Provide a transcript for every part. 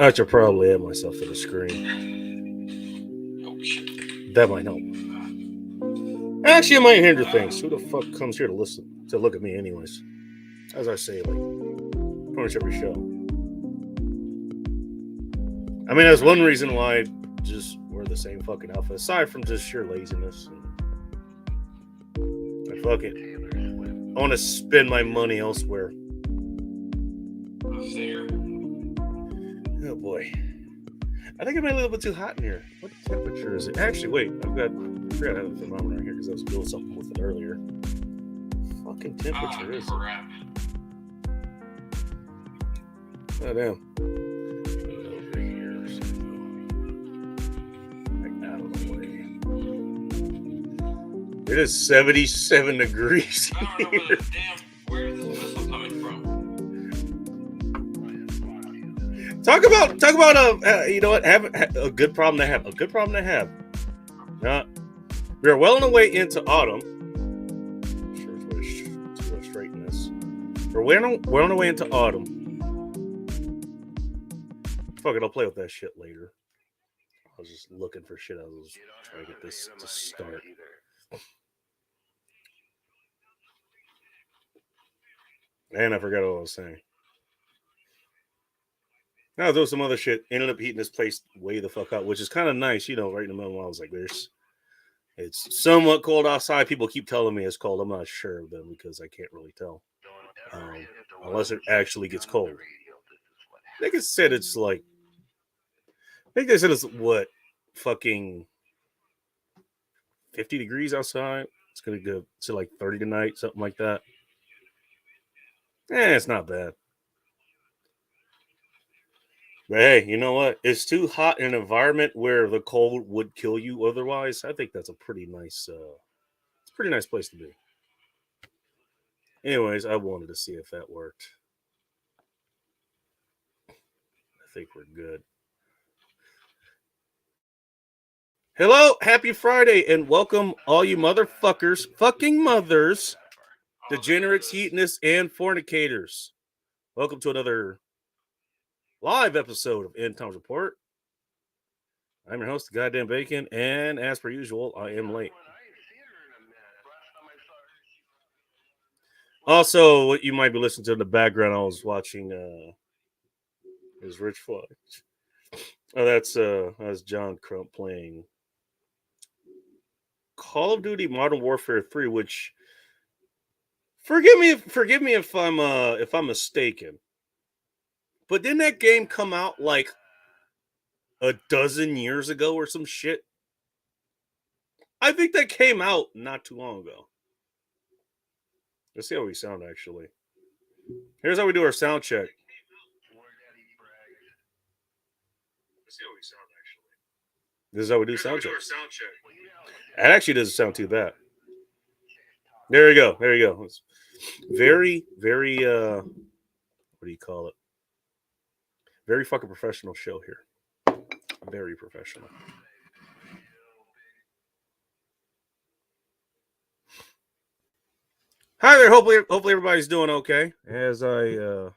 I should probably add myself to the screen. Oh shit. That might help. Actually, it might hinder things. Who the fuck comes here to look at me, anyways? As I say, like, pretty much every show. I mean, that's one reason why I just wear the same fucking outfit, aside from just sheer laziness. And fuck it. I want to spend my money elsewhere. There. Oh boy. I think it might be a little bit too hot in here. What temperature is it? Actually, wait. I forgot to have a thermometer right here because I was doing something with it earlier. Fucking temperature is it? Crap. Oh damn. Over here, so like out of the way. It is 77 degrees I don't in know, here. but damn, where is this missile coming from? Talk about you know what? Have a good problem to have. A good problem to have. We are well on the way into autumn. Sure, to straighten this. We're well on the way into autumn. Fuck it, I'll play with that shit later. I was just looking for shit. I was trying to get this to start. And I forgot what I was saying. Now there was some other shit. Ended up heating this place way the fuck out, which is kind of nice, you know, right in the middle. I was like, it's somewhat cold outside. People keep telling me it's cold. I'm not sure of them because I can't really tell. Unless it actually gets cold. I think it said it's like, I think they said it's what, fucking 50 degrees outside. It's going to go to like 30 tonight, something like that. It's not bad. But hey, you know what? It's too hot in an environment where the cold would kill you otherwise. I think that's a pretty nice, it's a pretty nice place to be. Anyways, I wanted to see if that worked. I think we're good. Hello, happy Friday, and welcome all you motherfuckers, fucking mothers, degenerates, heathenists, and fornicators. Welcome to another live episode of End Times Report. I'm your host, Goddamn Bacon, and as per usual, I am late. Also, what you might be listening to in the background, I was watching is Rich Fudge. Oh, that's John Crump playing Call of Duty Modern Warfare 3, which forgive me if I'm mistaken. But didn't that game come out like a dozen years ago or some shit? I think that came out not too long ago. Let's see how we sound, actually. Here's how we do our sound check. Let's see how we sound, actually. This is how we do sound check. It actually doesn't sound too bad. There you go. There you go. It's very, very, what do you call it? Very fucking professional show here. Very professional. Hi there. Hopefully everybody's doing okay. As I you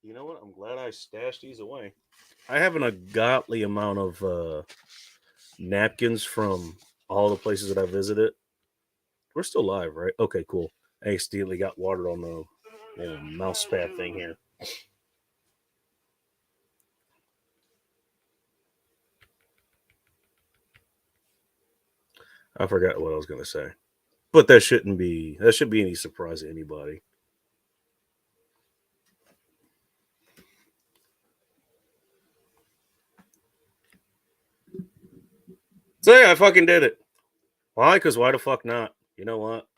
know what? I'm glad I stashed these away. I have an ungodly amount of napkins from all the places that I visited. We're still live, right? Okay, cool. I accidentally got water on the little mouse pad thing here. I forgot what I was going to say. But that shouldn't be any surprise to anybody. So yeah, I fucking did it. Why? Because why the fuck not? You know what?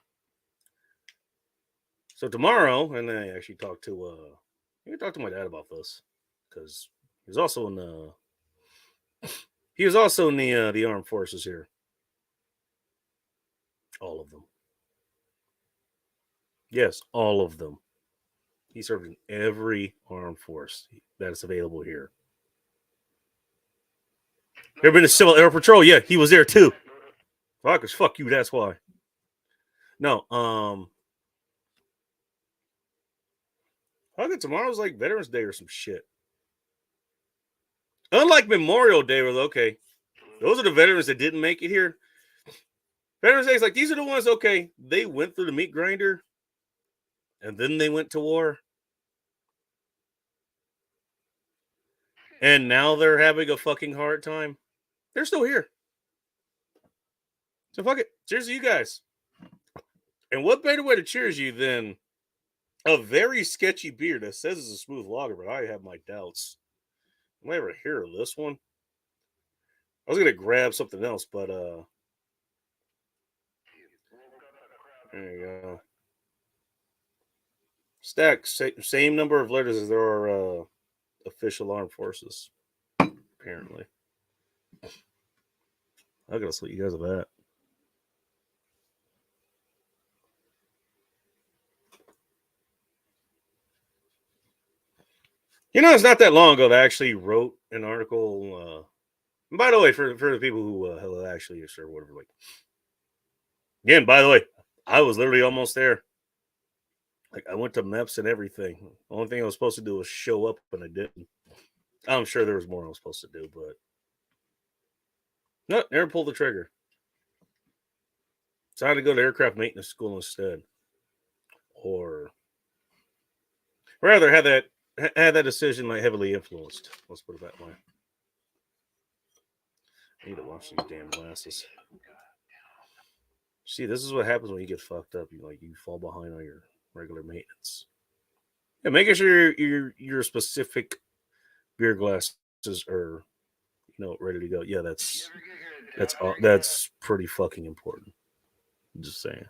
So tomorrow, and I actually talked to I can talk to my dad about this because he was also in the the armed forces here. All of them. Yes, all of them. He served in every armed force that is available here. Ever been to Civil Air Patrol? Yeah, he was there too. Fuck you, that's why. No, I think tomorrow's like Veterans Day or some shit. Unlike Memorial Day, where okay, those are the veterans that didn't make it here. Veterans Day is like these are the ones. Okay, they went through the meat grinder, and then they went to war, and now they're having a fucking hard time. They're still here. So fuck it. Cheers to you guys. And what better way to cheers you than a very sketchy beer that says it's a smooth lager, but I have my doubts. Am I ever hear of this one? I was gonna grab something else, but there you go. Stack same number of letters as there are official armed forces. Apparently, I gotta split you guys with that. You know, it's not that long ago that I actually wrote an article. By the way, for the people who actually or whatever, like, again, by the way, I was literally almost there. Like, I went to MEPS and everything. The only thing I was supposed to do was show up, and I didn't. I'm sure there was more I was supposed to do, but no, never pulled the trigger. Decided to go to aircraft maintenance school instead, or rather, had that decision like heavily influenced. Let's put it that way. I need to wash these damn glasses. See, this is what happens when you get fucked up. You fall behind on your regular maintenance. Yeah, making sure your specific beer glasses are ready to go. Yeah, that's pretty fucking important. Just saying.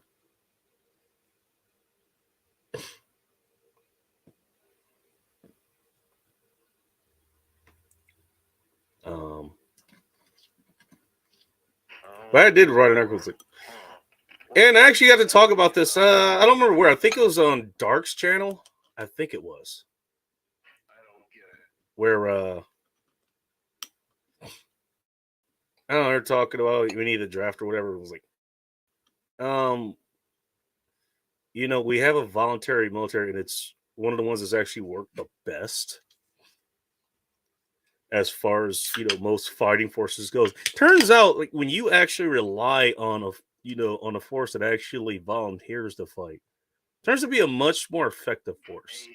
But I did write an article. And I actually got to talk about this. I don't remember where. I think it was on Dark's channel. I think it was. Where I don't know, they're talking about we need a draft or whatever. It was like, we have a voluntary military, and it's one of the ones that's actually worked the best as far as most fighting forces goes. Turns out, like when you actually rely on a force that actually volunteers to fight, turns to be a much more effective force.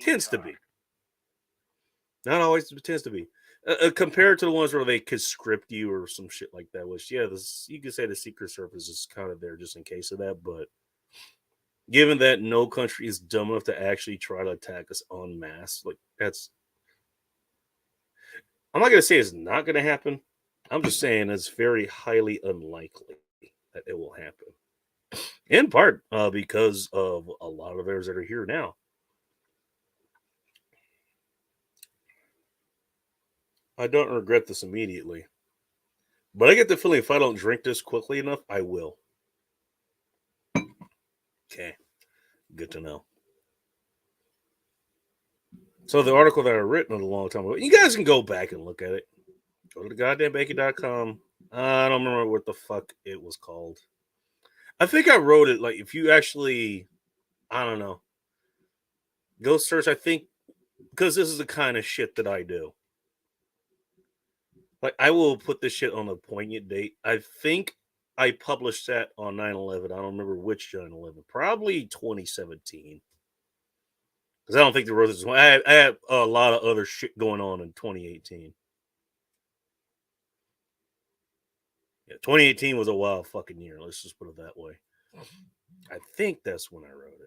Tends to be. Not always, but tends to be. Compared to the ones where they could script you or some shit like that, which you could say the Secret Service is kind of there just in case of that. But given that no country is dumb enough to actually try to attack us en masse, like I'm not going to say it's not going to happen. I'm just saying it's very highly unlikely that it will happen. In part because of a lot of theirs that are here now. I don't regret this immediately. But I get the feeling if I don't drink this quickly enough, I will. Okay. Good to know. So the article that I written a long time ago, you guys can go back and look at it. Go to thegoddamnbacon.com. I don't remember what the fuck it was called. I think I wrote it like if you actually, I don't know, go search. I think because this is the kind of shit that I do. Like, I will put this shit on a poignant date. I think I published that on 9/11. I don't remember which 9/11. Probably 2017. Because I don't think the roses. I had a lot of other shit going on in 2018. Yeah, 2018 was a wild fucking year. Let's just put it that way. I think that's when I wrote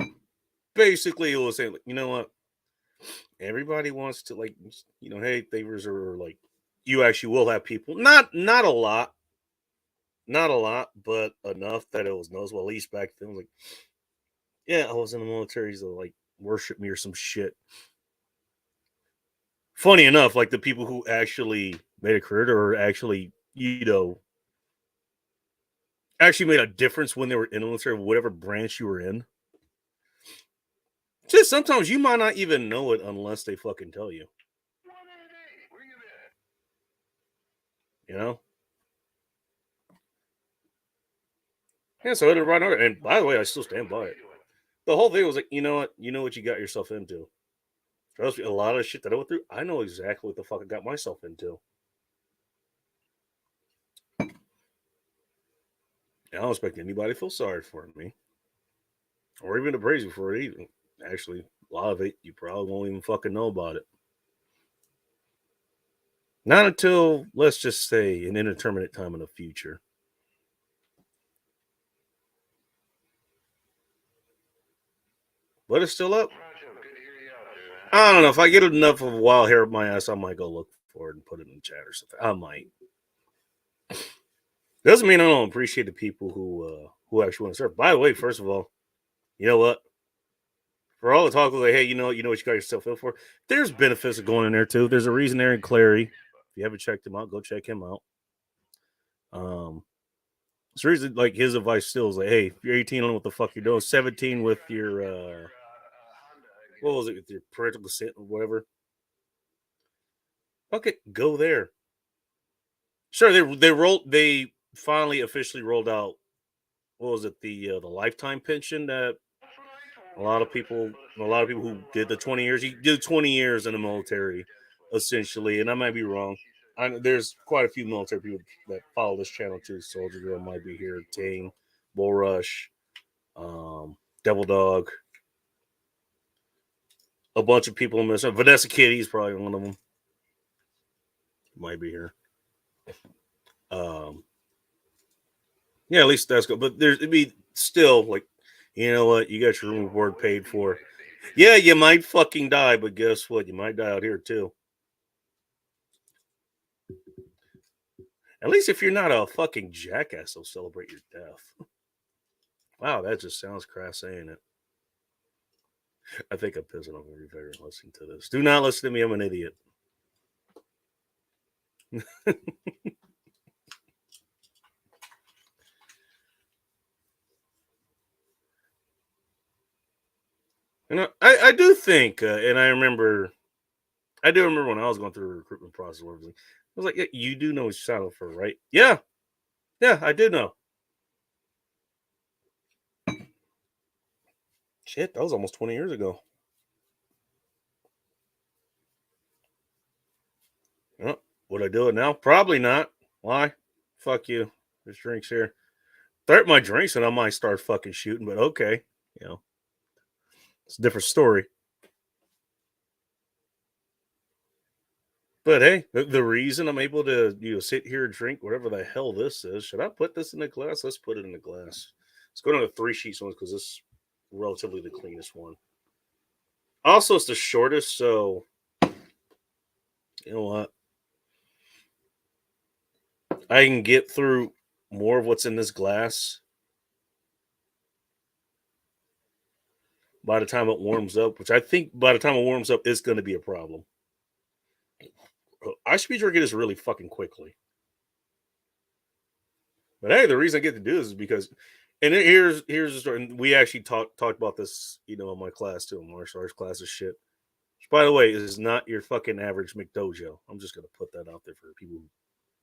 it. Basically, it was saying, like, you know what? Everybody wants to, like, hey, favors are like, you actually will have people. Not a lot. Not a lot, but enough that it was noticeable. At least back then, I was like, yeah, I was in the military, so like worship me or some shit. Funny enough, like the people who actually made a career or actually, actually made a difference when they were in the military, whatever branch you were in. Just sometimes you might not even know it unless they fucking tell you. You know? Yeah, so I did right on it. And by the way, I still stand by it. The whole thing was like, you know what? You know what you got yourself into. Trust me, a lot of shit that I went through, I know exactly what the fuck I got myself into. I don't expect anybody to feel sorry for me. Or even to praise me for it even. Actually, a lot of it you probably won't even fucking know about it. Not until, let's just say, an indeterminate time in the future. But it's still up. I don't know. If I get enough of a wild hair up my ass, I might go look for it and put it in the chat or something. I might. Doesn't mean I don't appreciate the people who actually want to serve. By the way, first of all, you know what? For all the talk of like, hey, you know what you got yourself in for. There's benefits of going in there too. There's a reason there in Clary. If you haven't checked him out, go check him out. So reason like his advice still is like, hey, if you're 18, I don't know what the fuck you're doing. 17 with your what was it, with your parental consent or whatever. Okay, go there. Sure, they finally officially rolled out, what was it, the lifetime pension that a lot of people who did the 20 years, you did 20 years in the military essentially, and I might be wrong. There's quite a few military people that follow this channel too. Soldier Girl might be here, Ting, Bull Rush, Devil Dog, a bunch of people in this. Vanessa Kitty's probably one of them. Might be here. Yeah, at least that's good. But it'd be still like, you know what? You got your room and board paid for. Yeah, you might fucking die, but guess what? You might die out here too. At least if you're not a fucking jackass, they'll celebrate your death. Wow, that just sounds crass saying it. I think I'm pissing off everybody listening to this. Do not listen to me. I'm an idiot. You know, I do think, and I do remember when I was going through the recruitment process. I was like, yeah, you do know what you're signing up for, right? Yeah, I do know. Shit, that was almost 20 years ago. Oh, would I do it now? Probably not. Why? Fuck you. There's drinks here. Start my drinks and I might start fucking shooting, but okay. You know, it's a different story. But hey, the reason I'm able to sit here and drink whatever the hell this is, should I put this in the glass? Let's put it in the glass. Let's go to the 3 sheets ones because this is relatively the cleanest one. Also, it's the shortest, so you know what? I can get through more of what's in this glass by the time it warms up, which I think by the time it warms up is going to be a problem. I should be drinking this really fucking quickly. But hey, the reason I get to do this is because, and here's the story. And we actually talked about this, in my class too, martial arts class of shit. Which, by the way, is not your fucking average McDojo. I'm just gonna put that out there for people who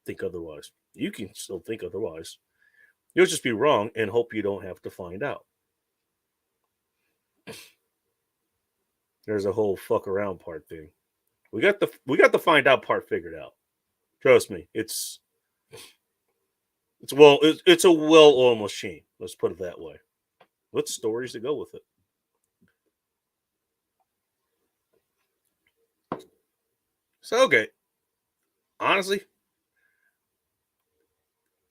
think otherwise. You can still think otherwise. You'll just be wrong and hope you don't have to find out. There's a whole fuck around part thing. We got the find out part figured out. Trust me, it's a well-oiled machine. Let's put it that way. What stories to go with it? So okay, honestly,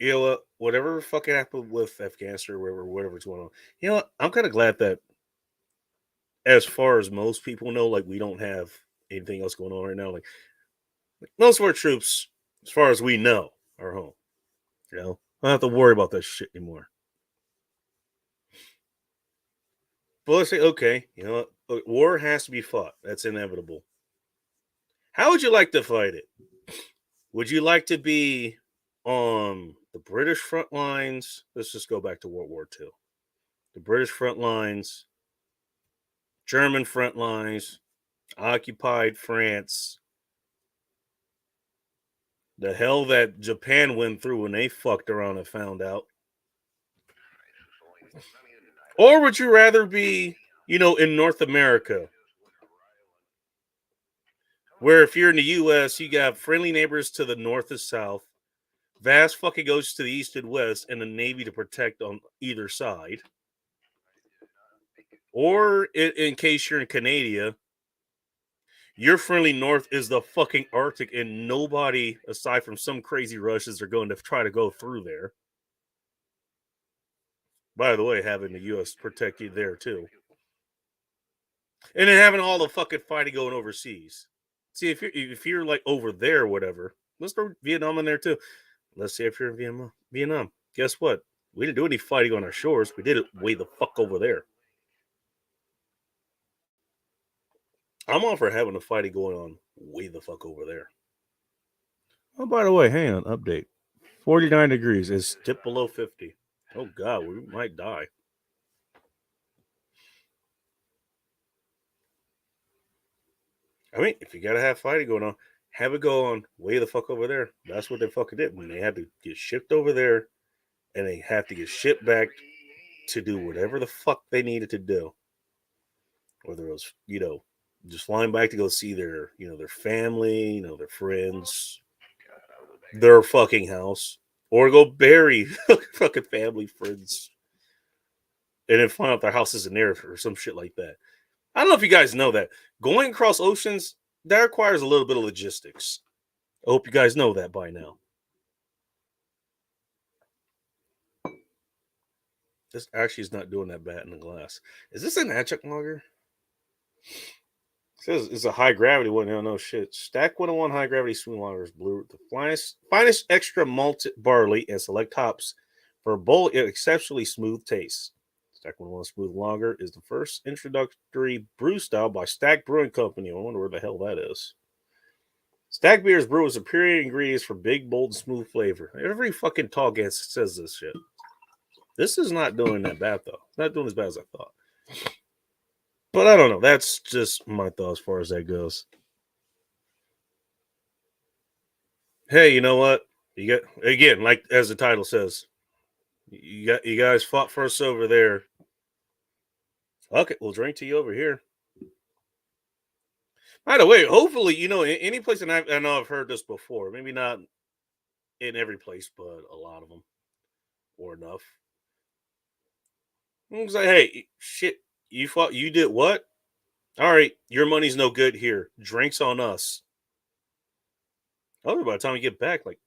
you know what? Whatever fucking happened with Afghanistan or whatever's going on, you know what? I'm kind of glad that, as far as most people know, like we don't have anything else going on right now. Like most of our troops, as far as we know, are home. I don't have to worry about that shit anymore. But let's say, okay, you know what? War has to be fought. That's inevitable. How would you like to fight it? Would you like to be on the British front lines? Let's just go back to World War II. The British front lines, German front lines, occupied France. The hell that Japan went through when they fucked around and found out. Or would you rather be, in North America? Where if you're in the U.S., you got friendly neighbors to the north and south, vast fucking oceans to the east and west, and a navy to protect on either side. Or in case you're in Canada, your friendly north is the fucking Arctic, and nobody aside from some crazy Russians are going to try to go through there. By the way, having the U.S. protect you there too, and then having all the fucking fighting going overseas. See, if you're like over there, or whatever, let's throw Vietnam in there too. Let's see if you're in Vietnam. Guess what? We didn't do any fighting on our shores. We did it way the fuck over there. I'm all for having a fighting going on way the fuck over there. Oh, by the way, hang on, update. 49 degrees is dipped below 50. Oh god, we might die. I mean, if you gotta have fighting going on, have it go on way the fuck over there. That's what they fucking did when they had to get shipped over there, and they have to get shipped back to do whatever the fuck they needed to do. Whether it was, just flying back to go see their, their family, their friends, their fucking house, or go bury fucking family, friends, and then find out their house isn't there or some shit like that. I don't know if you guys know that going across oceans, that requires a little bit of logistics. I hope you guys know that by now. This actually is not doing that bad in the glass. Is this an adjunct lager? It says it's a high gravity one. No shit. Stack 101 high gravity swing lagers blue. The finest extra malted barley and select hops for a bold yet exceptionally smooth taste. Stack 101 Smooth Lager is the first introductory brew style by Stack Brewing Company. I wonder where the hell that is. Stack beers brew with superior ingredients for big, bold, smooth flavor. Every fucking tall gas says this shit. This is not doing that bad, though. It's not doing as bad as I thought. But I don't know. That's just my thought as far as that goes. Hey, you know what? You got, again, like as the title says, you guys fought for us over there. Fuck it, we'll drink to you over here. By the way, hopefully, any place, and I know I've heard this before, maybe not in every place, but a lot of them, or enough. It's like, hey, shit, you did what? All right, your money's no good here. Drinks on us. Oh, by the time we get back, like,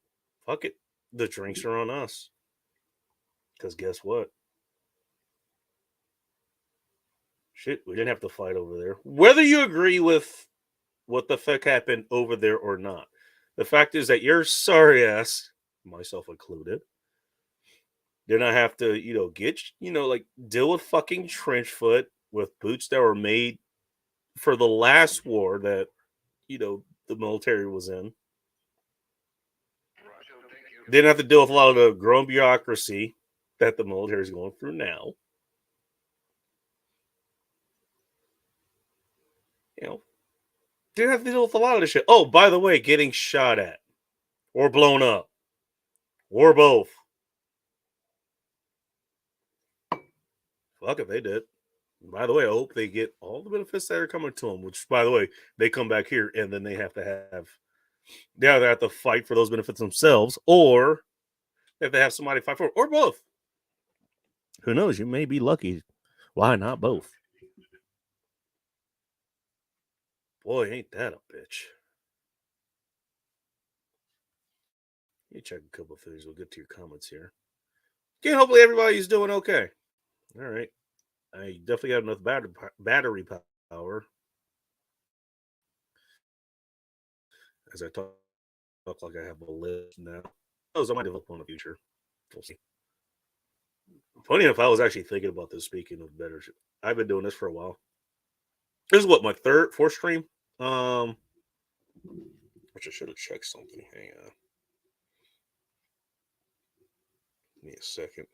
fuck it, the drinks are on us. Because guess what? Shit, we didn't have to fight over there. Whether you agree with what the fuck happened over there or not, the fact is that your sorry ass, myself included, did not have to, get, deal with fucking trenchfoot with boots that were made for the last war that, the military was in. Didn't have to deal with a lot of the grown bureaucracy that the military is going through now. Didn't have to deal with a lot of this shit. Oh, by the way, getting shot at or blown up or both. Fuck if they did. By the way, I hope they get all the benefits that are coming to them, which, by the way, they come back here and then they have to fight for those benefits themselves, or if they have somebody fight for it, or both. Who knows? You may be lucky. Why not both? Boy, ain't that a bitch. Let me check a couple of things. We'll get to your comments here. Again, hopefully everybody's doing okay. All right. I definitely got enough battery power. As I talk like I have a list now. I might develop one in the future. We'll see. Funny enough, I was actually thinking about this. Speaking of better shit, I've been doing this for a while. This is what, my fourth stream. Which I should have checked something. Hang on. Give me a second.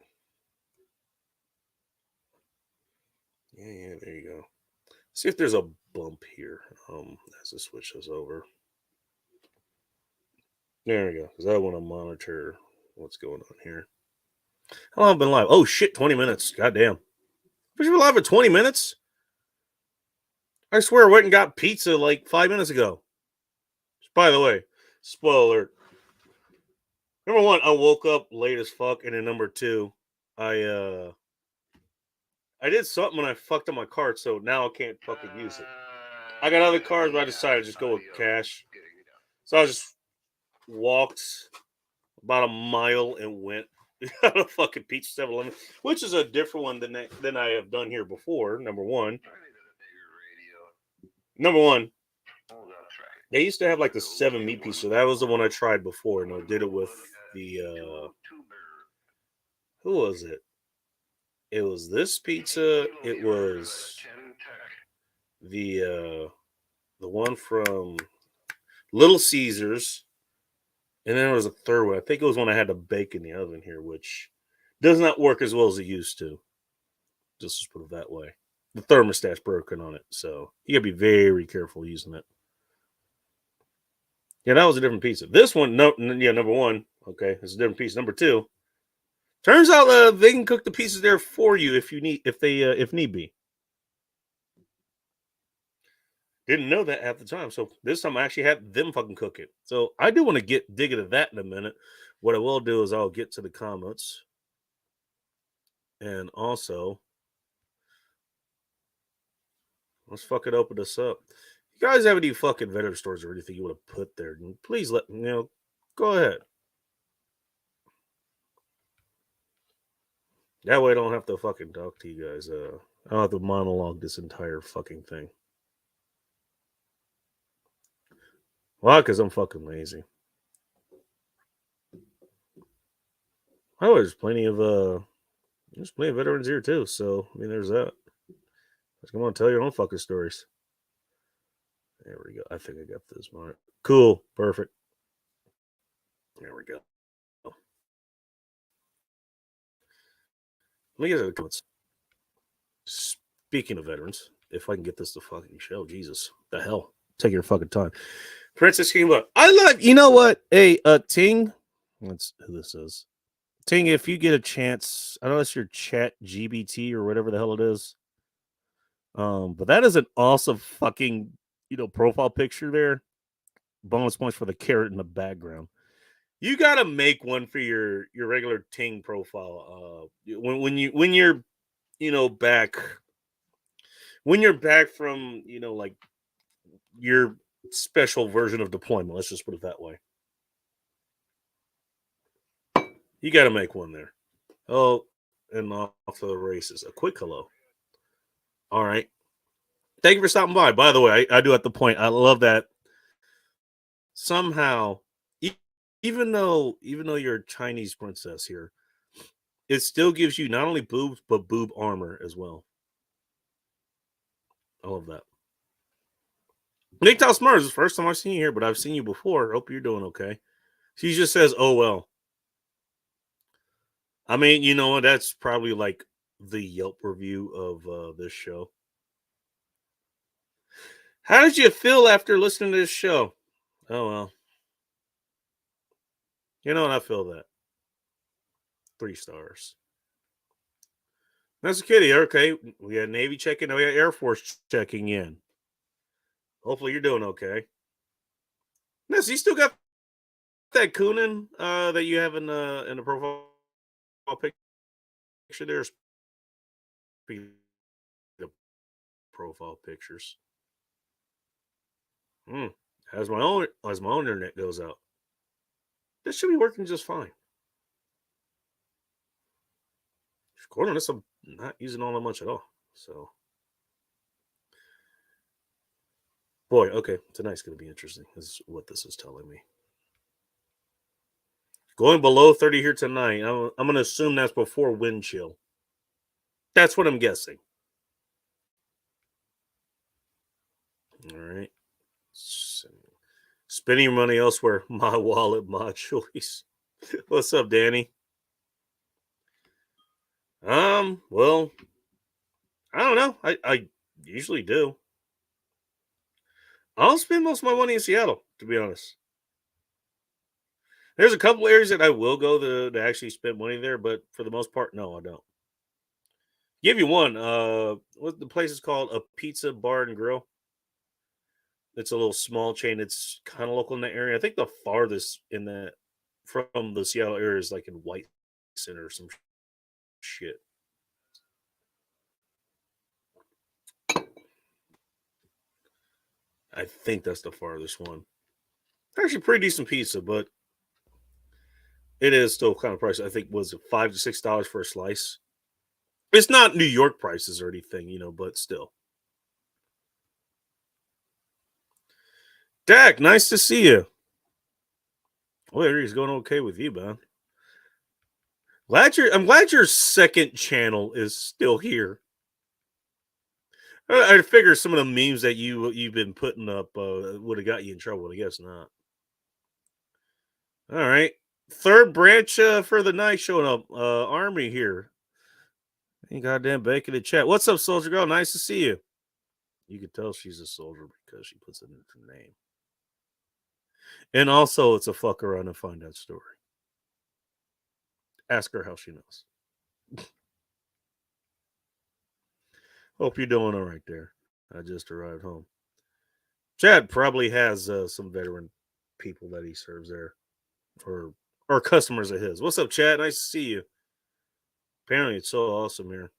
Yeah, there you go. See if there's a bump here. As the switch is over. There we go. Because I want to monitor what's going on here. How long have I been live? Oh shit, 20 minutes. Goddamn. We've been live for 20 minutes? I swear I went and got pizza like 5 minutes ago. By the way, spoiler alert. Number one, I woke up late as fuck, and then number two, I did something when I fucked up my card, so now I can't fucking use it. I got other cards, but I decided to just go with cash. So I just walked about a mile and went got a fucking pizza 7-Eleven, which is a different one than I have done here before. Number one, they used to have like the 7 meat pizza. So that was the one I tried before, and I did it with the who was it? It was this pizza. It was the one from Little Caesars, and then there was a third one. I think it was when I had the bake in the oven here, which does not work as well as it used to. Just to put it that way. The thermostat's broken on it, so you gotta be very careful using it. Yeah, that was a different pizza. This one, number one, okay, it's a different piece. Number two, turns out they can cook the pieces there for you if need be. Didn't know that at the time, so this time I actually had them fucking cook it. So I do want to dig into that in a minute. What I will do is I'll get to the comments, and also let's fucking open this up. If you guys have any fucking vendor stores or anything you want to put there, please let me know. Go ahead. That way I don't have to fucking talk to you guys. I don't have to monologue this entire fucking thing. Why? Because I'm fucking lazy. Oh, there's plenty of veterans here too. So I mean, there's that. Just come on, tell your own fucking stories. There we go. I think I got this mark. Cool. Perfect. There we go. Let me get to the comments. Speaking of veterans, if I can get this to fucking show, Jesus, the hell, take your fucking time. Princess King, look, I love. You know what? Hey, Ting, that's who this is. Ting, if you get a chance, I know it's your Chat GBT or whatever the hell it is. But that is an awesome fucking profile picture there. Bonus points for the carrot in the background. You gotta make one for your regular Ting profile. When you're back from like your special version of deployment. Let's just put it that way. You got to make one there. Oh, and off to the races. A quick hello. All right. Thank you for stopping by. By the way, I do at the point. I love that. Somehow, even though you're a Chinese princess here, it still gives you not only boobs but boob armor as well. I love that. Nick Smart is the first time I've seen you here, but I've seen you before. Hope you're doing okay. She just says, "Oh well." I mean, that's probably like the Yelp review of this show. How did you feel after listening to this show? Oh well. And I feel that. 3 stars. That's a kitty. Okay. We got Navy checking. We got Air Force checking in. Hopefully you're doing okay. Ness, you still got that Coonan that you have in the profile picture there? The profile pictures. As my own internet goes out. This should be working just fine. According to this, I'm not using all that much at all. So, boy, okay, tonight's going to be interesting. Is what this is telling me. Going below 30 here tonight. I'm going to assume that's before wind chill. That's what I'm guessing. All right. Spending your money elsewhere. My wallet, my choice. What's up, Danny? Well, I don't know. I usually do. I'll spend most of my money in Seattle, to be honest. There's a couple areas that I will go to actually spend money there, but for the most part, no, I don't. Give you one. What the place is called? A Pizza Bar and Grill. It's a little small chain. It's kind of local in the area. I think the farthest in that from the Seattle area is like in White Center or some shit. I think that's the farthest one. Actually, pretty decent pizza, but it is still kind of pricey. I think was it $5 to $6 for a slice. It's not New York prices or anything, but still. Dak, nice to see you. Well, he's going okay with you, man. I'm glad your second channel is still here. I figure some of the memes that you've been putting up would have got you in trouble. I guess not. All right, third branch for the night showing up. Army here. Ain't goddamn bacon in chat. What's up, Soldier Girl? Nice to see you. You can tell she's a soldier because she puts it in her name. And also, it's a fuck around and find out story. Ask her how she knows. Hope you're doing all right there. I just arrived home. Chad probably has some veteran people that he serves there, or customers of his. What's up, Chad? Nice to see you. Apparently, it's so awesome here.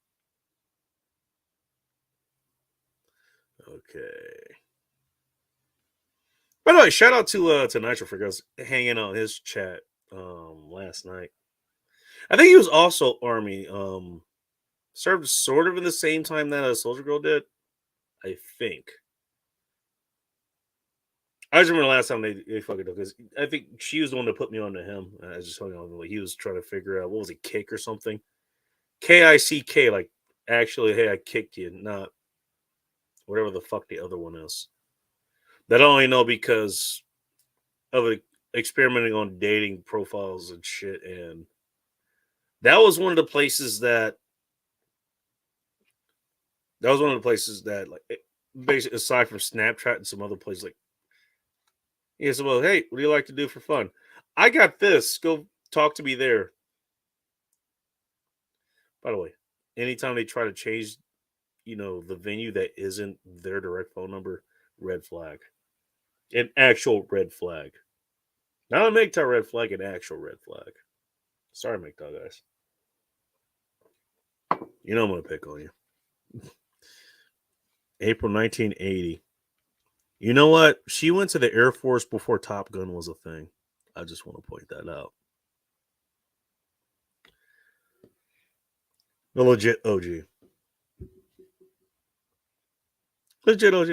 Okay. By the way, shout out to Nitro for us hanging on his chat last night. I think he was also Army. Served sort of in the same time that a Soldier Girl did. I think. I just remember the last time they fucking did because I think she was the one that put me on to him. I was just hung on like he was trying to figure out what was it, kick or something. KICK, like actually, hey, I kicked you, not whatever the fuck the other one is. That I only know because of experimenting on dating profiles and shit, and that was one of the places that like basically aside from Snapchat and some other places like he said, well, hey, what do you like to do for fun? I got this. Go talk to me there. By the way, anytime they try to change, the venue that isn't their direct phone number, red flag. An actual red flag. Not a MGTOW red flag, an actual red flag. Sorry, MGTOW guys. You know I'm going to pick on you. April 1980. You know what? She went to the Air Force before Top Gun was a thing. I just want to point that out. The legit OG. Legit OG.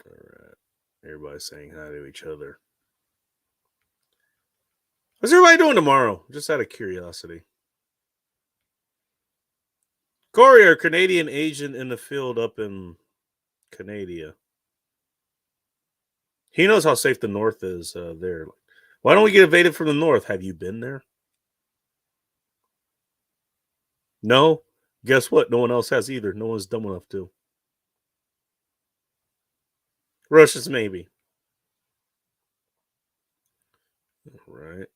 All right. Everybody's saying hi to each other. What's everybody doing tomorrow? Just out of curiosity. Corey, our Canadian agent in the field up in Canada. He knows how safe the North is there. Why don't we get evaded from the North? Have you been there? No? Guess what? No one else has either. No one's dumb enough to. Russians, maybe. All right.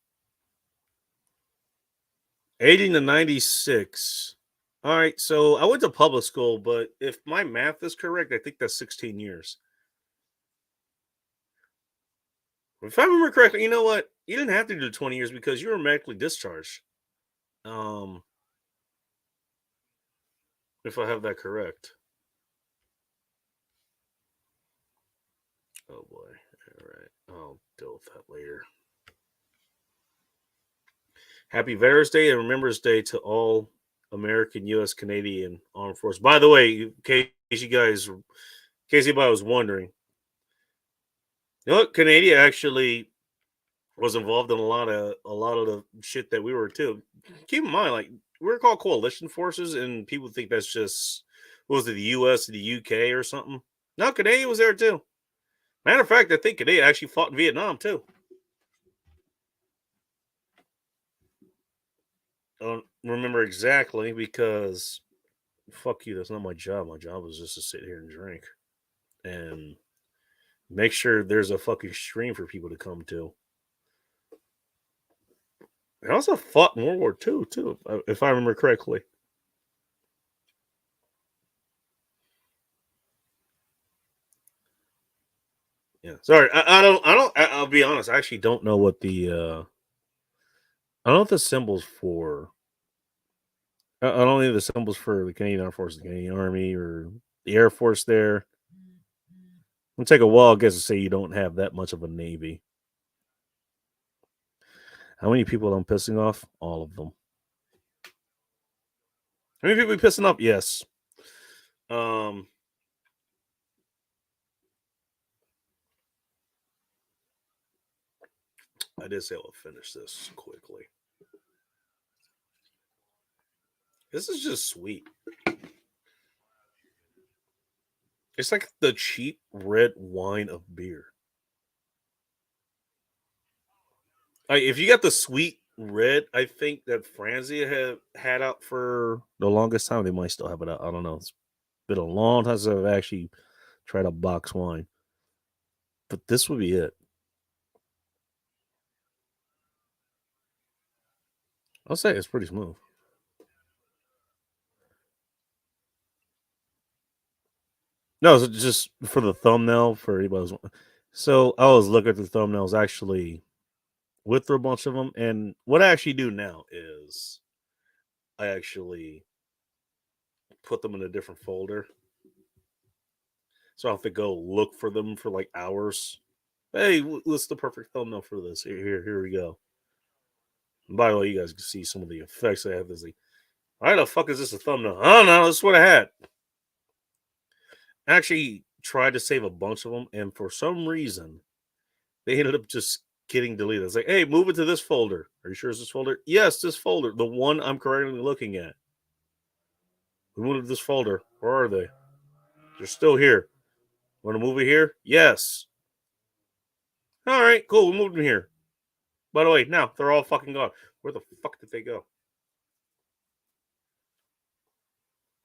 80 to 96. All right, so I went to public school, but if my math is correct, I think that's 16 years. If I remember correctly, you know what? You didn't have to do 20 years because you were medically discharged. If I have that correct. Oh boy. All right. I'll deal with that later. Happy Veterans Day and Remembrance Day to all American, U.S., Canadian armed forces. By the way, in case anybody was wondering, you know what? Canada actually was involved in a lot of the shit that we were too. Keep in mind, like we're called coalition forces, and people think that's just was it the U.S. and the U.K. or something? No, Canada was there too. Matter of fact, I think Canada actually fought in Vietnam too. I don't remember exactly because fuck you, that's not my job. My job is just to sit here and drink and make sure there's a fucking stream for people to come to. I also fought in World War II too, if I remember correctly. Yeah. Sorry. I'll be honest. I actually don't know what the I don't know what the symbols for. I don't know the symbols for the Canadian Armed Forces, the Canadian Army, or the Air Force there. It'll take a while, I guess, to say you don't have that much of a Navy. How many people I'm pissing off? All of them. How many people are pissing off? Yes. I did say I'll finish this quickly. This is just sweet. It's like the cheap red wine of beer. If you got the sweet red, I think that Franzia have had out for the longest time. They might still have it out. I don't know. It's been a long time since I've actually tried a box wine. But this would be it. I'll say it's pretty smooth. No, it's just for the thumbnail for anybody. So I was looking at the thumbnails actually with a bunch of them, and what I actually do now is I actually put them in a different folder, so I have to go look for them for like hours. Hey, what's the perfect thumbnail for this? Here we go. And by the way, you guys can see some of the effects I have. This like, why the fuck is this a thumbnail? I don't know. This is what I had. I actually tried to save a bunch of them, and for some reason, they ended up just getting deleted. It's like, hey, move it to this folder. Are you sure it's this folder? Yes, this folder, the one I'm currently looking at. We moved to this folder. Where are they? They're still here. Want to move it here? Yes. All right, cool. We moved them here. By the way, now they're all fucking gone. Where the fuck did they go?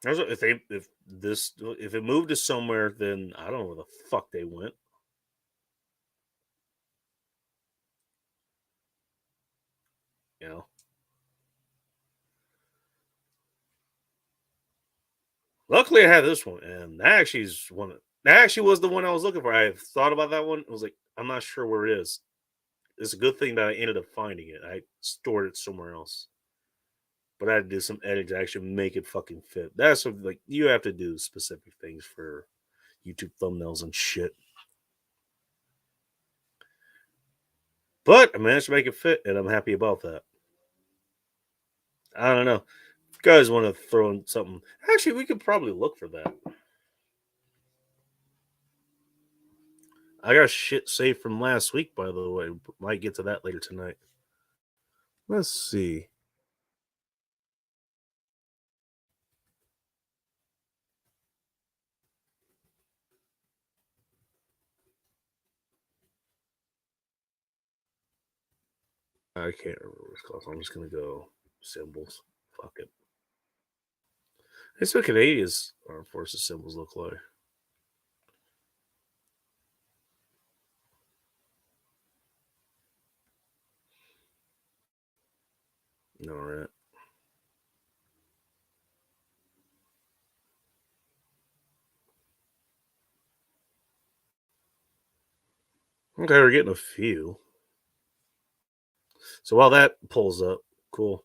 If it moved to somewhere, then I don't know where the fuck they went. You know. Luckily, I had this one, and that actually is one. That actually was the one I was looking for. I thought about that one. I was like, I'm not sure where it is. It's a good thing that I ended up finding it. I stored it somewhere else, but I had to do some editing to actually make it fucking fit. That's what, like, you have to do specific things for YouTube thumbnails and shit. But I managed to make it fit, and I'm happy about that. I don't know. If you guys want to throw in something, actually, we could probably look for that. I got shit saved from last week, by the way. Might get to that later tonight. Let's see. I can't remember what it's called. So I'm just gonna go symbols. Fuck it. It's what Canadians Armed Forces symbols look like. All right. Okay, we're getting a few. So while that pulls up, cool.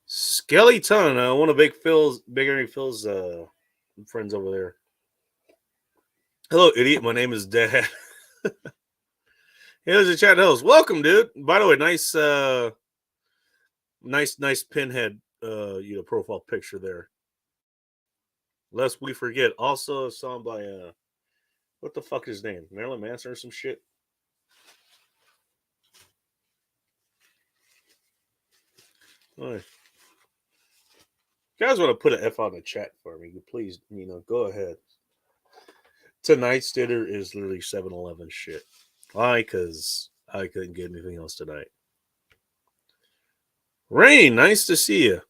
Skeleton, one of Big Area Phil's friends over there. Hello, idiot. My name is Dad. Here's the chat host. Welcome, dude. By the way, nice pinhead profile picture there. Lest we forget, also a song by what the fuck is his name? Marilyn Manson or some shit. All right. You guys want to put an F on the chat for me, please, go ahead. Tonight's dinner is literally 7-Eleven shit. Why? Because I couldn't get anything else tonight. Rain, nice to see you.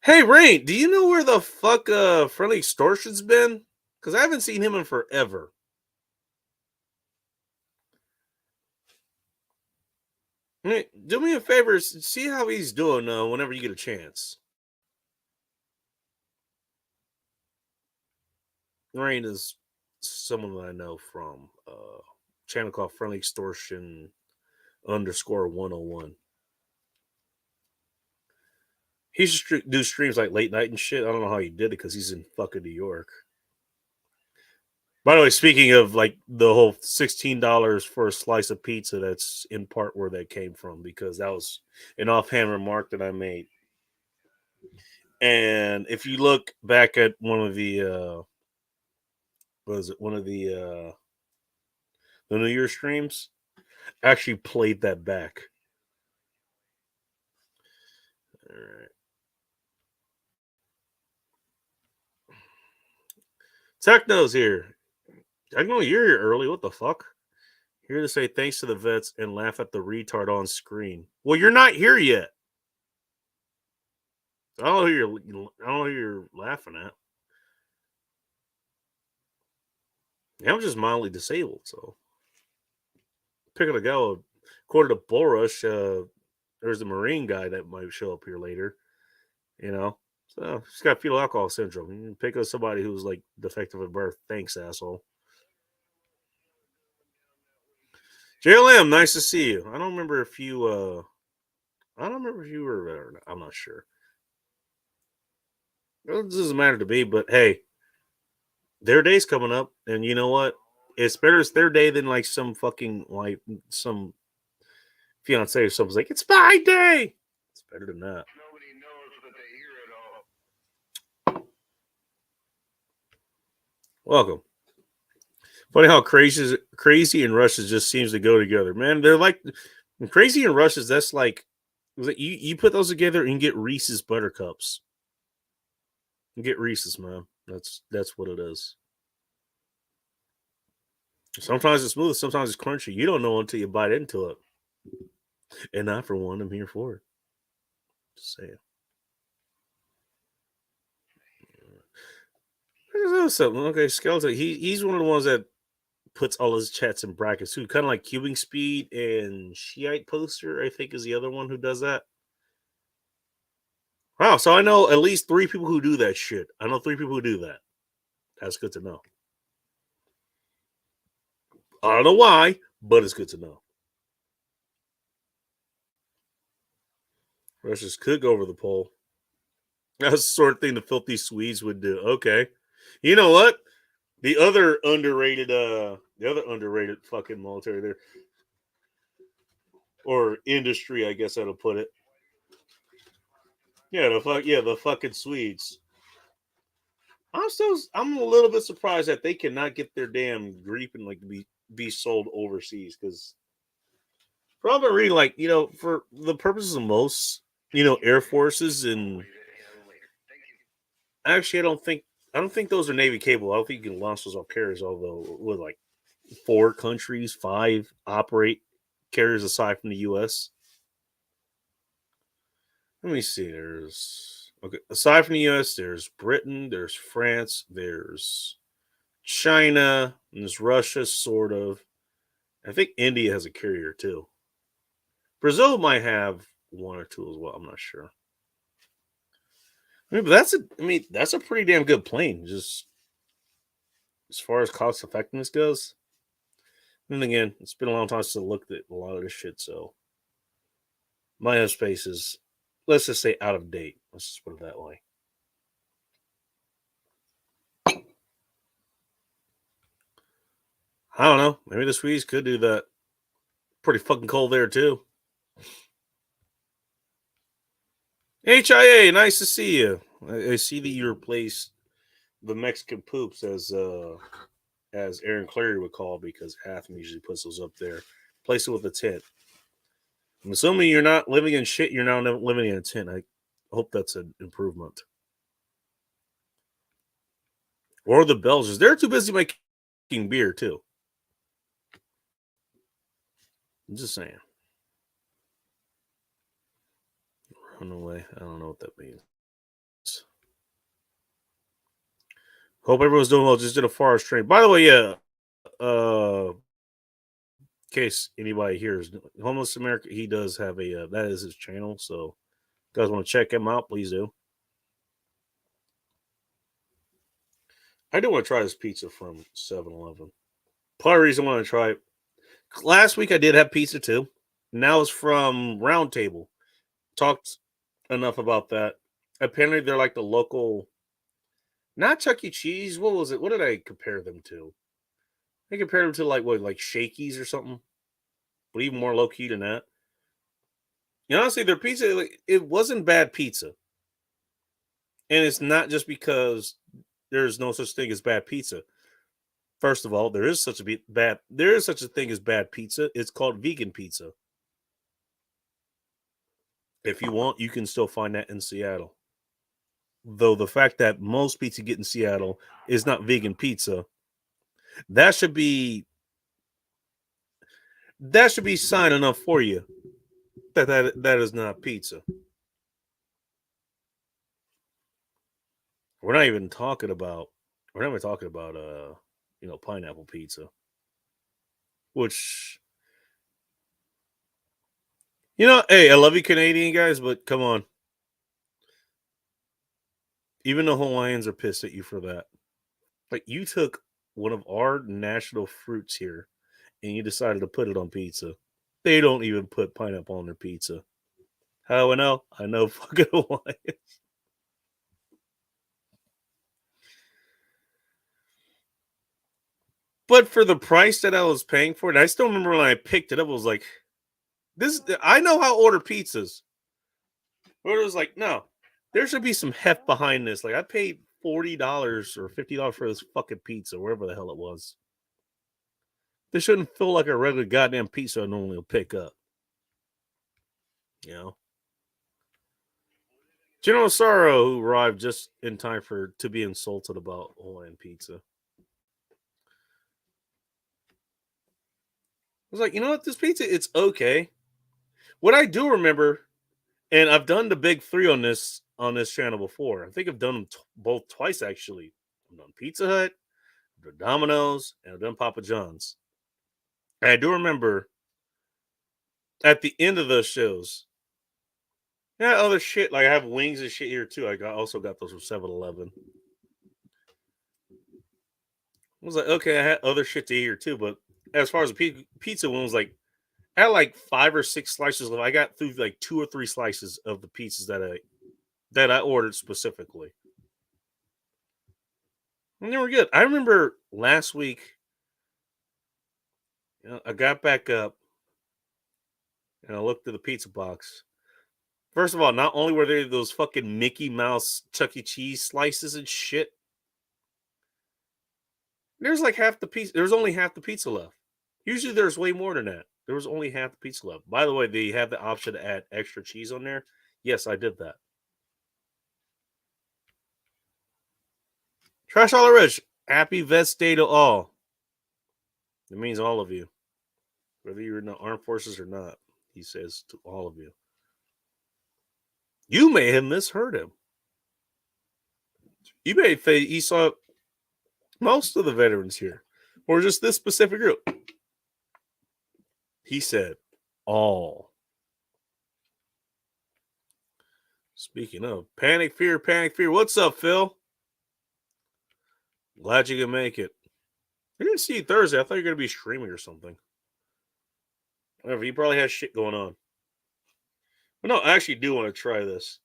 Hey, Rain, do you know where the fuck Friendly Extortion's been? Because I haven't seen him in forever. Hey, do me a favor, see how he's doing whenever you get a chance. Rain is someone that I know from a channel called Friendly Extortion _101. He used to do streams like late night and shit. I don't know how he did it because he's in fucking New York. By the way, speaking of like the whole $16 for a slice of pizza, that's in part where that came from because that was an offhand remark that I made. And if you look back at one of the what is it? One of the New Year streams, I actually played that back. All right. Techno's here. I know you're here early. What the fuck? Here to say thanks to the vets and laugh at the retard on screen. Well, you're not here yet. I don't know who you're laughing at. Yeah, I'm just mildly disabled, so picking a go. According to Borush, there's a Marine guy that might show up here later. You know, so she's got fetal alcohol syndrome. You can pick up somebody who's like defective at birth. Thanks, asshole. JLM, nice to see you. I don't remember if you were there. I'm not sure. Well, it doesn't matter to me, but hey, their day's coming up, and you know what? It's better it's their day than like some fucking like some fiance or something's like, it's my day. It's better than that. Nobody knows that they hear it all. Welcome. Funny how crazy and rushes just seems to go together, man. They're like crazy and rushes. That's like you put those together and you get Reese's Buttercups. You get Reese's, man. That's what it is. Sometimes it's smooth, sometimes it's crunchy. You don't know until you bite into it. And I, for one, am here for it. Just saying. There's something. Okay, Skeleton. He's one of the ones that puts all his chats in brackets too. Kind of like Cubing Speed and Shiite Poster, I think, is the other one who does that. Wow, so I know at least 3 people who do that shit. I know 3 people who do that. That's good to know. I don't know why, but it's good to know. Russians could go over the pole. That's the sort of thing the filthy Swedes would do. Okay. You know what? The other underrated fucking military there. Or industry, I guess that'll put it. Yeah, the fucking Swedes. I'm a little bit surprised that they cannot get their damn Gripen like to be sold overseas because probably reading like, you know, for the purposes of most, you know, air forces and actually I don't think those are Navy capable. I don't think you can launch those off carriers, although with like 4 countries, 5 operate carriers aside from the US. Let me see. Aside from the US, there's Britain, there's France, there's China, and there's Russia, sort of. I think India has a carrier too. Brazil might have 1 or 2 as well. I'm not sure. I mean, but that's a pretty damn good plane, just as far as cost effectiveness goes. And again, it's been a long time since I looked at a lot of this shit, so my airspace is, let's just say, out of date. Let's just put it that way. I don't know. Maybe the Swedes could do that. Pretty fucking cold there too. HIA, nice to see you. I see that you replaced the Mexican poops as Aaron Clary would call, because Hatham usually puts those up there. Place it with a tent. I'm assuming you're not living in shit. You're now living in a tent. I hope that's an improvement. Or the Belgians. They're too busy making beer too. I'm just saying. Run away. I don't know what that means. Hope everyone's doing well. Just did a forest train. By the way, yeah. In case anybody hears, Homeless America, he does have a that is his channel. So, if you guys want to check him out, please do. I do want to try this pizza from 7-Eleven. Part of the reason I want to try it. Last week I did have pizza too. Now it's from Round Table. Talked enough about that. Apparently they're like the local, not Chuck E. Cheese. What was it? What did I compare them to? I compared them to like what, like Shakey's or something, but even more low key than that. You know, honestly, their pizza, like, it wasn't bad pizza, and it's not just because there's no such thing as bad pizza. First of all, there is such a thing as bad pizza. It's called vegan pizza. If you want, you can still find that in Seattle. Though the fact that most pizza you get in Seattle is not vegan pizza, that should be sign enough for you that is not pizza. We're not even talking about pineapple pizza, which, hey, I love you Canadian guys, but come on. Even the Hawaiians are pissed at you for that. Like, you took one of our national fruits here and you decided to put it on pizza. They don't even put pineapple on their pizza. How do I know? I know fucking Hawaiians. But for the price that I was paying for it, I still remember when I picked it up, I was like, I know how to order pizzas. But it was like, no, there should be some heft behind this. Like, I paid $40 or $50 for this fucking pizza, wherever the hell it was. This shouldn't feel like a regular goddamn pizza I normally will pick up. You know? General Sorrow, who arrived just in time to be insulted about Hawaiian pizza. I was like, you know what? This pizza, it's okay. What I do remember, and I've done the big three on this channel before. I think I've done them both twice, actually. I've done Pizza Hut, I've done Domino's, and I've done Papa John's. And I do remember at the end of those shows, other shit, like I have wings and shit here too. I also got those from 7-Eleven. I was like, okay, I had other shit to eat here too, but as far as the pizza one was like, I had like 5 or 6 slices of. I got through like 2 or 3 slices of the pizzas that I ordered specifically, and they were good. I remember last week, I got back up and I looked at the pizza box. First of all, not only were there those fucking Mickey Mouse Chuck E. Cheese slices and shit, there's like half the pizza. There's only half the pizza left. Usually there's way more than that. There was only half the pizza left. By the way, they have the option to add extra cheese on there. Yes, I did that. Trash All Rich, happy Vets Day to all. It means all of you. Whether you're in the armed forces or not, he says to all of you. You may have misheard him. You may think he saw most of the veterans here, or just this specific group. He said all. Speaking of Panic Fear, what's up, Phil? Glad you can make it. I didn't see you Thursday. I thought you were going to be streaming or something. Whatever, you probably has shit going on. But no, I actually do want to try this.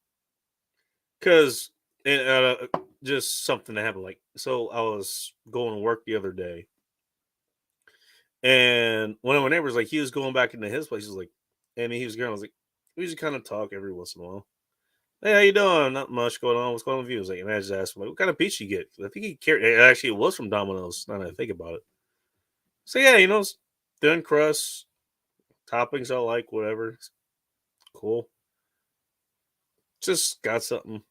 Because just something that happened. Like, so I was going to work the other day. And one of my neighbors, like, he was going back into his place. He was like, and he was going, I was like, we just kind of talk every once in a while. Hey, how you doing? Not much going on. What's going on with you? I was like, and I just asked him, like, what kind of pizza you get? I think he carried. Actually, it was from Domino's. Now that I think about it. So yeah, thin crust, toppings I like, whatever. Cool. Just got something. I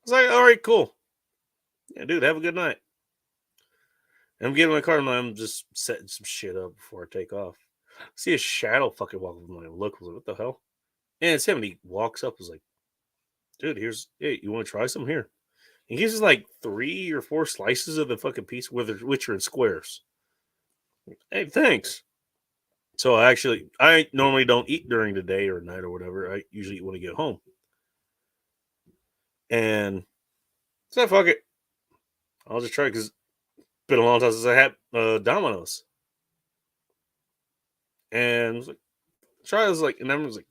was like, all right, cool. Yeah, dude, have a good night. And I'm getting my car and I'm just setting some shit up before I take off. I see a shadow fucking walk up. I look, I was like, what the hell? And it's him. And he walks up, was like, dude, hey, you want to try some here? He gives us like 3 or 4 slices of the fucking pizza, which are in squares. Hey, thanks. So I normally don't eat during the day or night or whatever. I usually eat when I get home. And so fuck it. I'll just try because it's been a long time since I had Domino's. And I was like, try this like, and everyone's like,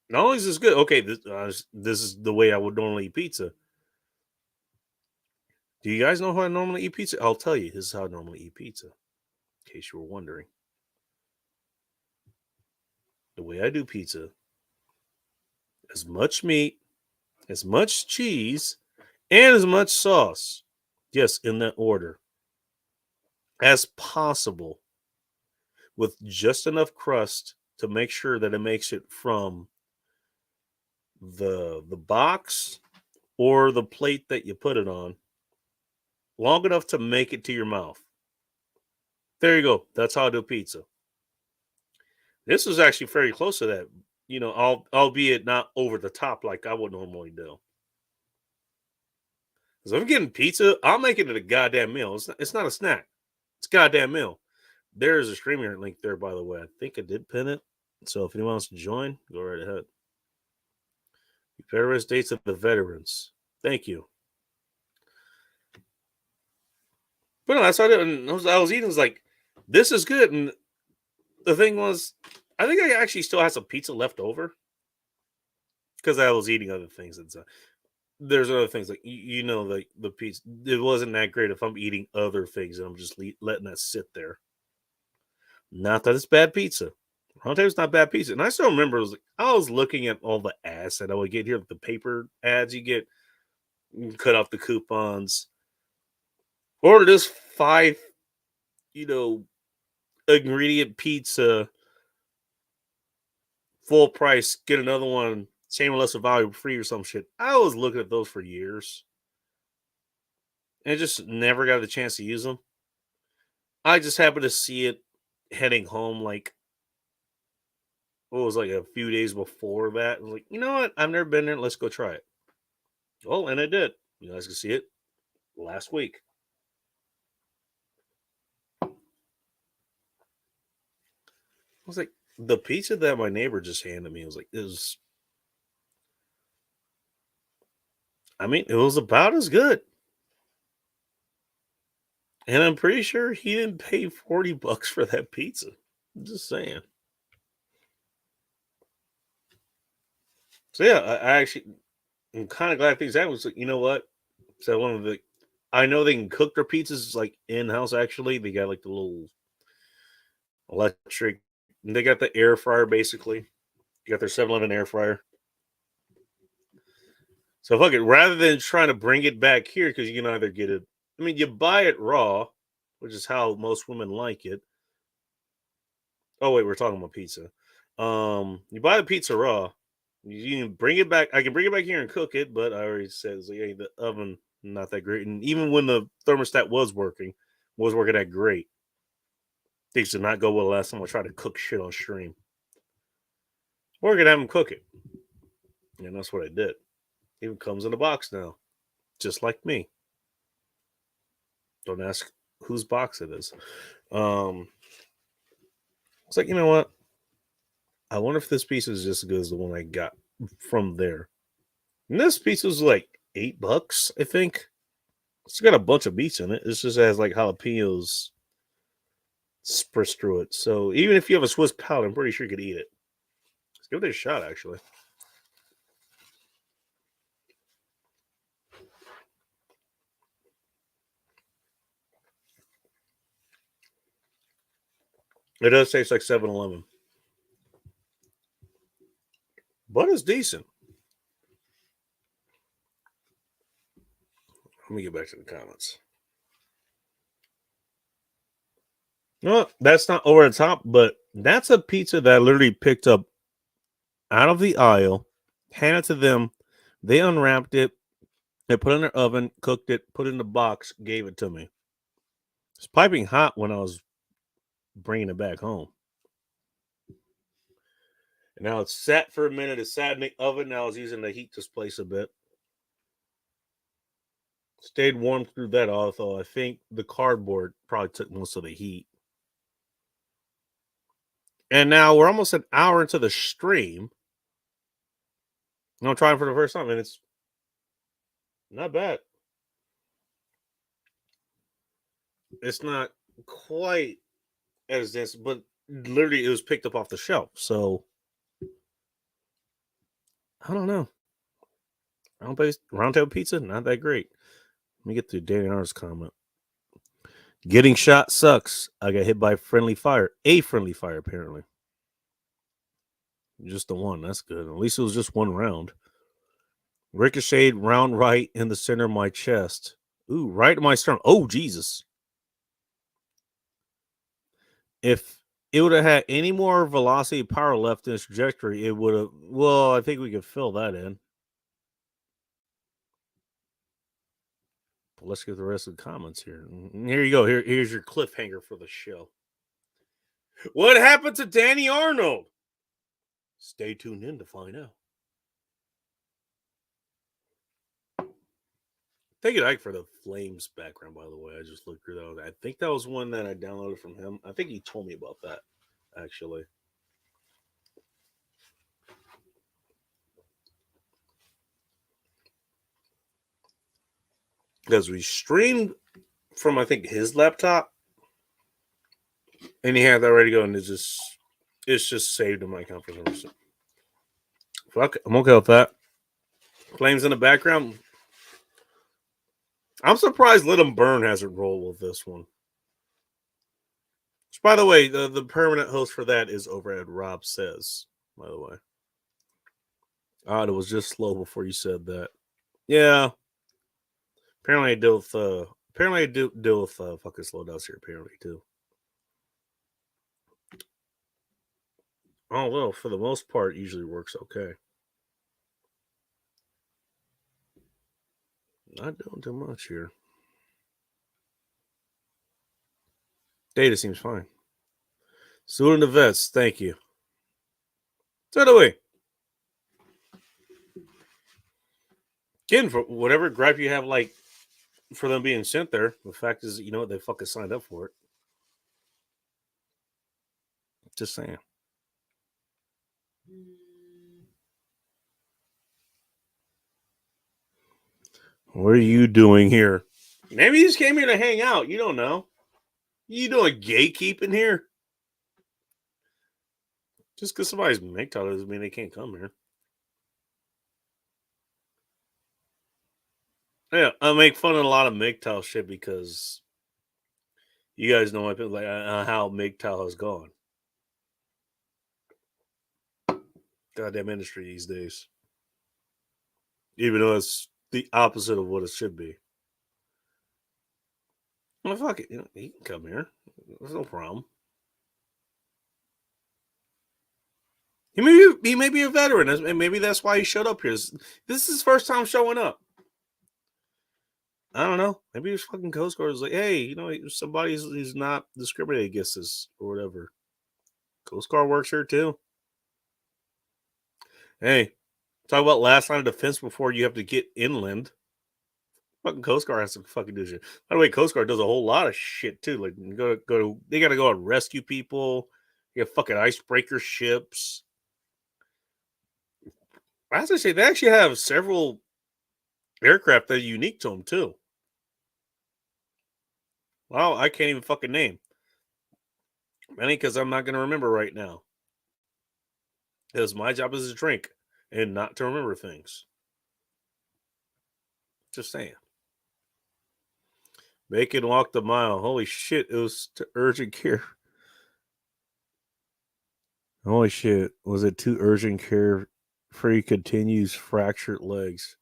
not only is this good, okay, this is the way I would normally eat pizza. Do you guys know how I normally eat pizza? I'll tell you, this is how I normally eat pizza, in case you were wondering. The way I do pizza, as much meat, as much cheese, and as much sauce. Yes, in that order. As possible. With just enough crust to make sure that it makes it from the box or the plate that you put it on long enough to make it to your mouth. There you go. That's how I do pizza. This was actually very close to that, albeit not over the top like I would normally do. Because if I'm getting pizza, I'll make it a goddamn meal. It's not a snack. It's a goddamn meal. There is a streamer link there, by the way. I think I did pin it. So if anyone wants to join, go right ahead. Paris Dates of the Veterans. Thank you. But no, that's how I did. And I was eating. I was like, this is good. And the thing was, I think I actually still had some pizza left over because I was eating other things. And so there's other things like like the pizza. It wasn't that great if I'm eating other things and I'm just letting that sit there. Not that it's bad pizza. Sometimes it's not bad pizza. And I still remember I was looking at all the ads that I would get here, the paper ads you get. You cut off the coupons. Order this 5, ingredient pizza, full price. Get another one, same or lesser value, free or some shit. I was looking at those for years, and just never got the chance to use them. I just happened to see it heading home, like what was like a few days before that. I was like, you know what? I've never been there. Let's go try it. Well, and I did. You guys can see it last week. I was like, the pizza that my neighbor just handed me was like, it was about as good. And I'm pretty sure he didn't pay $40 for that pizza. I'm just saying. So yeah, I'm kind of glad things happened. It's like, you know what? So I know they can cook their pizzas like in house. Actually, they got like the little electric. They got the air fryer basically. You got their 7-Eleven air fryer. So fuck it. Rather than trying to bring it back here, because you can either get it. I mean, you buy it raw, which is how most women like it. Oh wait, we're talking about pizza. You buy the pizza raw. You can bring it back. I can bring it back here and cook it, but I already said it's like, hey, the oven not that great. And even when the thermostat was working that great. Things did not go well last time I tried to cook shit on stream. We're gonna have them cook it. And that's what I did. It even comes in a box now. Just like me. Don't ask whose box it is. It's like, you know what? I wonder if this piece is just as good as the one I got from there. And this piece was like $8, I think. It's got a bunch of beets in it. It just has like jalapenos spritz through it. So even if you have a Swiss palate, I'm pretty sure you could eat it. Let's give it a shot, actually. It does taste like 7-Eleven. But it's decent. Let me get back to the comments. No, that's not over the top, but that's a pizza that I literally picked up out of the aisle, handed to them. They unwrapped it, they put it in their oven, cooked it, put it in the box, gave it to me. It's piping hot when I was bringing it back home. And now it's sat for a minute. It's sat in the oven. Now I was using the heat displace a bit. Stayed warm through that, although I think the cardboard probably took most of the heat. And now we're almost an hour into the stream. And I'm trying for the first time, and it's not bad. It's not quite as dense, but literally it was picked up off the shelf. So I don't know. Round table pizza, not that great. Let me get to Danny R's comment. Getting shot sucks. I got hit by friendly fire. A friendly fire, apparently. Just the one. That's good. At least it was just one round. Ricocheted round right in the center of my chest. Ooh, right in my sternum. Oh, Jesus. If it would have had any more velocity power left in its trajectory, it would have. Well, I think we could fill that in. But let's get the rest of the comments here. Here you go. Here's your cliffhanger for the show. What happened to Danny Arnold? Stay tuned in to find out. Thank you, Ike, for the Flames background, by the way. I just looked through that. I think that was one that I downloaded from him. I think he told me about that, actually. Because we streamed from, I think, his laptop. And he had that ready to go, and it's just saved in my account for some reason. Fuck, I'm okay with that. Flames in the background. I'm surprised Let 'Em Burn hasn't rolled with this one. Which, by the way, the permanent host for that is over at Rob Says, by the way. It was just slow before you said that. Yeah. Apparently I deal with fucking slowdowns here, apparently, too. Oh well, for the most part, it usually works okay. Not doing too much here. Data seems fine. Student of vets, thank you. So do we. Again, for whatever gripe you have, like, for them being sent there, the fact is, you know what, they fucking signed up for it. Just saying. What are you doing here? Maybe you just came here to hang out. You don't know. You doing gatekeeping here? Just because somebody's MGTOW doesn't mean they can't come here. Yeah, I make fun of a lot of MGTOW shit because you guys know like how MGTOW has gone. Goddamn industry these days. Even though it's the opposite of what it should be. Well, fuck it. You know, he can come here. There's no problem. He may be a veteran, and maybe that's why he showed up here. This is his first time showing up. I don't know. Maybe his fucking Coast Guard is like, hey, you know, somebody who's not discriminating against us or whatever. Coast Guard works here too. Hey, talk about last line of defense before you have to get inland. Fucking Coast Guard has to fucking do shit. By the way, Coast Guard does a whole lot of shit too. Like they gotta go and rescue people. You have fucking icebreaker ships. I have to say, they actually have several aircraft that are unique to them too. Well, I can't even fucking name many because I'm not gonna remember right now. Because my job is to drink and not to remember things. Just saying. Bacon walked a mile. Holy shit, it was to urgent care. Holy shit, was it too urgent care? Free continues fractured legs.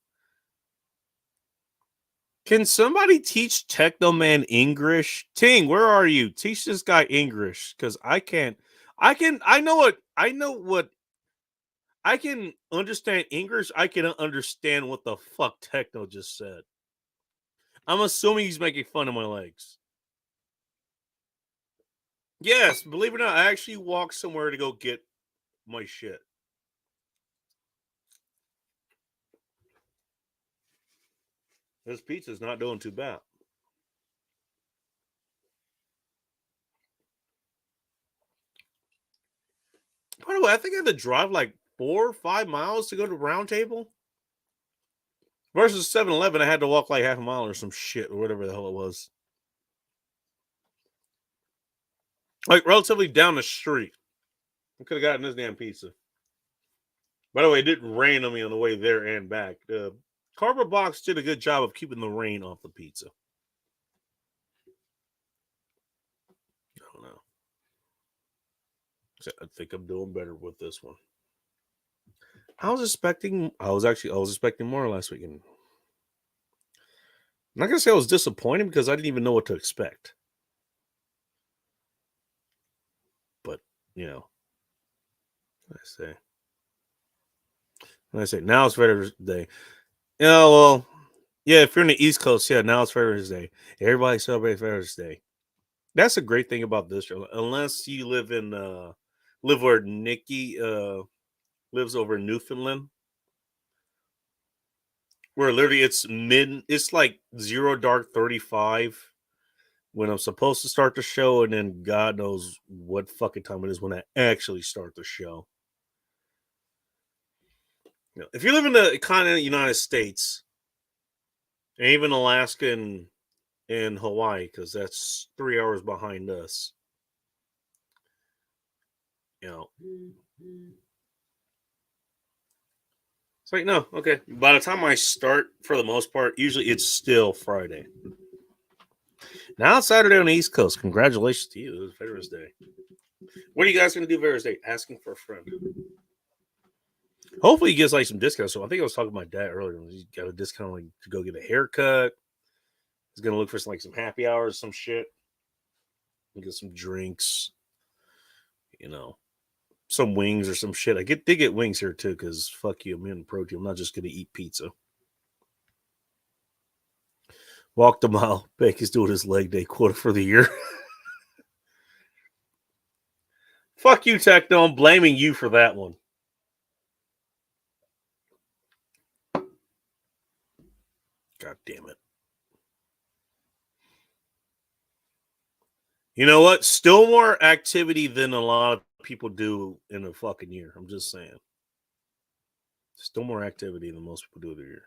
Can somebody teach Technoman English? Ting, where are you? Teach this guy English, because I can't. I know what. I can understand English. I can understand what the fuck Techno just said. I'm assuming he's making fun of my legs. Yes, believe it or not, I actually walked somewhere to go get my shit. This pizza's not doing too bad. By the way, I think I had to drive like 4 or 5 miles to go to Round Table. Versus 7-Eleven, I had to walk like half a mile or some shit or whatever the hell it was. Like relatively down the street. I could have gotten this damn pizza. By the way, it didn't rain on me on the way there and back. Cardboard Box did a good job of keeping the rain off the pizza. I don't know. I think I'm doing better with this one. I was expecting more last weekend. I'm not gonna say I was disappointed because I didn't even know what to expect. But I say now it's Veterans Day. Yeah, well, yeah, if you're in the East Coast, yeah, now it's Veterans Day. Everybody celebrates Veterans Day. That's a great thing about this show. Unless you live where Nikki lives over in Newfoundland, where literally it's like 0 dark 35 when I'm supposed to start the show, and then God knows what fucking time it is when I actually start the show. If you live in the continental United States, and even Alaska and Hawaii, because that's 3 hours behind us, it's like, no, okay. By the time I start, for the most part, usually it's still Friday. Now it's Saturday on the East Coast. Congratulations to you. It was Veterans Day. What are you guys going to do Veterans Day? Asking for a friend. Hopefully he gets like some discounts. So I think I was talking to my dad earlier. He got a discount like to go get a haircut. He's going to look for some happy hours, some shit. Get some drinks. Some wings or some shit. I did get wings here too, because fuck you, I'm in protein. I'm not just gonna eat pizza. Walk the mile. Becky's doing his leg day quota for the year. Fuck you, Techno. I'm blaming you for that one. God damn it. You know what? Still more activity than a lot of people do in a fucking year. I'm just saying. Still more activity than most people do in a year.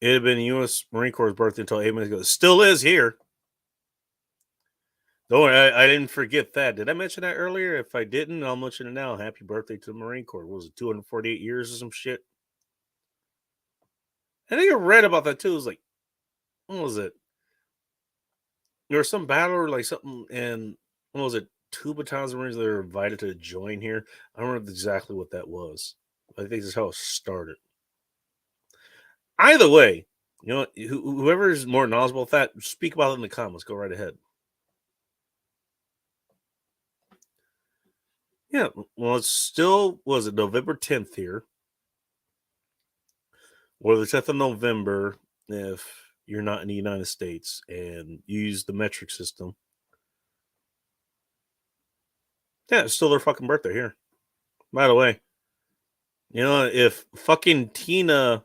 It had been U.S. Marine Corps' birthday until 8 minutes ago. It still is here. Don't worry, I didn't forget that. Did I mention that earlier? If I didn't, I'll mention it now. Happy birthday to the Marine Corps. What was it 248 years or some shit? I think I read about that too. It was like, what was it? There was some battle or like something, and what was it? 2 battalions of Marines that were invited to join here. I don't remember exactly what that was. I think this is how it started. Either way, whoever is more knowledgeable with that, speak about it in the comments. Go right ahead. Yeah, well, it's still, was it November 10th here? Or the 10th of November if you're not in the United States and you use the metric system. Yeah, it's still their fucking birthday here. By the way, if fucking Tina,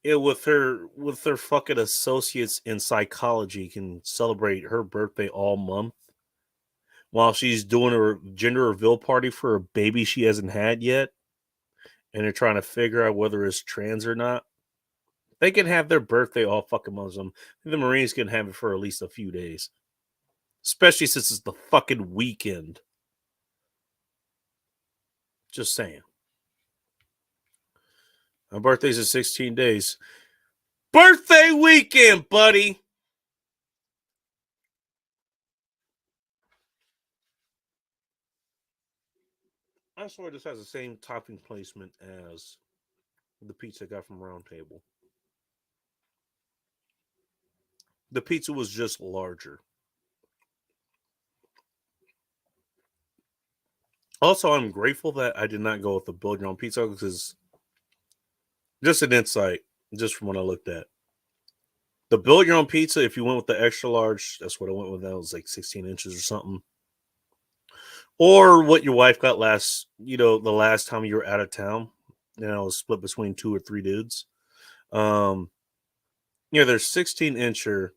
with her fucking associates in psychology can celebrate her birthday all month while she's doing her gender reveal party for a baby she hasn't had yet, and they're trying to figure out whether it's trans or not, they can have their birthday all fucking month. The Marines can have it for at least a few days, especially since it's the fucking weekend. Just saying. My birthday's in 16 days. Birthday weekend, buddy. I swear this has the same topping placement as the pizza I got from Round Table. The pizza was just larger. Also, I'm grateful that I did not go with the build your own pizza because just an insight, just from what I looked at. The build your own pizza, if you went with the extra large, that's what I went with. That was like 16 inches or something. Or what your wife got the last time you were out of town. It was split between 2 or 3 dudes. Their 16 incher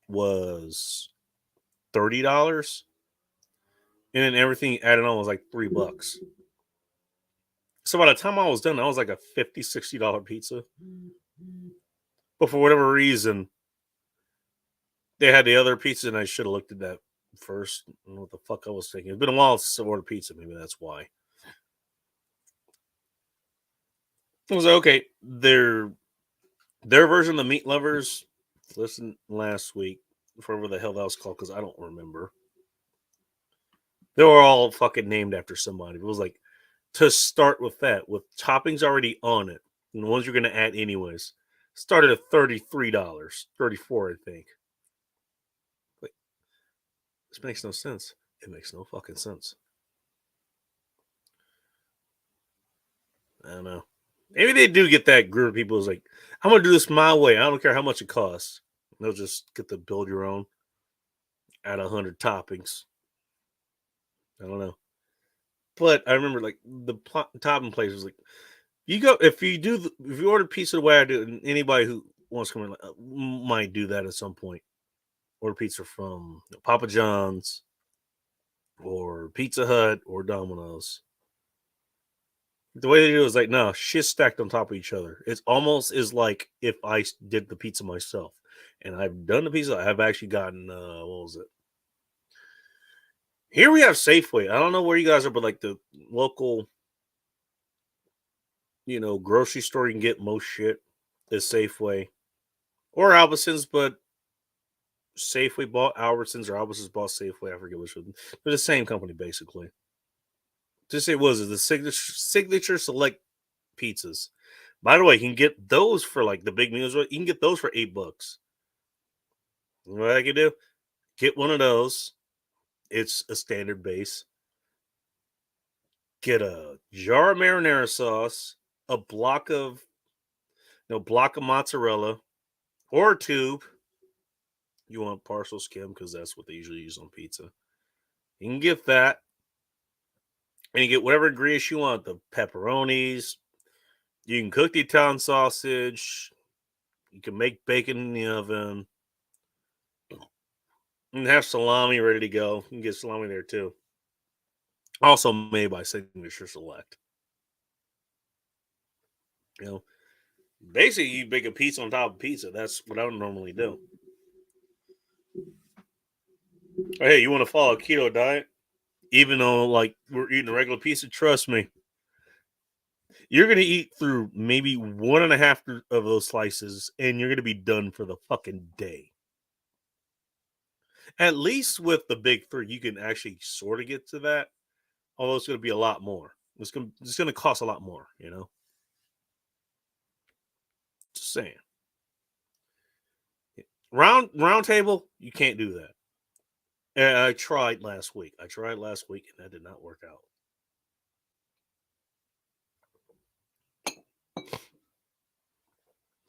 was $30. And then everything added on was like $3. So by the time I was done, that was like a $50-$60 pizza. But for whatever reason, They had the other pizza, and I should have looked at that first. I don't know what the fuck I was thinking. It's been a while since I ordered pizza. Maybe that's why. I was like, okay, their version of the Meat Lovers. Listen, last week, whatever the hell that was called, because I don't remember. They were all fucking named after somebody. It was like to start with that, with toppings already on it, and the ones you're gonna add anyways. Started at $33, 34, I think. Like, this makes no sense. It makes no fucking sense. I don't know. Maybe they do get that group of people who's like, I'm gonna do this my way. I don't care how much it costs. They'll just get to build your own, add 100 toppings. I don't know. But I remember like the topping place was like, you go if you order pizza the way I do, and anybody who wants to come in might do that at some point. Order pizza from Papa John's or Pizza Hut or Domino's. The way they do it is like, no, shit stacked on top of each other. It's almost is like if I did the pizza myself. And I've done the pizza. I've actually gotten, what was it? Here we have Safeway. I don't know where you guys are, but like the local, grocery store you can get most shit is Safeway or Albertsons, but Safeway bought Albertsons or Albertsons bought Safeway. I forget which one. They're the same company, basically. Just it was the signature select pizzas. By the way, you can get those for like the big meals. You can get those for $8. What I can do? Get one of those. It's a standard base. Get a jar of marinara sauce, a block of mozzarella, or a tube. You want partial skim because that's what they usually use on pizza. You can get that. And you get whatever grease you want. The pepperonis. You can cook the Italian sausage. You can make bacon in the oven. And have salami ready to go. You can get salami there too. Also made by Signature Select. Basically you bake a pizza on top of pizza. That's what I would normally do. Hey, you want to follow a keto diet? Even though like we're eating a regular pizza, trust me, you're gonna eat through maybe 1.5 of those slices, and you're gonna be done for the fucking day. At least with the big three, you can actually sort of get to that. Although it's gonna be a lot more. It's gonna cost a lot more, Just saying. Round table, you can't do that. And I tried last week. And that did not work out.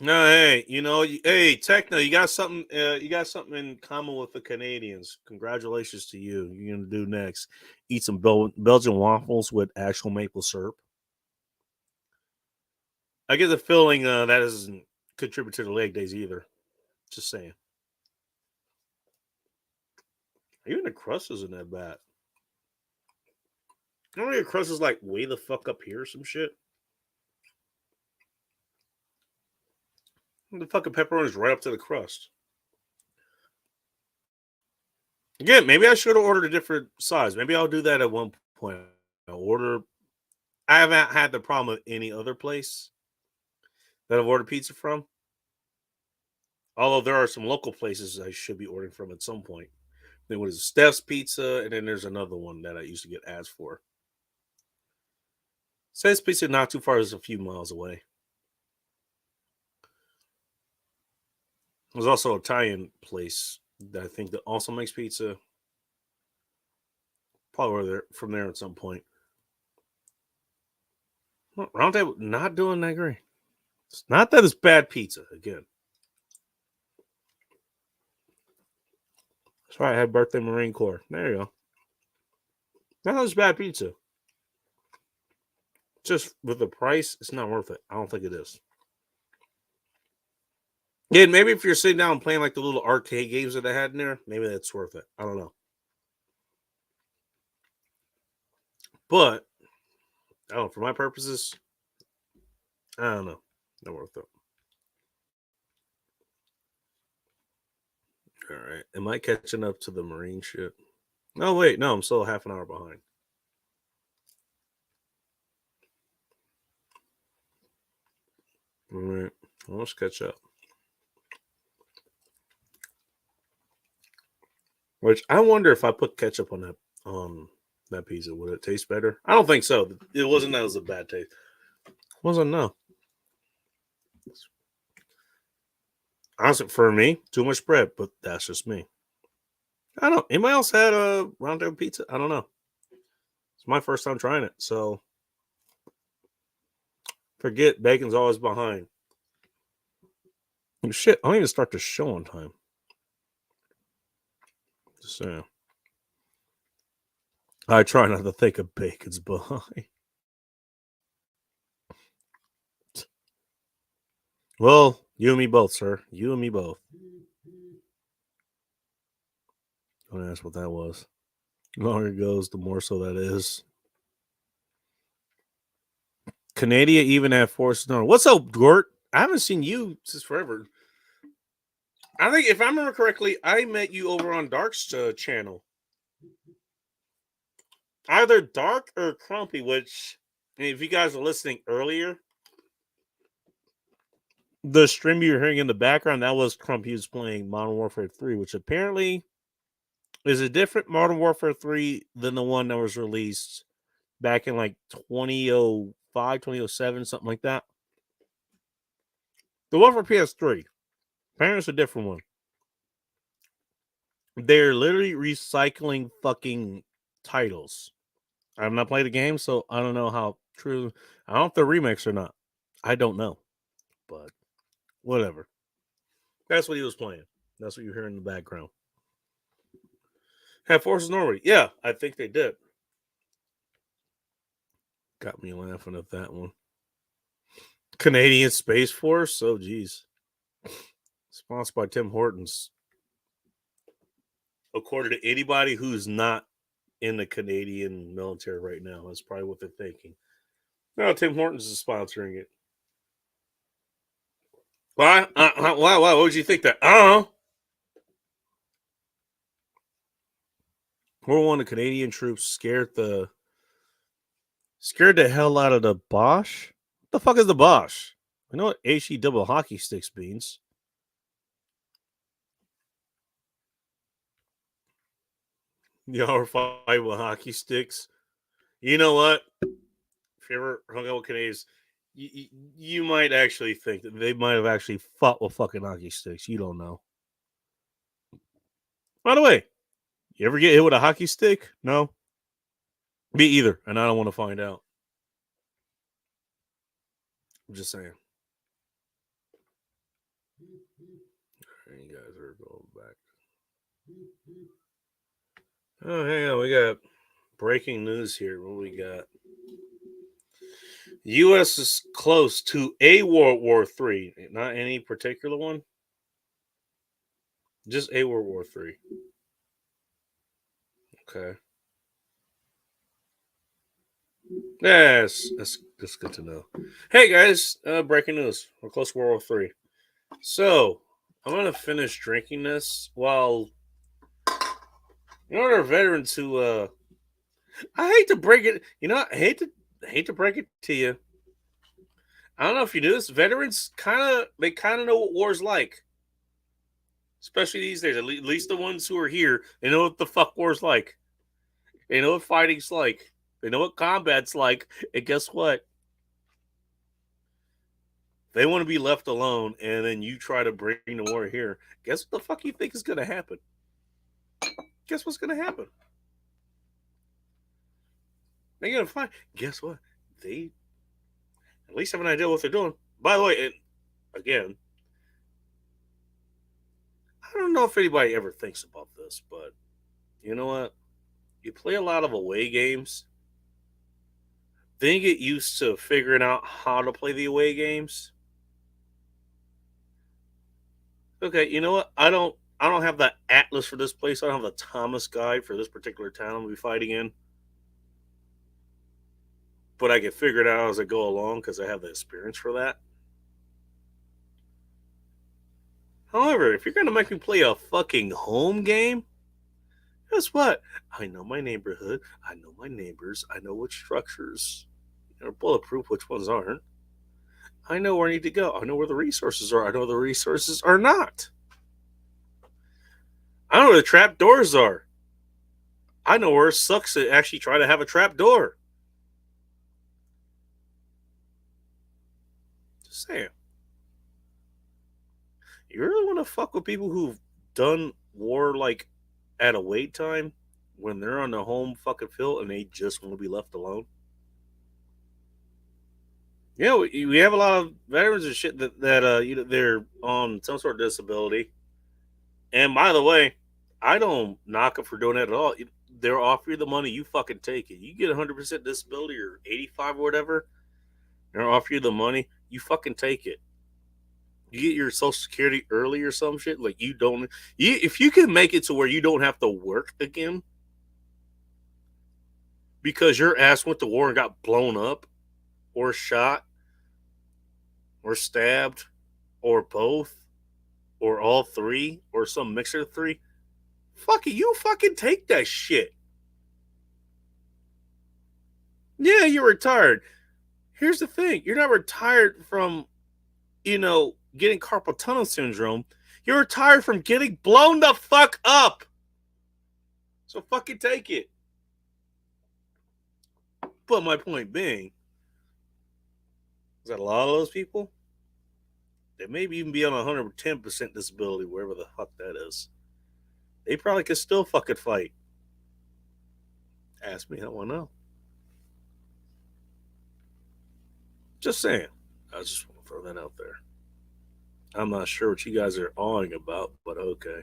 No, hey, hey, Techno, you got something. You got something in common with the Canadians. Congratulations to you. You're gonna do next. Eat some Belgian waffles with actual maple syrup. I get the feeling that doesn't contribute to the leg days either. Just saying. Even the crust isn't that bad. Normally the crust is like way the fuck up here or some shit. The fucking pepperoni is right up to the crust. Again, maybe I should have ordered a different size. Maybe I'll do that at one point. I haven't had the problem with any other place that I've ordered pizza from. Although there are some local places I should be ordering from at some point. Then what is it? Steph's Pizza, and then there's another one that I used to get ads for. Steph's Pizza not too far, is a few miles away. There's also an Italian place that I think that also makes pizza. Probably from there at some point. Well, Round Table not doing that great. It's not that it's bad pizza again. That's why I had birthday Marine Corps. There you go. Not that it's bad pizza. Just with the price, it's not worth it. I don't think it is. Yeah, maybe if you're sitting down and playing like the little arcade games that I had in there, maybe that's worth it. I don't know. But, I don't know, for my purposes, I don't know. Not worth it. All right. Am I catching up to the Marine shit? No, wait. No, I'm still half an hour behind. All right. Well, let's catch up. Which I wonder if I put ketchup on that pizza, would it taste better? I don't think so. It wasn't that it was a bad taste. Wasn't no. Honestly, for me, too much bread, but that's just me. I don't know. Anybody else had a round table pizza? I don't know. It's my first time trying it, so forget bacon's always behind. Oh, shit, I don't even start the show on time. Just saying. I try not to think of bacon's behind. Well, you and me both, sir. You and me both. Don't ask what that was. The longer it goes, the more so that is. Canada even at Force Snow. What's up, Gort? I haven't seen you since forever. I think if I remember correctly, I met you over on Dark's channel. Either Dark or Crumpy, which, if you guys were listening earlier, the stream you're hearing in the background, that was Crumpy who's playing Modern Warfare 3, which apparently is a different Modern Warfare 3 than the one that was released back in like 2005, 2007, something like that. The one for PS3. Apparently it's a different one. They're literally recycling fucking titles. I've not played the game, so I don't know how true. I don't know if they're remakes or not. I don't know. But whatever. That's what he was playing. That's what you hear in the background. Have Forces Norway. Yeah, I think they did. Got me laughing at that one. Canadian Space Force? Oh, geez. Sponsored by Tim Hortons. According to anybody who's not in the Canadian military right now, that's probably what they're thinking. No, Tim Hortons is sponsoring it. Why? Why? What would you think that? I don't know. World War I, the Canadian troops scared the hell out of the Bosch. What the fuck is the Bosch? I know what HE double hockey sticks means. Y'all are fighting with hockey sticks. You know what? If you ever hung out with Canadians, you might actually think that they might have actually fought with fucking hockey sticks. You don't know. By the way, you ever get hit with a hockey stick? No? Me either, and I don't want to find out. I'm just saying. You guys are going back. Oh, hang on. We got breaking news here. What we got? U.S. is close to a World War III. Not any particular one. Just a World War III. Okay. Yes, that's good to know. Hey guys, breaking news. We're close to World War III. So I'm gonna finish drinking this while there are veterans who I hate to break it, I hate to break it to you. I don't know if you knew this. Veterans kind of know what war's like. Especially these days. At least the ones who are here, they know what the fuck war's like. They know what fighting's like. They know what combat's like. And guess what? They want to be left alone, and then you try to bring the war here. Guess what the fuck you think is going to happen? Guess what's going to happen? They're going to find. Guess what? They at least have an idea what they're doing. By the way, and again, I don't know if anybody ever thinks about this, but you know what? You play a lot of away games, then you get used to figuring out how to play the away games. Okay, you know what? I don't have the atlas for this place. I don't have the Thomas guide for this particular town I'll be fighting in. But I can figure it out as I go along because I have the experience for that. However, if you're gonna make me play a fucking home game, guess what? I know my neighborhood. I know my neighbors. I know which structures are bulletproof, which ones aren't. I know where I need to go. I know where the resources are. I know the resources are not. I know where the trap doors are. I know where it sucks to actually try to have a trap door. Just saying. You really want to fuck with people who've done war like at a wait time when they're on the home fucking field and they just want to be left alone? You know, we have a lot of veterans and shit that you know they're on some sort of disability. And by the way, I don't knock them for doing that at all. They're offer you the money, you fucking take it. You get 100% disability or 85 or whatever. They're offer you the money, you fucking take it. You get your social security early or some shit. Like you don't. If you can make it to where you don't have to work again because your ass went to war and got blown up, or shot, or stabbed, or both, or all three, or some mixture of three, fuck it, you fucking take that shit. Yeah, you're retired. Here's the thing: you're not retired from, getting carpal tunnel syndrome. You're retired from getting blown the fuck up. So fucking take it. But my point being is that a lot of those people, they maybe even be on 110% disability, wherever the fuck that is. They probably could still fucking fight. Ask me, I don't know. Just saying. I just want to throw that out there. I'm not sure what you guys are awing about, but okay.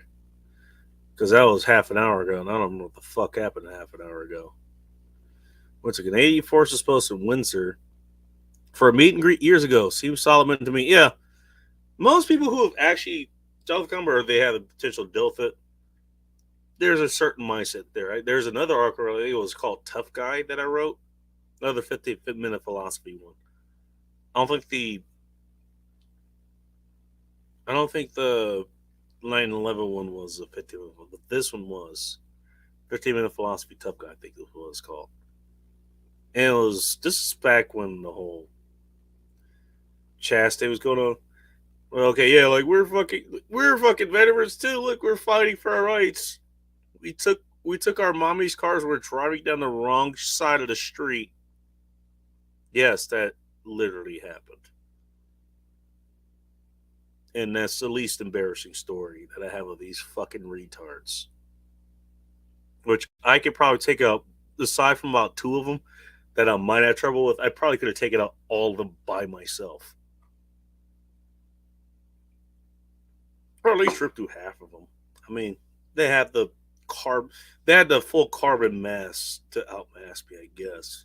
Because that was half an hour ago, and I don't know what the fuck happened half an hour ago. Went to Canadian Forces Post in Windsor for a meet and greet years ago. Seems Solomon to me. Yeah. Most people who have actually dealt with or they have the potential to deal with it, there's a certain mindset there. Right? There's another article, it was called Tough Guy that I wrote. Another 50-minute philosophy one. I don't think the 9/11 one was a 50-minute one, but this one was 15-minute philosophy tough guy. I think is what it's called. And this is back when the whole chastity was going on. Well, okay, yeah, like we're fucking veterans too. Look, we're fighting for our rights. We took our mommy's cars. We're driving down the wrong side of the street. Yes, that literally happened. And that's the least embarrassing story that I have of these fucking retards. Which I could probably take out, aside from about two of them that I might have trouble with, I probably could have taken out all of them by myself. Or at least ripped through half of them. I mean, they had the full carbon mass to outmask me, I guess.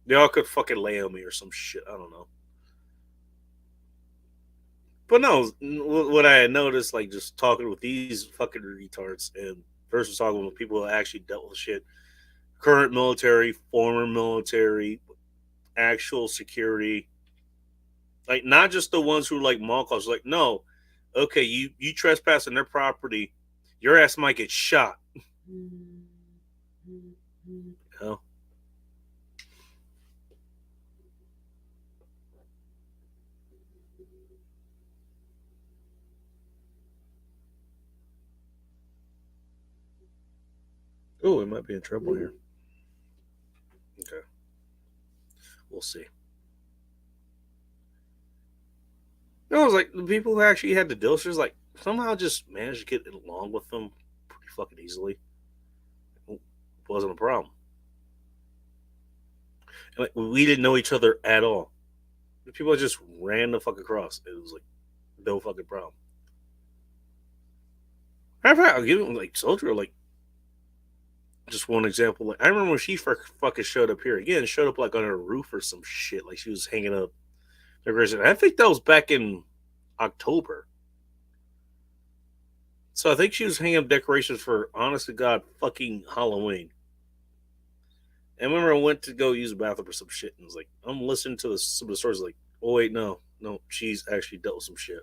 They all could fucking lay on me or some shit. I don't know. But no, what I had noticed, like just talking with these fucking retards and versus talking with people who actually dealt with shit, current military, former military, actual security, like not just the ones who like mall calls. Like, no, okay, you trespass on their property, your ass might get shot. You know? Oh, we might be in trouble here. Okay. We'll see. No, it was like the people who actually had the dilsters, like somehow just managed to get along with them pretty fucking easily. It wasn't a problem. And like we didn't know each other at all. The people just ran the fuck across. It was like no fucking problem. Matter of fact, I'll give them like soldier like just one example. Like I remember when she fucking showed up here again, showed up like on her roof or some shit. Like she was hanging up decoration. I think that was back in October. So I think she was hanging up decorations for honest to God fucking Halloween. And I remember I went to go use the bathroom or some shit and was like, I'm listening to some of the stories like, oh wait, no, she's actually dealt with some shit.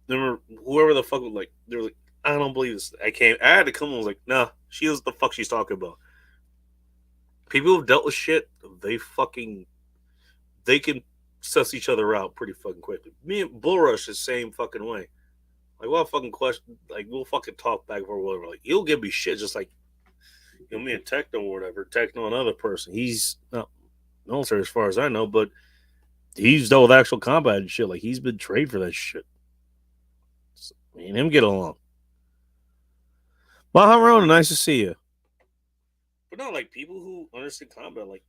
remember whoever the fuck was like, they were like, I don't believe this. I had to come and was like, nah, she knows what the fuck she's talking about. People who've dealt with shit, they can suss each other out pretty fucking quickly. Me and Bull Rush the same fucking way. Like, we'll fucking question, like, we'll fucking talk back or whatever. Like, he'll give me shit just like, me and Techno or whatever. Techno, another person. He's not military as far as I know, but he's dealt with actual combat and shit. Like, he's been trained for that shit. So, me and him get along. Well, Rona, nice to see you. But no, like, people who understand combat, like,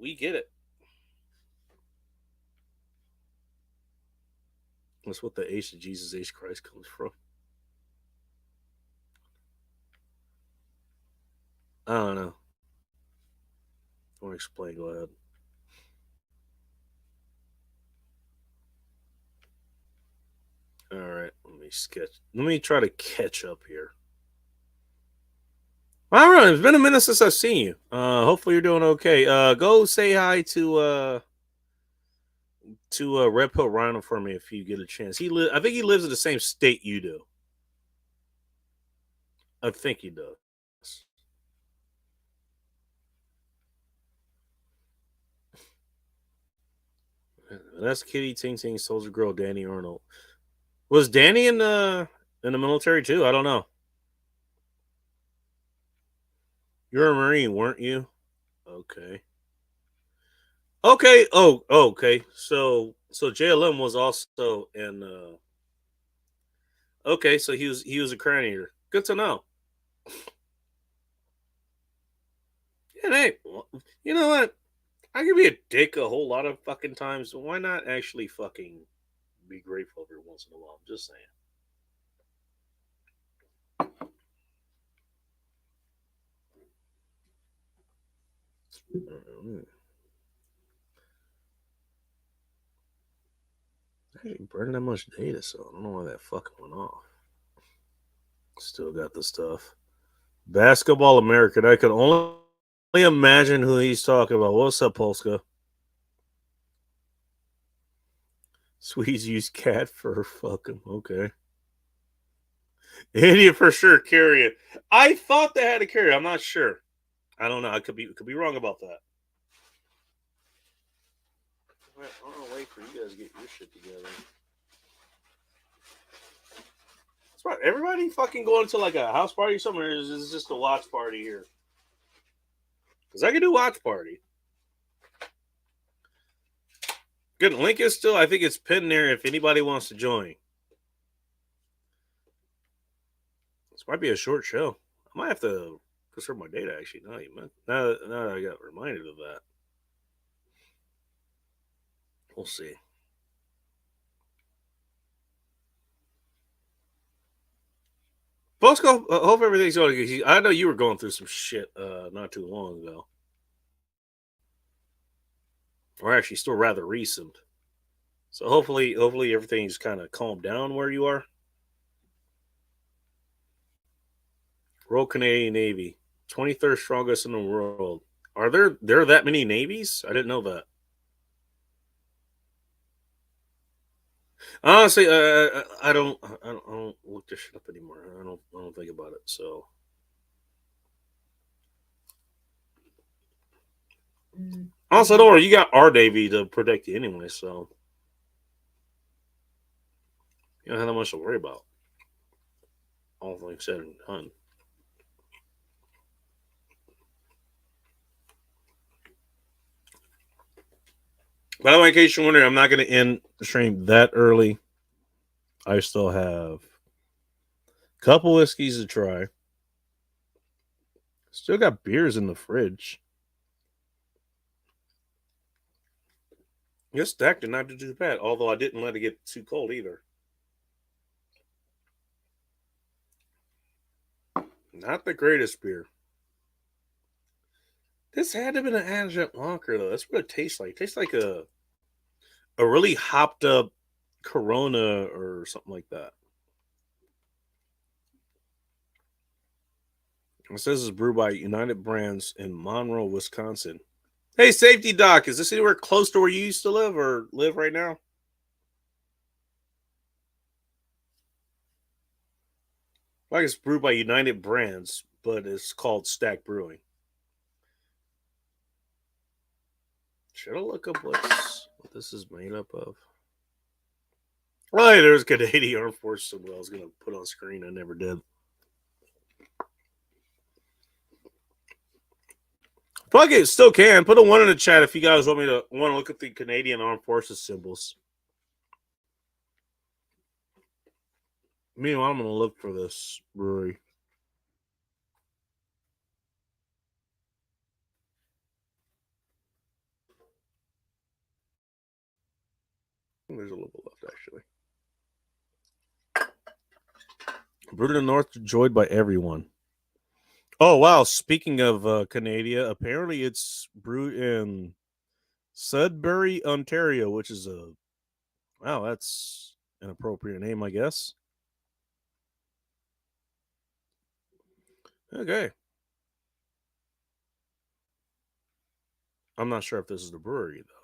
we get it. That's what the H of Jesus H Christ comes from. I don't know. I want to explain. Go ahead. All right, let me try to catch up here. All right, it's been a minute since I've seen you. Hopefully you're doing okay. Go say hi to Red Pill Rhino for me if you get a chance. I think he lives in the same state you do. I think he does. That's Kitty Ting Ting Soldier Girl Danny Arnold. Was Danny in the military too? I don't know. You're a Marine, weren't you? Okay. Okay. Oh, okay. So JLM was also in. Okay, so he was a crown eater. Good to know. And hey, you know what? I can be a dick a whole lot of fucking times. Why not actually fucking be grateful every once in a while? I'm just saying. I didn't burn that much data, so I don't know why that fucking went off. Still got the stuff. Basketball American. I can only imagine who he's talking about. What's up, Polska? Swedes use cat fur. Fuck him. Okay. Idiot for sure. Carry it. I thought they had to carry it. I'm not sure. I don't know. I could be wrong about that. I'm gonna wait for you guys to get your shit together. That's right. Everybody fucking going to like a house party somewhere. Is this just a watch party here? Because I can do watch party. Good. Link is still, I think it's pinned there if anybody wants to join. This might be a short show. I might have to conserve my data actually. Now that I got reminded of that. We'll see. Bosco, hope everything's going good. I know you were going through some shit not too long ago. Or actually still rather recent. So hopefully everything's kind of calmed down where you are. Royal Canadian Navy, 23rd strongest in the world. Are there that many navies? I didn't know that. Honestly, I don't look this shit up anymore. I don't think about it. So, also, don't worry, you got our Navy to protect you anyway. So, you don't have that much to worry about. All things said and done. By the way, in case you're wondering, I'm not going to end the stream that early. I still have a couple whiskeys to try. Still got beers in the fridge. It's stacked and not too bad, although I didn't let it get too cold either. Not the greatest beer. This had to have been an adjunct locker, though. That's what it tastes like. It tastes like a really hopped up Corona or something like that. It says it's brewed by United Brands in Monroe, Wisconsin. Hey, Safety Doc, is this anywhere close to where you used to live or live right now? Like it's brewed by United Brands, but it's called Stack Brewing. Should I look up what this is made up of? Oh, hey, there's Canadian Armed Forces symbol I was going to put on screen. I never did. Fuck it, still can. Put a 1 in the chat if you guys want to look at the Canadian Armed Forces symbols. Meanwhile, I'm going to look for this brewery. There's a little bit left, actually. Brewed in the North, enjoyed by everyone. Oh, wow. Speaking of Canada, apparently it's brewed in Sudbury, Ontario, which is wow, that's an appropriate name, I guess. Okay. I'm not sure if this is the brewery, though.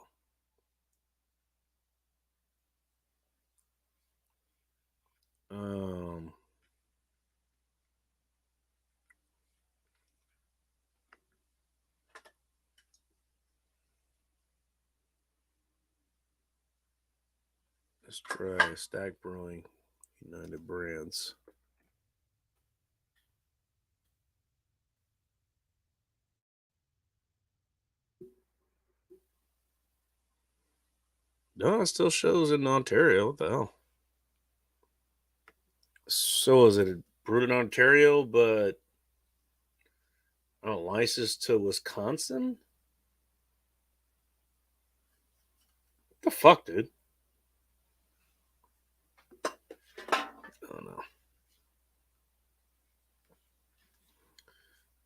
Let's try Stack Brewing, United Brands. No, it still shows in Ontario. What the hell? So is it brewed in Ontario, but licensed to Wisconsin? What the fuck, dude? I don't know.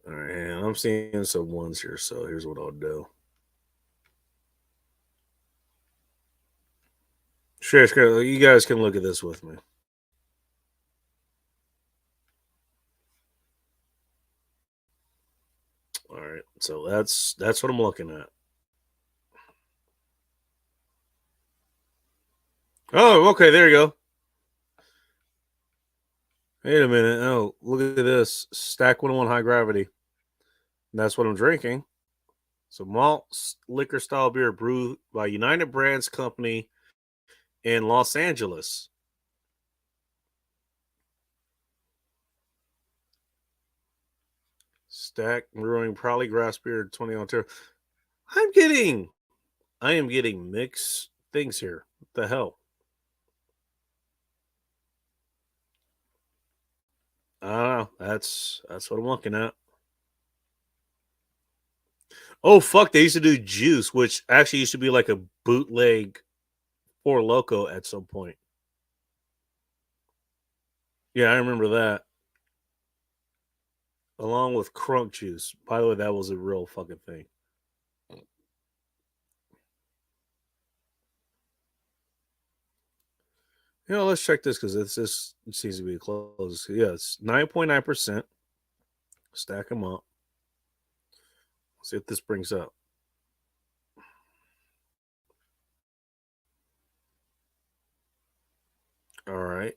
All right, I'm seeing some ones here, so here's what I'll do. Sure, you guys can look at this with me. All right, so that's what I'm looking at. Oh, okay, there you go. Wait a minute. Oh, look at this. Stack 101 High Gravity. And that's what I'm drinking. So malt liquor style beer brewed by United Brands Company in Los Angeles. Stack Brewing, probably grass beer, 20 Ontario. I am getting mixed things here. What the hell? I don't know. That's what I'm looking at. Oh fuck! They used to do juice, which actually used to be like a bootleg Four Loco at some point. Yeah, I remember that. Along with Crunk Juice. By the way, that was a real fucking thing. You know, let's check this because this seems to be close. Yeah, it's 9.9%. Stack them up. See what this brings up. All right.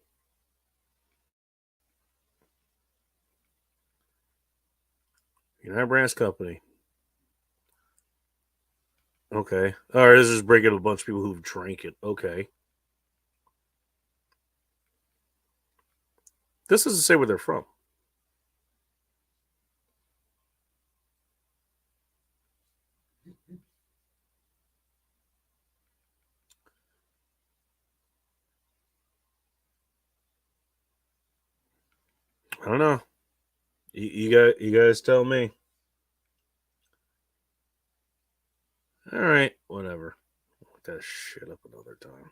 United Brands Company. Okay. All right. This is breaking a bunch of people who've drank it. Okay. This doesn't say where they're from. I don't know. You guys tell me. All right. Whatever. Look that shit up another time.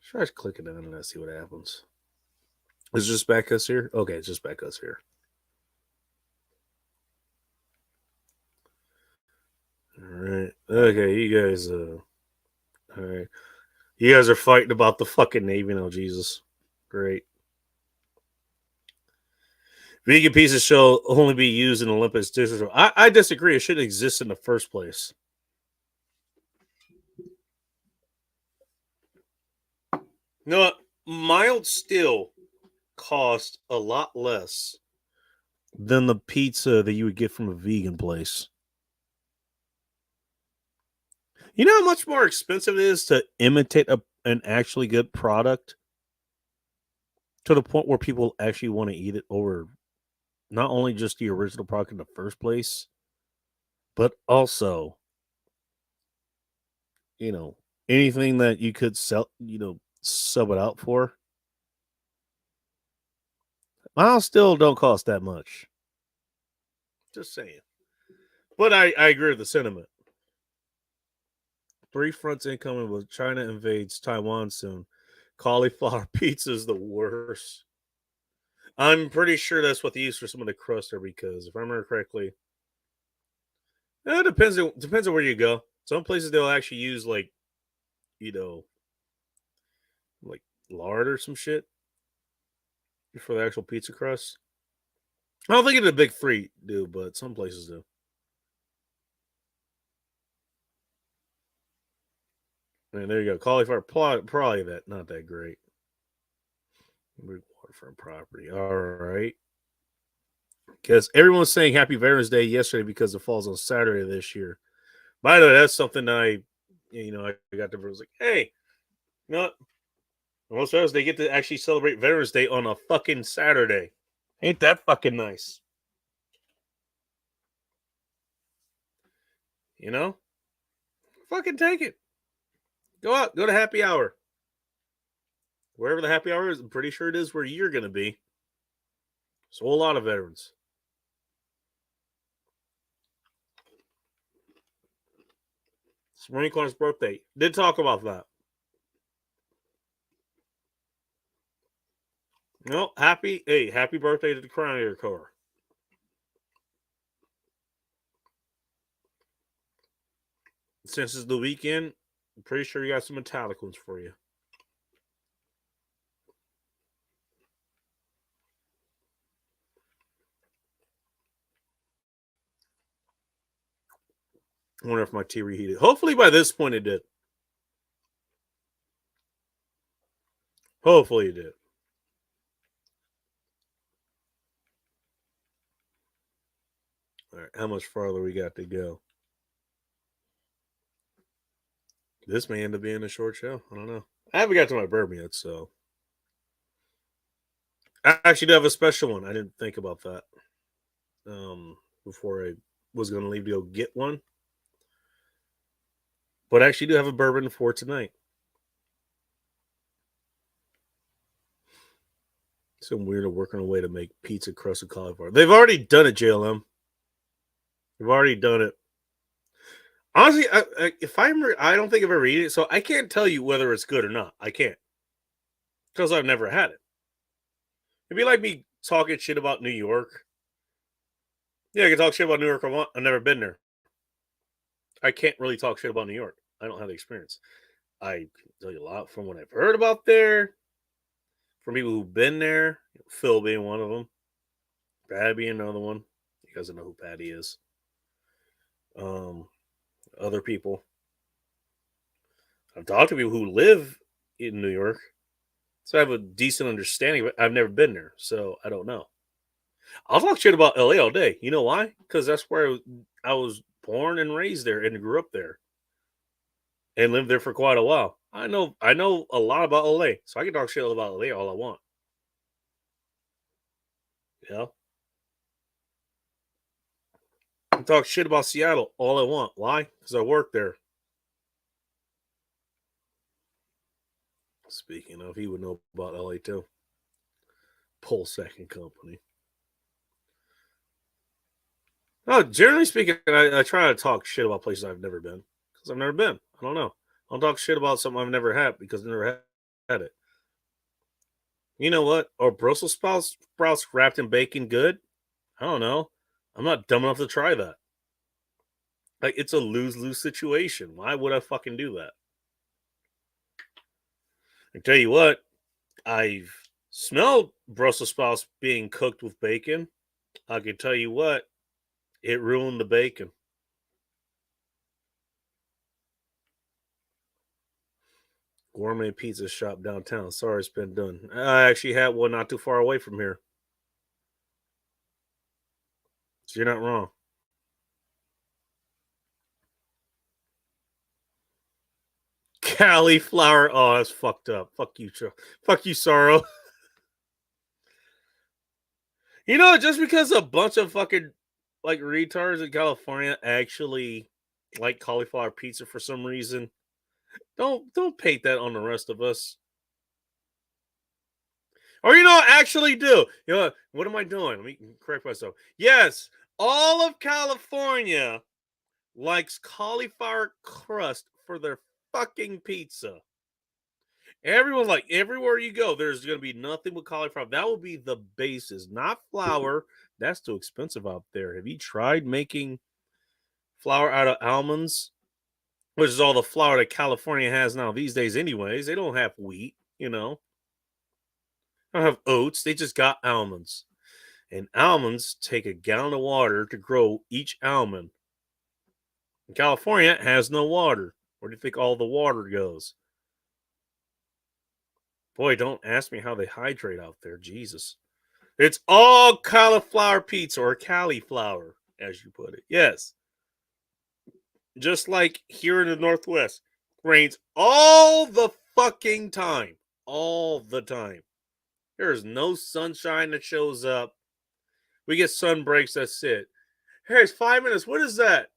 Try clicking on it and see what happens. Is it just back us here? Okay, it's just back us here. All right. Okay, you guys. All right. You guys are fighting about the fucking Navy now, Jesus. Great. Vegan pieces shall only be used in Olympus dishes. I disagree. It shouldn't exist in the first place. No, mild still cost a lot less than the pizza that you would get from a vegan place. You know how much more expensive it is to imitate an actually good product to the point where people actually want to eat it over not only just the original product in the first place, but also, anything that you could sell, sub it out for. Miles still don't cost that much. Just saying. But I agree with the sentiment. Three fronts incoming with China invades Taiwan soon. Cauliflower pizza is the worst. I'm pretty sure that's what they use for some of the crust there because if I remember correctly, it depends on where you go. Some places they'll actually use like like lard or some shit for the actual pizza crust. I don't think the big three do, but some places do. And there you go. Cauliflower, probably not that great. Waterfront property. All right. Because everyone's saying Happy Veterans Day yesterday because it falls on Saturday this year. By the way, that's something I got to was like, hey, you know what? Most veterans they get to actually celebrate Veterans Day on a fucking Saturday. Ain't that fucking nice? Fucking take it. Go out, go to happy hour. Wherever the happy hour is, I'm pretty sure it is where you're going to be. So a lot of veterans. It's Marine Corps' birthday. Did talk about that. No, happy birthday to the Crown Corps. Since it's the weekend, I'm pretty sure you got some metallic ones for you. I wonder if my tea reheated. Hopefully by this point it did. Hopefully it did. All right, how much farther we got to go? This may end up being a short show. I don't know. I haven't got to my bourbon yet, so. I actually do have a special one. I didn't think about that before I was going to leave to go get one. But I actually do have a bourbon for tonight. Some weirdo working a way to make pizza crust with cauliflower. They've already done it, JLM. They've already done it. Honestly, I don't think I've ever eaten it, so I can't tell you whether it's good or not. I can't. Because I've never had it. It'd be like me talking shit about New York. Yeah, I can talk shit about New York. I've never been there. I can't really talk shit about New York. I don't have the experience. I can tell you a lot from what I've heard about there. From people who've been there. Phil being one of them. Patty being another one. You guys know who Patty is. Other people. I've talked to people who live in New York. So I have a decent understanding, but I've never been there. So I don't know. I'll talk shit about LA all day. You know why? Because that's where I was born and raised there and grew up there. And lived there for quite a while. I know a lot about LA. So I can talk shit about LA all I want. Yeah. I can talk shit about Seattle all I want. Why? Because I work there. Speaking of, he would know about LA too. Polsack and Company. No, generally speaking, I try to talk shit about places I've never been. Because I've never been. I don't know. I'll talk shit about something I've never had because I've never had it. You know what? Are Brussels sprouts wrapped in bacon good? I don't know. I'm not dumb enough to try that. Like, it's a lose-lose situation. Why would I fucking do that? I tell you what, I've smelled Brussels sprouts being cooked with bacon. I can tell you what, it ruined the bacon. Gourmet pizza shop downtown. Sorry, it's been done. I actually had one not too far away from here. So you're not wrong. Cauliflower. Oh, that's fucked up. Fuck you, fuck you, Sorrow. You know, just because a bunch of fucking like retards in California actually like cauliflower pizza for some reason, don't paint that on the rest of us. Or actually do. What am I doing? Let me correct myself. Yes, all of California likes cauliflower crust for their fucking pizza. Everyone's like, everywhere you go, there's going to be nothing but cauliflower. That will be the basis, not flour. That's too expensive out there. Have you tried making flour out of almonds, which is all the flour that California has now these days, anyways? They don't have wheat, They don't have oats. They just got almonds. And almonds take a gallon of water to grow each almond. And California has no water. Where do you think all the water goes? Boy, don't ask me how they hydrate out there. Jesus. It's all cauliflower pizza or cauliflower, as you put it. Yes. Just like here in the Northwest, rains all the fucking time. All the time. There's no sunshine that shows up. We get sun breaks, that's it. Hey, it's 5 minutes. What is that?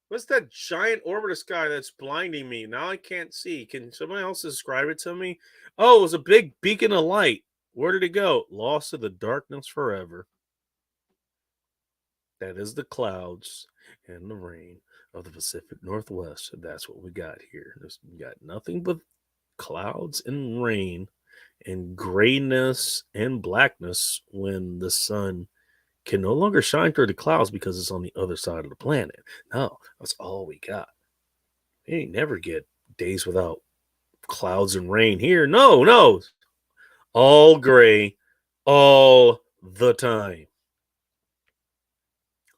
What's that giant orb of the sky that's blinding me? Now I can't see. Can somebody else describe it to me? Oh, it was a big beacon of light. Where did it go? Lost to the darkness forever. That is the clouds and the rain of the Pacific Northwest. That's what we got here. We got nothing but clouds and rain and grayness and blackness when the sun can no longer shine through the clouds because it's on the other side of the planet. No, that's all we got. We ain't never get days without clouds and rain here. No. All gray all the time.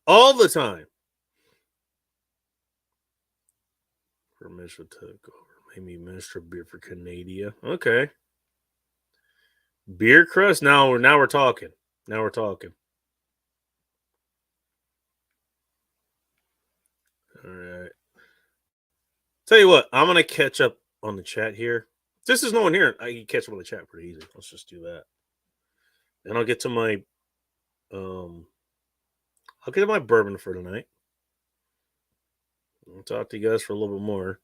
All the time. Permission to go over. Maybe Minister Beer for Canada. Okay. Beer crust. Now we're talking. Now we're talking. All right. Tell you what, I'm gonna catch up on the chat here. This is no one here. I can catch up on the chat pretty easy. Let's just do that. And I'll get to my I'll get to my bourbon for tonight. I'll talk to you guys for a little bit more.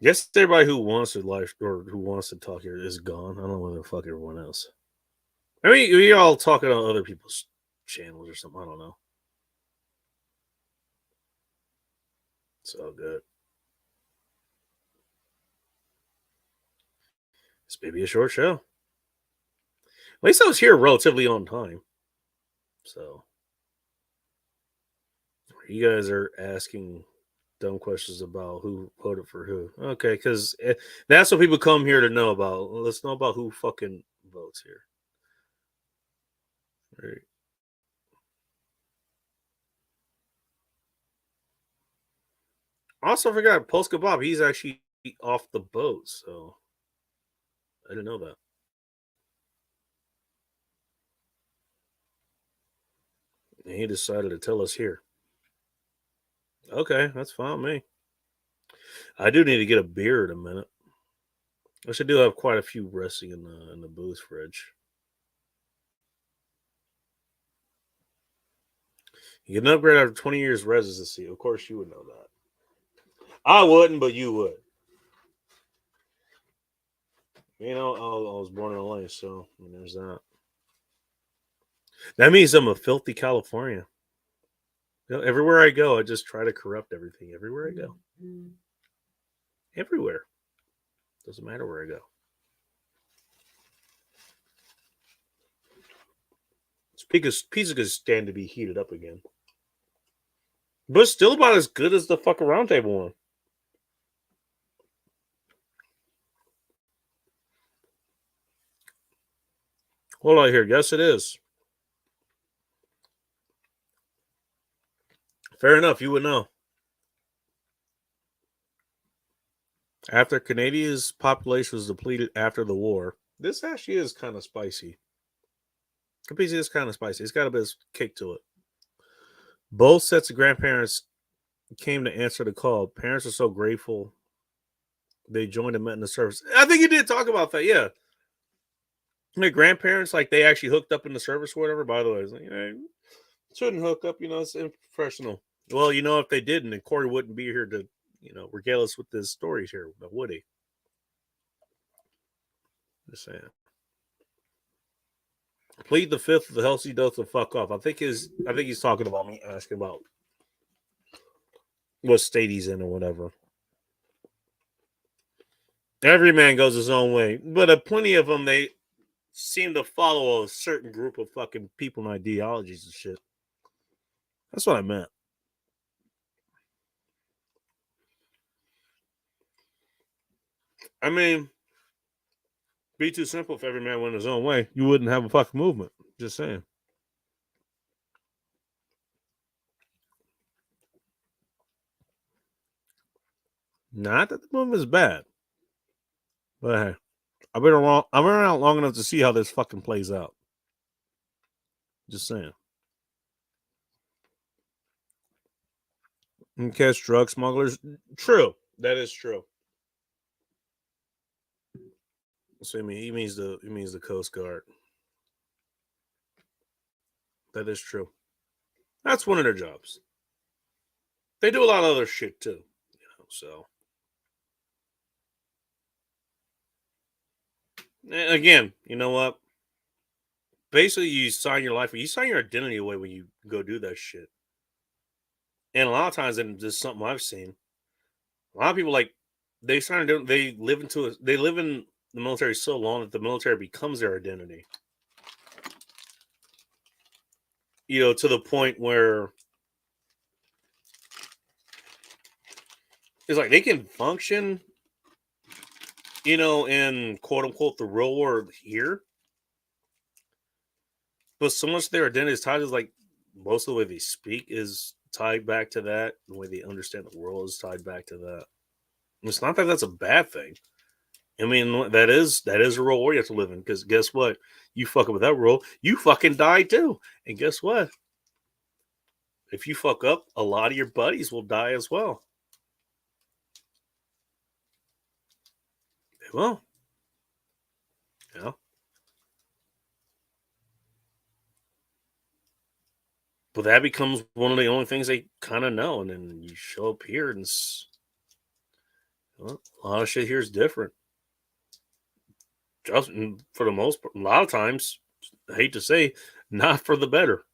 Guess everybody who wants to live or who wants to talk here is gone. I don't know where the fuck everyone else. I mean, we all talking on other people's channels or something. I don't know. It's all good. This may be a short show. At least I was here relatively on time. So you guys are asking dumb questions about who voted for who. Okay, because that's what people come here to know about. Let's know about who fucking votes here. Right. Also, forgot Polska Bob. He's actually off the boat, so I didn't know that. And he decided to tell us here. Okay, that's fine with me. I do need to get a beer in a minute. I should do have quite a few resting in the booze fridge. You get an upgrade after 20 years residency. Of course, you would know that. I wouldn't, but you would. I was born in LA, so there's that. That means I'm a filthy California. Everywhere I go, I just try to corrupt everything. Everywhere I go. Everywhere. Doesn't matter where I go. Pizza could stand to be heated up again. But it's still about as good as the fucking round table one. Hold on here. Yes, it is. Fair enough. You would know. After Canada's population was depleted after the war, this actually is kind of spicy. Capiz is kind of spicy. It's got a bit of kick to it. Both sets of grandparents came to answer the call. Parents are so grateful they joined and met in the service. I think you did talk about that, yeah. My grandparents, like, they actually hooked up in the service or whatever. By the way, it's like, shouldn't hook up, it's unprofessional. Well, if they didn't, then Corey wouldn't be here to, regale us with his stories here, but would he? Just saying. Plead the fifth of the Hell Doth to fuck off. I think he's talking about me asking about what state he's in or whatever. Every man goes his own way, but plenty of them, they seem to follow a certain group of fucking people and ideologies and shit. That's what I meant. I mean, be too simple if every man went his own way. You wouldn't have a fucking movement. Just saying. Not that the movement is bad, but hey, I've been around long enough to see how this fucking plays out. Just saying. And catch drug smugglers. True. That is true. So he means the Coast Guard. That is true. That's one of their jobs. They do a lot of other shit too, so. And again, you know what? Basically, you sign your identity away when you go do that shit. And a lot of times, and this is something I've seen, a lot of people, like, they live in the military so long that the military becomes their identity. To the point where it's like they can function, in quote unquote the real world here. But so much of their identity is tied to, like, most of the way they speak is tied back to that. The way they understand the world is tied back to that. And it's not that that's a bad thing. I mean, that is a role where you have to live in. Because guess what? You fuck up with that role, you fucking die too. And guess what? If you fuck up, a lot of your buddies will die as well. They will. But that becomes one of the only things they kind of know. And then you show up here and a lot of shit here is different. Just for the most part, a lot of times, I hate to say, not for the better.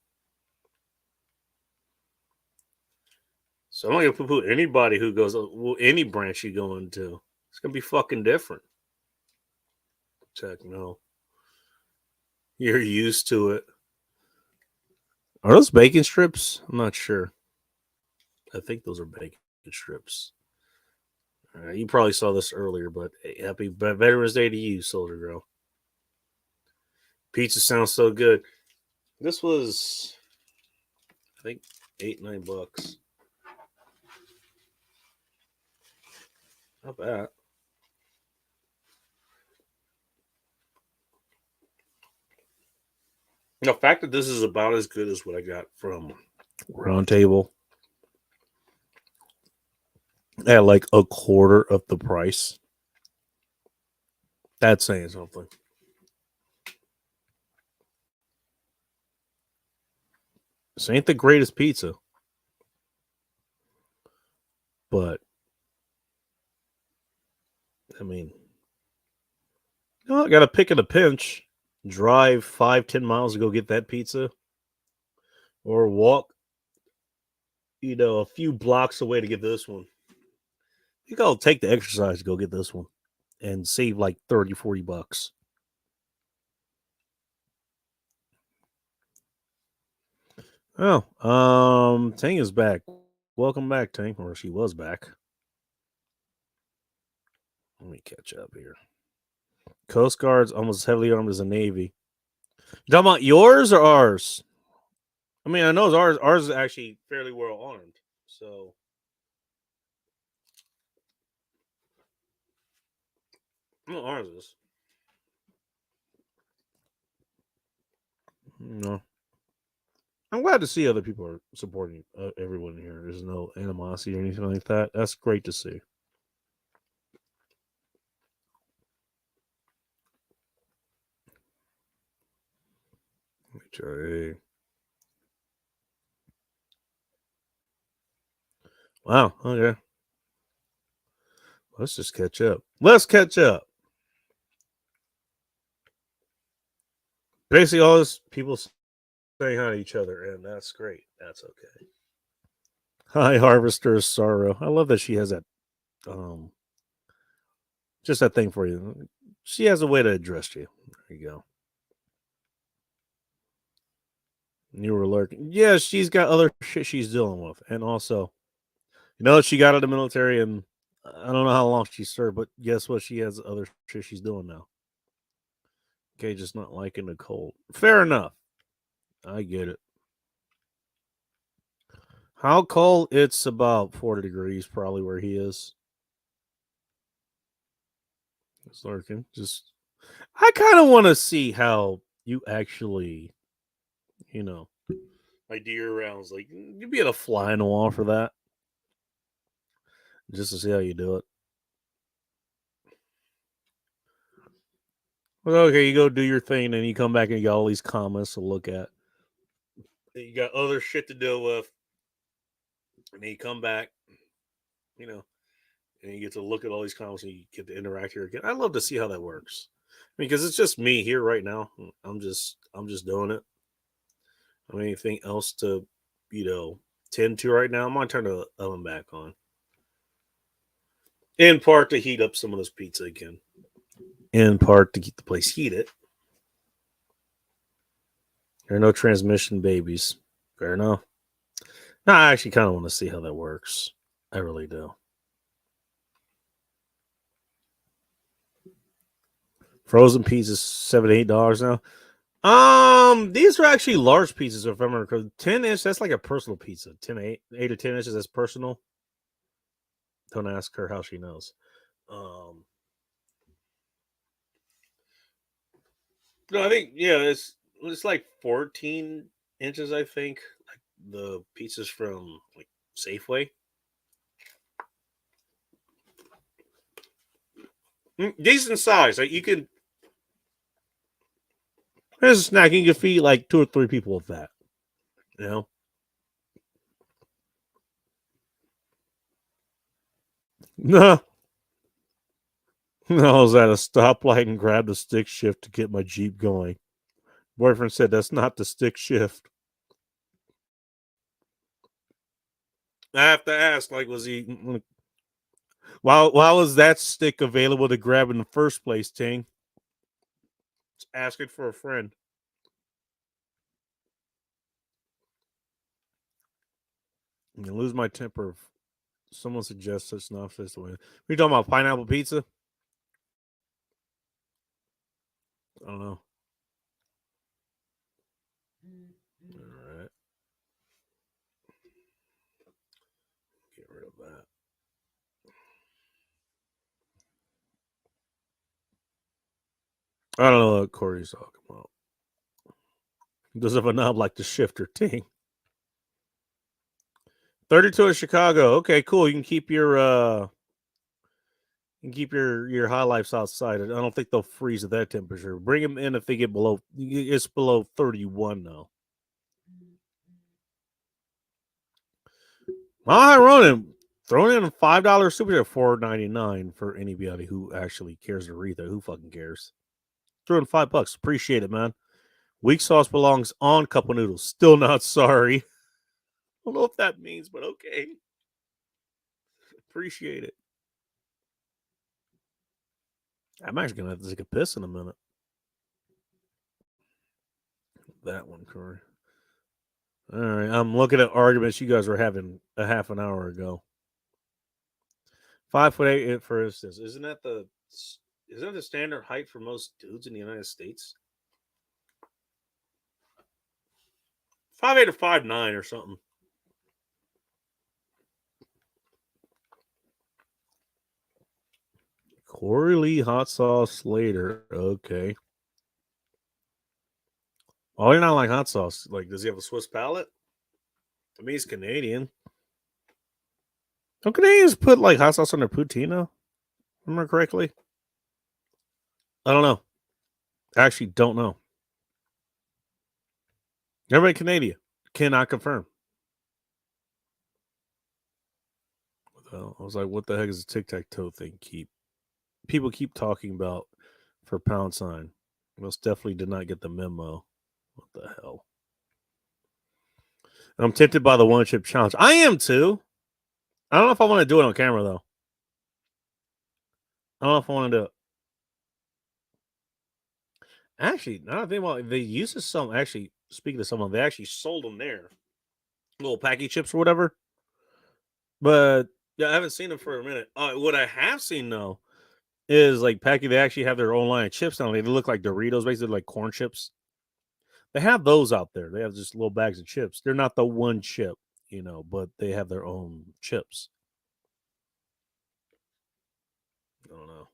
So I'm not going to put anybody who goes, any branch you go into. It's going to be fucking different. No. You're used to it. Are those bacon strips? I'm not sure. I think those are bacon strips. You probably saw this earlier, but happy Veterans Day to you, Soldier Girl. Pizza sounds so good. This was, I think, $8-9. Not bad. The fact that this is about as good as what I got from Round Table at like a quarter of the price, that's saying something. This ain't the greatest pizza, but I mean, I got to pick in a pinch. Drive 5-10 miles to go get that pizza, or walk, a few blocks away to get this one. I think I'll take the exercise to go get this one and save like $30-40. Oh, Tang is back. Welcome back, Tang, or she was back. Let me catch up here. Coast Guard's almost as heavily armed as the Navy. You talking about yours or ours? I mean, I know ours. Ours is actually fairly well armed. So, No, ours is. No. I'm glad to see other people are supporting everyone here. There's no animosity or anything like that. That's great to see. HRA. Wow. Okay. Let's just catch up. Let's catch up. Basically, all this people saying hi to each other, and that's great. That's okay. Hi, Harvester's Sorrow. I love that she has that, just that thing for you. She has a way to address you. There you go. You were lurking. Yeah, she's got other shit she's dealing with, and also, she got out of the military, and I don't know how long she served, but guess what? She has other shit she's doing now. Okay, just not liking the cold. Fair enough. I get it. How cold? It's about 40 degrees, probably where he is. It's lurking. I kind of want to see how you actually, like do your rounds. Like, you'd be able to fly in the wall for that, just to see how you do it. Well, okay, you go do your thing, and you come back and you got all these comments to look at. You got other shit to deal with, and then you come back, and you get to look at all these comments, and you get to interact here again. I love to see how that works. Because it's just me here right now. I'm just doing it. I mean, anything else to, tend to right now? I'm gonna turn the oven back on. In part to heat up some of this pizza again. In part to keep the place heated. There are no transmission babies. Fair enough. No, I actually kind of want to see how that works. I really do. Frozen pizzas, $7 to $8 now. These are actually large pizzas, if I remember correctly. 10-inch, that's like a personal pizza. 8 or 10 inches, that's personal. Don't ask her how she knows. No, I think it's like 14 inches. I think like the pizzas from like Safeway. Decent size. Like you could. There's a snack you can feed like 2 or 3 people with that. No. I was at a stoplight and grabbed the stick shift to get my Jeep going. Boyfriend said that's not the stick shift. I have to ask, like, was he? Why was that stick available to grab in the first place, Ting? Just asking for a friend. I'm gonna lose my temper if someone suggests such nonsense. Are you talking about pineapple pizza? I don't know. All right. Get rid of that. I don't know what Corey's talking about. Does have a knob like the shifter, Ting? 32 in Chicago. Okay, cool. You can keep your high lifes outside. I don't think they'll freeze at that temperature. Bring them in if they get below. It's below 31 though. Hi, Ronan. Throwing in a $5 super chat, $4.99 for anybody who actually cares to read that. Who fucking cares? Throw in $5. Appreciate it, man. Weak sauce belongs on cup of noodles. Still not sorry. I don't know what that means, but okay. Appreciate it. I'm actually gonna have to take a piss in a minute. That one, Corey. All right, I'm looking at arguments you guys were having a half an hour ago. 5'8", for instance, isn't that the standard height for most dudes in the United States? 5'8" or 5'9" or something. Corey Lee hot sauce later. Okay. Oh, you're not like hot sauce. Like, does he have a Swiss palate? I mean, he's Canadian. Don't Canadians put like hot sauce on their poutine? Remember correctly? I don't know. I actually don't know. Everybody in Canada cannot confirm. Well, I was like, what the heck is a tic-tac-toe thing? People keep talking about for pound sign. Most definitely did not get the memo. What the hell? I'm tempted by the one chip challenge. I am too. I don't know if I want to do it on camera though. I don't know if I want to do it. Actually, now I think about it, they used to some. Actually, speaking of someone, they actually sold them there, little packy chips or whatever. But yeah, I haven't seen them for a minute. What I have seen though is like packy. They actually have their own line of chips now. They look like Doritos, basically like corn chips. They have those out there. They have just little bags of chips. They're not the one chip, but they have their own chips. I don't know.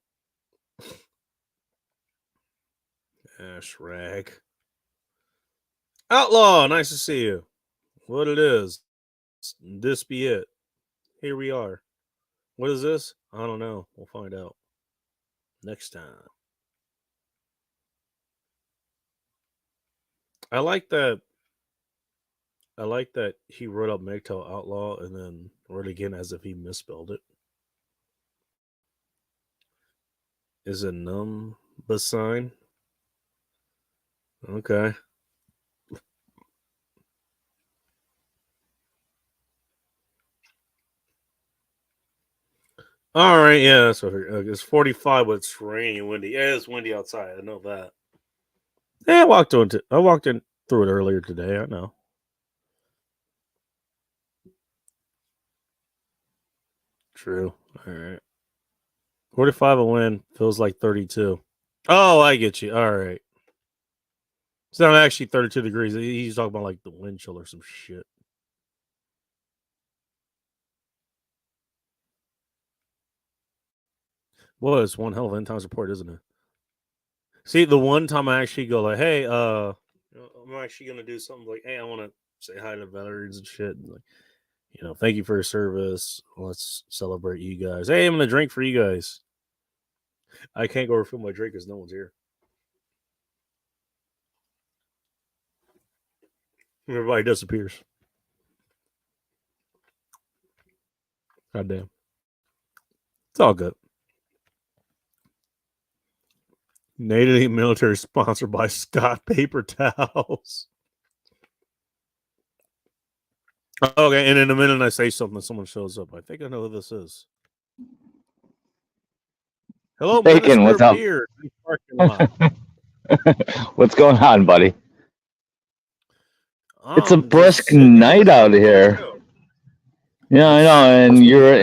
Ash rag. Outlaw, nice to see you. What it is. This be it. Here we are. What is this? I don't know. We'll find out next time. I like that he wrote up MGTOW Outlaw and then wrote again as if he misspelled it. Is it sign? Okay. All right, yeah, that's what it's 45, but it's rainy and windy. Yeah, it's windy outside. I know that. Yeah, I walked in through it earlier today. I know. True. All right. 45 a win feels like 32. Oh, I get you. All right. It's not actually 32 degrees. He's talking about like the wind chill or some shit. Well, it's one hell of an end times report, isn't it? See, the one time I actually go like, hey, I'm actually gonna do something like, hey, I want to say hi to veterans and shit. And like, thank you for your service. Let's celebrate you guys. Hey, I'm gonna drink for you guys. I can't go refill my drink because no one's here. Everybody disappears. God damn. It's all good. Native military sponsored by Scott Paper Towels. Okay, and in a minute I say something, someone shows up. I think I know who this is. Hello, Bacon, what's up? What's going on, buddy? It's a brisk night out here. Yeah, I know, and you're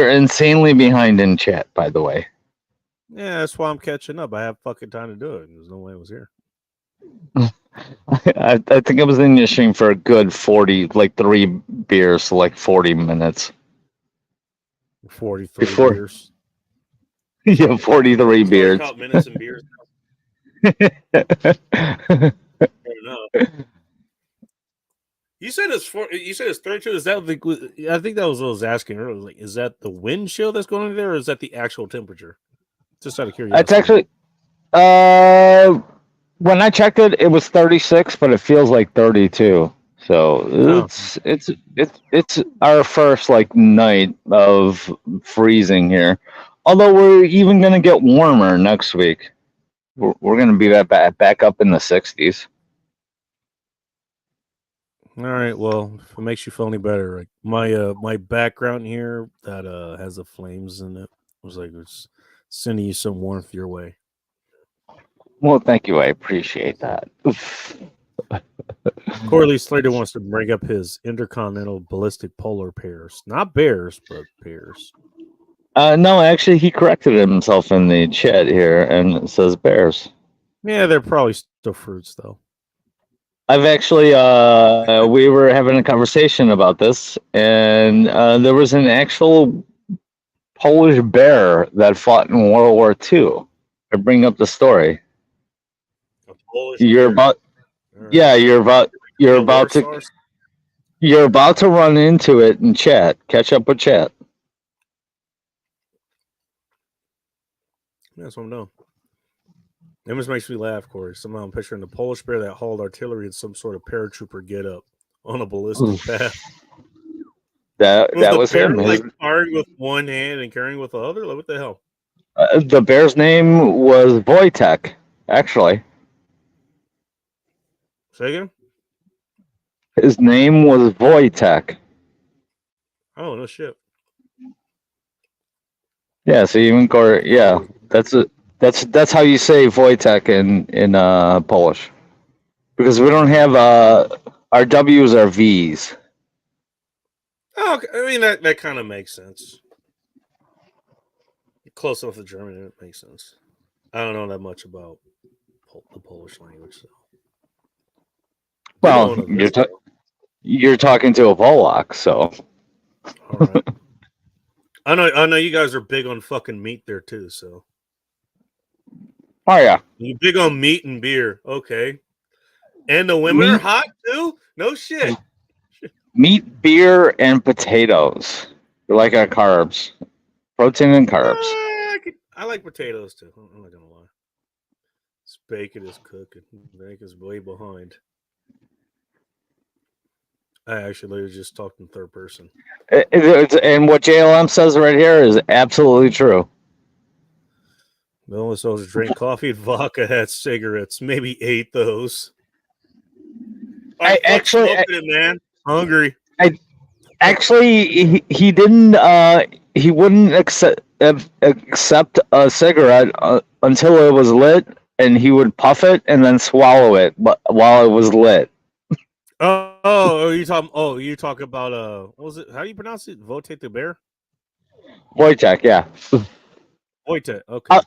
insanely behind in chat, by the way. Yeah, that's why I'm catching up. I have fucking time to do it. There's no way I was here. I think I was in your stream for a good 40, like 3 beers, so like 40 minutes. 43 beers. Yeah, 43 beers. Minutes and beers. I don't know. You said it's 32. Is that I think that was what I was asking earlier. Like, is that the wind chill that's going on there, or is that the actual temperature? Just out of curiosity. It's actually, when I checked it, it was 36, but it feels like 32. So it's our first like night of freezing here. Although we're even gonna get warmer next week. We're gonna be back up in the 60s. All right. Well, if it makes you feel any better, like my background here that has the flames in it was like it's sending you some warmth your way. Well, thank you. I appreciate that. Corley Slater wants to bring up his intercontinental ballistic polar pairs, not bears, but pairs. No, actually, he corrected himself in the chat here, and it says bears. Yeah, they're probably still fruits, though. I've actually, we were having a conversation about this, and there was an actual Polish bear that fought in World War II. I bring up the story. A Polish You're bear. about, All right. yeah, you're about The to Warsaws? you're about to run into it in chat. Catch up with chat. That's what I'm doing. That just makes me laugh, Corey. Somehow I'm picturing the Polish bear that hauled artillery in some sort of paratrooper get up on a ballistic path. That Was the was bear him. like firing with one hand and carrying with the other? Like, what the hell? The bear's name was Wojtek, actually. Say again? His name was Wojtek. Oh, no shit. Yeah, so even yeah, that's how you say Wojtek in Polish. Because we don't have our W's are V's. Oh, okay. I mean, that kind of makes sense. Close enough to German, it makes sense. I don't know that much about the Polish language, so. Well, you're talking to a Polak, so. All right. I know you guys are big on fucking meat there too, so. Oh yeah. You big on meat and beer, okay. And the women are hot too? No shit. Meat, beer, and potatoes. We like our carbs. Protein and carbs. I like potatoes too. I'm not gonna lie. This bacon is cooking. Bacon's way behind. I actually just talked in third person. And what JLM says right here is absolutely true. The only soldiers drink coffee and vodka, had cigarettes, maybe ate those. I actually, man, hungry. He didn't. He wouldn't accept a cigarette until it was lit, and he would puff it and then swallow it, but while it was lit. You talk about what was it? How do you pronounce it? Wojtek the bear? Wojtek, yeah. Wojtek, okay.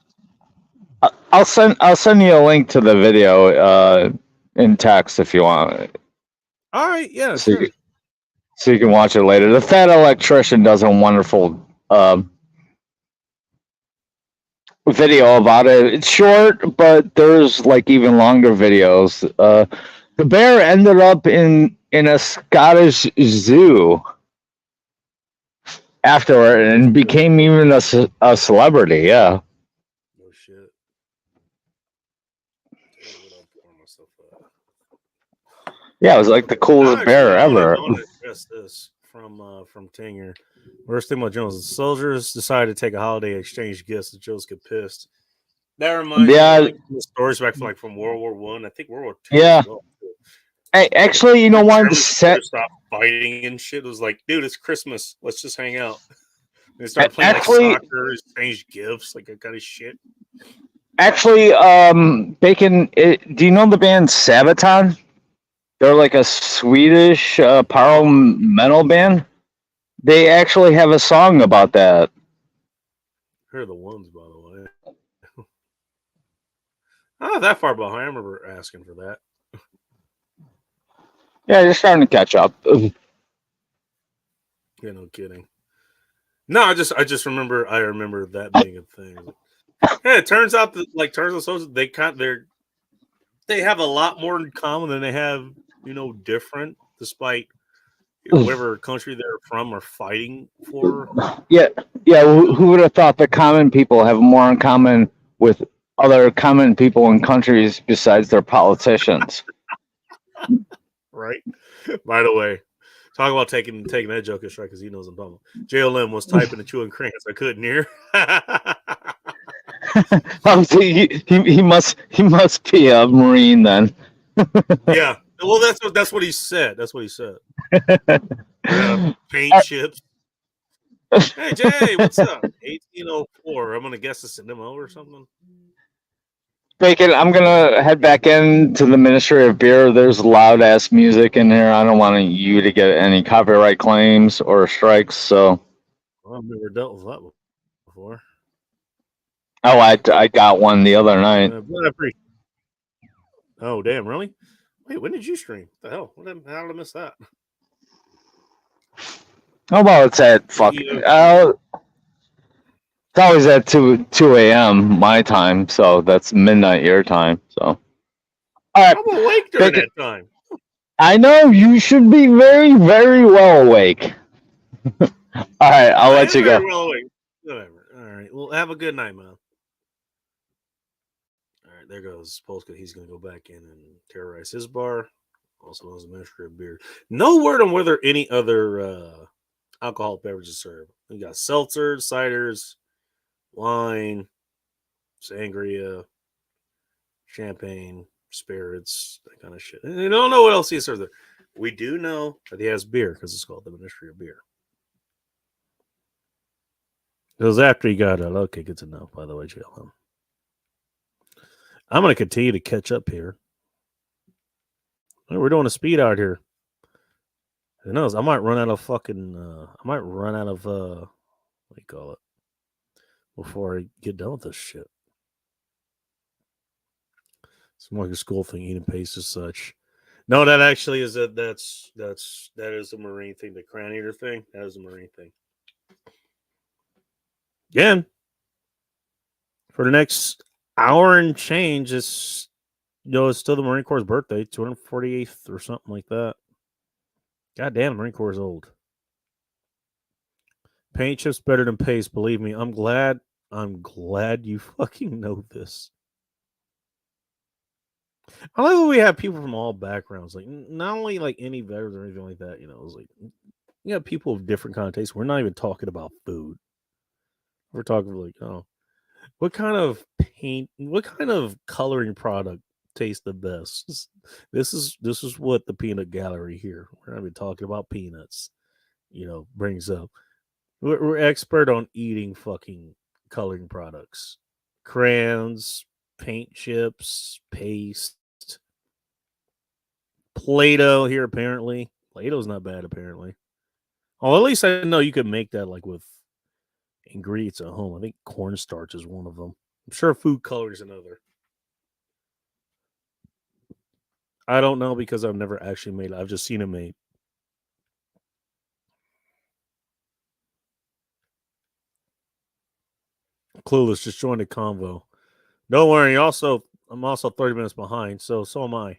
I'll send you a link to the video in text if you want. All right, yeah, so sure. You can watch it later. The Fat Electrician does a wonderful video about it. It's short, but there's like even longer videos. The bear ended up in a Scottish zoo afterward and became even a celebrity. Yeah. No shit. Yeah, it was like the coolest bear ever. I want to address this from Tinger. Worst thing about Jones, the soldiers decided to take a holiday, exchange gifts, and Jones get pissed. That reminds me of the stories back from World War One. I think World War II. Yeah. Well. Hey, actually, you know what? Stop fighting and shit. It was like, dude, it's Christmas. Let's just hang out. They started playing like soccer, exchange gifts, like that kind of shit. Actually, Bacon, do you know the band Sabaton? They're like a Swedish power metal band. They actually have a song about that. Here are the ones, by the way. I'm not that far behind. I remember asking for that. Yeah, you're starting to catch up. Yeah, no kidding. No, I just remember. I remember that being a thing. Yeah, it turns out that Turns Out Soldiers, they have a lot more in common than they have, different, despite whatever country they're from or fighting for. Yeah. Who would have thought that common people have more in common with other common people in countries besides their politicians? Right. By the way, talk about taking that joke as strike because he knows I'm talking about. JLM was typing and chewing crayons. I couldn't hear. He must be a Marine then. Yeah. Well, that's what he said. That's what he said. Paint chips. Hey Jay, what's up? 1804. I'm gonna guess it's an MO or something. Bacon, I'm gonna head back into the Ministry of Beer. There's loud ass music in here. I don't want you to get any copyright claims or strikes. So I've never dealt with that before. Oh, I got one the other night. Oh damn! Really? Wait, when did you stream? What the hell? How did I miss that? Oh well, it's at fucking. It's always at 2 a.m. my time, so that's midnight your time. So, all right, I'm awake during that time. I know you should be very, very well awake. All right, I'll let you go. Very well awake. Whatever. All right. Well, have a good night, man. All right, there goes Polska. He's going to go back in and terrorize his bar, also known as the Ministry of Beer. No word on whether any other alcoholic beverages served. We got seltzers, ciders, wine, sangria, champagne, spirits, that kind of shit. And I don't know what else he serves there. We do know that he has beer because it's called the Ministry of Beer. It was after he got out. Okay, good to know, by the way, JLM. I'm going to continue to catch up here. We're doing a speed out here. Who knows? I might run out of fucking. What do you call it? Before I get done with this shit. It's more like a school thing, eating pace as such. No, that actually is that is a Marine thing. The crown eater thing. That is a Marine thing. Again, for the next hour and change, it's still the Marine Corps' birthday, 248th or something like that. God damn, the Marine Corps is old. Paint chips better than pace, believe me. I'm glad you fucking know this. I like when we have people from all backgrounds, like not only like any veterans or anything like that. It's like you got people of different kind of tastes. We're not even talking about food. We're talking like, what kind of paint, what kind of coloring product tastes the best? This is what the peanut gallery here. We're not even talking about peanuts. Brings up. We're expert on eating fucking coloring products, crayons, paint chips, paste, Play-Doh here apparently. Play-Doh's not bad apparently. Oh, at least I know you could make that like with ingredients at home. I think cornstarch is one of them. I'm sure food color is another. I don't know because I've never actually made it. I've just seen it made. Clueless, just joined the convo. Don't worry. I'm also 30 minutes behind, so am I.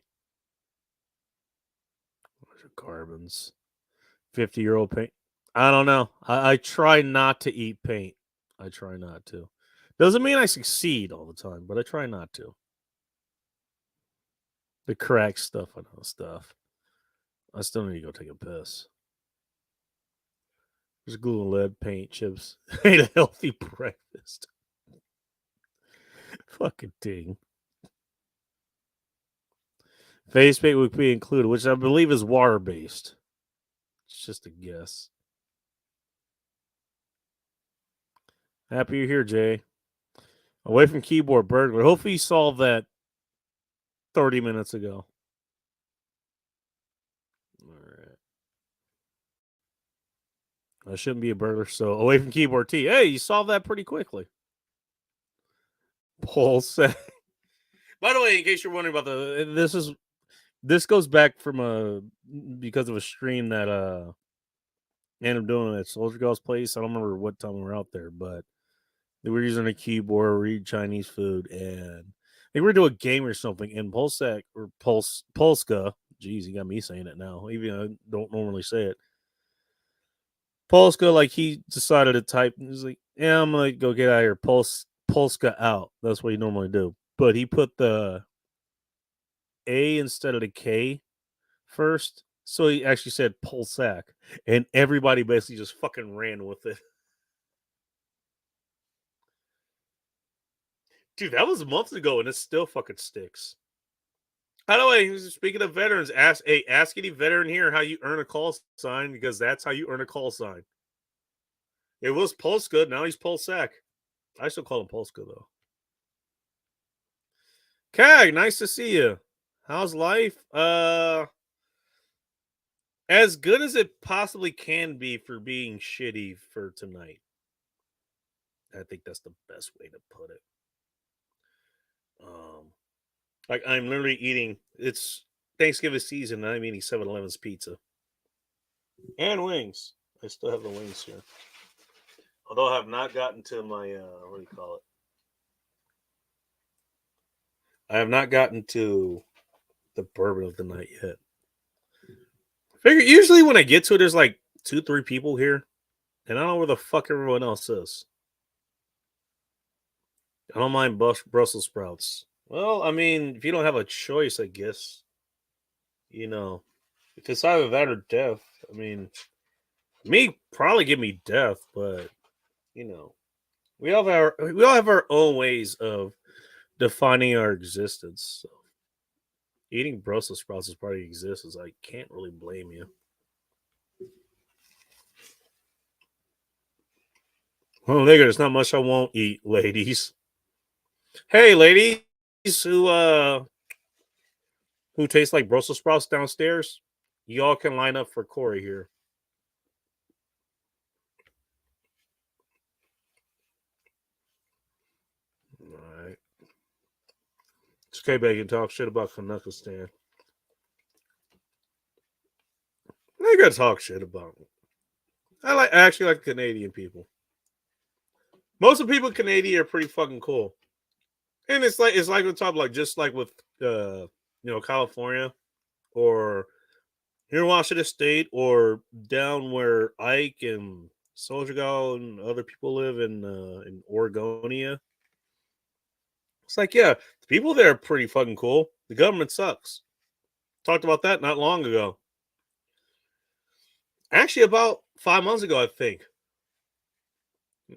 Carbons. 50-year-old paint. I don't know. I try not to eat paint. I try not to. Doesn't mean I succeed all the time, but I try not to. The crack stuff, I know stuff. I still need to go take a piss. There's glue and lead, paint, chips. Ate a healthy breakfast. Fucking ding. Face paint would be included, which I believe is water based. It's just a guess. Happy you're here, Jay. Away from keyboard burglar. Hopefully you solved that 30 minutes ago. All right. I shouldn't be a burglar, so away from keyboard T. Hey, you solved that pretty quickly. Paul said. By the way, in case you're wondering about this goes back from because of a stream that ended up doing at Soldier Girl's place. I don't remember what time we were out there, but they were using a keyboard, read Chinese food, and they were doing a game or something. And Polska, geez, you got me saying it now, even though I don't normally say it. Polska, like he decided to type, he's like, yeah, I'm gonna go get out of here. Polska out. That's what he normally do. But he put the A instead of the K first. So he actually said Polsak. And everybody basically just fucking ran with it. Dude, that was months ago and it still fucking sticks. By the way, speaking of veterans, ask any veteran here how you earn a call sign because that's how you earn a call sign. It was Polska, now he's Polsak. I still call him Polska though. Kag, nice to see you. How's life? As good as it possibly can be for being shitty for tonight. I think that's the best way to put it. Like I'm literally eating. It's Thanksgiving season, and I'm eating 7-Eleven's pizza and wings. I still have the wings here. Although I have not gotten to my what do you call it? I have not gotten to the bourbon of the night yet. Figure usually when I get to it, there's like 2-3 people here, and I don't know where the fuck everyone else is. I don't mind Brussels sprouts. Well, I mean, if you don't have a choice, I guess. You know, if it's either that or death, I mean, me probably give me death, but you know, we all have our own ways of defining our existence. So eating Brussels sprouts is part of existence. I can't really blame you. Well, nigga, there's not much I won't eat, ladies. Hey, ladies who taste like Brussels sprouts downstairs, y'all can line up for Corey here. All right. It's okay, Bacon. Talk shit about Kanukistan. They gotta talk shit about me. I actually like Canadian people. Most of the people in Canada are pretty fucking cool. And it's like on top, like just like with California or here in Washington State or down where Ike and Soldier Girl and other people live in Oregonia. It's like, yeah, the people there are pretty fucking cool. The government sucks. Talked about that not long ago. Actually, about 5 months ago, I think.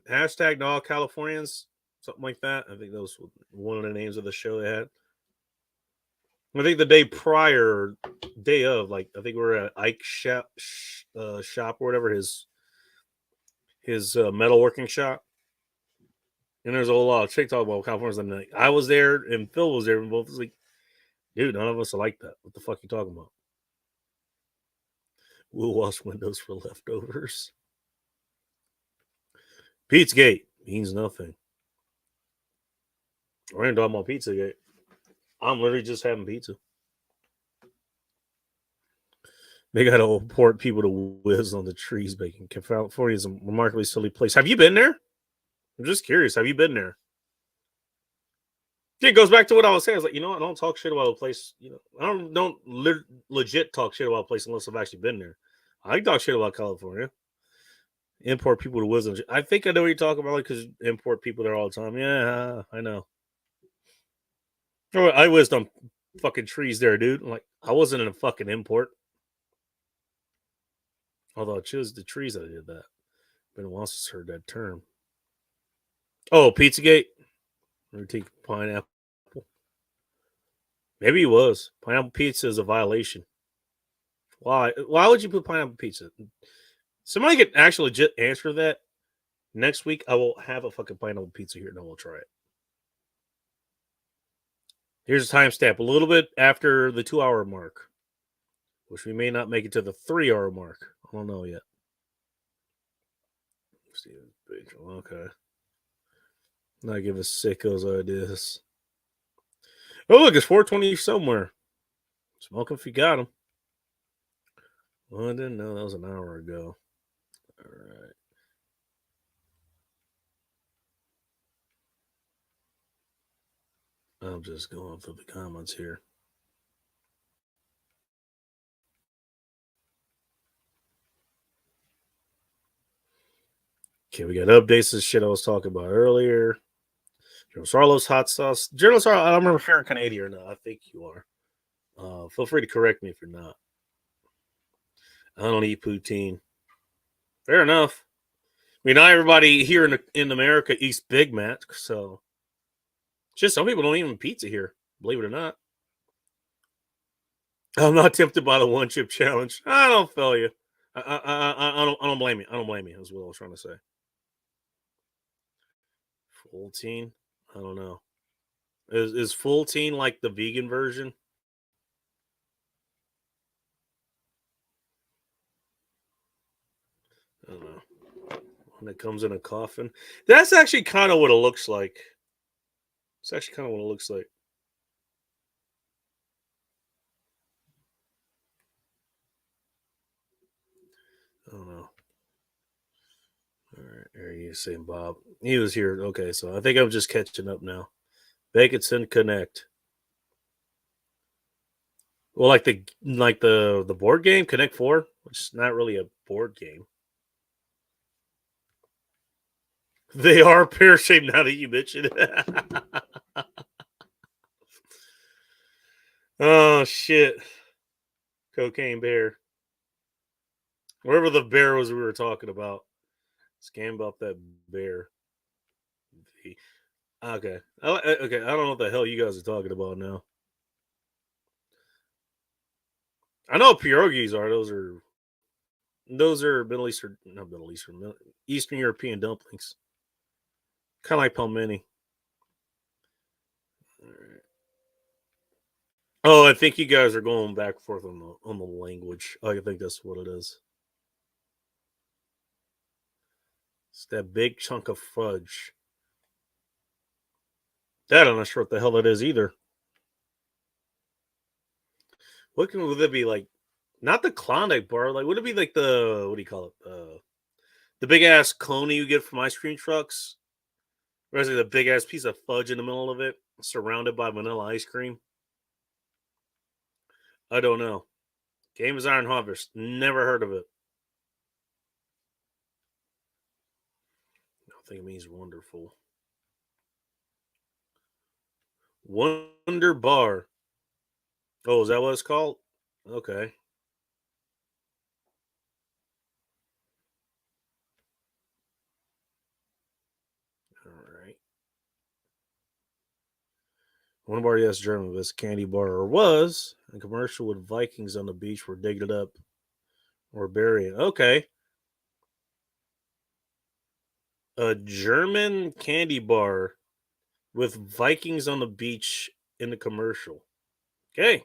Hashtag not all Californians, something like that. I think that was one of the names of the show they had. I think the day prior, day of, like I think we were at Ike's shop or whatever, his metalworking shop. And there's a whole lot of chick talk about Californians. And like, I was there and Phil was there, and both was like, dude, none of us are like that. What the fuck you talking about? We'll wash windows for leftovers. Pizzagate means nothing. We're ain't talking about Pizzagate. I'm literally just having pizza. They got to import people to whiz on the trees baking. California is a remarkably silly place. Have you been there? I'm just curious. Have you been there? It goes back to what I was saying. I was like, you know what? I don't talk shit about a place. You know, I don't legit talk shit about a place unless I've actually been there. I talk shit about California. Import people to whiz on. I think I know what you're talking about because import people there all the time. Yeah, I know. I whizzed on fucking trees there, dude. Like, I wasn't in a fucking import. Although I chose the trees that I did that. Been a while since I heard that term. Oh, Pizzagate? Or take pineapple. Maybe it was. Pineapple pizza is a violation. Why? Why would you put pineapple pizza? Somebody could actually legit answer that. Next week, I will have a fucking pineapple pizza here and I will try it. Here's a timestamp. A little bit after the 2-hour mark. Which we may not make it to the 3-hour mark. I don't know yet. Okay. Not give us sickos ideas. Oh, look, it's 420 somewhere. Smoke if you got them. Well, I didn't know that was an hour ago. All right. I'm just going through the comments here. Okay, we got updates to shit I was talking about earlier. General Sarlo's hot sauce. General Sarlo, I don't remember if you're Canadian or not. I think you are. Feel free to correct me if you're not. I don't eat poutine. Fair enough. I mean, not everybody here in America eats Big Mac, so just some people don't eat pizza here, believe it or not. I'm not tempted by the one chip challenge. I don't feel you. I don't blame you. I don't blame you. Is what I was trying to say. Full teen? I don't know. Is full teen like the vegan version? I don't know. When it comes in a coffin, that's actually kind of what it looks like. It's actually kind of what it looks like. I don't know. All right, there he he's saying Bob. He was here. Okay, so I think I'm just catching up now. Vacanson Connect. Well, like the board game Connect 4, which is not really a board game. They are pear shaped now that you mention it. Oh shit. Cocaine bear. Wherever the bear was we were talking about. Scam about that bear. Okay. Okay. I don't know what the hell you guys are talking about now. I know what pierogies are. Those are Middle Eastern, not Middle Eastern, Eastern European dumplings. Kind of like pelmeni. Right. Oh, I think you guys are going back and forth on the language. Oh, I think that's what it is. It's that big chunk of fudge. That I'm not sure what the hell that is either. Would it be like? Not the Klondike bar. Like, would it be like the what do you call it? The big ass cone you get from ice cream trucks. Or is it a big ass piece of fudge in the middle of it, surrounded by vanilla ice cream? I don't know. Game is Iron Harvest. Never heard of it. I think it means wonderful. Wonder Bar. Oh, is that what it's called? Okay. All right. One bar, yes, German, but it's a candy bar, or was a commercial with Vikings on the beach were digging it up or burying it. Okay. A German candy bar with Vikings on the beach in the commercial. Okay.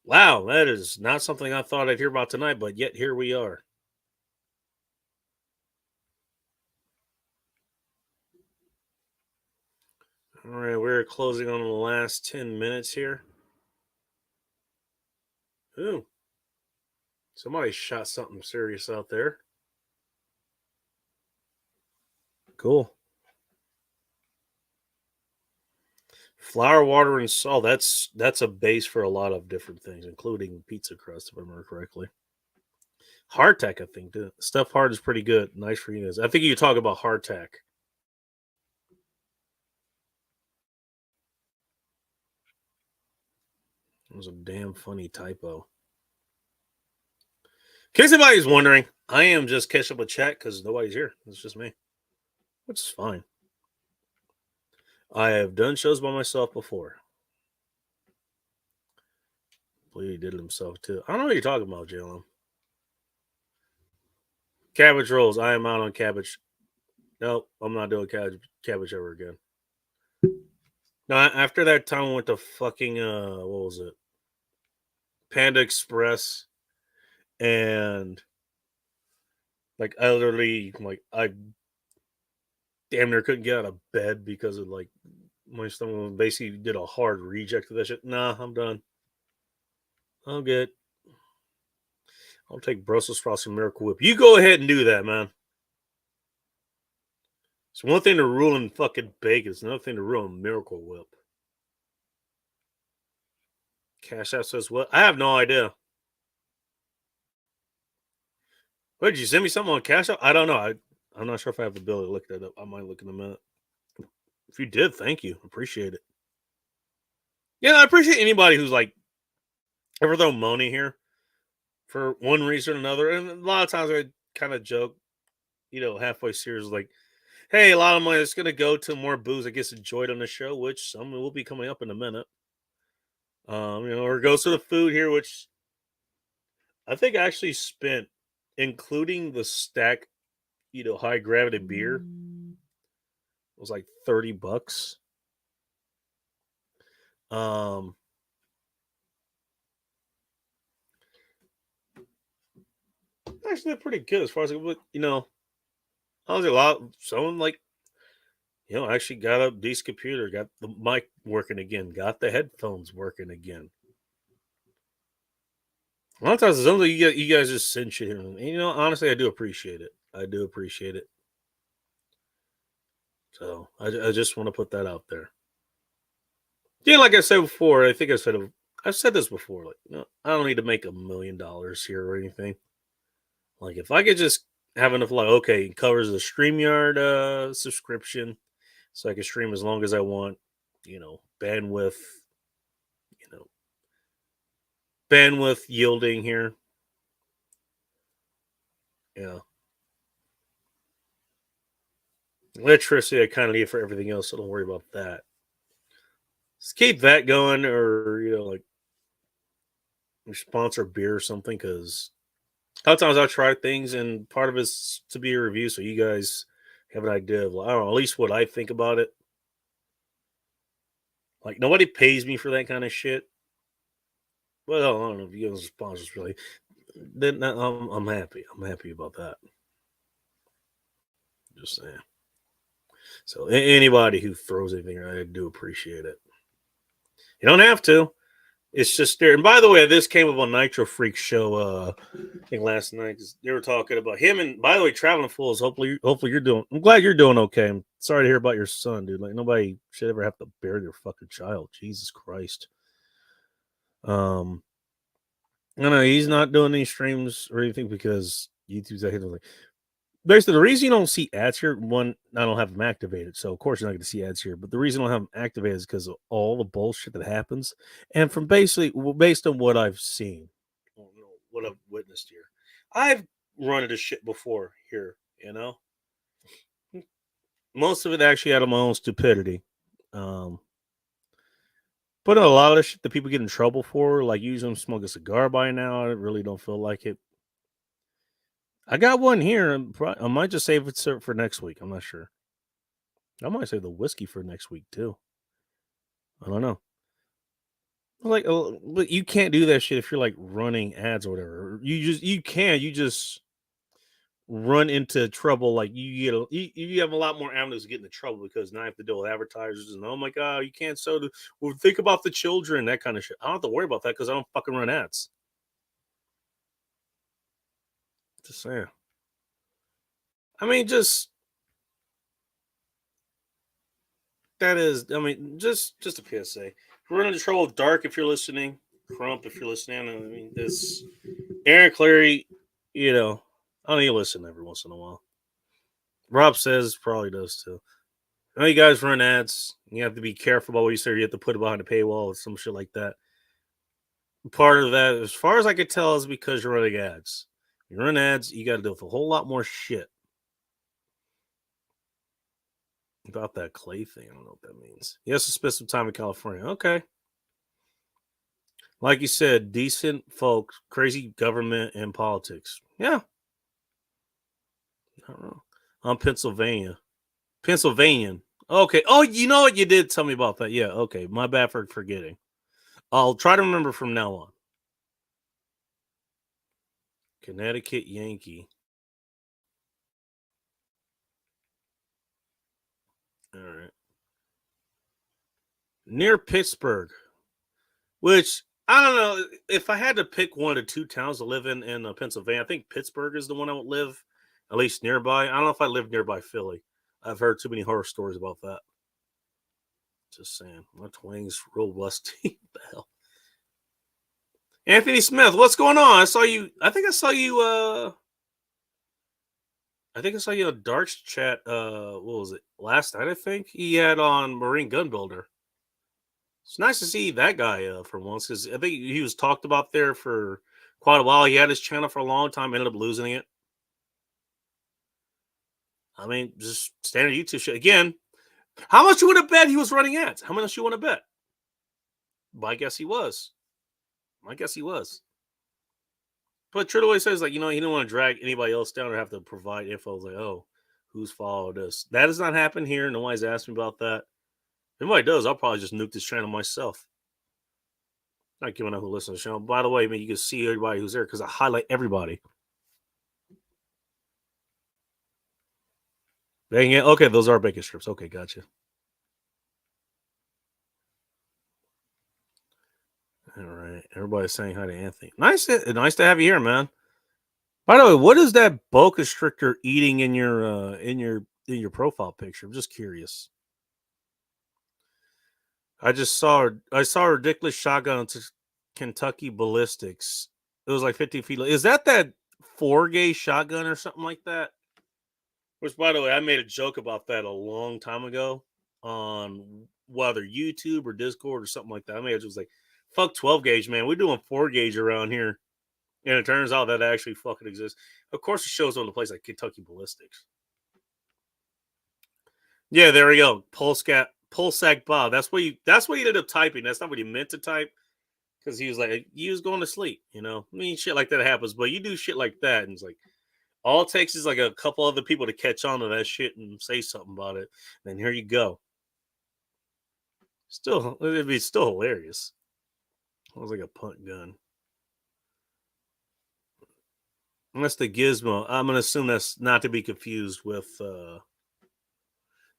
Wow, that is not something I thought I'd hear about tonight, but yet here we are. All right, we're closing on the last 10 minutes here. Ooh. Somebody shot something serious out there. Cool. Flour, water, and salt. That's a base for a lot of different things, including pizza crust, if I remember correctly. Hardtack, I think. Stuff hard is pretty good. Nice for you guys. I think you talk about hardtack. It was a damn funny typo. In case anybody's wondering, I am just catching up with chat because nobody's here. It's just me, which is fine. I have done shows by myself before. I believe he did it himself too. I don't know what you're talking about, Jalen. Cabbage rolls. I am out on cabbage. Nope, I'm not doing cabbage ever again. No, after that time, I went to fucking what was it? Panda Express, and like I literally I damn near couldn't get out of bed because of like my stomach basically did a hard reject of that shit. Nah, I'm done. I'm good. I'll take Brussels sprouts and Miracle Whip. You go ahead and do that, man. It's one thing to ruin fucking bacon. It's another thing to ruin Miracle Whip. Cash App says what? I have no idea. What, did you send me something on Cash App? I don't know. I'm not sure if I have the ability to look that up. I might look in a minute. If you did, thank you. Appreciate it. Yeah, I appreciate anybody who's like ever throw money here for one reason or another. And a lot of times I kind of joke, halfway serious, like, hey, a lot of money is going to go to more booze that gets enjoyed on the show, which some will be coming up in a minute. Or goes to the food here, which I think I actually spent, including the stack, high gravity beer, it was like $30. Actually, pretty good as far as I was a lot. Someone like, actually got a decent computer, got the mic working again, got the headphones working again. A lot of times, it's something you guys just send shit here. And, honestly, I do appreciate it. I do appreciate it. So I just want to put that out there. Yeah, like I said before, I think I've said this before. Like, I don't need to make $1 million here or anything. Like, if I could just have enough, like, okay, it covers the StreamYard subscription, so I can stream as long as I want. Bandwidth, you know, bandwidth yielding here. Yeah, electricity I kind of need for everything else, so don't worry about that. Just keep that going, or like sponsor beer or something, because a lot of times I try things, and part of it's to be a review, so you guys have an idea of, I don't know, at least what I think about it. Like, nobody pays me for that kind of shit. Well, I don't know if you guys are sponsors, really. Then I'm happy. I'm happy about that. Just saying. So anybody who throws anything, I do appreciate it. You don't have to. It's just there. And by the way, this came up on Nitro Freak show. I think last night they were talking about him. And by the way, Traveling Fools. Hopefully you're doing. I'm glad you're doing okay. I'm sorry to hear about your son, dude. Like, nobody should ever have to bury their fucking child. Jesus Christ. No, he's not doing any streams or anything because YouTube's like. Basically, the reason you don't see ads here, one, I don't have them activated, so of course you're not going to see ads here. But the reason I don't have them activated is because of all the bullshit that happens, and from based on what I've seen, what I've witnessed here, I've run into shit before here. Most of it actually out of my own stupidity. But a lot of the shit that people get in trouble for, like using them smoke a cigar by now, I really don't feel like it. I got one here. I might just save it for next week. I'm not sure. I might save the whiskey for next week too. I don't know. Like, but you can't do that shit if you're like running ads or whatever. You just run into trouble. Like, you have a lot more avenues to get into trouble because now you have to deal with advertisers and, oh my god, you can't well, think about the children, that kind of shit. I don't have to worry about that because I don't fucking run ads. Just saying. I mean, just just a PSA. Run into trouble with Dark if you're listening, Crump if you're listening. I mean, this Aaron Clary, I know you listen every once in a while. Rob says probably does too. I know you guys run ads. You have to be careful about what you say. You have to put it behind a paywall or some shit like that. Part of that, as far as I could tell, is because you're running ads. You run ads, you got to deal with a whole lot more shit. About that Clay thing, I don't know what that means. He has to spend some time in California. Okay. Like you said, decent folks, crazy government and politics. Yeah. I don't know. I'm Pennsylvanian. Okay. Oh, you know what? You did tell me about that. Yeah. Okay. My bad for forgetting. I'll try to remember from now on. Connecticut Yankee. All right. Near Pittsburgh, which I don't know. If I had to pick one of the two towns to live in Pennsylvania, I think Pittsburgh is the one I would live, at least nearby. I don't know if I live nearby Philly. I've heard too many horror stories about that. Just saying. My twang's real rusty. What the hell? Anthony Smith, what's going on? I think I saw you on Dark's chat, what was it, last night, I think? He had on Marine Gun Builder. It's nice to see that guy for once, because I think he was talked about there for quite a while. He had his channel for a long time, ended up losing it. I mean, just standard YouTube shit. Again, how much you want to bet he was running ads? How much you want to bet? My guess he was. But Trill always says, like, he didn't want to drag anybody else down or have to provide info. I was like, oh, who's followed this? That does not happen here. Nobody's asked me about that. If anybody does, I'll probably just nuke this channel myself. Not giving up who listens to the channel. By the way, you can see everybody who's there because I highlight everybody. Dang it. Okay, those are bacon strips. Okay, gotcha. All right. Everybody's saying hi to Anthony. Nice to have you here, man. By the way, what is that boa constrictor eating in your profile picture? I'm just curious. I saw a ridiculous shotgun to Kentucky Ballistics. It was like 50 feet. Is that 4-gauge shotgun or something like that? Which, by the way, I made a joke about that a long time ago on whether YouTube or Discord or something like that. I made it was like, fuck 12-gauge, man. We're doing 4-gauge around here. And it turns out that actually fucking exists. Of course, it shows on the place like Kentucky Ballistics. Yeah, there we go. Pulsac Bob. That's what he ended up typing. That's not what he meant to type. Because he was like, he was going to sleep, you know. I mean, shit like that happens, but you do shit like that, and it's like all it takes is like a couple other people to catch on to that shit and say something about it. And here you go. Still, it'd be still hilarious. It was like a punt gun. And that's the Gizmo. I'm gonna assume that's not to be confused with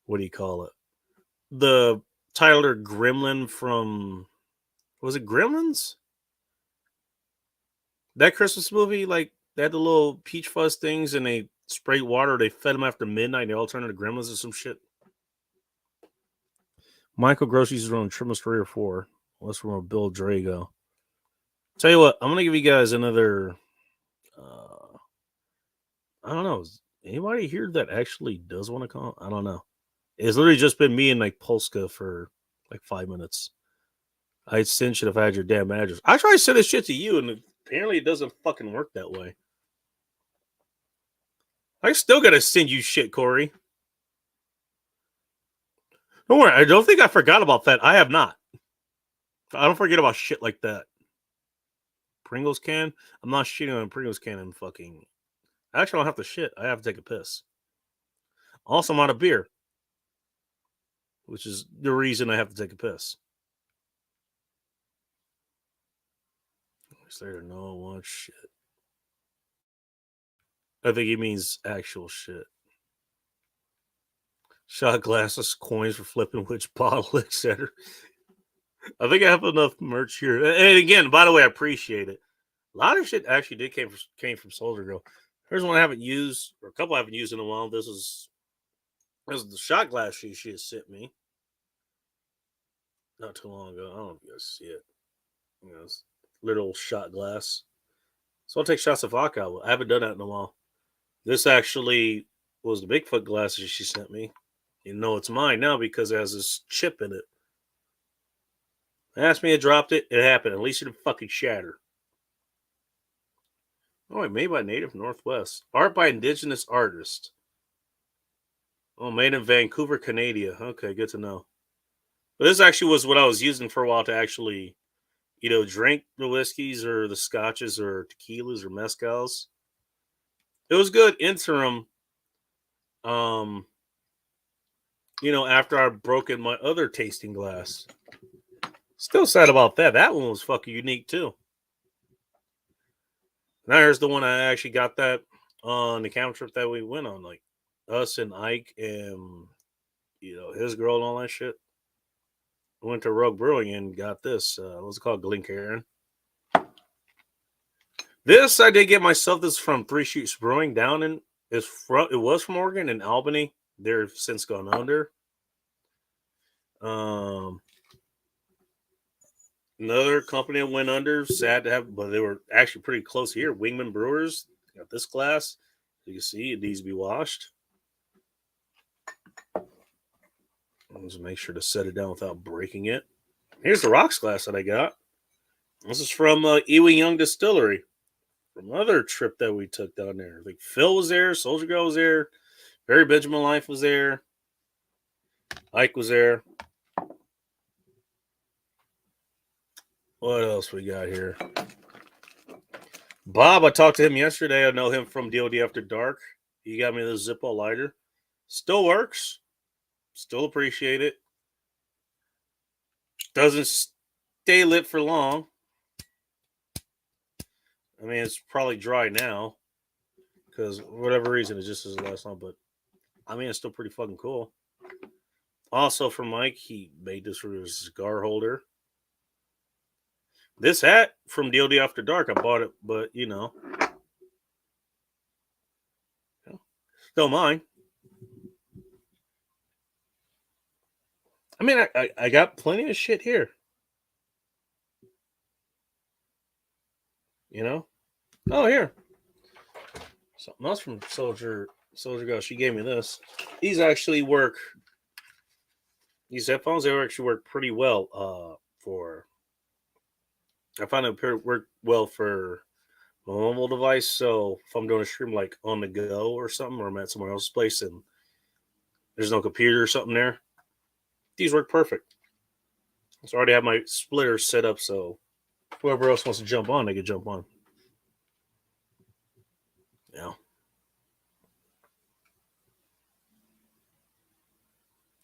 what do you call it? The Tyler Gremlin from, was it Gremlins? That Christmas movie, like they had the little peach fuzz things and they sprayed water. They fed them after midnight. And they all turned into gremlins or some shit. Michael Grossi's on Trimmer's 3 or 4. That's from Bill Drago. Tell you what, I'm gonna give you guys another. I don't know. Is anybody here that actually does want to call? I don't know. It's literally just been me and like Polska for like 5 minutes. I should have had your damn address. I try to send this shit to you, and apparently it doesn't fucking work that way. I still gotta send you shit, Corey. Don't worry, I don't think I forgot about that. I have not. I don't forget about shit like that. Pringles can? I'm not shitting on a Pringles can and fucking. Actually, I don't have to shit. I have to take a piss. Also, I'm out of beer, which is the reason I have to take a piss. Is there no one shit? I think he means actual shit. Shot glasses, coins for flipping which bottle, etc. I think I have enough merch here. And again, by the way, I appreciate it. A lot of shit actually came from Soldier Girl. Here's one I haven't used, or a couple I haven't used in a while. This is the shot glass she has sent me not too long ago. I don't know if you guys see it. You know, it's little shot glass. So I'll take shots of vodka. I haven't done that in a while. This actually was the Bigfoot glasses she sent me. You know it's mine now because it has this chip in it. They asked me, I dropped it. It happened. At least it didn't fucking shatter. Oh, wait, made by Native Northwest. Art by Indigenous artist. Oh, made in Vancouver, Canada. Okay, good to know. But this actually was what I was using for a while to actually, drink the whiskeys or the scotches or tequilas or mezcals. It was good interim. After I broken my other tasting glass. Still sad about that. That one was fucking unique too. Now here's the one I actually got that on the camp trip that we went on, like us and Ike and his girl and all that shit. We went to Rogue Brewing and got this. What's it called? Glencairn. This I did get myself. This is from Three Sheets Brewing down in. It was from Oregon in Albany. They're since gone under. Another company that went under. Sad to have, but they were actually pretty close here. Wingman Brewers got this glass. You can see it needs to be washed. Let's make sure to set it down without breaking it. Here's the rocks glass that I got. This is from Ewing Young Distillery. From another trip that we took down there. Like Phil was there, Soldier Girl was there, Barry Benjamin Life was there, Ike was there. What else we got here? Bob, I talked to him yesterday. I know him from DOD After Dark. He got me the Zippo lighter. Still works. Still appreciate it. Doesn't stay lit for long. I mean, it's probably dry now because for whatever reason, it just doesn't last long. But I mean, it's still pretty fucking cool. Also, for Mike, he made this for his cigar holder. This hat from DOD After Dark, I bought it, but Don't mind. I mean, I got plenty of shit here. You know? Oh, here. Something else from Soldier Girl. She gave me this. These actually work. These headphones, they actually work pretty well for. I find it work well for my mobile device. So if I'm doing a stream like on the go or something, or I'm at somewhere else's place and there's no computer or something there, these work perfect. So I already have my splitter set up, so whoever else wants to jump on, they can jump on. Yeah.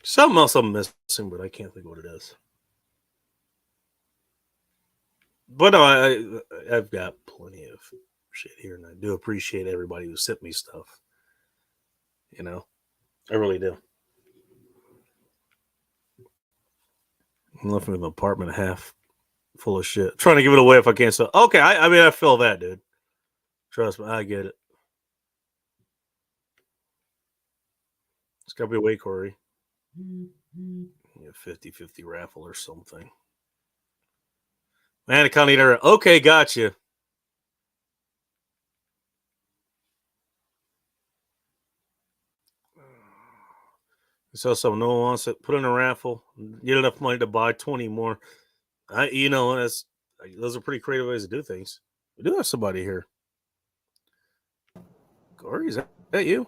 Something else I'm missing, but I can't think of what it is. But no, I've got plenty of shit here, and I do appreciate everybody who sent me stuff. You know, I really do. I'm living in an apartment half full of shit. Trying to give it away if I can't sell. Okay, I mean, I feel that, dude. Trust me, I get it. It's got to be a way, Corey. 50-50 raffle or something. Man, I can't either. Okay, gotcha. So no one wants it. Put in a raffle. Get enough money to buy 20 more. Those are pretty creative ways to do things. We do have somebody here. Corey, is that you?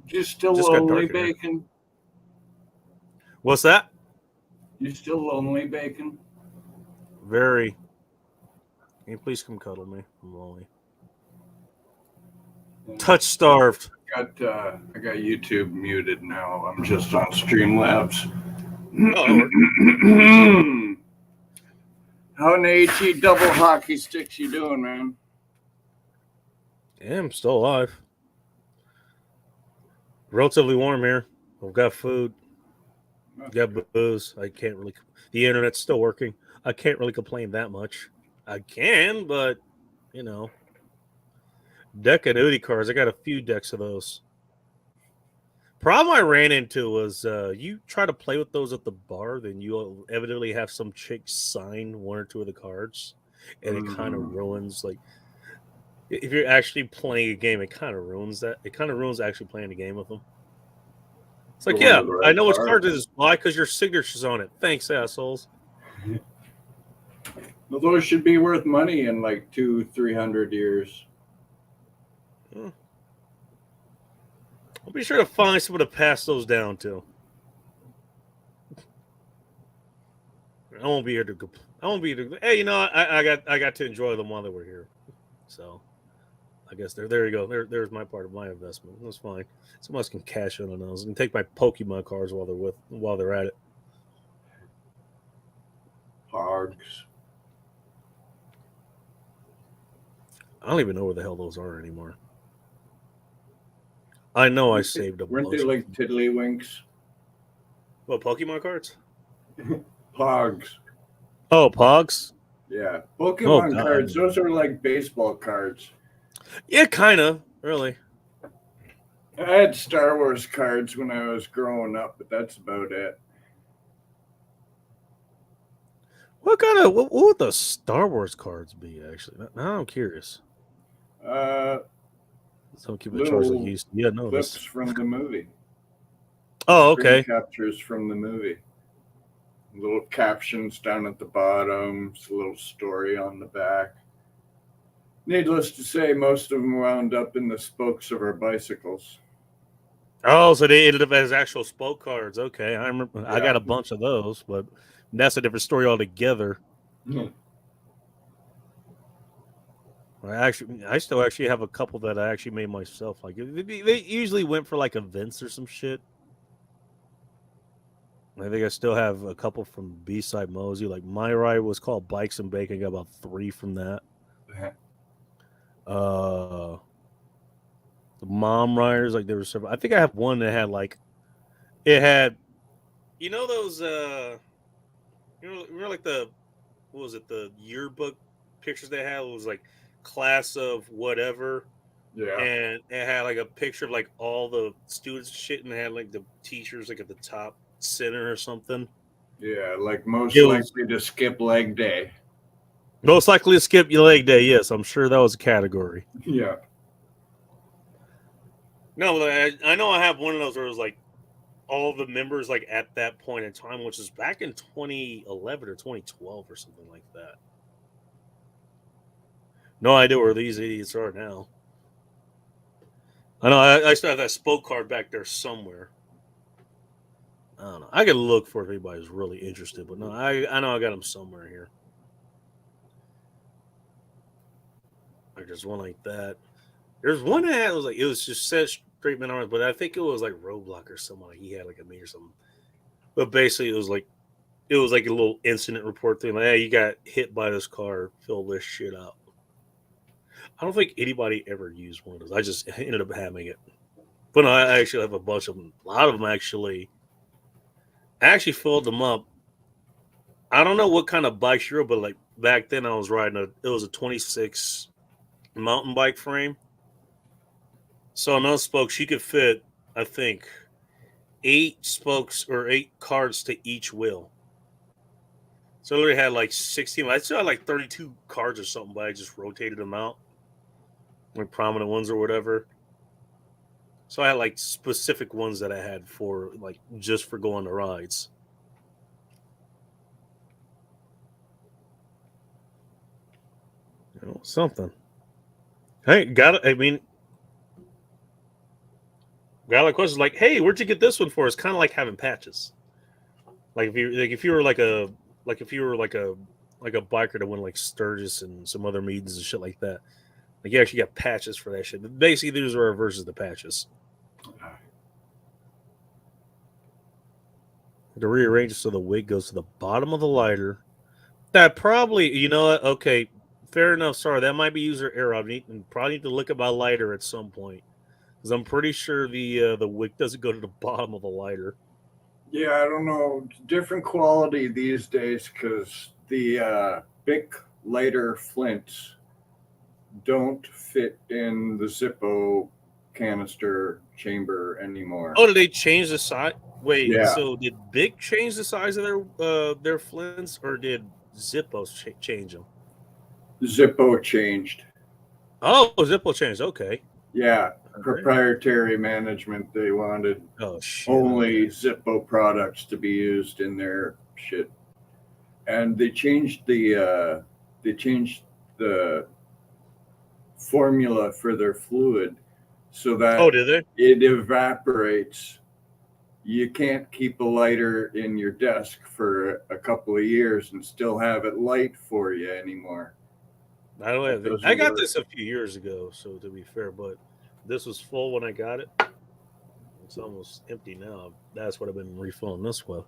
You still Just got lonely, dark in here. Bacon? What's that? You still lonely, Bacon? Very. Can you please come cuddle me? I'm lonely. Touch starved. I got YouTube muted now. I'm just on Streamlabs. Oh, How in the AT double hockey sticks you doing, man? yeah, I'm still alive. Relatively warm here. I've got food. Got booze. I can't really. The internet's still working. I can't really complain that much. I can, but deck of Udi cards. I got a few decks of those. Problem I ran into was you try to play with those at the bar, then you evidently have some chick sign one or two of the cards, and it kind of ruins. Like, if you're actually playing a game, it kind of ruins that. It kind of ruins actually playing a game with them. It's like, yeah, I know which card it is. Why? Because your signature's on it. Thanks, assholes. Well, those should be worth money in like 200-300 years. I'll be sure to find someone to pass those down to. I won't be here to. I won't be here to. Hey, I got to enjoy them while they were here. So, I guess there you go. There's my part of my investment. That's fine. Someone else can cash in on those and take my Pokemon cards while they're at it. Hogs. I don't even know where the hell those are anymore. I know I saved them. Weren't they like tiddlywinks? What, Pokemon cards? Pogs. Oh, Pogs? Yeah. Pokemon God. cards, those are like baseball cards. Yeah, kind of. Really. I had Star Wars cards when I was growing up, but that's about it. What would the Star Wars cards be, actually? Now I'm curious. Some keep the charge like used to. Yeah, no. Clips from the movie. Oh, okay. Screen captures from the movie. Little captions down at the bottom. It's a little story on the back. Needless to say, most of them wound up in the spokes of our bicycles. Oh, so they ended up as actual spoke cards. Okay, I remember. Yeah. I got a bunch of those, but that's a different story altogether. I still actually have a couple that I actually made myself. Like they usually went for like events or some shit. I think I still have a couple from B-Side Mosey. Like my ride was called Bikes and Bacon. I got about 3 from that. The mom riders, like there were several. I think I have one that had like it had, those like the what was it, the yearbook pictures they had? It was like class of whatever, Yeah. and it had like a picture of like all the students and shit, and it had like the teachers like at the top center or something. Yeah, like most It was likely to skip leg day. most likely to skip your leg day. Yes, I'm sure that was a category. Yeah. No, I know I have one of those where it was like all the members like at that point in time, which was back in 2011 or 2012 or something like that. No idea where these idiots are now. I know I still have that spoke card back there somewhere. I don't know. I could look for if anybody's really interested, but no, I know I got them somewhere here. Like there's one like that. There's one that had, it was just set straight men arms, but I think it was like Roadblock or something. Like he had like a me or something. But basically, it was like a little incident report thing. Like, hey, you got hit by this car. Fill this shit out. I don't think anybody ever used one of those. I just ended up having it. But no, I actually have a bunch of them. A lot of them actually. I actually filled them up. I don't know what kind of bikes you're, but like back then I was riding it was a 26 mountain bike frame. So on those spokes, you could fit, I think, 8 spokes or 8 cards to each wheel. So I literally had like 16. I still had like 32 cards or something, but I just rotated them out, like prominent ones or whatever. So I had like specific ones that I had for like just for going to rides. You know, something. Hey, got it. I mean, got a question like, hey, where'd you get this one for? It's kind of like having patches. Like if you were like a biker to win like Sturgis and some other meetings and shit like that. Like you actually got patches for that shit. But basically, these are our versions of the patches. To rearrange it so the wig goes to the bottom of the lighter. That probably, you know what? Okay, fair enough. Sorry, that might be user error. I probably need to look at my lighter at some point because I'm pretty sure the wick doesn't go to the bottom of the lighter. Yeah, I don't know. Different quality these days because the big lighter flints don't fit in the Zippo canister chamber anymore. Oh, did they change the size? Wait, Yeah. so did Bic change the size of their flints, or did Zippo change them? Zippo changed. Oh, Zippo changed. Okay. Yeah, proprietary management. They wanted only Zippo products to be used in their shit, and they changed the formula for their fluid so that did they? it evaporates. You can't keep a lighter in your desk for a couple of years and still have it light for you anymore. I don't know. I got this a few years ago, so to be fair, but this was full when I got it. It's almost empty now. That's what I've been refilling this with.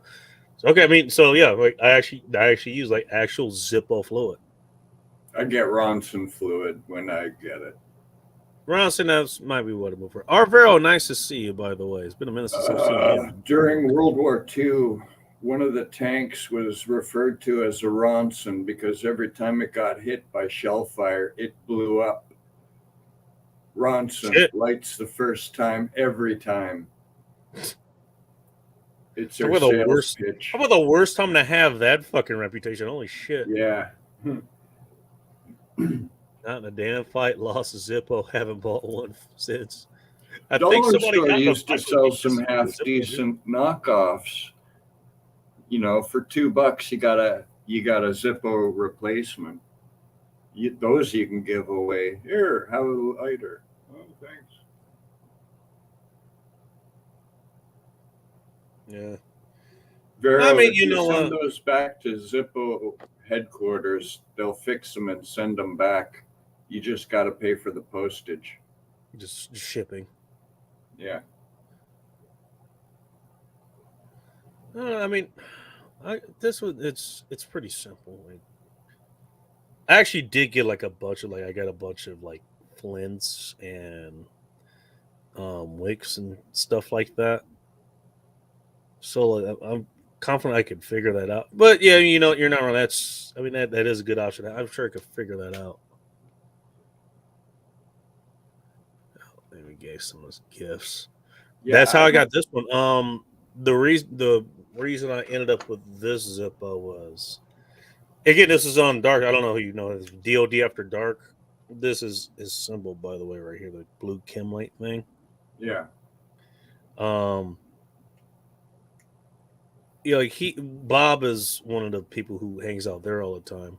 So, okay, I mean, so yeah, like I actually use like actual Zippo fluid. I get Ronson fluid when I get it. Ronson, that might be what I'm for. Arvero, nice to see you, by the way. It's been a minute since I've seen you. During World War II, one of the tanks was referred to as a Ronson because every time it got hit by shell fire, it blew up. Ronson lights the first time, every time. It's their sales pitch. How about the worst time to have that fucking reputation? Holy shit. Yeah. Not in a damn fight, lost a Zippo, haven't bought one since. I think somebody used to sell some half decent knockoffs. You know, for $2 you got a Zippo replacement. Those you can give away. Here, have a lighter. Oh, thanks. Yeah. Vero, I mean, you send those back to Zippo headquarters, they'll fix them and send them back. You just got to pay for the postage. Just shipping. Yeah. I mean, it's pretty simple. Like, I actually did get like a bunch of I got a bunch of like flints and wicks and stuff like that. So I'm confident I could figure that out. But yeah, you know, you're not wrong. That is a good option. I'm sure I could figure that out. Maybe gave some of us gifts. Yeah, That's how I got this one. The reason I ended up with this Zippo was, again, this is on Dark. I don't know who you know. It's DOD After Dark. This is his symbol, by the way, right here, the blue chem light thing. Yeah. Like Bob is one of the people who hangs out there all the time,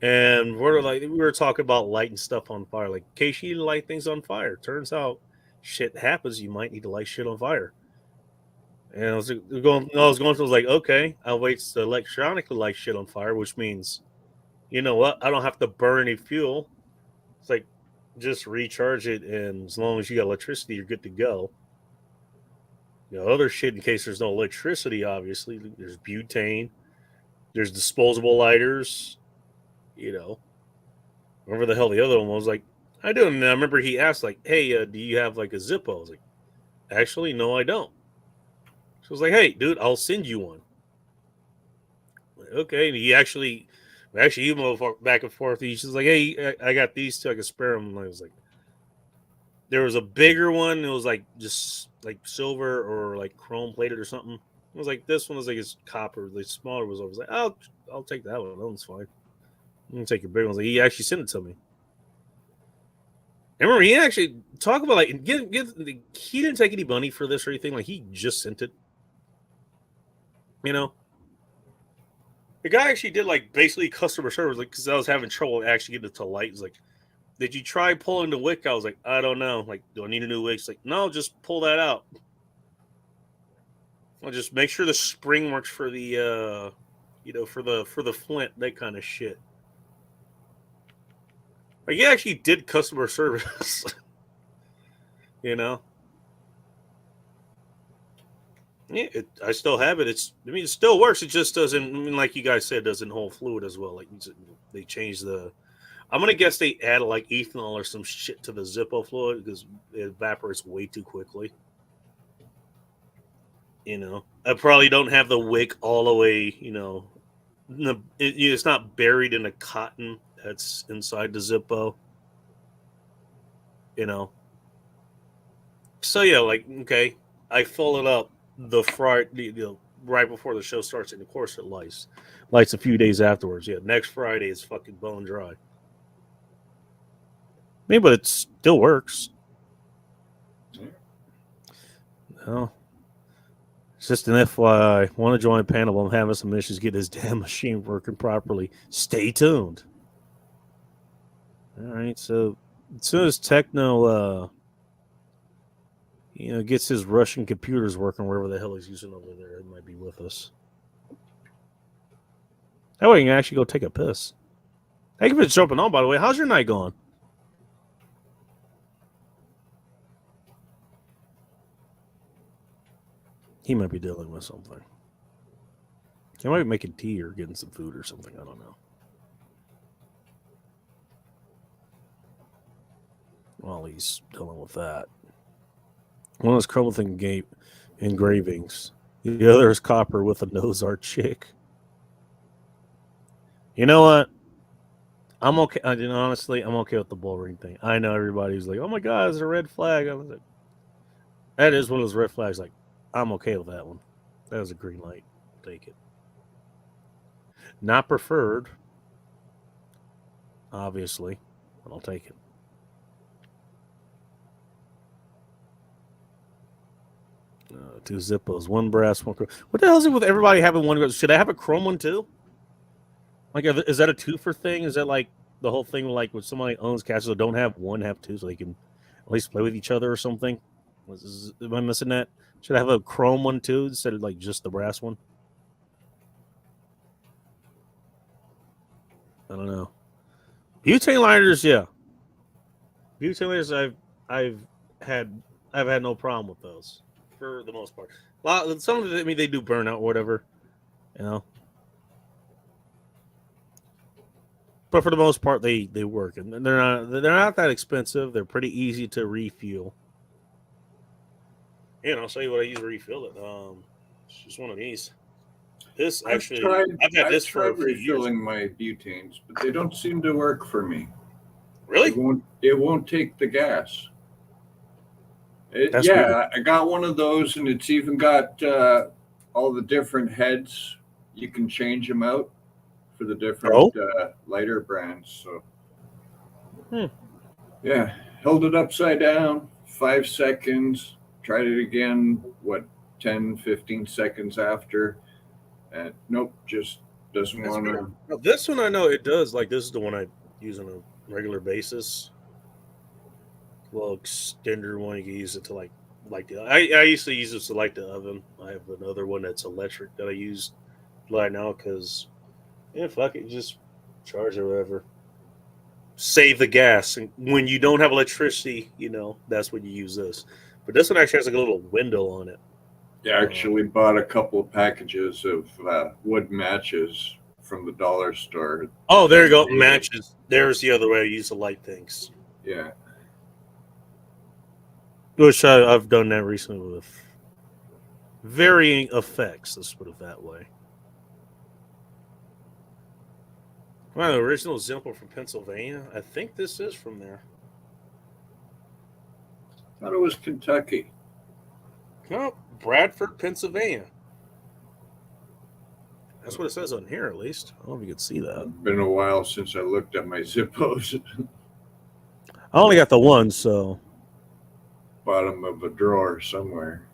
and we were talking about lighting stuff on fire. Like, in case you need to light things on fire, turns out shit happens. You might need to light shit on fire. And I was like, okay, I'll wait to electronically light shit on fire, which means, you know what? I don't have to burn any fuel. It's like, just recharge it, and as long as you got electricity, you're good to go. Other shit, in case there's no electricity, obviously, there's butane, there's disposable lighters, whatever the hell the other one was. Like, I do. And I remember he asked, like, hey, do you have like a Zippo? I was like, actually, no, I don't. So I was like, hey, dude, I'll send you one. Okay. And he actually emailed back and forth. He's just like, hey, I got these two. I can spare them. And I was like, there was a bigger one. It was like just like silver or like chrome plated or something. It was like, this one was like it's copper. The smaller was over. I was like, I'll take that one. That one's fine. I'm gonna take your big one. Like, he actually sent it to me. I remember he actually talked about like he didn't take any money for this or anything. Like, he just sent it. The guy actually did like basically customer service, like, because I was having trouble actually getting it to light. He's like, did you try pulling the wick? I was like, I don't know. Like, do I need a new wick? He's like, no, just pull that out. I'll just make sure the spring works for the for the flint, that kind of shit. Like, he actually did customer service. Yeah, I still have it. It still works. It just doesn't, like you guys said, it doesn't hold fluid as well. Like, they changed the. I'm gonna guess they added like ethanol or some shit to the Zippo fluid because it evaporates way too quickly. I probably don't have the wick all the way. It's not buried in a cotton that's inside the Zippo. So yeah, like, okay, I fill it up the Friday, right before the show starts, and of course it lights a few days afterwards. Yeah, next Friday is fucking bone dry. Maybe, but it still works. No, it's just an FYI. Want to join panel? I'm having some issues getting this damn machine working properly. Stay tuned. All right, so as soon as Techno, gets his Russian computers working wherever the hell he's using over there, it might be with us. That way you can actually go take a piss. Thank you for jumping on, by the way. How's your night going? He might be dealing with something. He might be making tea or getting some food or something. I don't know. While he's dealing with that. One is chrome with engravings. The other is copper with a nose art chick. You know what? I'm okay. Honestly, I'm okay with the bull ring thing. I know everybody's like, oh my God, it's a red flag. I was like, that is one of those red flags. Like, I'm okay with that one. That was a green light. Take it. Not preferred, obviously, but I'll take it. Two Zippos, one brass, one chrome. What the hell is it with everybody having one? Should I have a chrome one too? Like, is that a two-for thing? Is that like the whole thing, like when somebody owns catches that don't have one, have two, so they can at least play with each other or something? Am I missing that? Should I have a chrome one too instead of like just the brass one? I don't know. Butane lighters, yeah. Butane lighters, I've had no problem with those for the most part. Some of them, they do burn out or whatever, But for the most part, they work, and they're not that expensive. They're pretty easy to refuel. I'll show you what I use to refill it. It's just one of these. This actually, I've had this for a few years. Refilling my butanes, but they don't seem to work for me. Really? It won't take the gas. That's Yeah, weird. I got one of those, and it's even got all the different heads. You can change them out for the different lighter brands. So, yeah, held it upside down, 5 seconds, tried it again, 10, 15 seconds after, and nope, just doesn't That's want weird. to. Now, this one I know it does. Like this is the one I use on a regular basis. Well, extender one you can use it to like the. I used to use this to light the oven. I have another one that's electric that I use right now because fuck it, just charge or whatever. Save the gas, and when you don't have electricity, that's when you use this. But this one actually has like a little window on it. Yeah, actually bought a couple of packages of wood matches from the dollar store. Oh, there you go. Matches. There's the other way I use to light things. Yeah. Which I've done that recently with varying effects. Let's put it that way. Wow, the original Zimple from Pennsylvania. I think this is from there. Thought it was Kentucky. No, Bradford, Pennsylvania. That's what it says on here, at least. I don't know if you can see that. Been a while since I looked at my Zippos. I only got the one, so. Bottom of a drawer somewhere.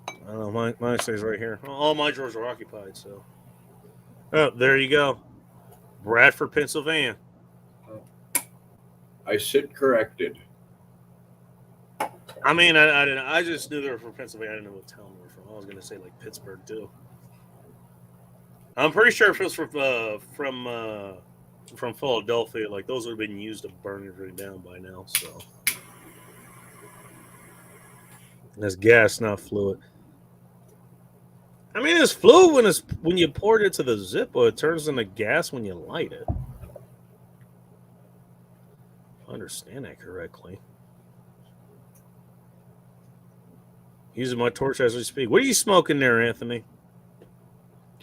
I don't know. Mine stays right here. All my drawers are occupied, so. Oh, there you go. Bradford, Pennsylvania. I sit corrected. I mean, I didn't. I just knew they were from Pennsylvania. I didn't know what town they were from. I was gonna say like Pittsburgh too. I'm pretty sure if it was from Philadelphia, like those would have been used to burn everything down by now. So that's gas, not fluid. I mean, it's fluid when you pour it into the Zippo. It turns into gas when you light it. If I understand that correctly. Using my torch as we speak. What are you smoking there, Anthony?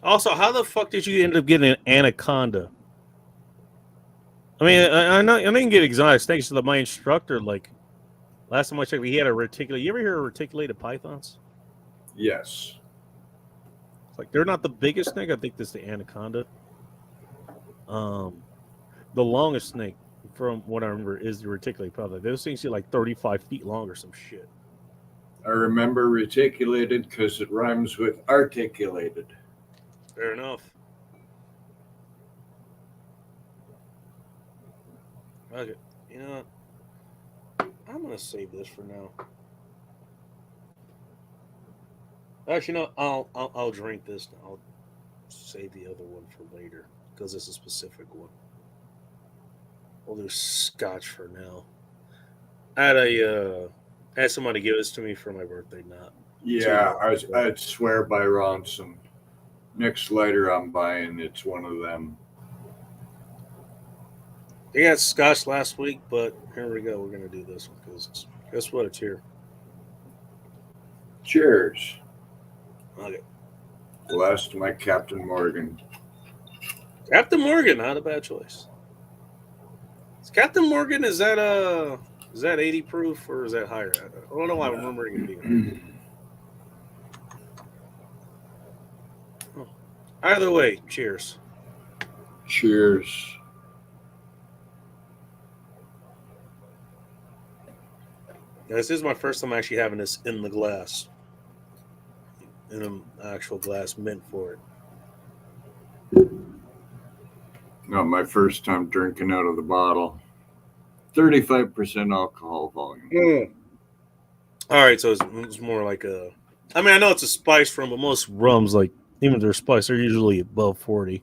Also, how the fuck did you end up getting an anaconda? I mean, I didn't get exotic thanks to my instructor. Like last time I checked, he had a reticulated. You ever hear of reticulated pythons? Yes. Like they're not the biggest snake. I think this is the anaconda. The longest snake, from what I remember, is the reticulated python. Those things are like 35 feet long or some shit. I remember reticulated because it rhymes with articulated. Fair enough. Okay, you know what? I'm gonna save this for now. Actually, no, I'll drink this. I'll save the other one for later because it's a specific one. We'll do scotch for now. I had somebody give this to me for my birthday. Not Yeah, I'd swear by Ronson. Next lighter I'm buying, it's one of them. They got scotch last week, but here we go. We're gonna do this one because guess what? It's here. Cheers. Okay. The last of my Captain Morgan. Captain Morgan, not a bad choice. Is Captain Morgan, is that 80 proof or is that higher? I don't know why I'm remembering it being. Either way, cheers. Cheers. This is my first time actually having this in the glass. In an actual glass meant for it. Not my first time drinking out of the bottle. 35% alcohol volume. All right, so it's more like a. I mean, I know it's a spice rum, but most rums, like even if they're spiced, they're usually above 40%.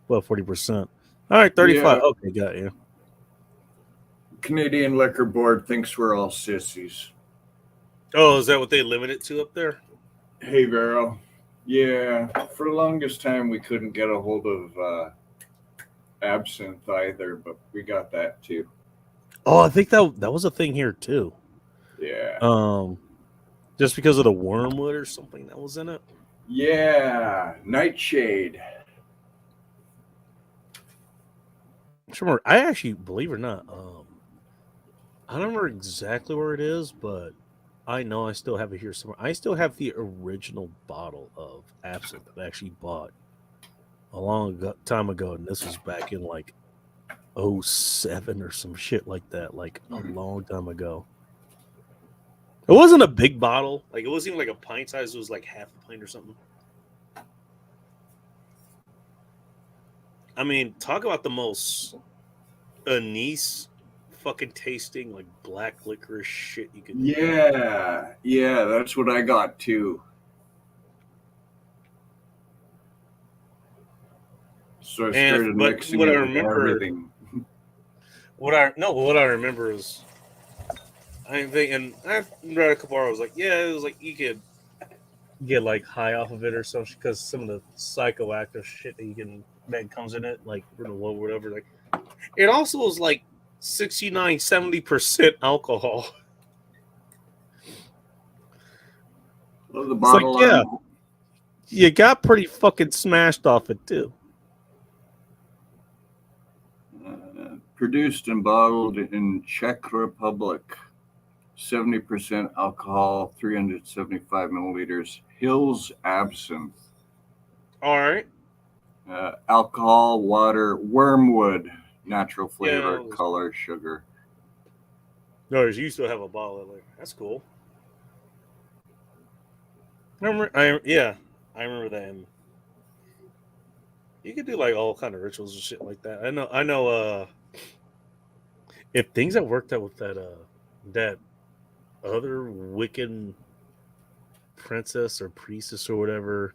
All right, 35. Yeah. Okay, got you. Canadian Liquor Board thinks we're all sissies. Oh, is that what they limit it to up there? Hey, Vero. Yeah, for the longest time we couldn't get a hold of absinthe either, but we got that too. Oh, I think that was a thing here too. Yeah. Just because of the wormwood or something that was in it. Yeah, Nightshade. Sure, I actually, believe it or not, I don't remember exactly where it is, but I know I still have it here somewhere. I still have the original bottle of absinthe that I actually bought a long time ago, and this was back in like 07 or some shit like that, like a long time ago. It wasn't a big bottle, like it wasn't even like a pint size. It was like half a pint or something. I mean, talk about the most anise fucking tasting like black licorice shit you could. Yeah, that's what I got too. So I started mixing what I it with remember, everything. what I remember is I think, and I read a couple hours like, yeah, it was like you could get like high off of it or something because some of the psychoactive shit that comes in it, like or whatever. Like it also was like 69-70% alcohol. Well, the It's bottle like, yeah, you got pretty fucking smashed off it too. Produced and bottled in Czech Republic. 70% alcohol, 375 milliliters. Hills Absinthe. All right. Alcohol, water, wormwood, natural flavor, Yeah, color, sugar. no, you still have a bottle of it. That's cool. I remember that. And you could do like all kind of rituals and shit like that. I know. If things that worked out with that other Wiccan princess or priestess or whatever,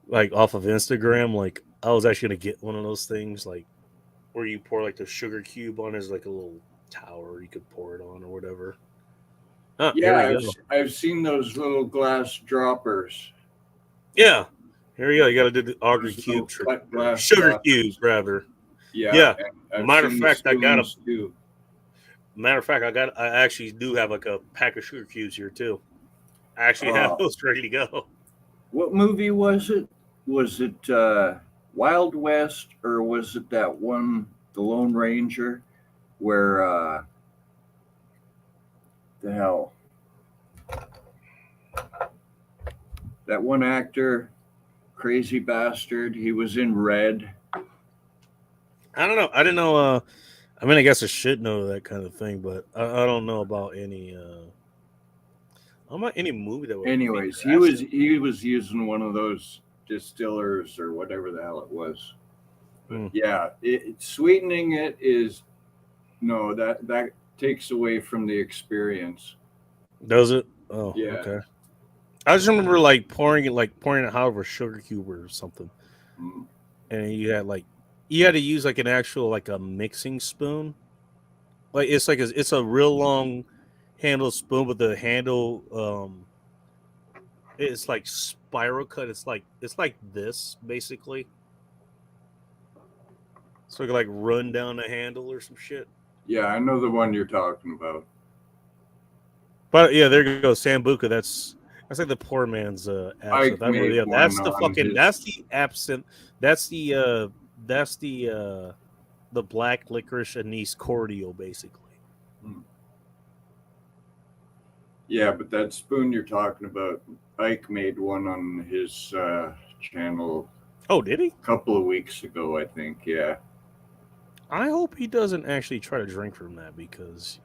like off of Instagram, like I was actually gonna get one of those things, like where you pour like the sugar cube on as like a little tower you could pour it on or whatever. Yeah, I've seen those little glass droppers. Yeah, here we go. You got to do the auger Those cube little cut glass sugar droppers. cubes rather. Yeah. Matter of fact, I got I actually do have like a pack of sugar cubes here too. I actually have those ready to go. What movie was it? Was it Wild West or was it that one, The Lone Ranger, where the hell? That one actor, crazy bastard, he was in Red. I don't know. I didn't know. I mean, I guess I should know that kind of thing, but I don't know about any. Any movie that would. Anyways, he was using one of those distillers or whatever the hell it was. Yeah, sweetening it is that takes away from the experience. Does it? Oh, yeah. Okay. I just remember like pouring it however sugar cube or something, and you had to use like an actual like a mixing spoon, like it's a real long handle spoon, but the handle it's like spiral cut. It's like this basically. So you can like run down the handle or some shit. Yeah, I know the one you're talking about. But yeah, there you go, Sambuca. That's like the poor man's absinthe. That's the absinthe. That's the black licorice anise cordial, basically. Yeah, but that spoon you're talking about, Ike made one on his channel. Oh, did he? A couple of weeks ago, I think. Yeah. I hope he doesn't actually try to drink from that because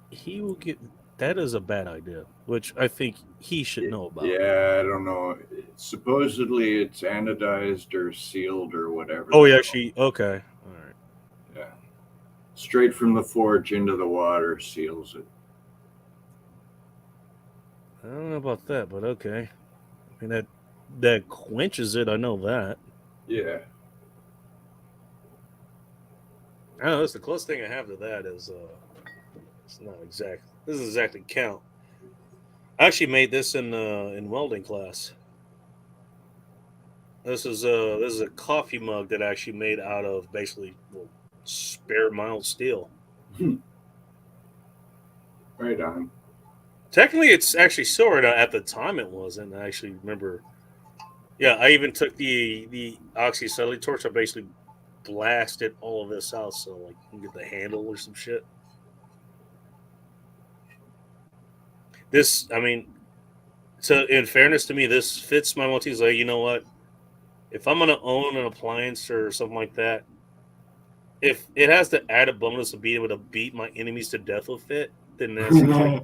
he will get. That is a bad idea, which I think he should know about. Yeah, I don't know. Supposedly it's anodized or sealed or whatever. Oh, yeah, okay. All right. Yeah. Straight from the forge into the water seals it. I don't know about that, but okay. I mean, that quenches it. I know that. Yeah. I don't know. That's the closest thing I have to that is it's not exact. This is exactly count. I actually made this in welding class. This is a coffee mug that I actually made out of basically spare mild steel. Right on. Technically, it's actually silver. At the time, it wasn't. I actually remember. Yeah, I even took the oxyacetylene torch. I basically blasted all of this out so like you can get the handle or some shit. This, I mean, so in fairness to me, this fits my motifs. Like, you know what? If I'm gonna own an appliance or something like that, if it has the added bonus of being able to beat my enemies to death with it, then that's great.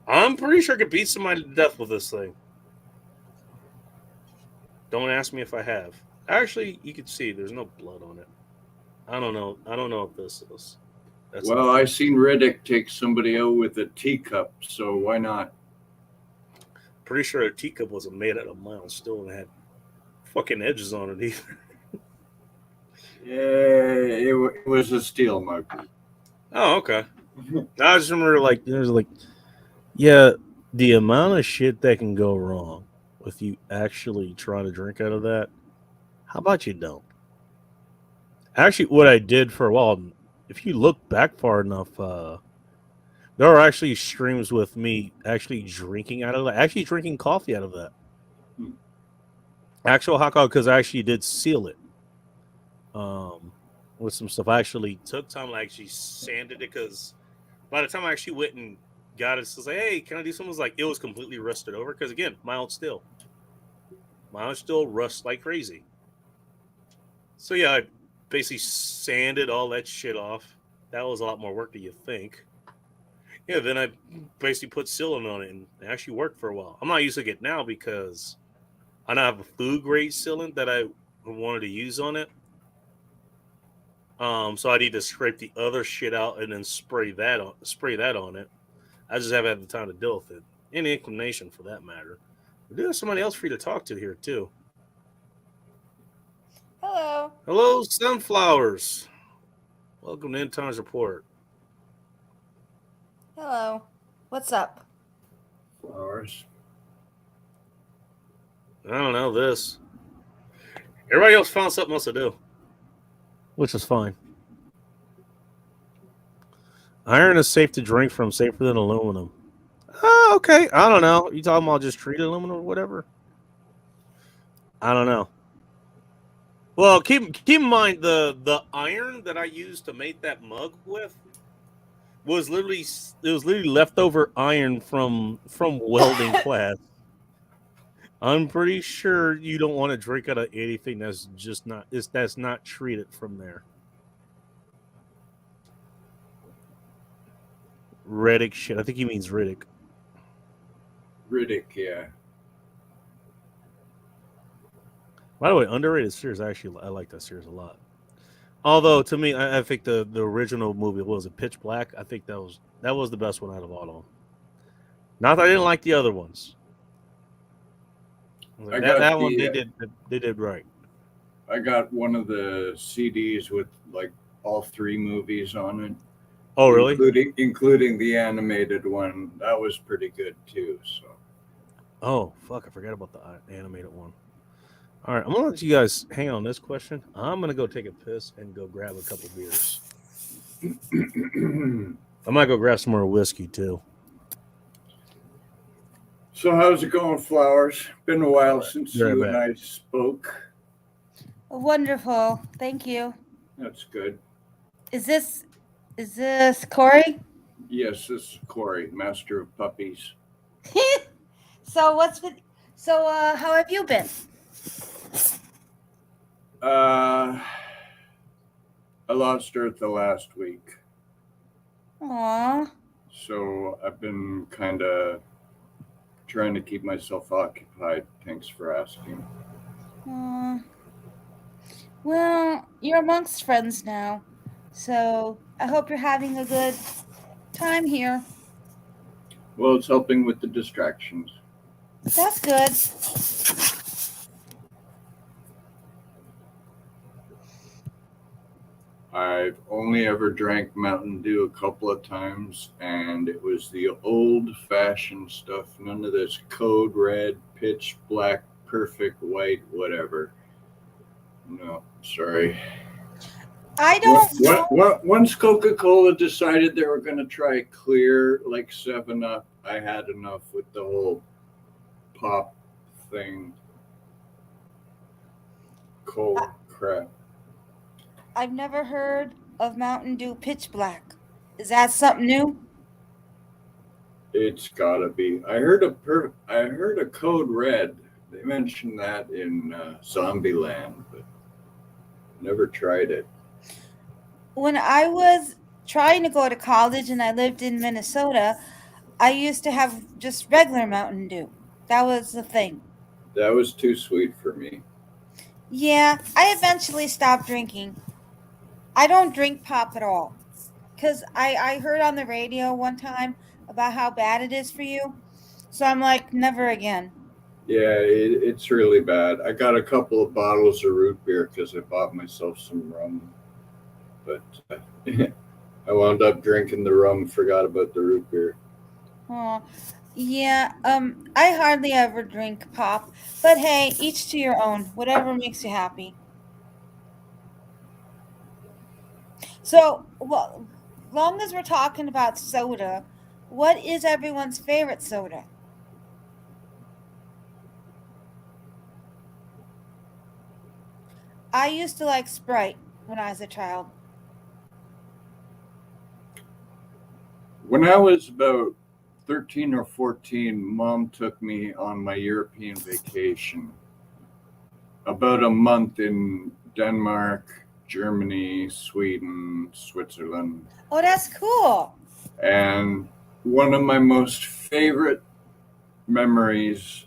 I'm pretty sure I could beat somebody to death with this thing. Don't ask me if I have. Actually, you can see there's no blood on it. I don't know. I don't know if this is. That's Well, I seen Riddick take somebody out with a teacup, so why not? pretty sure a teacup wasn't made out of mild steel and had fucking edges on it either. Yeah, it was a steel mug. Oh, okay. I just remember like there's like, yeah, the amount of shit that can go wrong with you actually trying to drink out of that. How about you don't? Actually, what I did for a while, if you look back far enough, there are actually streams with me actually drinking out of that, actually drinking coffee out of that. Actual hot coffee, because I actually did seal it with some stuff. I actually took time to actually sanded it because by the time I actually went and got it, it was like, hey, can I do something? It was like, it was completely rusted over because, again, mild steel. Mild steel rusts like crazy. So, yeah, I basically sanded all that shit off. That was a lot more work than you think. Yeah, then I basically put sealant on it and it actually worked for a while. I'm not using it now because I don't have a food grade sealant that I wanted to use on it. So I need to scrape the other shit out and then spray that on it. I just haven't had the time to deal with it. Any inclination for that matter. We do have somebody else for you to talk to here too. Hello. Hello, sunflowers. Welcome to Inton's Report. Hello. What's up? Flowers. I don't know this. Everybody else found something else to do, which is fine. Iron is safe to drink from, safer than aluminum. Oh, okay. I don't know. You talking about just treated aluminum or whatever? I don't know. Well, keep in mind the iron that I used to make that mug with was literally leftover iron from welding class. I'm pretty sure you don't want to drink out of anything that's not treated from there. Riddick shit. I think he means Riddick. Riddick, yeah. By the way, underrated series. Actually, I like that series a lot. Although to me, I think the original movie was it Pitch Black. I think that was the best one out of all of them. Not that I didn't like the other ones. That one they did right. I got one of the CDs with like all three movies on it. Oh, really? Including the animated one. That was pretty good too. So. Oh, fuck! I forgot about the animated one. All right, I'm gonna let you guys hang on this question. I'm gonna go take a piss and go grab a couple beers. I might go grab some more whiskey too. So how's it going, Flowers? Been a while since you and I spoke. Wonderful. Thank you. That's good. Is this Corey? Yes, this is Corey, master of puppies. So how have you been? I lost Earth the last week. Aww. So I've been kind of trying to keep myself occupied. Thanks for asking. Aww. Well, you're amongst friends now, so I hope you're having a good time here. Well, it's helping with the distractions. That's good. I've only ever drank Mountain Dew a couple of times, and it was the old-fashioned stuff. None of this Code Red, Pitch Black, Perfect White, whatever. No, sorry. I don't know. Once Coca-Cola decided they were going to try clear, like 7-Up, I had enough with the whole pop thing. Cold crap. I've never heard of Mountain Dew Pitch Black. Is that something new? It's gotta be. I heard a Code Red. They mentioned that in Zombieland, but never tried it. When I was trying to go to college and I lived in Minnesota, I used to have just regular Mountain Dew. That was the thing. That was too sweet for me. Yeah, I eventually stopped drinking. I don't drink pop at all. Because I heard on the radio one time about how bad it is for you. So I'm like, never again. Yeah, it's really bad. I got a couple of bottles of root beer because I bought myself some rum, but I wound up drinking the rum, forgot about the root beer. Oh, yeah, I hardly ever drink pop. But hey, each to your own. Whatever makes you happy. So, well, long as we're talking about soda, what is everyone's favorite soda? I used to like Sprite when I was a child. When I was about 13 or 14, Mom took me on my European vacation. About a month in Denmark, Germany, Sweden, Switzerland. Oh, that's cool. And one of my most favorite memories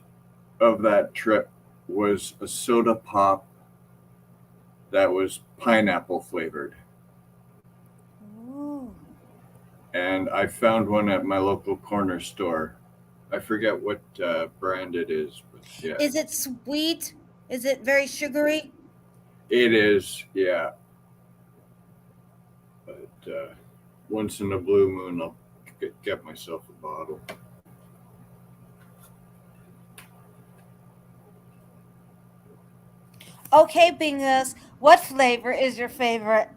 of that trip was a soda pop that was pineapple flavored. Ooh. And I found one at my local corner store. I forget what brand it is, but yeah. Is it sweet? Is it very sugary? It is, yeah. But once in a blue moon, I'll get myself a bottle. Okay, Bingus, what flavor is your favorite?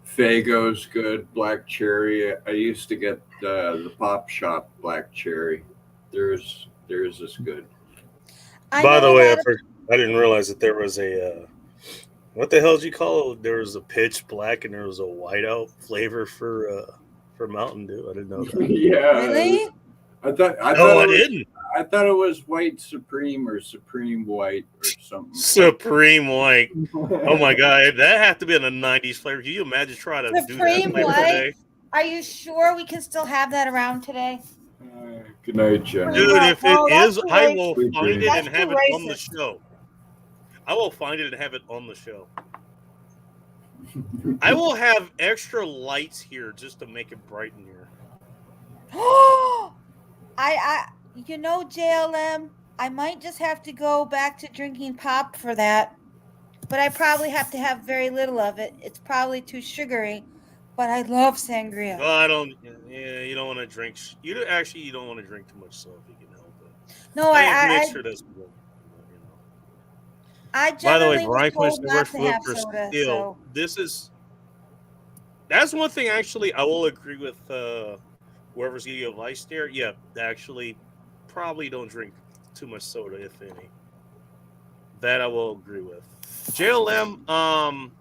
Fago's good, black cherry. I used to get the Pop Shop black cherry. Theirs is good. I By know the a way, lot of- I didn't realize that there was a what the hell did you call it? There was a pitch black and there was a whiteout flavor for Mountain Dew. I didn't know that. Yeah. Really? I thought No, I it was, didn't. I thought it was White Supreme or Supreme White or something. Supreme White. Oh my god, that had to be in a '90s flavor. Can you imagine trying to do that Supreme flavor White? today? Are you sure we can still have that around today? Good night, Jen. Dude, No, if no, it that's is, too I racist. will Sweet find it dreams. and That's have too it on the racist. show. I will find it and have it on the show. I will have extra lights here just to make it bright in here. You know, JLM, I might just have to go back to drinking pop for that. But I probably have to have very little of it. It's probably too sugary. But I love sangria. Well, I don't. Yeah, you don't want to drink. You don't want to drink too much soda if you can help it. No, I I make sure that's good. You know. I By the way, generally Brian was Quincy told not to have for soda. still. So. That's one thing actually I will agree with whoever's giving you advice there. Yeah, actually, probably don't drink too much soda if any. That I will agree with. JLM,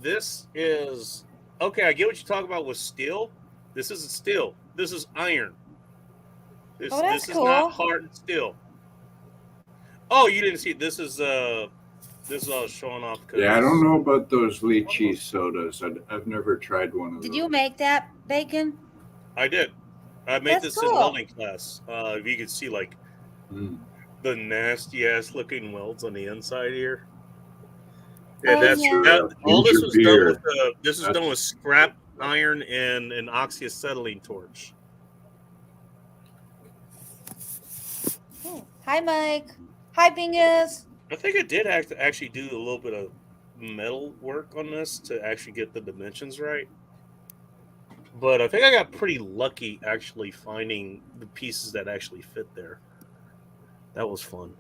this is okay. I get what you're talking about with steel. This isn't steel. This is iron. This that's is cool. not hardened steel. Oh, you didn't see it. This is all showing off. Yeah, I don't know about those lychee sodas. I've never tried one of those. Did you make that, Bacon? I did. I made That's this cool. in welding class. If you could see like Mm. the nasty ass looking welds on the inside here. Yeah, Oh, that's yeah. that, all this was done Beer. with this is done with scrap iron and an oxyacetylene torch. Oh, hi, Mike. Hi, Bingus. I think I did actually do a little bit of metal work on this to actually get the dimensions right. But I think I got pretty lucky actually finding the pieces that actually fit there. That was fun.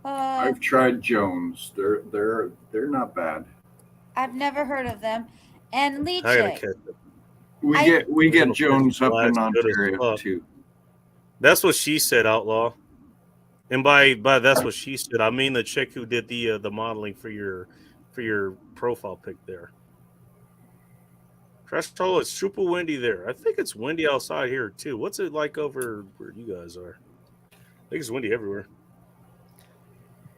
I've tried Jones. They're not bad. I've never heard of them. And I gotta lychee. catch it. We get Little Jones up in glass, good as Ontario fuck. too. That's what she said, Outlaw. And by that's what she said. I mean the chick who did the modeling for your profile pic there. Crestolo, it's super windy there. I think it's windy outside here too. What's it like over where you guys are? I think it's windy everywhere.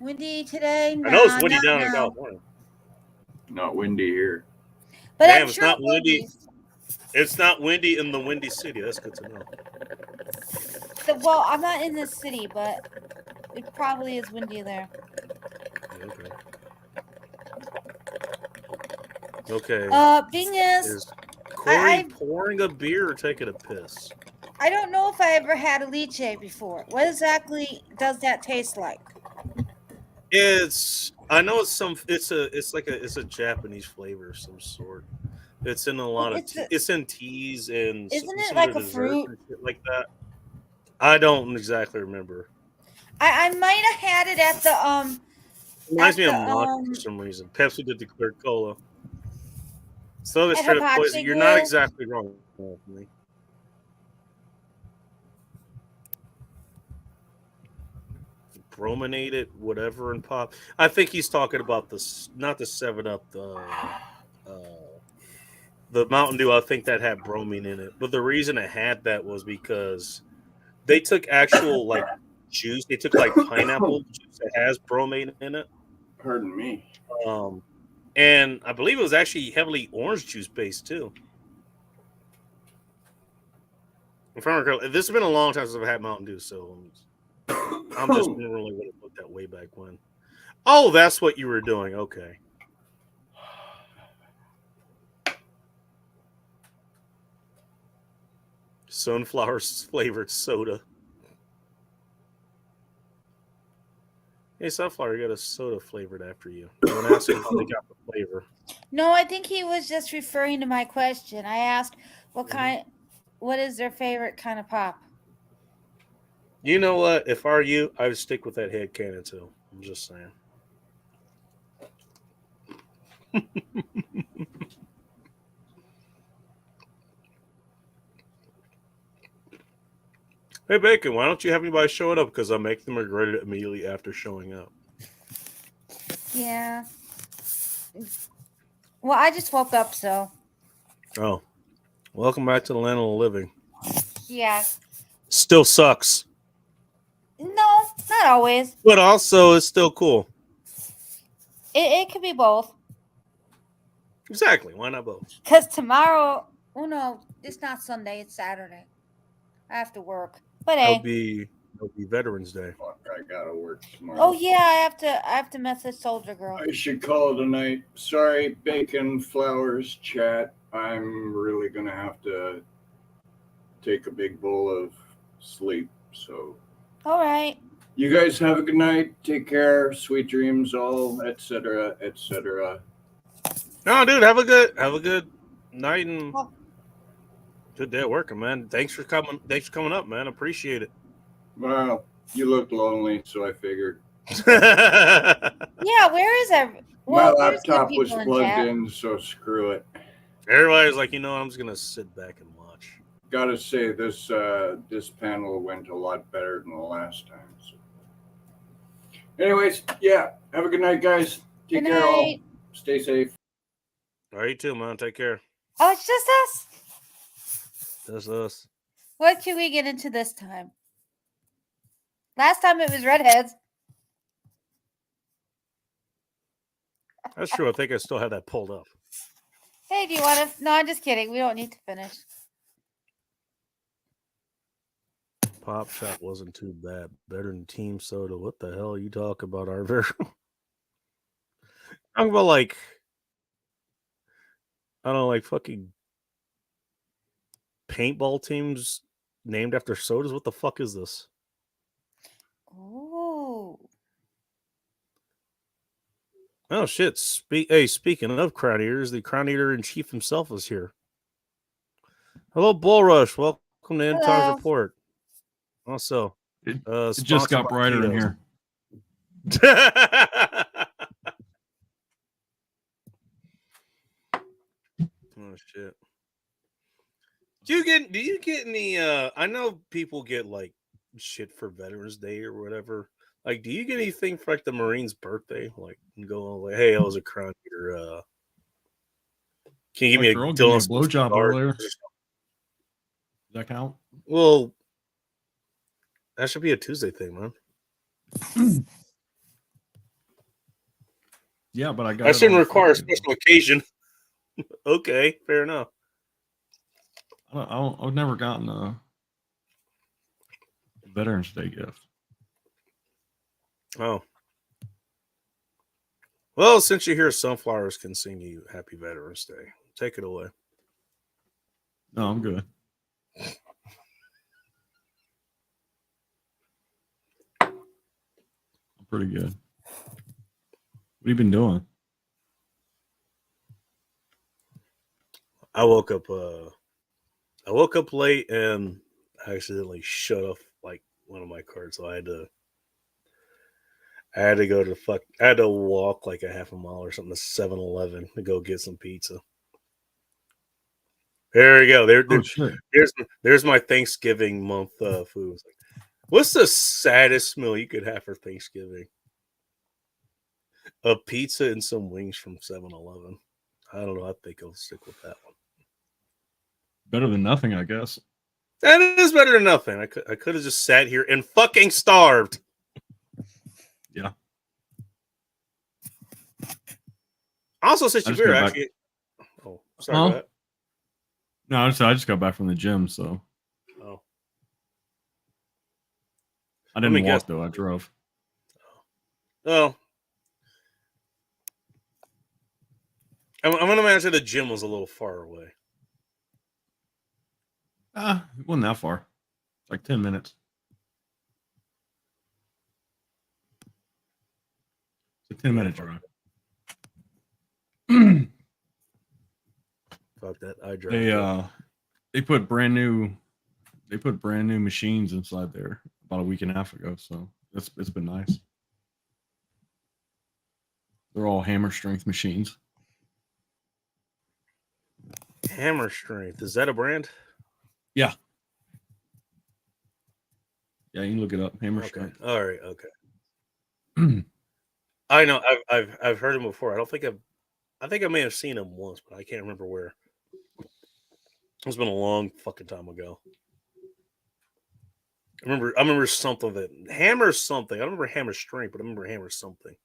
Windy today? I know it's windy not down in now. California. Not windy here. But Damn, I'm it's sure not it will windy. be. It's not windy in the Windy City. That's good to know. Well, I'm not in the city, but it probably is windy there. Okay. Okay. Being is, Is Corey I- pouring a beer or taking a piss? I don't know if I ever had a lychee before. What exactly does that taste like? I know it's a Japanese flavor of some sort. It's in a lot of it's in teas and Isn't it some like of the a desserts fruit? and shit like that. I don't exactly remember. I might have had it at the Reminds me of the, Monster for some reason. Pepsi did the clear cola. So that's At straight up Hibachi poison. You're not Grill? exactly wrong. Anthony. Brominated, whatever, and pop. I think he's talking about not the 7-Up, the Mountain Dew. I think that had bromine in it. But the reason it had that was because they took actual like juice. They took like pineapple juice that has bromine in it. Pardon me. And I believe it was actually heavily orange juice based too. If I recall, this has been a long time since I've had Mountain Dew, so I'm just really would have looked that way back when. Oh, that's what you were doing. Okay. Sunflower flavored soda. Hey, Sunflower, you got a soda flavored after you. Don't ask him how they got the flavor. No, I think he was just referring to my question. I asked what is their favorite kind of pop? You know what? If I were you, I would stick with that head cannon too. I'm just saying. Hey, Bacon, why don't you have anybody showing up? Because I'll make them regret it immediately after showing up. Yeah. Well, I just woke up, so. Oh. Welcome back to the land of the living. Yeah. Still sucks. No, not always. But also, it's still cool. It could be both. Exactly. Why not both? Because tomorrow, oh no, it's not Sunday, it's Saturday. I have to work. But hey. It'll be Veterans Day. Fuck, I gotta work tomorrow. Oh yeah, I have to message Soldier Girl. I should call it a night. Sorry, Bacon Flowers chat. I'm really gonna have to take a big bowl of sleep. So All right. you guys have a good night. Take care. Sweet dreams, all, etc., etc. No, dude, have a good night and good day at work, man. Thanks for coming up, man. Appreciate it. Well, you look lonely, so I figured. Yeah, where is every? Well, My there's good laptop was people plugged chat. in, so screw it. Everybody's like, I'm just gonna sit back and watch. Gotta say, this panel went a lot better than the last time. So. Anyways, yeah, have a good night, guys. Take Good care, all. night. Stay safe. All right, you too, man. Take care. Oh, it's just us. That's us. What should we get into this time? Last time it was redheads. That's true. I think I still have that pulled up. Hey, do you want to? No, I'm just kidding. We don't need to finish. Pop Shot wasn't too bad. Better than Team Soda. What the hell are you talking about, Arver? I'm about like, I don't know, like fucking paintball teams named after sodas. What the fuck is this? Ooh. Oh shit! Speaking of Crown Eaters, the Crown Eater in Chief himself is here. Hello, Bull Rush. Welcome to End Times Report. Also, it just got brighter in here. Oh shit! Do you get any? I know people get like shit for Veterans Day or whatever. Like, do you get anything for like the Marine's birthday? Like, and go like, hey, I was a crown eater. Can you give me a Girl, give me a Dylan blowjob stars? earlier. Does that count? Well, that should be a Tuesday thing, man. Yeah, but I got. That shouldn't on require a Friday, special occasion. Okay, fair enough. I've never gotten a Veterans Day gift. Oh. Well, since you're here, Sunflowers can sing you Happy Veterans Day. Take it away. No, I'm good. I'm pretty good. What have you been doing? I woke up late and I accidentally shut off like one of my cards, so I had to go to I had to walk like a half a mile or something to 7-Eleven to go get some pizza. There we go. There's my Thanksgiving month food. What's the saddest meal you could have for Thanksgiving? A pizza and some wings from 7-Eleven. I don't know. I think I'll stick with that one. Better than nothing, I guess. That is better than nothing. I could have just sat here and fucking starved. Yeah. Also, since I you're just here, got actually. Oh, sorry. Go ahead. No, I just got back from the gym, so. Oh. I didn't walk though. I drove. Well, I'm gonna imagine the gym was a little far away. It wasn't that far. It's like 10 minutes. It's a 10-minute drive. Fuck that. I drive. They put brand new machines inside there about a week and a half ago, so it's been nice. They're all hammer strength machines. Hammer Strength. Is that a brand? Yeah. Yeah, you can look it up. Hammer Okay. Strength. All right. Okay. I know. I've heard him before. I think I may have seen him once, but I can't remember where. It's been a long fucking time ago. I remember something that Hammer something. I don't remember Hammer Strength, but I remember Hammer something.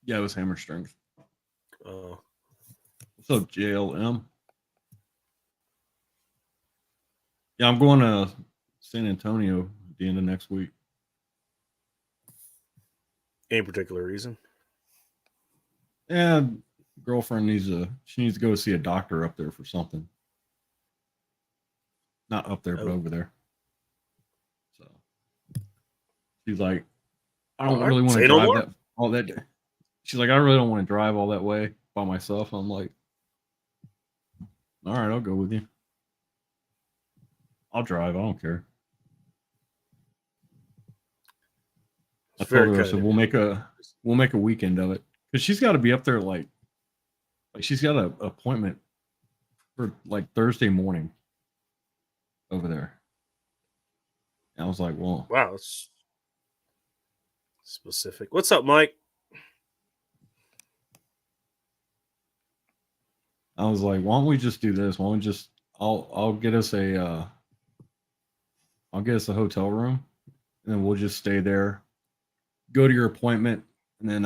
Yeah, it was Hammer Strength. Oh. What's up, JLM? Yeah, I'm going to San Antonio at the end of next week. Any particular reason? Yeah, girlfriend needs to go see a doctor up there for something. Not up there, but over there. So she's like, I don't really want to drive all that. She's like, I really don't want to drive all that way by myself. I'm like, all right, I'll go with you. I'll drive. I don't care. I told her, I said, we'll make a weekend of it, because she's got to be up there like she's got an appointment for like Thursday morning over there. And I was like, well, wow, that's specific. What's up, Mike? I was like, why don't we just do this? Why don't we just I'll get us a hotel room, and then we'll just stay there, go to your appointment, and then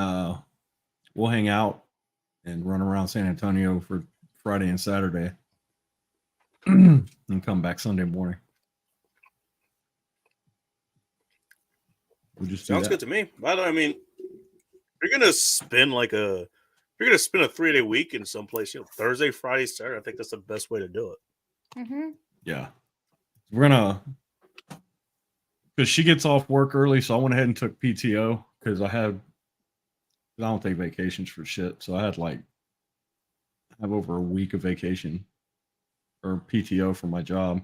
we'll hang out and run around San Antonio for Friday and Saturday and come back Sunday morning. We'll just sounds good to me. By the way, I mean, you're gonna spend a 3-day weekend someplace, Thursday, Friday, Saturday. I think that's the best way to do it. Mm-hmm. Yeah, we're gonna, because she gets off work early, so I went ahead and took PTO because I don't take vacations for shit, so I had have over a week of vacation or PTO for my job.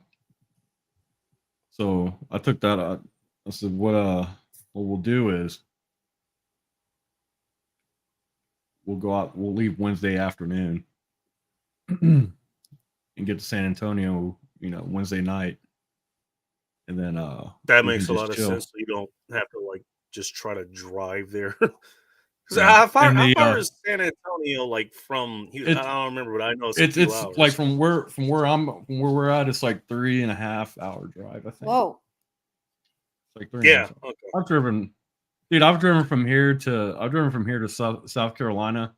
So I took that. I said, what we'll do is we'll go out. We'll leave Wednesday afternoon and get to San Antonio, Wednesday night, and then That we makes a can lot just of chill. sense. So you don't have to like just try to drive there. 'Cause Yeah. how far, And how the far is San Antonio like from? I it don't remember, but I know it's a it's few it's like hours. from where we're at, it's like 3.5 hour drive, I think. Whoa. It's like 3.5 Yeah. hours. Okay. I've driven from here to South Carolina.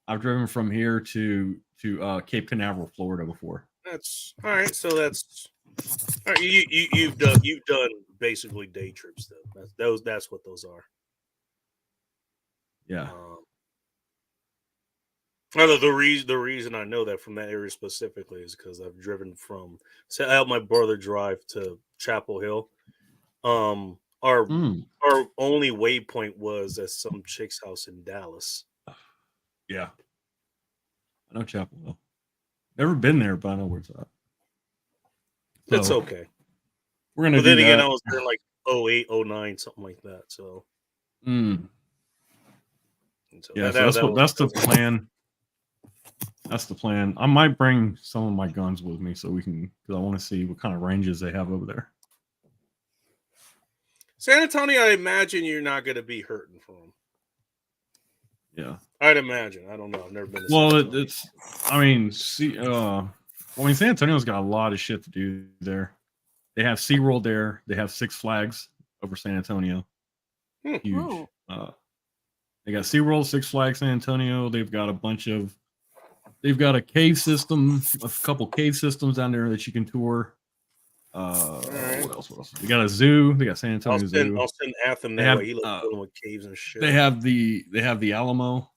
I've driven from here to Cape Canaveral, Florida before. That's all right. So that's all right. You've done basically day trips though. That's what those are. Yeah. Although the reason I know that from that area specifically is because I've driven from. So I helped my brother drive to Chapel Hill. Our Mm, only waypoint was at some chick's house in Dallas. yeah. I know Chapel Hill. Never been there, but I know where it's at. It's So okay. we're gonna But do then again, that. I was there like 08, 09, something like that. So, Mm, so yeah, so that's the plan. That's the plan. I might bring some of my guns with me so we can, because I want to see what kind of ranges they have over there. San Antonio, I imagine you're not going to be hurting for them. Yeah. I'd imagine. I don't know. I've never been to Well, San Antonio. it's. I mean, San Antonio's got a lot of shit to do there. They have SeaWorld there. They have Six Flags over San Antonio. Huge. Ooh. They got SeaWorld, Six Flags, San Antonio. They've got a cave system, a couple cave systems down there that you can tour. right. What else? They got a zoo. They got San Antonio Zoo. I'll send Atham They that have, way. He loves dealing with caves and shit. They have the Alamo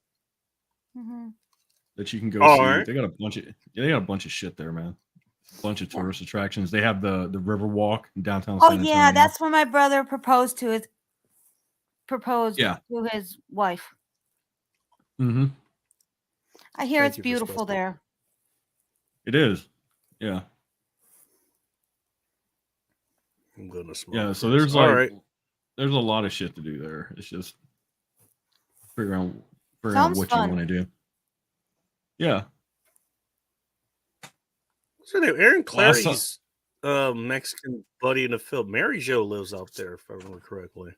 Mm-hmm. that you can go All see. right. They got a bunch of shit there, man. A bunch of tourist attractions. They have the River Walk in downtown Oh San Antonio. yeah, that's when my brother proposed to his wife. Mm-hmm. I hear Thank it's you for beautiful specifying. there. It is. Yeah. I'm gonna smoke. Yeah. So this. there's All right. there's a lot of shit to do there. It's just figuring out Sounds what fun. you want to do. Yeah. What's her name? Aaron Last Clary's Mexican buddy in the film. Mary Jo lives out there, if I remember correctly.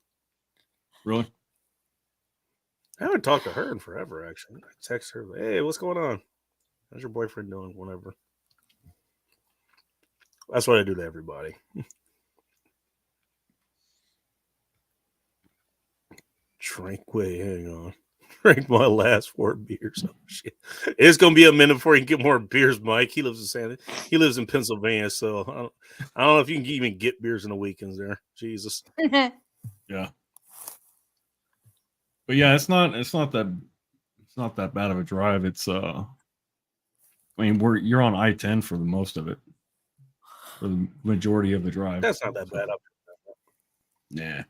Really? I haven't talked to her in forever, actually. I text her, hey, what's going on? How's your boyfriend doing? Whatever. That's what I do to everybody. Hang on. Drank my last 4 beers. Oh shit. It's gonna be a minute before you can get more beers, Mike. He lives in Pennsylvania, so I don't know if you can even get beers in the weekends there. Jesus. Yeah. But yeah, it's not that bad of a drive. It's I mean, you're on I-10 for the most of it. For the majority of the drive. That's not that bad. Nah.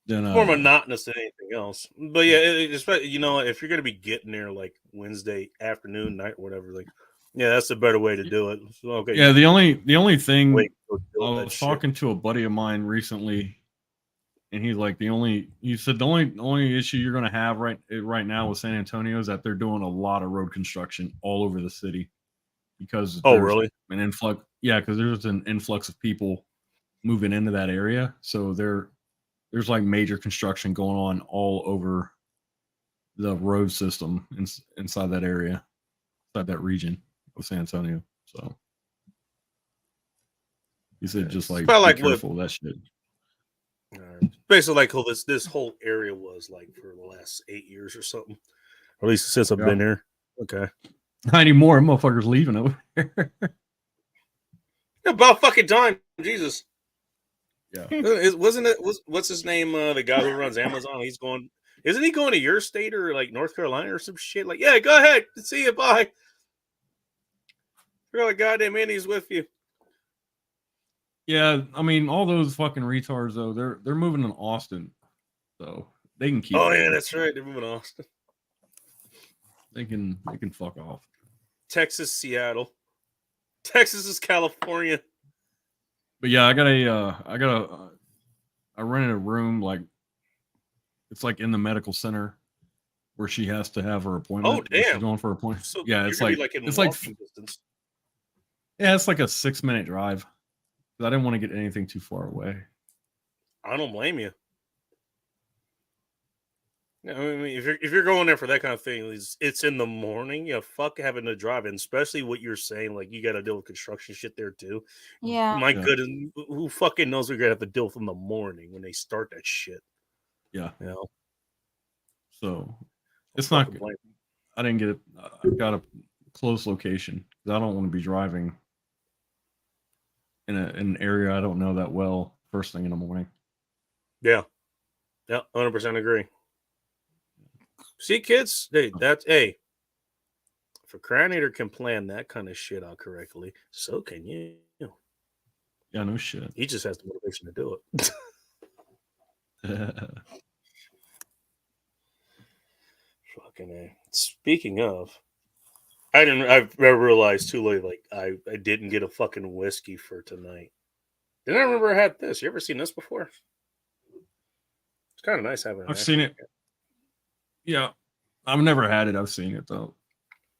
Then More monotonous than anything else. But yeah, especially if you're gonna be getting there like Wednesday afternoon, night, whatever, like that's a better way to do it. So, okay. Yeah, the only thing Wait, I was talking to a buddy of mine recently, and he's like, the only issue you're gonna have right now with San Antonio is that they're doing a lot of road construction all over the city because really? An influx. Yeah, because there's an influx of people moving into that area, so there's like major construction going on all over the road system inside that area, inside that region of San Antonio. So he said, just like, be careful of that shit. Basically, like this whole area was like for the last 8 years or something, or at least since I've been here. Okay, not anymore. Motherfuckers leaving over here. About fucking time, Jesus. Yeah, what's his name? The guy who runs Amazon. Isn't he going to your state or like North Carolina or some shit? Like, yeah, go ahead. See you. Bye. You're like, goddamn Andy's with you. Yeah, I mean, all those fucking retards though, they're moving to Austin, so they can keep. Oh yeah, that's right. They're moving to Austin. They can fuck off. Texas, Seattle. Texas is California. But yeah, I rented a room, like it's like in the medical center where she has to have her appointment. Oh damn! She's going for an appointment. So yeah, it's like in it's like distance. Yeah, it's like a 6-minute drive 'Cause I didn't want to get anything too far away. I don't blame you. I mean, if you're going there for that kind of thing, it's in the morning. Yeah, fuck having to drive, and especially what you're saying, like you got to deal with construction shit there too. Yeah. My Yeah. goodness, who fucking knows we're gonna have to deal with in the morning when they start that shit? Yeah. You know, So it's Don't not. fucking blame me. I didn't get it. I got a close location because I don't want to be driving in an area I don't know that well first thing in the morning. Yeah, 100% agree. See, kids, if a Crownator can plan that kind of shit out correctly, so can you. Yeah, no shit. He just has the motivation to do it. Fucking A. Speaking of, I've realized too late, like, I didn't get a fucking whiskey for tonight. Didn't I remember I had this? You ever seen this before? It's kind of nice having it. I've seen it. Yeah, I've never had it. I've seen it though.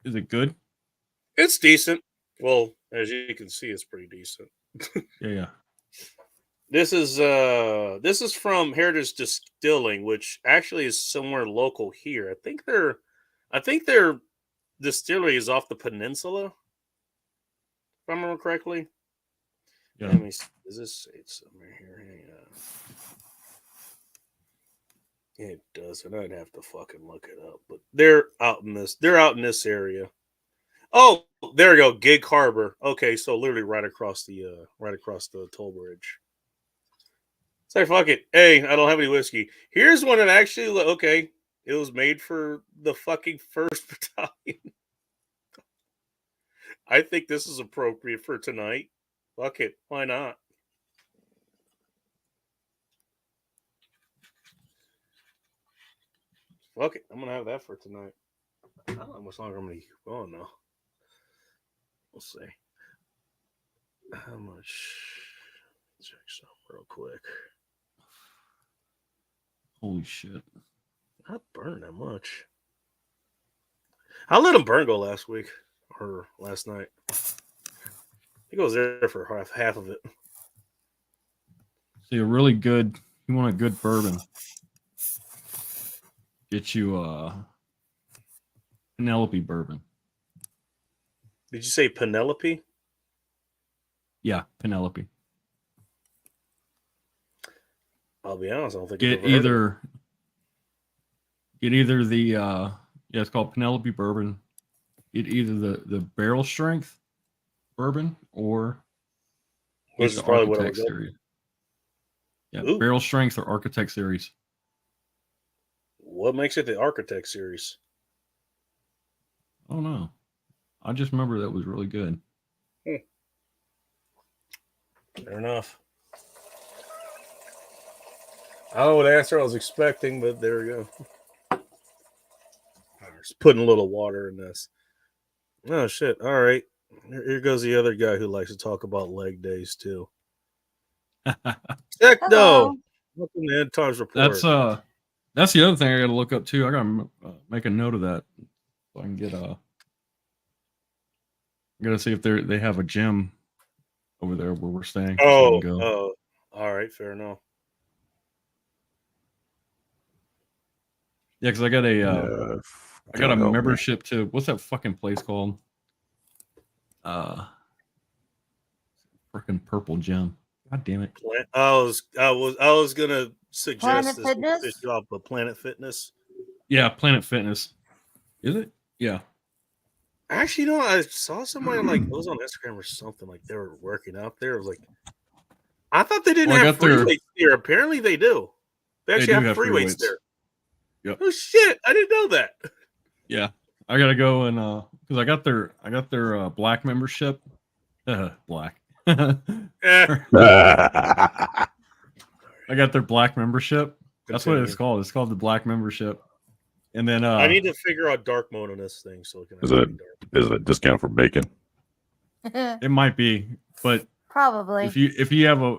Is it good? It's decent. Well, as you can see, it's pretty decent. Yeah. This is from Heritage Distilling, which actually is somewhere local here. I think their distillery is off the peninsula, if I remember correctly. Yeah. Let me see. Does this say it somewhere here? Hang on. It doesn't. I'd have to fucking look it up. But they're out in this area. Oh, there we go. Gig Harbor. Okay, so literally right across the toll bridge. Say fuck it. Hey, I don't have any whiskey. Here's one that actually okay. It was made for the fucking 1st Battalion. I think this is appropriate for tonight. Fuck it. Why not? Fuck it. I'm gonna have that for tonight. I don't know how much longer I'm gonna keep going now. We'll see. How much? Check something real quick. Holy shit. Not burn that much. I let him burn go last week or last night. He goes there for half of it. See, you want a good bourbon. Get you Penelope bourbon. Did you say Penelope? Yeah, Penelope. I'll be honest, I don't think Get either the it's called Penelope bourbon. Get either the barrel strength bourbon or Which get is the probably what I Architect would go. series. Yeah, Ooh. barrel strength or Architect series. What makes it the Architect series? I don't know. I just remember that was really good. Fair enough. I don't know what answer I was expecting, but there we go. Just putting a little water in this. Oh shit! All right, here goes the other guy who likes to talk about leg days too. Heck no! Welcome to Ed Times Report. That's the other thing I got to look up too. I got to make a note of that so I can get I got to see if they have a gym over there where we're staying. Oh, all right, fair enough. Yeah, because I got a membership to what's that fucking place called? Freaking Purple Gym. God damn it! I was gonna suggest Planet Fitness? this job, but Planet Fitness. Yeah, Planet Fitness. Is it? Yeah. Actually, no, I saw somebody like it was on Instagram or something like they were working out there. It was like I thought they didn't have free weights there. Apparently, they do. They actually have free weights there. Yep. Oh shit! I didn't know that. Yeah, I gotta go and because I got their black membership. Black. I got their black membership. That's what it's called. It's called the black membership. And then I need to figure out dark mode on this thing so it can. Is it a discount for bacon? It might be, but Probably. if you have a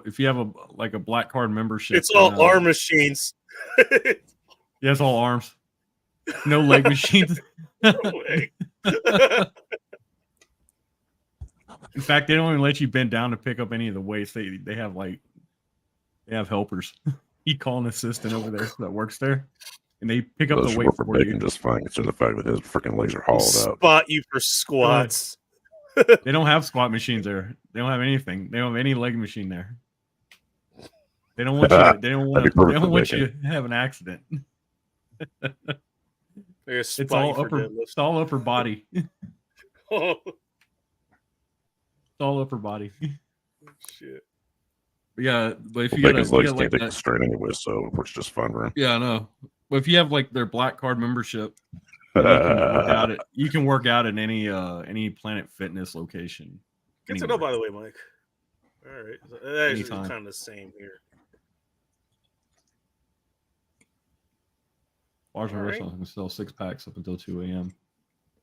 like a black card membership, It's all arm machines. Yeah, it's all arms. No leg machines. No way. In fact, they don't even let you bend down to pick up any of the weights. They have helpers. You call an assistant over there that works there, and they pick up Those the work weight for for bacon you. just fine. It's just the fact that his freaking legs are hauled out. Spot you for squats. They don't have squat machines there. They don't have anything. They don't have any leg machine there. They don't want you. They don't want. That'd be perfect They don't for want you bacon. to have an accident. They It's spot all you for upper. deadlifts. It's all upper body. It's Oh, all upper body. shit. But yeah, but if Well, you got bacon's a, you legs got can't like take the that, strain anyway, so it works just fine for him. yeah, I know. But if you have like their black card membership, then you can work out at you can work out at any Planet Fitness location. Good to know, anywhere. by the way, Mike. All right, that is Anytime. kind of the same here. Bars and All right. restaurants can sell 6-packs up until 2 a.m.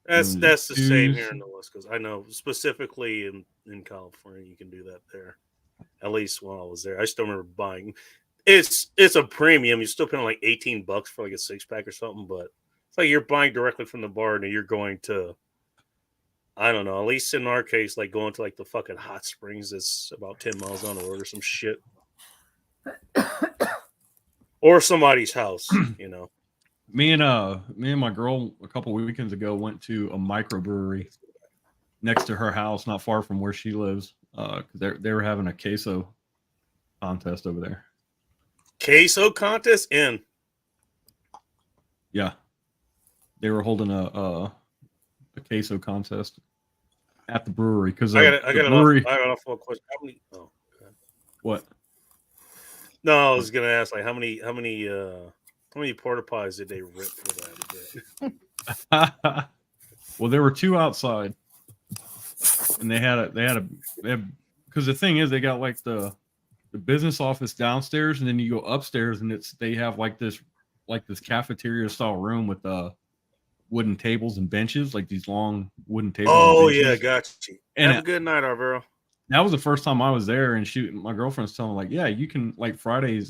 That's Mm, that's the same here juice. in the West Coast. I know specifically in California, you can do that there. At least when I was there, I still remember buying. It's a premium. You're still paying like $18 for like a 6-pack or something, but it's like you're buying directly from the bar and you're going to. I don't know. At least in our case, like going to like the fucking hot springs, it's about 10 miles down the road or some shit, or somebody's house. You know. Me and my girl a couple of weekends ago went to a microbrewery next to her house, not far from where she lives. Because they were having a queso contest over there. Queso contest in. Yeah, they were holding a queso contest at the brewery because I got brewery. I got a full question. How many? Oh, okay. What? No, I was gonna ask like how many porta pies did they rip for that? Well, there were two outside, and they had because the thing is they got like the business office downstairs, and then you go upstairs, and they have like this cafeteria style room with wooden tables and benches, like these long wooden tables. Oh and benches. yeah, got you. And Have a good night, Arvero. That was the first time I was there, and my girlfriend's telling me like, yeah, you can like Friday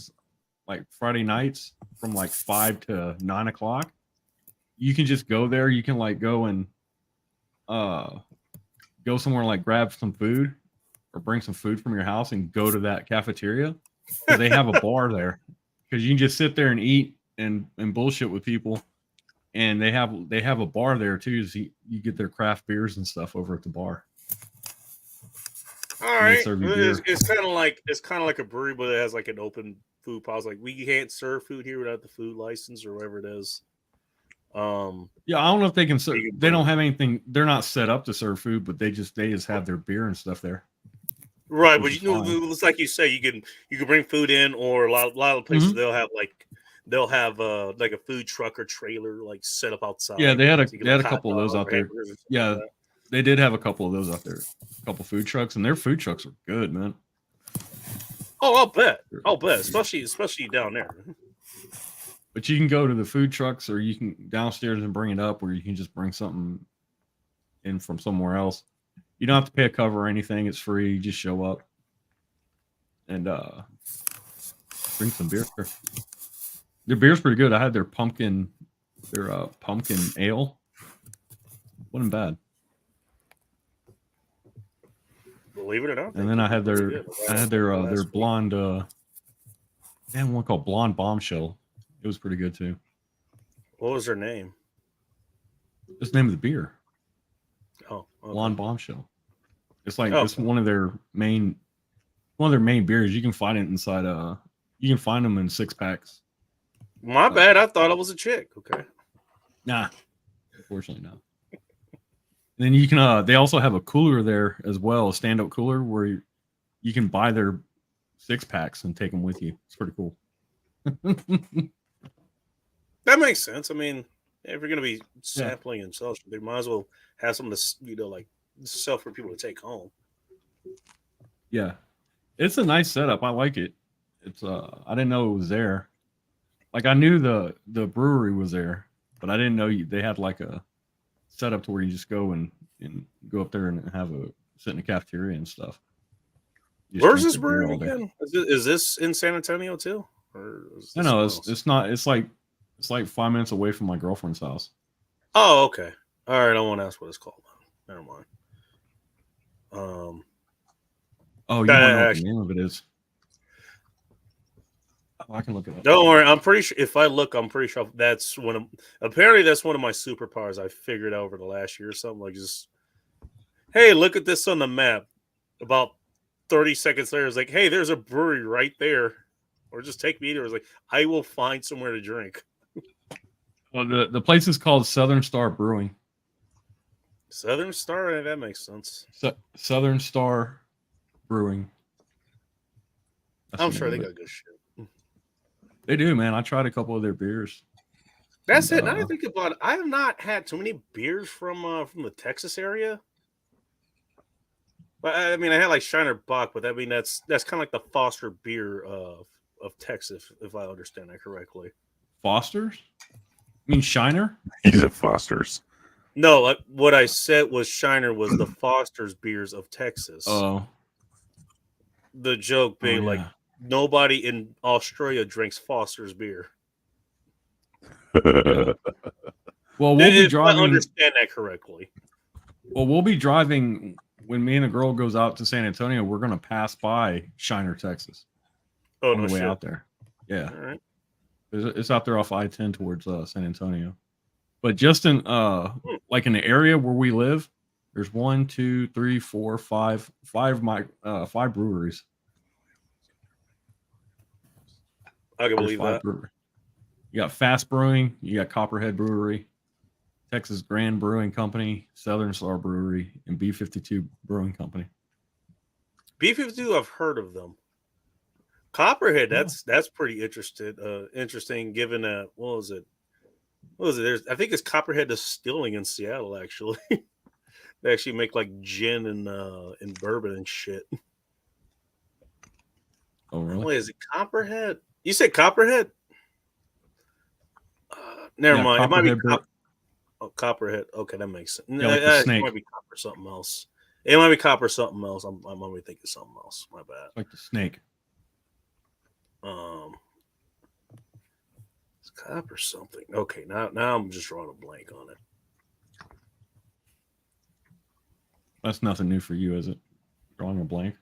nights from like 5 to 9 o'clock. You can just go there. You can like go and go somewhere and like grab some food or bring some food from your house and go to that cafeteria because they have a bar there. Because you can just sit there and eat and bullshit with people, and they have a bar there too. So you get their craft beers and stuff over at the bar. All And they right, serve you beer. it's kind of like a brewery, but it has like an open food policy. Like we can't serve food here without the food license or whatever it is. Yeah, I don't know if they can serve. You can They don't bring- have anything. They're not set up to serve food, but they just have their beer and stuff there. Right, Which but is you know, fine. it's like you say, you can bring food in, or a lot of places Mm-hmm. they'll have like a food truck or trailer like set up outside. Yeah, they had So you can a have hot couple of those dogs out or there. hamburgers and stuff Yeah, like that. they did have a couple of those out there. A couple food trucks, and their food trucks are good, man. Oh, I'll bet, especially down there. But you can go to the food trucks, or you can downstairs and bring it up, or you can just bring something in from somewhere else. You don't have to pay a cover or anything. It's free. You just show up and bring some beer. Their beer's pretty good. I had their pumpkin ale. Wasn't bad. Believe it or not. And then I had That's their good. their Last week. blonde they had one called Blonde Bombshell. It was pretty good too. What was her name? That's the name of the beer. Oh, okay. Blonde Bombshell. It's like Oh. it's one of their main beers. You can find it inside you can find them in 6-packs. My bad. I thought it was a chick. Okay. Nah. Unfortunately not. And then you can they also have a cooler there as well, a stand-up cooler where you can buy their 6-packs and take them with you. It's pretty cool. That makes sense. I mean, if you're gonna be sampling and selling, they might as well have something to like sell for people to take home. Yeah. It's a nice setup. I like it. It's I didn't know it was there. Like I knew the brewery was there, but I didn't know they had like a setup to where you just go and go up there and have sit in the cafeteria and stuff. You just Where's drink this the beer brewery all day. again? Is this in San Antonio too? Or is this No, somewhere it's else? not. It's like 5 minutes away from my girlfriend's house. Oh, okay. All right. I won't ask what it's called. Never mind. Oh, you want to know what the name of it is? Oh, I can look it up. Don't worry, I'm pretty sure. If I look, I'm pretty sure that's one of. Apparently, that's one of my superpowers I figured out over the last year or something. Like, just hey, look at this on the map. About 30 seconds later, it's like, hey, there's a brewery right there, or just take me there. It's like, I will find somewhere to drink. Well, the place is called Southern Star Brewing. Southern Star, that makes sense. Southern Star Brewing. That's I'm the sure name they of it. got good shit. They do, man. I tried a couple of their beers. That's it. Now I think about it, I have not had too many beers from the Texas area. But I mean, I had like Shiner Bock, but I mean that's kind of like the Foster beer of Texas, if I understand that correctly. Foster's? I mean Shiner? He's at Foster's. No, what I said was Shiner was the Foster's beers of Texas. Oh. The joke being yeah. like nobody in Australia drinks Foster's beer. Yeah. Well, we'll be If driving. I understand that correctly. Well, we'll be driving when me and a girl goes out to San Antonio. We're going to pass by Shiner, Texas, Oh, on no the way shit. out there. Yeah, All right. it's out there off I-10 towards San Antonio. But just in like in the area where we live, there's 1, 2, 3, 4, 5 breweries. I can There's believe 5 that. breweries. You got Fast Brewing, you got Copperhead Brewery, Texas Grand Brewing Company, Southern Star Brewery, and B52 Brewing Company. B52, I've heard of them. Copperhead, that's pretty interesting given that what was it? I think it's Copperhead Distilling in Seattle, actually. They actually make like gin and bourbon and shit. Oh, really? Wait, is it Copperhead? You said Copperhead? Never Yeah, mind. It might be Copperhead Copperhead. Okay, that makes sense. Yeah, like the snake. It might be Copper something else. It might be Copper something else. I might be thinking something else. My bad. Like the snake. It's Copper something. Okay, now I'm just drawing a blank on it. That's nothing new for you, is it? Drawing a blank.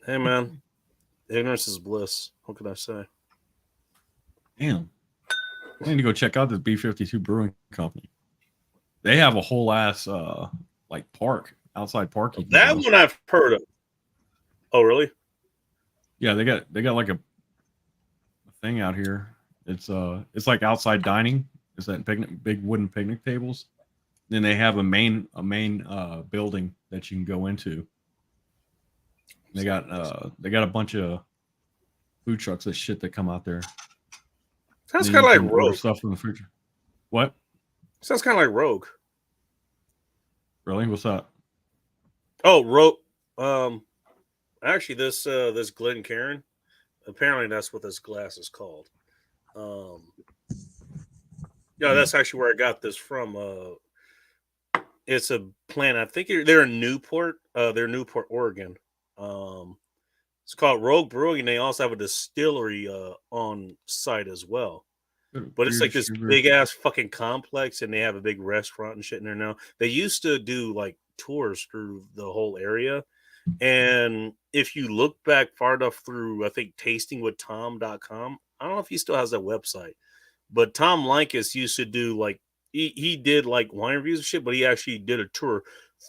Hey man, ignorance is bliss. What can I say? Damn. I need to go check out this B52 Brewing Company. They have a whole ass like park, outside park. That one I've heard of. Oh really? Yeah, they got like a thing out here. It's like outside dining. It's that big wooden picnic tables. Then they have a main building that you can go into. They got a bunch of food trucks and shit that come out there. Sounds kind of like Rogue. Stuff from the future. What? Sounds kind of like Rogue. Really? What's that? Oh, Rogue. Actually, this Glencairn. Apparently, that's what this glass is called. Yeah, that's actually where I got this from. It's a plant. I think they're in Newport. They're Newport, Oregon. It's called Rogue Brewing, and they also have a distillery on site as well. But it's like this big ass fucking complex, and they have a big restaurant and shit in there now. They used to do like tours through the whole area. And if you look back far enough through, I think tastingwithtom.com, I don't know if he still has that website, but Tom Likas used to do like he did like wine reviews and shit, but he actually did a tour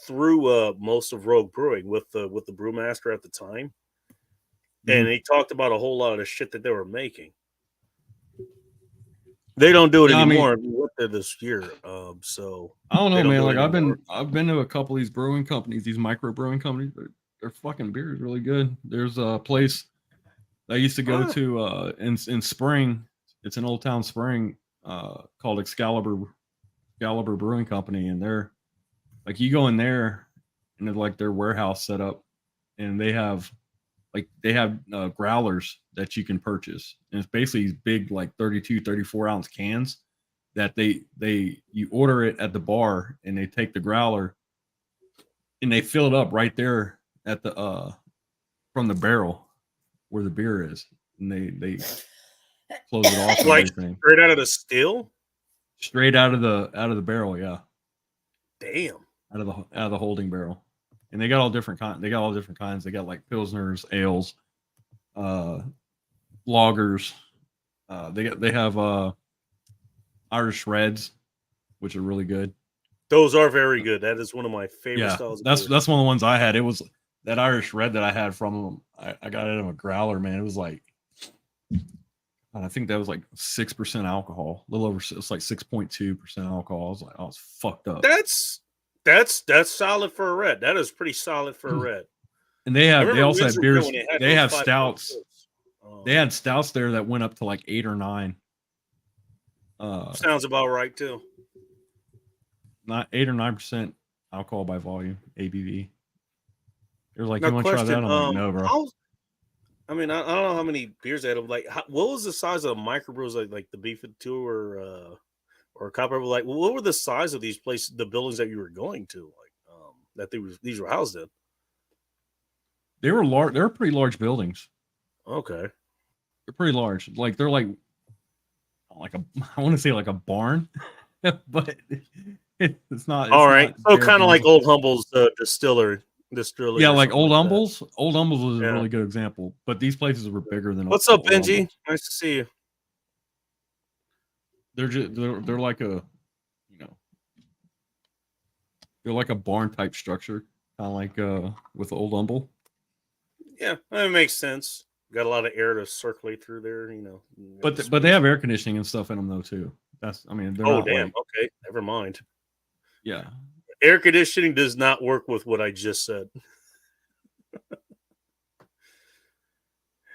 through most of Rogue Brewing with the brewmaster at the time. And he talked about a whole lot of the shit that they were making. They don't do it anymore. I went there this year, so I don't know, man. Like I've been to a couple of these brewing companies, these micro brewing companies. Their fucking beer is really good. There's a place I used to go to in Spring. It's an Old Town Spring called Excalibur Brewing Company, and they're like you go in there and it's like their warehouse set up, and they have growlers that you can purchase, and it's basically these big like 32 34 ounce cans that you order it at the bar, and they take the growler and they fill it up right there at the from the barrel where the beer is, and they close it off and like everything. straight out of the Barrel. Yeah, damn, out of the holding barrel, and they got all different kinds. They got all different kinds. They got like pilsners, ales, lagers. They have Irish Reds, which are really good. Those are very good. That is one of my favorite styles. That's one of the ones I had. It was that Irish Red that I had from them. I got it in a growler, man. It was like, I think that was like 6% alcohol, a little over. It's like 6.2% alcohol. I was like, I was fucked up. That's solid for a red. That is pretty solid for a red. And they also had beers. They have those stouts. They had stouts there that went up to like 8 or 9. Sounds about right too. Not 8 or 9% alcohol by volume, ABV. They're like, Now, you want to try that? I'm like, no, bro. I mean, I don't know how many beers they had. Like, what was the size of the microbrews? Like the B52 or Copper? Like, what were the size of these places, the buildings that you were going to? Like, that these were housed in. They were large. They were pretty large buildings. Okay, they're pretty large. Like they're like I want to say like a barn, but it's not. All right, so kind of like Old Humble's distillery. Yeah, like Old Humbles. Old Humbles was a really good example, but these places were bigger than. What's up, Benji? Humbles. Nice to see you. They're like a, they're like a barn type structure, kind of like with Old Humble. Yeah, that makes sense. Got a lot of air to circulate through there, But they have air conditioning and stuff in them though too. They're not damn. Okay, never mind. Yeah. Air conditioning does not work with what I just said.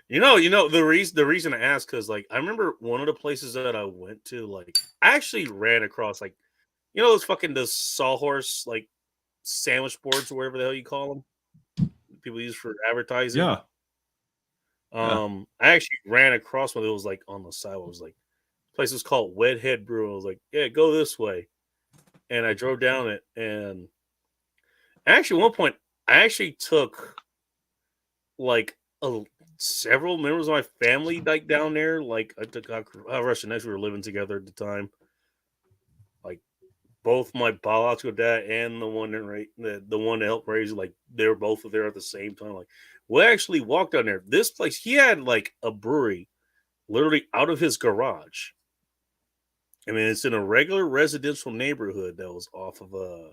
The reason I asked, because like I remember one of the places that I went to, like I actually ran across like those sawhorse like sandwich boards or whatever the hell you call them. People use for advertising. Yeah. I actually ran across one that was like on the sidewalk. It was like place was called Wedhead Brew. I was like, yeah, go this way. And I drove down it, and actually, at one point, I actually took like several members of my family like down there. Like I took Russian X. We were living together at the time. Like both my biological dad and the one that helped raise, like they were both there at the same time. Like we actually walked down there. This place, he had like a brewery, literally out of his garage. I mean, it's in a regular residential neighborhood that was off of a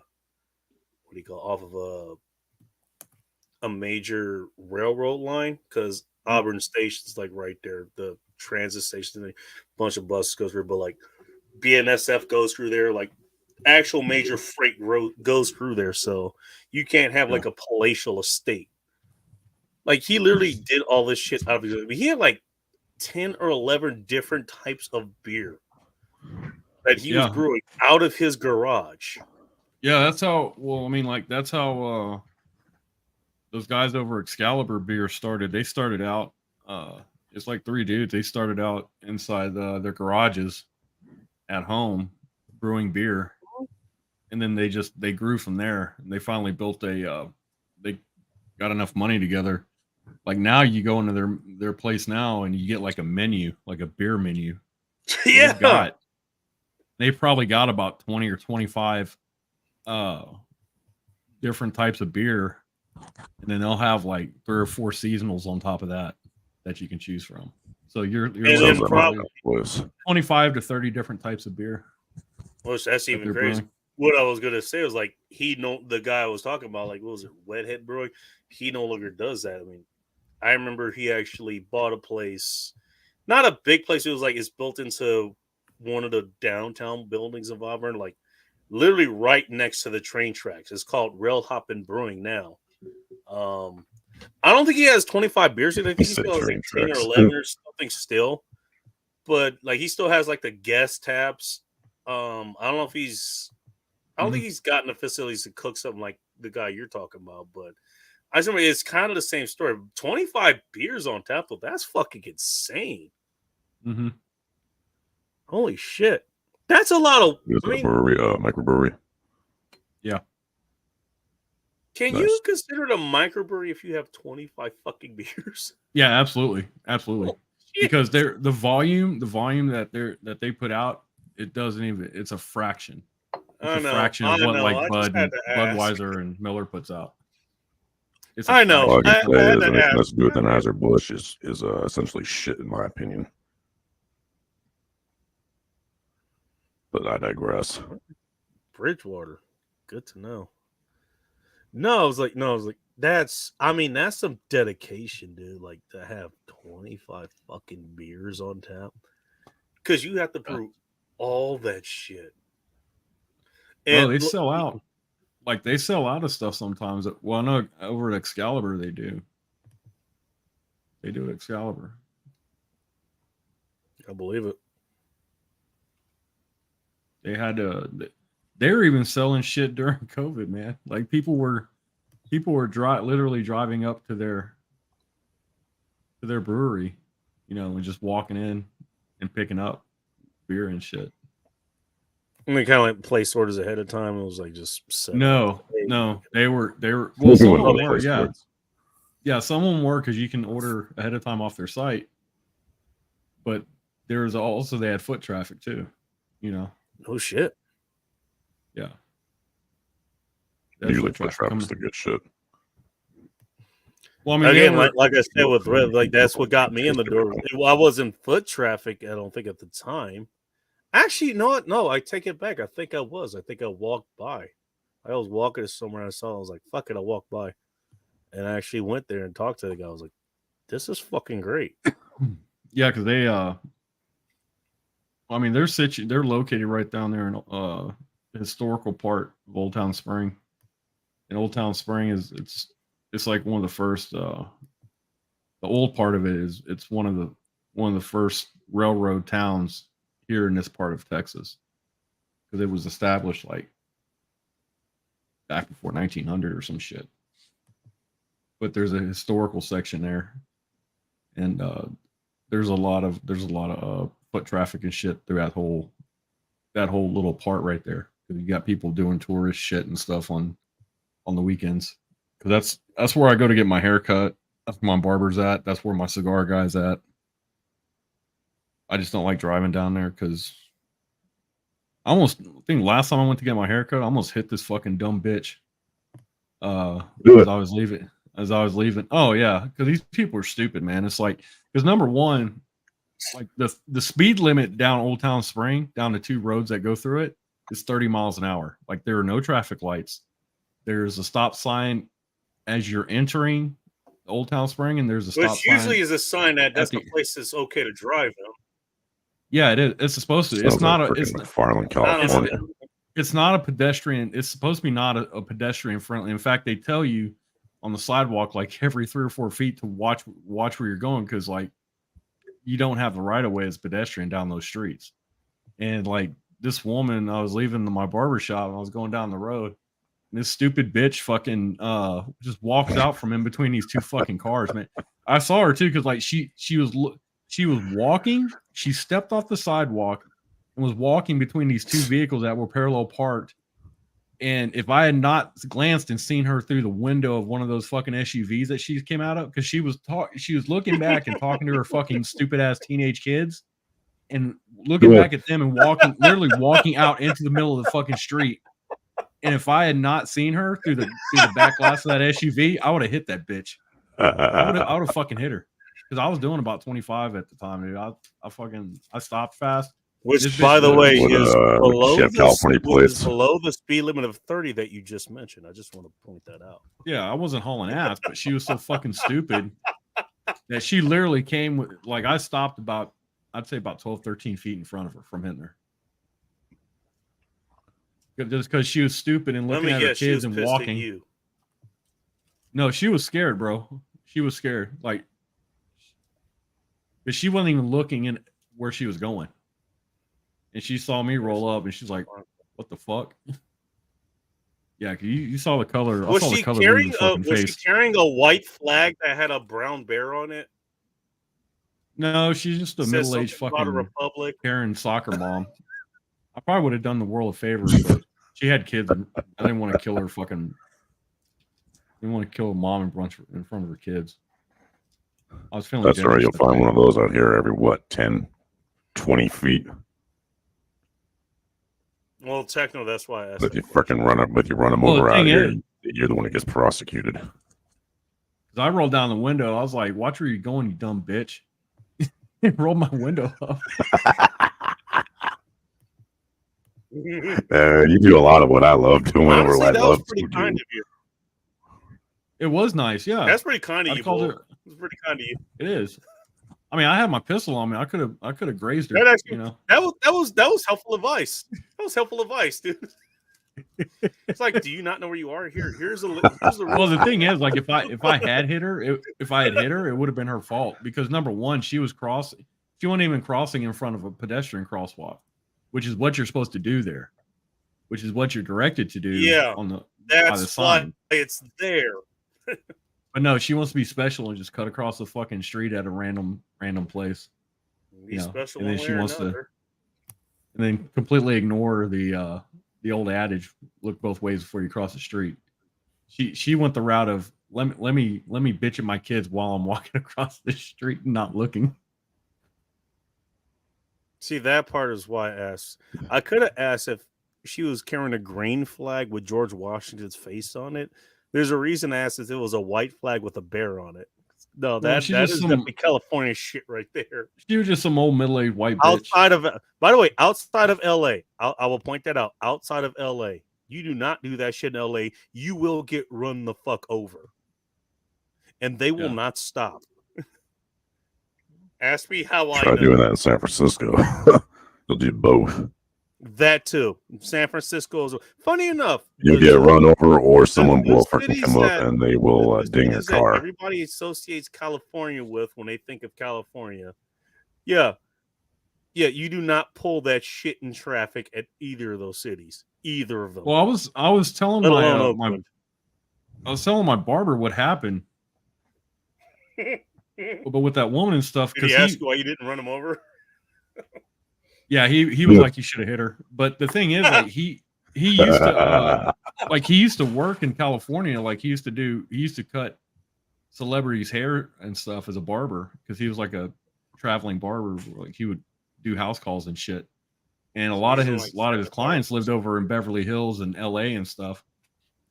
major railroad line, because Auburn Station's like right there. The transit station, a bunch of buses goes through, but like BNSF goes through there, like actual major freight road goes through there. So you can't have like a palatial estate. Like he literally did all this shit out of his. He had like 10 or 11 different types of beer that he was brewing out of his garage. Yeah, that's how. Well, I mean, like that's how those guys over Excalibur Beer started. They started out. It's like 3 dudes. They started out inside their garages at home brewing beer, and then they grew from there. And they finally built they got enough money together. Like now, you go into their place now, and you get like a menu, like a beer menu. Yeah. They probably got about 20 or 25 different types of beer, and then they'll have like 3 or 4 seasonals on top of that you can choose from. So you're probably 25 to 30 different types of beer. Well, that's even crazy. Brewing. What I was gonna say was like the guy I was talking about, like what was it, Wedhead Brewing? He no longer does that. I mean, I remember he actually bought a place, not a big place. It was like it's built into one of the downtown buildings of Auburn, like literally right next to the train tracks. It's called Rail Hoppin' Brewing now. I don't think he has 25 beers. I think he still has like 10 or 11 or something still. But like he still has like the guest taps. I don't know if I don't think he's gotten the facilities to cook something like the guy you're talking about, but I just remember it's kind of the same story. 25 beers on tap, though, that's fucking insane. Mm-hmm. Holy shit. That's a lot of brewery, microbrewery. Yeah. Can you consider it a microbrewery if you have 25 fucking beers? Yeah, absolutely. Absolutely. Because the volume that they put out, it's a fraction It's I a know. fraction I of what know. like I just Bud, had to ask. Budweiser and Miller puts out. It's a I know. All I fraction. can I say had is to anything ask. that's to do with Anheuser-Busch is essentially shit, in my opinion. But I digress. Bridgewater. Good to know. No, I was like, that's some dedication, dude. Like to have 25 fucking beers on tap. Because you have to brew all that shit. Well, they sell out. Like they sell out of stuff sometimes. Well, no, over at Excalibur they do. They do at Excalibur. I believe it. They had to. They were even selling shit during COVID, man. Like people were literally driving up to their brewery, and just walking in and picking up beer and shit. I mean, kind of like place orders ahead of time. It was like just set No, up. they were. Well, Maybe some one of of them the were, place yeah, boards. yeah. Some of them were because you can order ahead of time off their site. But there was also they had foot traffic too, Oh shit. Yeah. That's Usually foot foot traffic traffic's coming. the good shit. Well, I mean, Again, they were, like I said with Red, like that's what got me in the door. I wasn't foot traffic, I don't think, at the time. Actually, no, I take it back. I think I was. I think I walked by. I was walking to somewhere I saw. I was like, fuck it, I walked by. And I actually went there and talked to the guy. I was like, this is fucking great. yeah, because they I mean, they're located right down there in the historical part of Old Town Spring. And Old Town Spring it's like one of the first the old part of it is it's one of the first railroad towns here in this part of Texas. Because it was established like back before 1900 or some shit. But there's a historical section there. And there's a lot of foot traffic and shit through that whole little part right there. Because you got people doing tourist shit and stuff on the weekends. Because that's where I go to get my hair cut. That's where my barber's at. That's where my cigar guy's at. I just don't like driving down there because I think last time I went to get my hair cut, I almost hit this fucking dumb bitch. As I was leaving. Oh yeah, because these people are stupid, man. It's like because number one, like the speed limit down Old Town Spring, down the two roads that go through it, is 30 miles an hour. Like there are no traffic lights. There's a stop sign as you're entering Old Town Spring, and there's a stop Which sign. usually is a sign that that's the the- place that's okay to drive. Though. Yeah, it is. It's supposed to. Sounds It's not like a. It's frickin' McFarland, I don't California. know. it's not a pedestrian. It's supposed to be not a pedestrian friendly. In fact, they tell you on the sidewalk like every 3 or 4 feet to watch where you're going because like you don't have the right of way as pedestrian down those streets. And like this woman, I was leaving my barber shop and I was going down the road. And this stupid bitch fucking just walks out from in between these two fucking cars, man. I saw her too because like she was walking. She stepped off the sidewalk and was walking between these two vehicles that were parallel parked. And if I had not glanced and seen her through the window of one of those fucking SUVs that she came out of, because she was looking back and talking to her fucking stupid ass teenage kids, and looking back at them and literally walking out into the middle of the fucking street. And if I had not seen her through the back glass of that SUV, I would have hit that bitch. I would have fucking hit her because I was doing about 25 at the time, dude. I stopped fast. Which, This by bitch the was- way, With, is below Chef California plates. below the speed limit of 30 that you just mentioned. I just want to point that out. Yeah, I wasn't hauling ass, but she was so fucking stupid that she literally came with, like, I stopped about, I'd say about 12, 13 feet in front of her from hitting her. Just because she was stupid and Let looking me at her guess, she kids was and pissed walking. at you. No, she was scared, bro. She was scared. Like, but she wasn't even looking in where she was going. And she saw me roll up and she's like, what the fuck? Yeah, 'cause you saw the color. I Was saw the she color leave carrying the fucking was face. she carrying a white flag that had a brown bear on it? No, she's just a Says middle-aged something about a fucking republic. Karen soccer mom. I probably would have done the world a favor, but she had kids. And I didn't want to kill her fucking. Didn't want to kill a mom in front of her kids. I was feeling. That's all right. generous You'll that find day. one of those out here every, 10, 20 feet. Well, technically, that's why I asked. If you that freaking run up, if you run them Well, the over out thing here, is- you're the one that gets prosecuted. 'Cause I rolled down the window. I was like, "Watch where you're going, you dumb bitch!" Rolled my window up. You do a lot of what I love doing, Honestly, or I that was love pretty to kind do. of you. It was nice, yeah. That's pretty kind of I you, called Bull. it. It's pretty kind of you. It is. I mean, I had my pistol on me. I could have grazed her. That actually- You know. That was helpful advice. That was helpful advice, dude. It's like, do you not know where you are? Here's the Well, the thing is, like, if I had hit her, it would have been her fault because number one, she was crossing. She wasn't even crossing in front of a pedestrian crosswalk, which is what you're supposed to do there, which is what you're directed to do. Yeah, on the That's why sign. it's there. But no, she wants to be special and just cut across the fucking street at a random place, Be Yeah, special and then one she way or wants to- another. and then completely ignore the old adage: look both ways before you cross the street. She went the route of let me bitch at my kids while I'm walking across the street and not looking. See, that part is why I asked. I could have asked if she was carrying a green flag with George Washington's face on it. There's a reason I asked if it was a white flag with a bear on it. No, that she's that just is some- definitely California shit right there. She was just some old middle-aged white bitch. Outside of, by the way, outside of LA, I will point that out. Outside of LA, you do not do that shit in LA. You will get run the fuck over, and they will Yeah. not stop. Ask me how I Try know. doing that in San Francisco. You'll do both. That too. San Francisco is funny enough. You'll the- get run over, or someone the will freaking cities come up that- and they will the ding your cities that car. Everybody associates California with when they think of California. Yeah. Yeah, you do not pull that shit in traffic at either of those cities. Either of them. Well, I was telling Let my, alone my Oakland. I was telling my barber what happened, but with that woman and stuff. Did he Because ask you why you didn't run him over? yeah, he was Yeah. like, you should have hit her. But the thing is, like he used to like he used to work in California. Like he used to cut celebrities' hair and stuff as a barber because he was like a traveling barber. Like he would do house calls and shit. And a lot of his clients lived over in Beverly Hills and LA and stuff.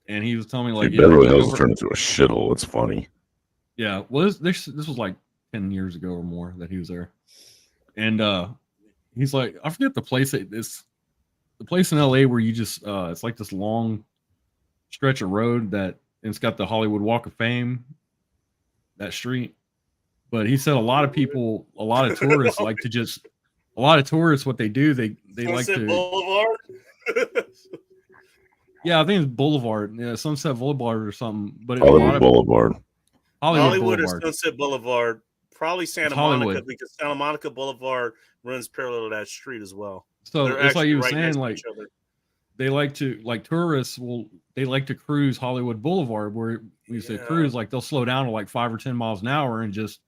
And he was telling me like, Dude, Beverly Hills over- turned into a shithole. It's funny. yeah, well, this was like 10 years ago or more that he was there, and he's like, I forget the place. The place in LA where you just it's like this long stretch of road and it's got the Hollywood Walk of Fame, that street. But he said a lot of people, a lot of tourists like to just, a lot of tourists, what they do, they like Sunset to, Boulevard. yeah, I think it's Boulevard, yeah, Sunset Boulevard or something. But a Hollywood lot of Boulevard. Hollywood Boulevard. or Sunset Boulevard. Probably Santa It's Monica Hollywood. because Santa Monica Boulevard runs parallel to that street as well. So They're it's like actually he was right next saying, to like each other. they like to, like tourists they like to cruise Hollywood Boulevard where we say Yeah. cruise, like they'll slow down to like 5 or 10 miles an hour and just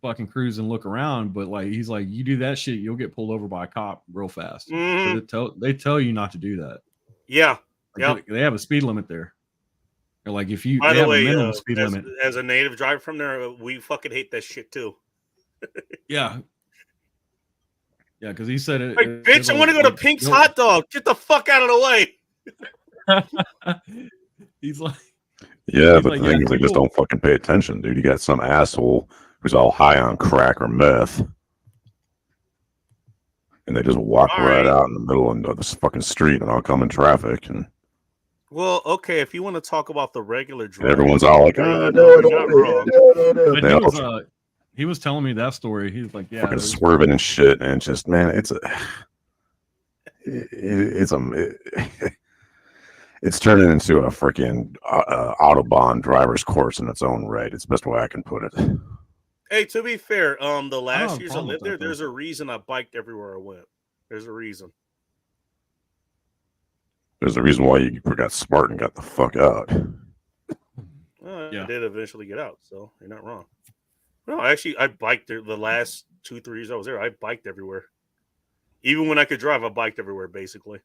fucking cruise and look around. But like he's like, you do that shit, you'll get pulled over by a cop real fast. Mhm. They tell you not to do that. Yeah. Like, they have a speed limit there. They're like, if you By they the have way, a minimum speed limit. as a native driver from there, we fucking hate that shit too. Yeah. Yeah, because he said it. Like, bitch, I want to go to Pink's Hot Dog. Get the fuck out of the way. He's like, Yeah, He's but like, the yeah, thing is, they just people- don't fucking pay attention, dude. You got some asshole who's all high on crack or meth, and they just walk All right right. out in the middle of this fucking street and oncoming traffic, and Well, okay, if you want to talk about the regular driver, everyone's all like, no, no, you're not wrong. but They he was telling me that story. He was like, yeah, fucking there's- swerving and shit, and it's just, man, it's turning into a freaking Autobahn driver's course in its own right. It's the best way I can put it. Hey, to be fair, the last have a years I problem lived with there, that, though. there's a reason I biked everywhere I went. There's a reason. There's a reason why you got smart and got the fuck out. Yeah. I did eventually get out, so you're not wrong. No, actually, I biked there the last 2-3 years I was there. I biked everywhere. Even when I could drive, I biked everywhere, basically.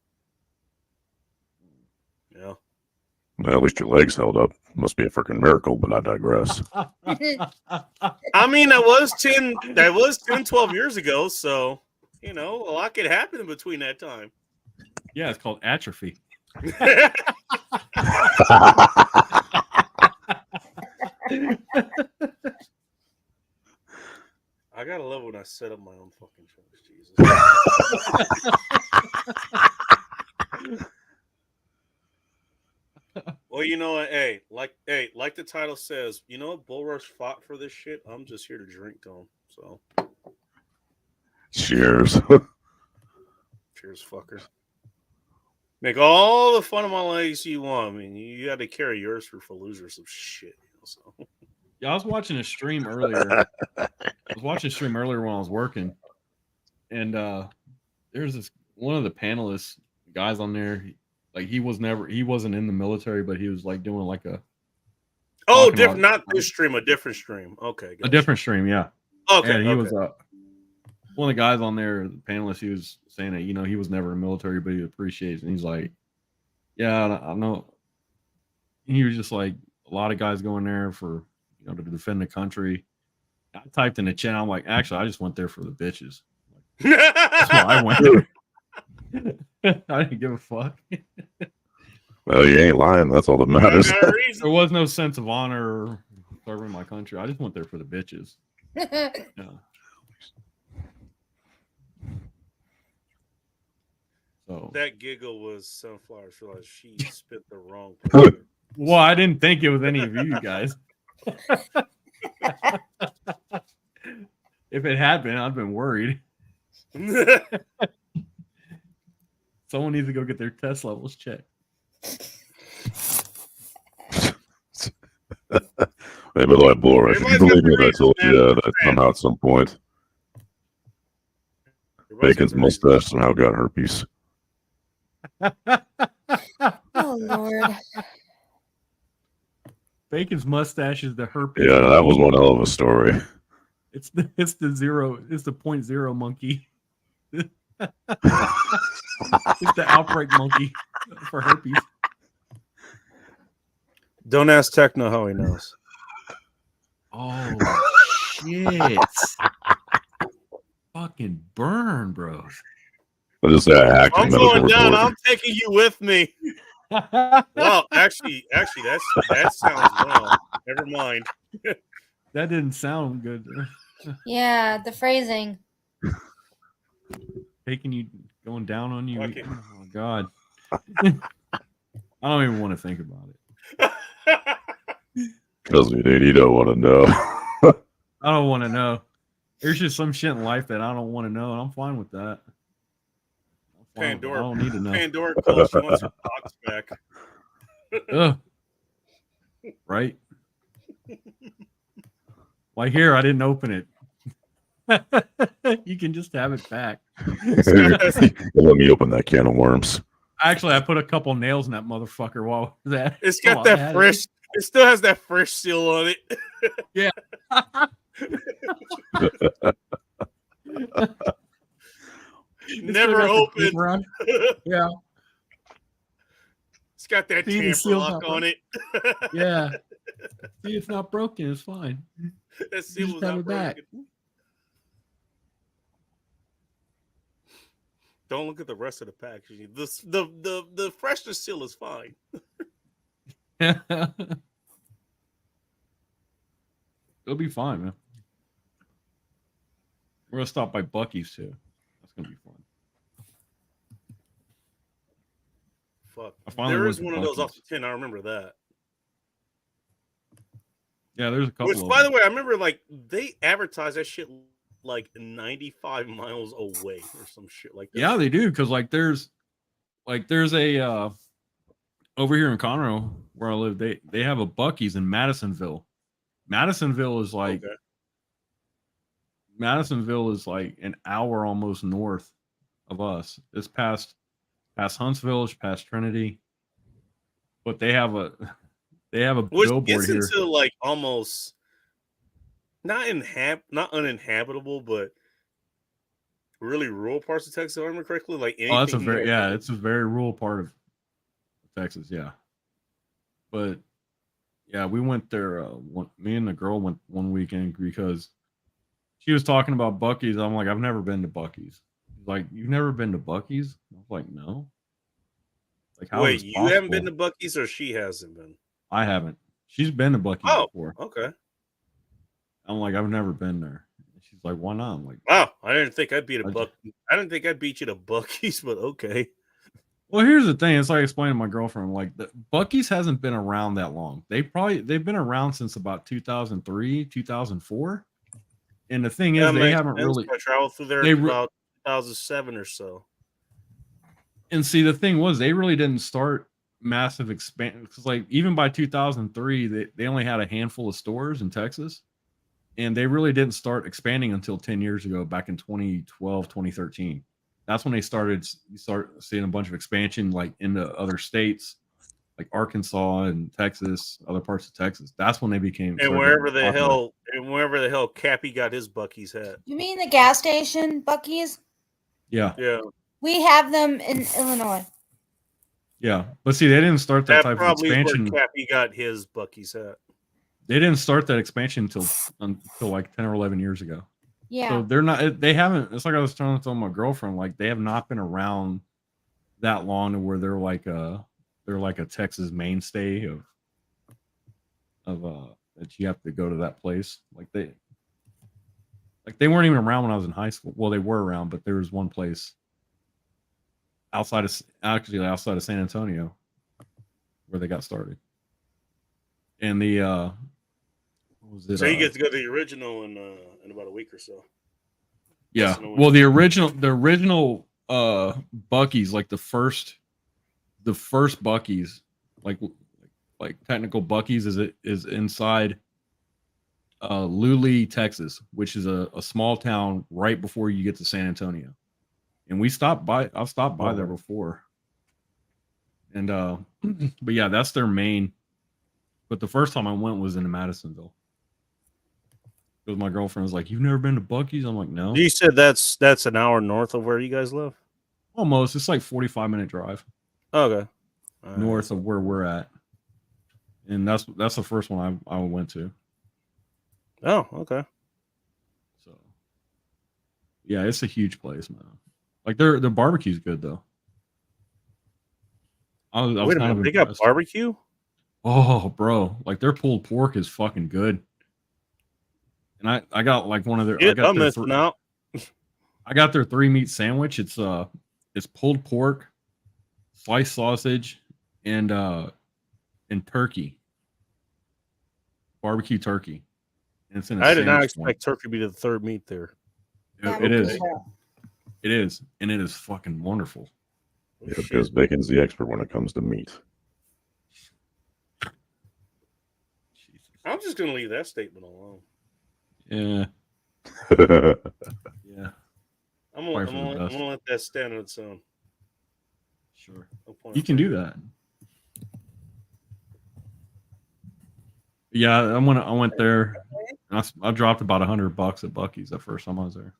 Yeah. Well, at least your legs held up. Must be a freaking miracle, but I digress. I mean, that was 10, 12 years ago, so, a lot could happen in between that time. Yeah, it's called atrophy. I gotta love when I set up my own fucking shows. Jesus. Well, you know what? Hey, like the title says, you know what? Bull Rush fought for this shit. I'm just here to drink to him. So, Cheers. cheers, fucker. Make all the fun of my legs you want. I mean, you got to carry yours for Fallujah or some shit. So. Yeah, I was watching a stream earlier. I was watching a stream earlier when I was working, and there's this one of the panelists guys on there. Like he wasn't in the military, but he was like doing like a Different, not this stream, a different stream. Okay, a different stream, yeah. Okay, and he was one of the guys on there, the panelist. He was saying that he was never in the military, but he appreciates, and he's like, yeah, I know. He was just like a lot of guys going there for to defend the country. I typed in the chat. I'm like, actually, I just went there for the bitches. That's why I went there. I didn't give a fuck. Well, you ain't lying. That's all that matters. There was no sense of honor serving my country. I just went there for the bitches. Yeah. So that giggle was Sunflower's realized she spit the wrong person. Well, I didn't think it was any of you guys. If it had been, I'd been worried. Someone needs to go get their test levels checked. Maybe like Bull Rush. If you believe me, I told you that somehow at some point Bacon's mustache somehow got herpes. Oh Lord. Bacon's mustache is the herpes. Yeah, that was one hell of a story. It's the 0.0 monkey. It's the outbreak monkey for herpes. Don't ask Techno how he knows. Oh shit! Fucking burn, bro. I just say I hacked I'm the going medical down. report. I'm taking you with me. Well, actually, that sounds wrong. Never mind. That didn't sound good. Yeah, the phrasing. Taking you, going down on you. Okay. Oh my god. I don't even want to think about it. Trust me, dude, you don't want to know. I don't want to know. There's just some shit in life that I don't want to know, and I'm fine with that. I'm fine with that. I Pandora. don't need to know. Pandora calls. She wants her box back. Ugh. Right? Like here, I didn't open it. You can just have it back. Let me open that can of worms. Actually, I put a couple nails in that motherfucker while I was at. It's got that fresh. It still has that fresh seal on it. Yeah. Never opened. Yeah. It's got that See, the tamper seal's lock not on it. Yeah. See, it's not broken. It's fine. That seal Just was have not it back. broken. Don't look at the rest of the packaging. The freshness seal is fine. It'll be fine, man. We're gonna stop by Bucky's too. That's gonna be fun. Fuck. I finally There went is to one of those off Buc-ee's. the tin. I remember that. Yeah, there's a couple. Which, of by the them. way, I remember like they advertise that shit like 95 miles away or some shit like that. Yeah, they do because there's a over here in Conroe where I live. They have a Bucky's in Madisonville. Madisonville is like an hour almost north of us. It's past Huntsville, it's past Trinity, but they have a Which billboard gets here. into like almost not uninhabitable, but really rural parts of Texas. If I remember correctly, like Oh, that's anything it's a very rural part of Texas, yeah. But yeah, we went there. Me and the girl went one weekend because she was talking about Bucky's. I'm like, I've never been to Bucky's. She's like, "You've never been to Bucky's?" I was like, "No." Like, how Wait, is this you haven't been possible? to Bucky's or she hasn't been? I haven't. She's been to Bucky's Oh, before. okay. I'm like, "I've never been there." And she's like, "Why not?" I'm like, Wow, I didn't think I'd beat a I ju- Buck. I didn't think I'd beat you to Bucky's, but okay. Well, here's the thing. It's like explaining to my girlfriend, like, Bucky's hasn't been around that long. They've been around since about 2003, 2004. And the thing is, That they makes haven't sense. really I traveled through there they re- about 2007 or so. and see, the thing was, they really didn't start massive expansion because, like, even by 2003, they only had a handful of stores in Texas, and they really didn't start expanding until 10 years ago, back in 2012, 2013. That's when they started. You start seeing a bunch of expansion, like into other states, like Arkansas and Texas, other parts of Texas. That's when they became And started getting popular. wherever the hell Cappy got his Bucky's hat. You mean the gas station, Bucky's? Yeah, Yeah, We have them in Illinois. yeah. But see, they didn't start that that type of probably is where expansion. Cappy got his Bucky's hat. They didn't start that expansion until like 10 or 11 years ago. Yeah. So they're not. They haven't. It's like I was trying to tell my girlfriend. Like, they have not been around that long to where they're like a Texas mainstay of that you have to go to that place. Like they weren't even around when I was in high school. Well, they were around, but there was one place outside of San Antonio where they got started. And the what was it? So you get to go to the original in about a week or so. Yeah. Yes, no Well, the original Bucky's, like the first Bucky's, like technical Bucky's is inside Lulee, Texas, which is a small town right before you get to San Antonio. And I've stopped by there before. And but yeah, that's their main. But the first time I went was in Madisonville. Because my girlfriend was like, "You've never been to Bucky's?" I'm like, "No." You said that's an hour north of where you guys live. Almost. It's like 45-minute drive Okay. north of where we're at. And that's the first one I went to. Oh, okay. So yeah, it's a huge place, man. Like their barbecue's good though. I was Wait a kind minute, of they got impressed. barbecue? Oh, bro, like their pulled pork is fucking good. And I got like one of their. Yeah, I got I'm their missing out. I got their 3-meat sandwich. It's pulled pork, sliced sausage, and turkey, barbecue turkey. And it's in a I did not sandwich form. expect turkey to be the third meat there. It is. It is, and it is fucking wonderful. Oh, Yeah, shit. because Bacon's the expert when it comes to meat. Jesus. I'm just gonna leave that statement alone. Yeah, Yeah. yeah, I'm Probably for the gonna best. let that stand on its own. sure. No point You in can do that. Yeah, I went there. And I dropped about $100 at Bucky's the first time I was there.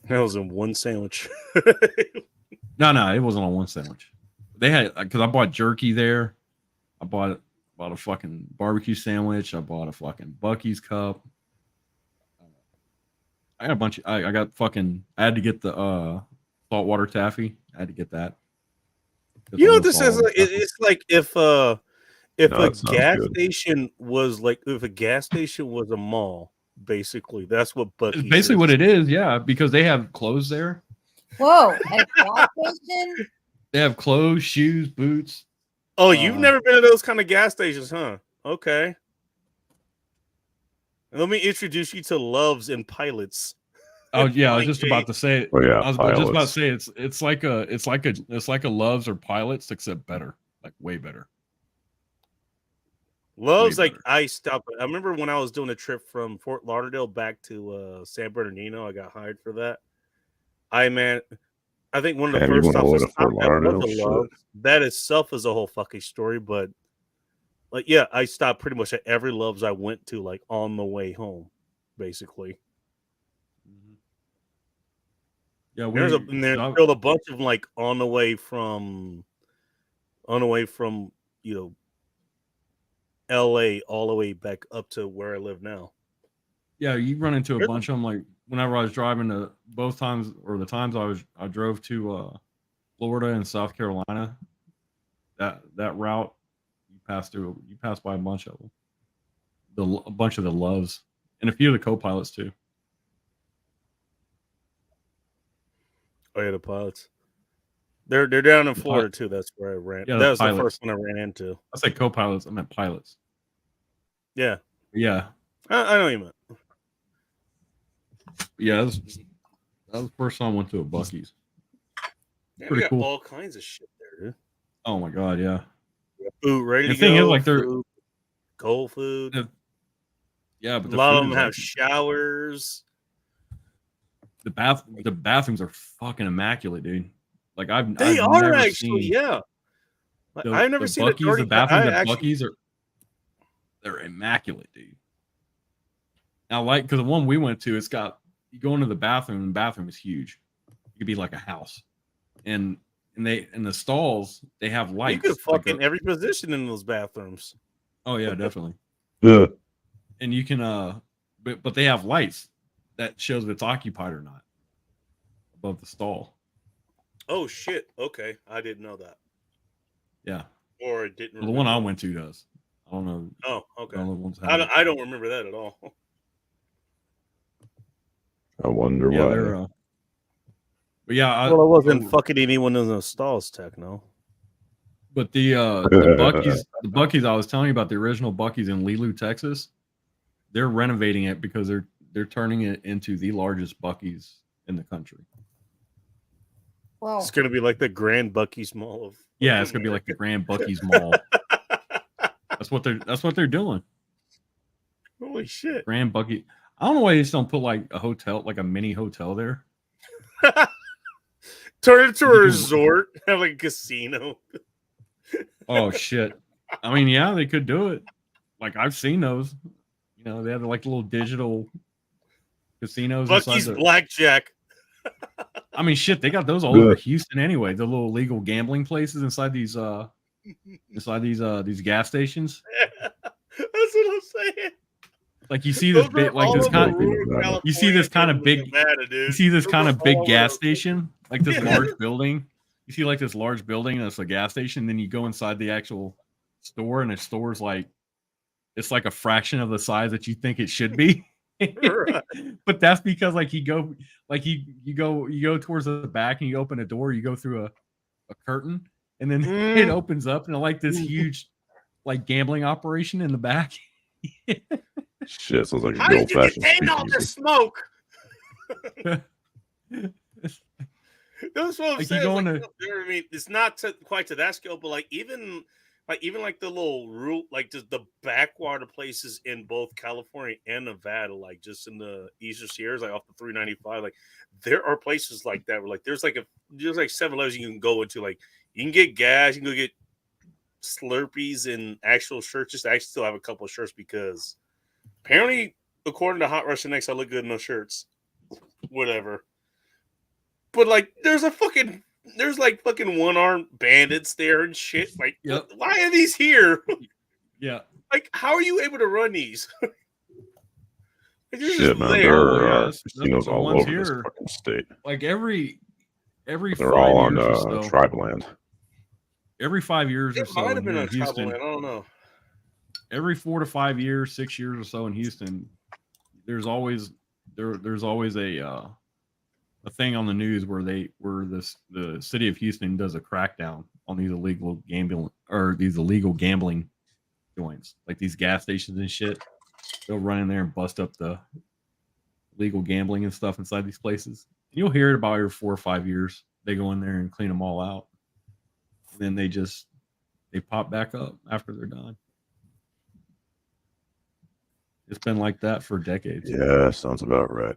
that was in one sandwich. No, it wasn't on one sandwich. They had, because I bought jerky there. I bought a fucking barbecue sandwich. I bought a fucking Bucky's cup. I got a bunch. I got fucking. I had to get the saltwater taffy. I had to get that. You know what That's this is? all- It's like if No, a that sounds gas good. station was like if a gas station was a mall, basically that's what Bucky's It's basically is. what it is, yeah, because they have clothes there. Whoa, at a gas station? They have clothes, shoes, boots. Oh, you've never been to those kind of gas stations, huh? Okay. Let me introduce you to Loves and Pilots. Oh yeah, I was Flying just about J. to say it. Oh yeah, I was just about to pilots. say it's like a Loves or Pilots, except better, like way better. Loves Way like better. I stopped. I remember when I was doing a trip from Fort Lauderdale back to San Bernardino. I got hired for that. I think one of the Damn, you first went all the way stops I to Fort stopped at was Lauderdale? a Shit. Loves. That itself is a whole fucking story, but like yeah, I stopped pretty much at every Loves I went to, like on the way home, basically. Yeah, There's I- still a bunch of them like on the way from you know LA all the way back up to where I live now. yeah, you run into a There's- bunch of them. Like whenever I was driving to both times or the times I drove to Florida and South Carolina, that route you pass by a bunch of them, a bunch of the Loves and a few of the co-pilots too. Oh yeah, the pilots. They're down in Florida too. That's where I ran. Yeah, that was pilots. the first one I ran into. I said co-pilots. I meant pilots. Yeah, Yeah, I know what you meant. yeah. That was the first time I went to a Buc-ee's. Yeah, Pretty we got cool. all kinds of shit there, dude. Oh my god, yeah. Food ready The to thing go. is, like, they're food, cold food. yeah, but A the lot of food them is, have like, showers. the bathrooms are fucking immaculate, dude. Like I've They I've are never actually, seen yeah. Like, the, I've never the seen a Buc-ee's, dirty the bathrooms I at actually, Buc-ee's they're immaculate, dude. Now, like, because the one we went to, it's got you go into the bathroom, and the bathroom is huge. It could be like a house, and they in the stalls they have you lights. could like fucking every position in those bathrooms. oh yeah, definitely. Yeah. And you can but they have lights that shows if it's occupied or not above the stall. Oh shit! Okay, I didn't know that, Yeah, or I didn't. well, the one I remember went to does. I don't know. that. Oh, I okay. don't know the ones that have it. I don't remember that at all. I wonder Yeah, why. they're. But yeah, Well, I wasn't fucking anyone in those stalls, Techno. But the Buc-ee's I was telling you about, the original Buc-ee's in Lelou, Texas. They're renovating it because they're turning it into the largest Buc-ee's in the country. Whoa. It's gonna be like the Grand Buc-ee's Mall of. Yeah, it's gonna be like the Grand Buc-ee's Mall. That's what they're doing. Holy shit! Grand Buc-ee. I don't know why they just don't put like a hotel, like a mini hotel there. Turn it into a You can- resort, have like a casino. Oh shit! I mean, yeah, they could do it. Like I've seen those. You know, they have like little digital casinos Buc-ee's inside the. Blackjack. I mean, shit, they got those all over Houston anyway. The little legal gambling places inside these gas stations. That's what I'm saying. Like you see this Those big, are like all this over kind. rural You see this kind of California, big. Nevada, dude. You see this Those kind are of big all gas over. station, like this Yeah. large building. You see like this large building, and it's a gas station. Then you go inside the actual store, and the store's like, it's like a fraction of the size that you think it should be. Right. But that's because like you go towards the back, and you open a door, you go through a curtain, and then it opens up, and like this huge like gambling operation in the back. Shit, sounds like a How good old did you fashioned contain all this smoke? That's what I'm Like, you saying. go Like, into- I mean, it's not quite to that scale, but like even like the little route, like just the backwater places in both California and Nevada, like just in the Eastern Sierras, like off the 395, like there are places like that where like there's like 7-Elevens you can go into, like you can get gas, you can go get Slurpees and actual shirts. Just I actually still have a couple of shirts because apparently, according to Hot Russian X, I look good in those shirts. Whatever. But like, there's like fucking one-armed bandits there and shit. Like, Yep. why are these here? Yeah. Like, how are you able to run these? Like, they're Shit, just man. there. There Oh, yeah, are that's- casinos the all ones over this here- fucking state. Like every They're 5 all on years or so. tribe land. Every 5 years or It so might have in been here on in Houston, Houston. I don't know. every 4 to 5 years, 6 years or so in Houston, there's always a thing on the news where the city of Houston does a crackdown on these illegal gambling joints, like these gas stations and shit. They'll run in there and bust up the legal gambling and stuff inside these places. You'll hear it about every 4 or 5 years. They go in there and clean them all out. And then they pop back up after they're done. It's been like that for decades. Yeah, sounds about right.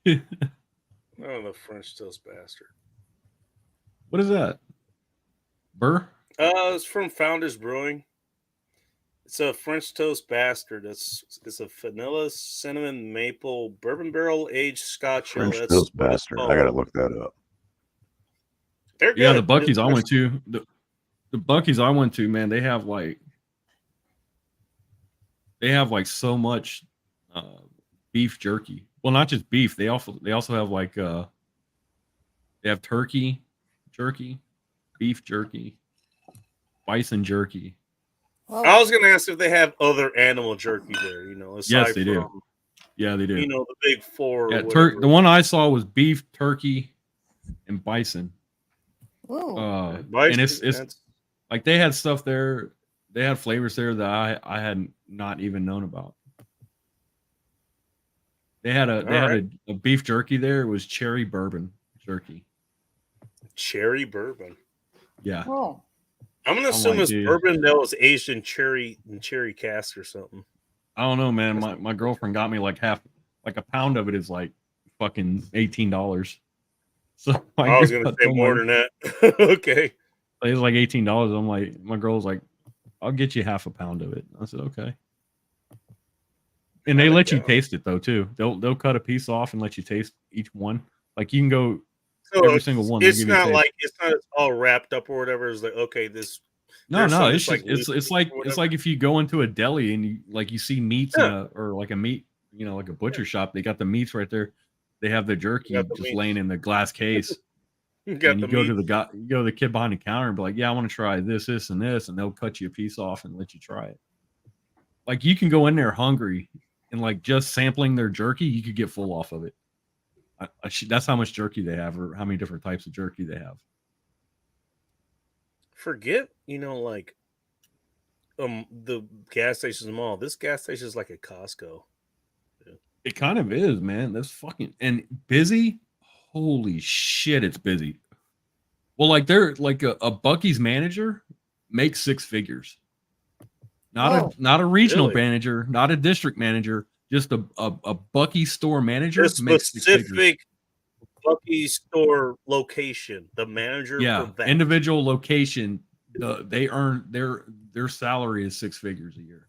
Oh, the French toast bastard. What is that? Burr? It's from Founders Brewing. It's a French toast bastard. It's a vanilla, cinnamon, maple, bourbon barrel aged Scotch ale. French That's toast what it's bastard. I called. gotta look that up. They're Yeah, good. the Buc-ee's I went to. The Buc-ee's I went to, man, they have like so much beef jerky. Well, not just beef. They also have like they have turkey jerky, beef jerky, bison jerky. Whoa. I was gonna ask if they have other animal jerky there. You know, aside Yes, they do. from, Yeah, they do. you know, the big four. Yeah, or whatever. the one I saw was beef, turkey, and bison. Ooh. Bison, And it's that's- like they had stuff there. They had flavors there that I had not even known about. They had a beef jerky there. It was cherry bourbon jerky. cherry bourbon. Yeah. Whoa. I'm gonna I'm assume like, it's dude. bourbon that was aged in cherry cask or something. I don't know, man. My girlfriend got me like a pound of it is like fucking $18. So I was gonna say more than that. Okay. It's like $18. I'm like, my girl's like, I'll get you half a pound of it. I said, okay. And they There you let you go. taste it though too. They'll cut a piece off and let you taste each one. Like you can go So every single one. they'll It's give you a not taste. like it's not all wrapped up or whatever. It's like, okay, this. No, there's no, some it's that's, just like, it's loose like or it's whatever. like if you go into a deli and you see meats Yeah. or like a meat, you know, like a butcher shop, they got the meats right there. They have the jerky got the just meats. laying in the glass case. You got And the you go to meat. the guy, you go to the kid behind the counter and be like, "Yeah, I want to try this, and this," and they'll cut you a piece off and let you try it. Like you can go in there hungry and like just sampling their jerky, you could get full off of it. That's how much jerky they have, or how many different types of jerky they have. Forget, you know, like the gas stations mall. This gas station is like a Costco. It kind of is, man. That's fucking and busy. Holy shit, it's busy. Well, like they're like a Bucky's manager makes six figures. Whoa. Not a regional Really? manager, not a district manager, just a Bucky store manager This makes 6 figures. specific Bucky store location, the manager Yeah, for that. individual location, they earn their salary is 6 figures a year.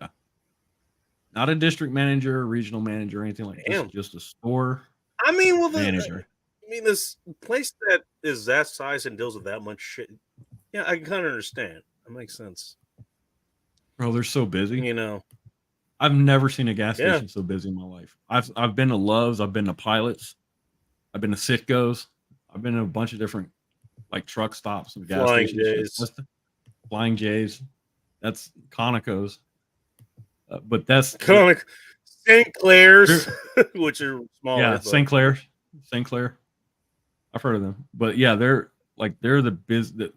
Yeah, not a district manager, regional manager, or anything like Damn. that. Just a store I mean, well, manager. I mean, this place that is that size and deals with that much shit. Yeah, I can kind of understand. That makes sense. Bro, they're so busy. You know, I've never seen a gas Yeah. station so busy in my life. I've been to Love's, I've been to Pilots, I've been to Citgo's, I've been to a bunch of different like truck stops and gas Flying stations. J's. Flying J's. That's Conoco's. But that's Comic St. Clair's, which are smaller. yeah, but- St. Clair. I've heard of them. But yeah, they're the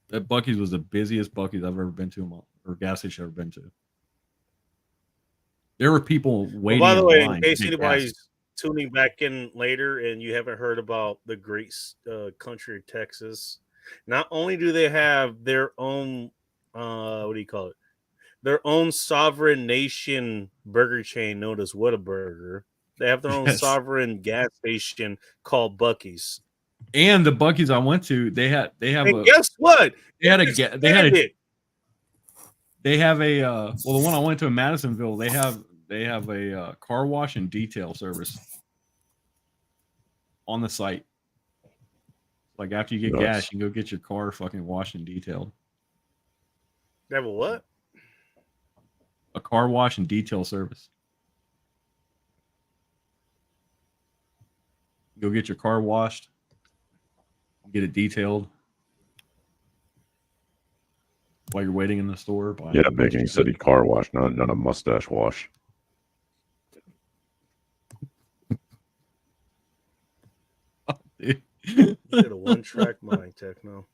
that Bucky's was the busiest Bucky's I've ever been to or gas station I've ever been to. There were people Well, waiting. by the in way, in line to case get anybody's gas. tuning back in later and you haven't heard about the great country of Texas, not only do they have their own, what do you call it? Their own sovereign nation burger chain known as Whataburger. They have their own Yes. sovereign gas station called Bucky's. And the Bucky's I went to, they have And guess what? they had a Expanded. they have a well, the one I went to in Madisonville, they have a car wash and detail service on the site. Like after you get Nice. gas, you can go get your car fucking washed and detailed. They have a what? A car wash and detail service. Go get your car washed, get it detailed while you're waiting in the store. Yeah, making city car wash, not a mustache wash. You should have one track mind, Techno.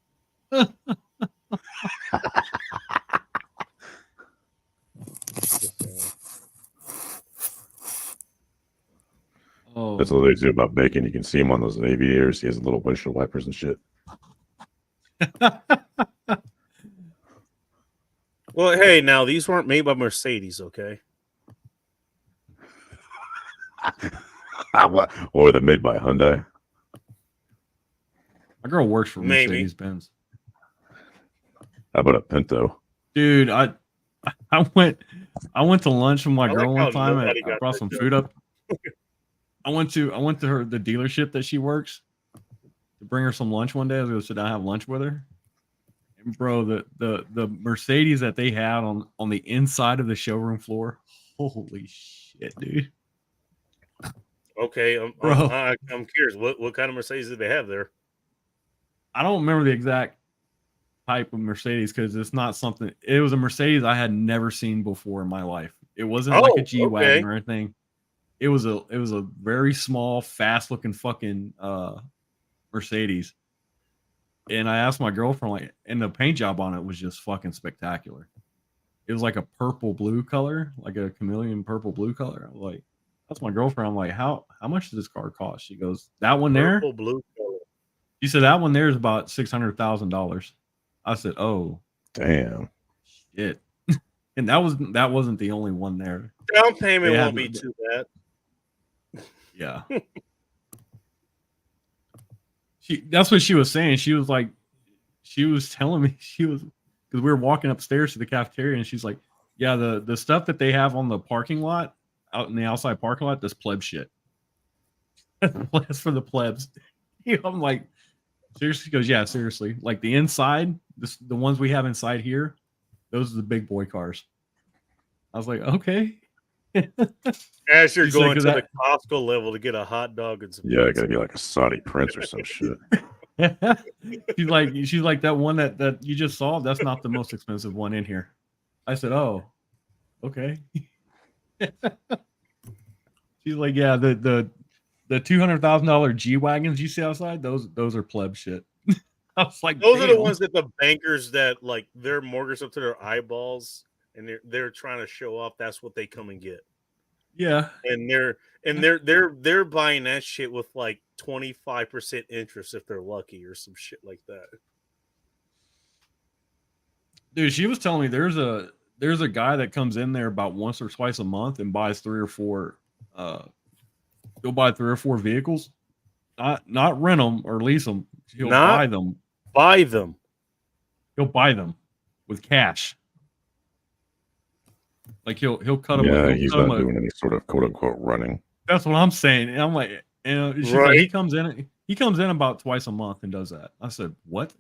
Oh, That's what they do about bacon. You can see him on those aviators. He has little windshield wipers and shit. Well, hey, now these weren't made by Mercedes, okay? What? Or they're made by Hyundai. my girl works for Maybe. Mercedes Benz. How about a Pinto? Dude, I went to lunch with my I like girl how one time. nobody I got brought that some joke. food up. I went to the dealership that she works to bring her some lunch one day. I was gonna sit down and have lunch with her. And bro, the Mercedes that they had on the inside of the showroom floor, Holy shit, dude. Okay, Bro. I'm curious. What kind of Mercedes did they have there? I don't remember the exact type of Mercedes because it's not something. It was a Mercedes I had never seen before in my life. It wasn't like a G wagon okay. or anything. It was a very small, fast looking fucking Mercedes. And I asked my girlfriend, like, and the paint job on it was just fucking spectacular. It was like a purple blue color, like a chameleon purple blue color. I'm like, that's my girlfriend. I'm like, how much does this car cost? She goes, that one there. Purple blue color. She said that one there is about $600,000. I said, oh, Damn. shit. And that wasn't the only one there. Down payment They won't had- be too bad. Yeah. That's what she was saying. She was like, she was telling me, because we were walking upstairs to the cafeteria, and she's like, yeah, the stuff that they have on the parking lot, out in the outside parking lot, this pleb shit. That's for the plebs. I'm like, seriously? She goes, yeah, seriously. Like the inside, the ones we have inside here, those are the big boy cars. I was like, okay. As you're She's going like, to "Is the Costco level to get a hot dog and some Yeah, pizza." gotta be like a Saudi prince or some shit. she's like that one that you just saw. That's not the most expensive one in here. I said, oh, okay. She's like, yeah, the $200,000 G wagons you see outside, those are pleb shit. I was like, Those are the damn. ones that the bankers that like they're mortgaged up to their eyeballs and they're trying to show off that's what they come and get. Yeah, And they're buying that shit with like 25% interest if they're lucky or some shit like that. dude. She was telling me there's a guy that comes in there about once or twice a month and buys 3 or 4. He'll buy 3 or 4 vehicles, not rent them or lease them. He'll buy them. Buy them. He'll buy them with cash. Like he'll cut them. Yeah, he'll he's cut not them doing any sort of quote unquote running. That's what I'm saying. And I'm like, she's like, he comes in about twice a month and does that. I said, what?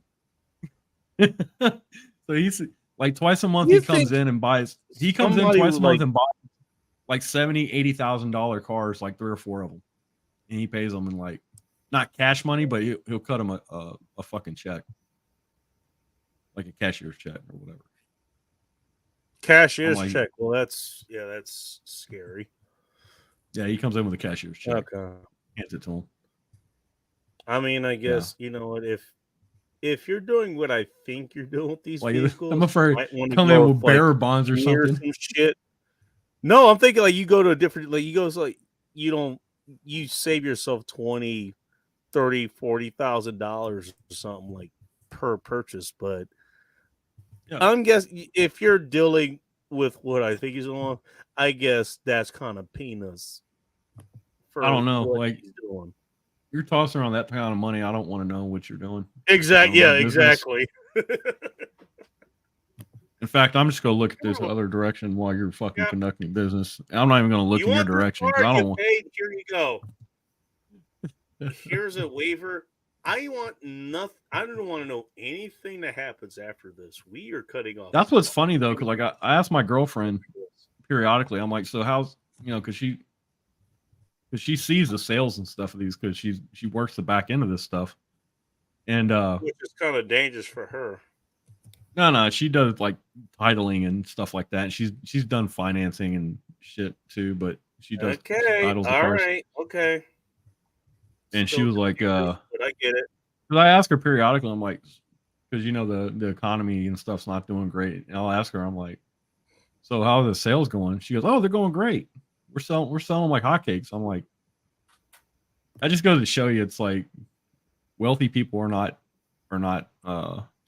So he's like twice a month You he comes think in and buys. He comes in somebody twice a would, month like- and buys like $70,000-$80,000 cars, like 3 or 4 of them, and he pays them in like not cash money, but he'll cut them a fucking check, like a cashier's check or whatever. Cashier's like- check. Well, that's scary. Yeah, he comes in with a cashier's check, Okay. hands it to him. I mean, I guess you know what, if you're doing what I think you're doing with these Like, vehicles, I'm afraid you might want to come go in with like, bearer bonds or near something. some shit. No, I'm thinking like you go to a different, like you go like you save yourself $20,000, $30,000, $40,000 or something like per purchase. But Yeah. I'm guessing if you're dealing with what I think he's on, I guess that's kind of peanuts. For I don't know, what like- he's doing. You're tossing around that kind of money. I don't want to know what you're doing. Exactly. I Yeah, don't know, business. exactly. In fact, I'm just gonna look at this other direction while you're fucking Yeah. conducting business. I'm not even gonna look You in your want this direction car? because I You don't want. paid? Here you go. Here's a waiver. I want nothing. I don't want to know anything that happens after this. We are cutting off. That's what's funny though, because like I asked my girlfriend periodically. I'm like, so how's because she sees the sales and stuff of these because she works the back end of this stuff, and Which is kind of dangerous for her. no, she does like titling and stuff like that. She's done financing and shit too, but she does Okay. titles of All cars. right. Okay. And she Still was like, confused, but I get it. because I ask her periodically, I'm like, because the economy and stuff's not doing great. And I'll ask her, I'm like, so how are the sales going? She goes, oh, they're going great. We're selling like hotcakes. I'm like, that just goes to show you, it's like wealthy people are not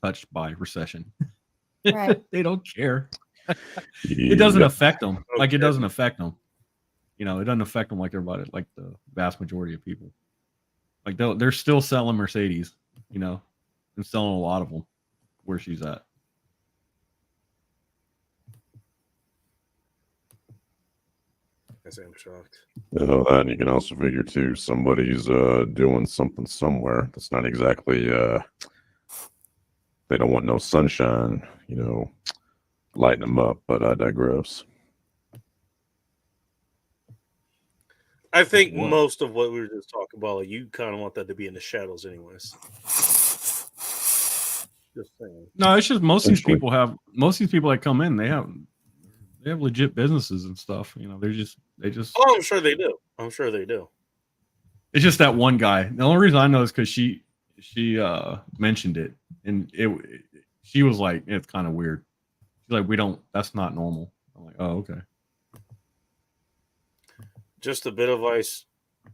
touched by recession. Right. They don't care. It doesn't affect them. Like it Okay. doesn't affect them. It doesn't affect them like everybody, like the vast majority of people. Like they're still selling Mercedes, and selling a lot of them where she's at. I say I'm shocked. And you can also figure too, somebody's doing something somewhere that's not exactly they don't want no sunshine, lighting them up, but I digress. I think What? most of what we were just talking about, like, you kind of want that to be in the shadows, anyways. Just saying. No, it's just most of these Essentially. people that come in, they have legit businesses and stuff. You know, they just Oh, I'm sure they do. I'm sure they do. it's just that one guy. The only reason I know is because she mentioned it, and she was like, it's kind of weird. She's like, that's not normal. I'm like, oh, okay. Just a bit of ice.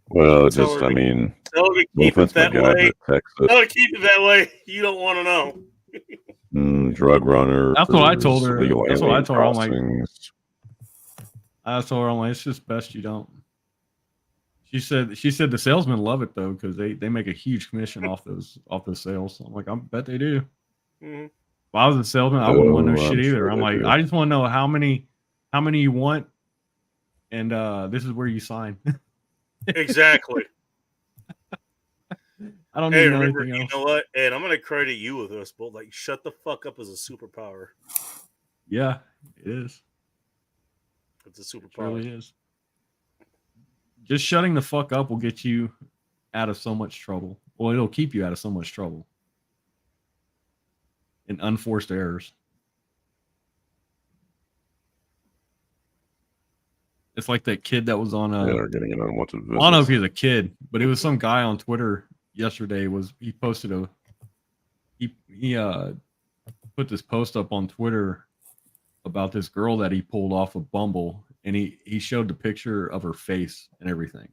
Well, Tell just her I to- mean, Tell her to no keep it offense, my that guy, way. but Texas, Tell her to keep it that way. You don't want to know. drug runner. That's what I told her. illegal That's what I alien told her. I'm like, crossings. it's just best you don't. She said the salesmen love it though because they make a huge commission off those sales. I'm like, I bet they do. Mhm. If I was a salesman, I wouldn't want no Oh, shit I'm either. sure I'm they like, do. I just want to know how many you want, and this is where you sign. Exactly. I don't Hey, need to know remember, anything you else. know what? And I'm gonna credit you with this, but like, shut the fuck up is a superpower. Yeah, it is. It's a It superpower. really is. Just shutting the fuck up will get you out of so much trouble. Well, it'll keep you out of so much trouble and unforced errors. It's like that kid that was on Yeah, they're getting an unwanted I don't know if business. he was a kid, but it was some guy on Twitter yesterday. He posted he put this post up on Twitter about this girl that he pulled off of Bumble, and he showed the picture of her face and everything.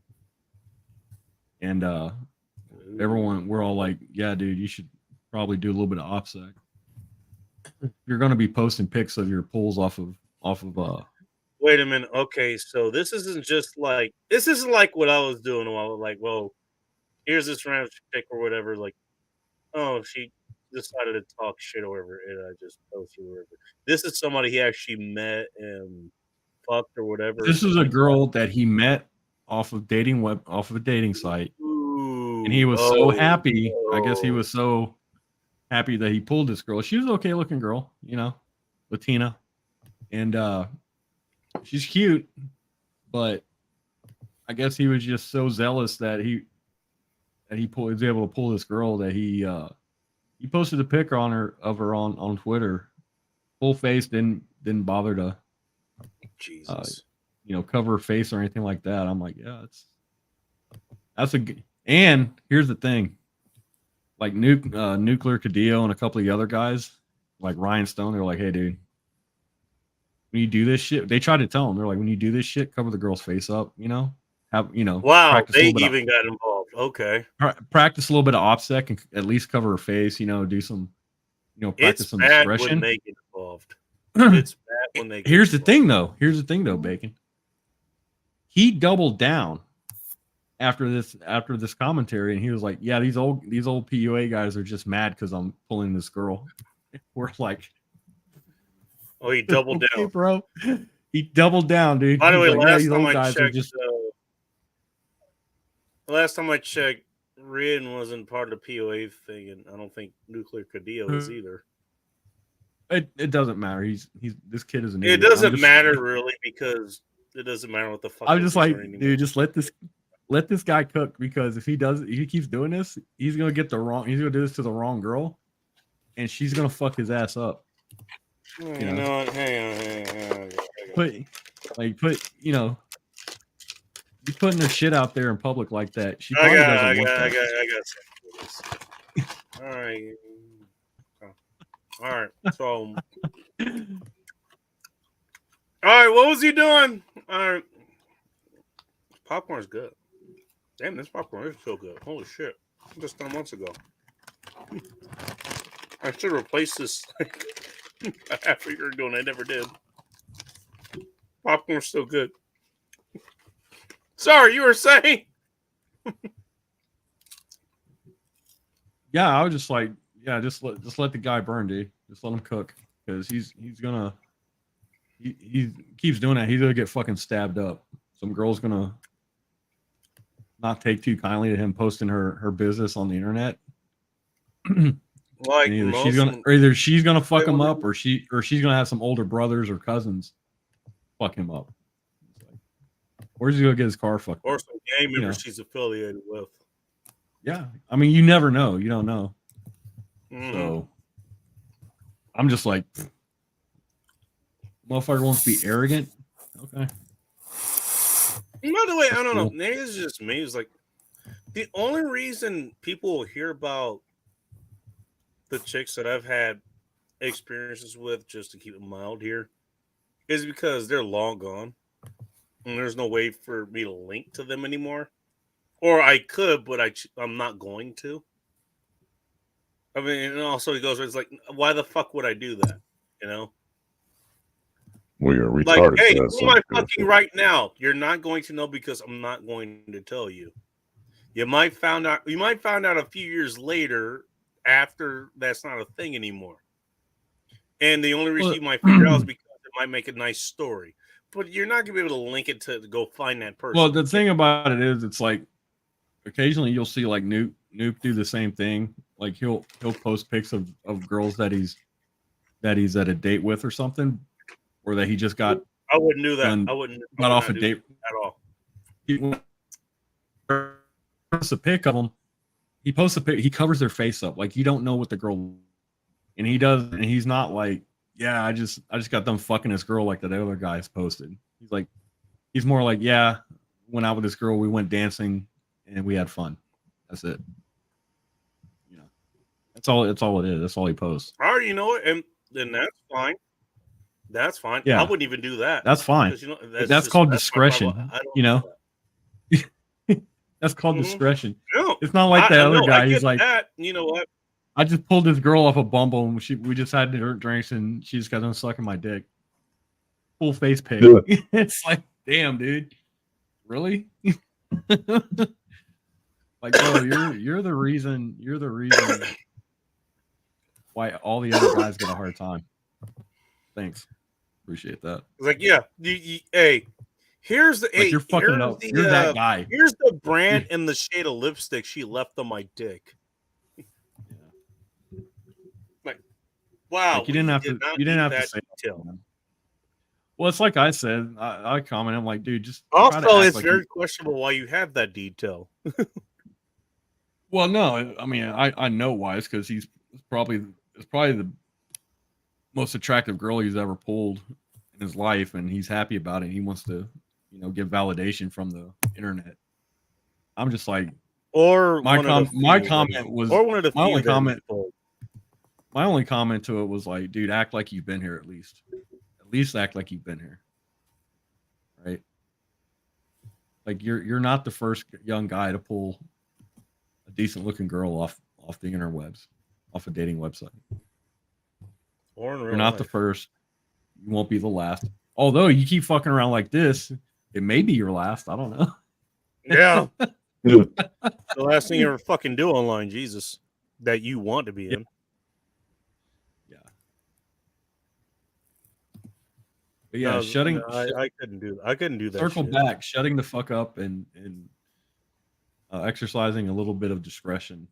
And we're all like, yeah, dude, you should probably do a little bit of OPSEC. You're going to be posting pics of your pulls off of Wait a minute. Okay, so this isn't like what I was doing. While like, well, here's this random chick or whatever. Like, oh, she decided to talk shit or whatever, and I just posted or whatever. This is somebody he actually met and fucked or whatever. This is a girl that he met off of a dating site, Ooh, and he was so happy. I guess he was so happy that he pulled this girl. She was an okay looking girl, you know, Latina, and she's cute, but I guess he was just so zealous that he was able to pull this girl that he posted a pic of her on Twitter, full face, didn't bother to Jesus. cover her face or anything like that. I'm like, yeah, and here's the thing, like Nuclear Cadillo and a couple of the other guys, like Ryan Stone, they're like, hey, dude, when you do this shit, they tried to tell him, they're like, when you do this shit, cover the girl's face up, Wow, practice a they little bit even got involved. Okay, practice a little bit of OPSEC and at least cover her face, do some, practice it's some bad when discretion. they get involved. It's bad when they. Get Here's the involved. thing though, Bacon. He doubled down after this commentary, and he was like, yeah, these old PUA guys are just mad because I'm pulling this girl. We're like, Oh, he doubled okay, down. bro. He doubled down, dude. By the way, He's like, last these time old I guys are checked, just Rin wasn't part of the POA thing, and I don't think Nuclear Cadillo is either. it doesn't matter. He's this kid is an It idiot. I'm doesn't just- matter really because it doesn't matter what the fuck. I'm his just like, username is. dude, just let this guy cook, because if he keeps doing this, he's gonna do this to the wrong girl, and she's gonna fuck his ass up. You know. know what? Hang on. You putting her shit out there in public like that. She I probably got doesn't want that. All right. All right. So, all right. What was he doing? All right. Popcorn's good. Damn, this popcorn is so good. Holy shit! Just done months ago. I should replace this after you're doing. I never did. Popcorn's still good. Sorry, you were saying. Yeah, I was just like, yeah, just let the guy burn, dude. Just let him cook, because he keeps doing that. He's gonna get fucking stabbed up. Some girl's gonna not take too kindly to him posting her business on the internet. Like And most either she's gonna fuck him will up, or she's gonna have some older brothers or cousins fuck him up. Where's he gonna get his car fucked? Or some gang member know. she's affiliated with. Yeah, I mean, you never know. You don't know. Mhm. So I'm just like, motherfucker wants to be arrogant. Okay. By the way, I That's don't know. cool. Maybe it's just me. It's like the only reason people will hear about the chicks that I've had experiences with, just to keep it mild here, is because they're long gone. And there's no way for me to link to them anymore. Or I could, but I'm not going to. I mean, and also he goes, it's like, why the fuck would I do that? You know? Well, you're Like, retarded. hey, for who that, am I so- fucking right now? You're not going to know because I'm not going to tell you. You might find out a few years later after that's not a thing anymore. And the only reason Well- you might figure out is because it might make a nice story. But you're not gonna be able to link it to go find that person. Well, the thing about it is, it's like occasionally you'll see like Nuke do the same thing. Like he'll post pics of girls that he's at a date with or something, or that he just got I wouldn't do that. done- I wouldn't got off a do date. that at all. He posts a pic of them. He posts a pic. He covers their face up, like you don't know what the girl. And he does, and he's not like, yeah, I just got done fucking this girl like that other guy's posted. He's like, he's more like, yeah, went out with this girl, we went dancing, and we had fun. That's it. You know, that's all it is. That's all he posts. All right, you know what? And then that's fine. That's fine. Yeah. I wouldn't even do that. That's fine. Because, you know, That's just- called my discretion, problem. I don't you know? do that. That's called Mhm. discretion. No, It's not like that I other know, guy. I He's get like, that. You know what? I just pulled this girl off a Bumble, and we just had drinks, and she just got done sucking my dick. Full face pic. Yeah. It's like, damn, dude, really? Like, bro, you're the reason. You're the reason why all the other guys get a hard time. Thanks, appreciate that. It's like, yeah, hey, here's the. Like, hey, you're fucking here's up. the, You're that guy. Here's the brand and the shade of lipstick she left on my dick. Like, wow, Like, you didn't have did to. not You didn't need have to that say. detail. Man. Well, it's like I said. I comment. I'm like, dude, just try to Also, act it's like very you- questionable why you have that detail. Well, no, I mean, I know why. It's because it's probably the most attractive girl he's ever pulled in his life, and he's happy about it. He wants to, get validation from the internet. I'm just like, Or my one of the my few comment that- was or one of the my only few that comment. people- My only comment to it was like, dude, act like you've been here at least. At least act like you've been here, right? Like you're not the first young guy to pull a decent looking girl off the interwebs, off a dating website. or in real You're not the life. first. You won't be the last. Although you keep fucking around like this, it may be your last. I don't know. Yeah, Yeah. the last thing you ever fucking do online, Jesus, that you want to be in. Yeah. But yeah, No, shutting no, I couldn't do that. I couldn't do that. circle shit. back, shutting the fuck up and exercising a little bit of discretion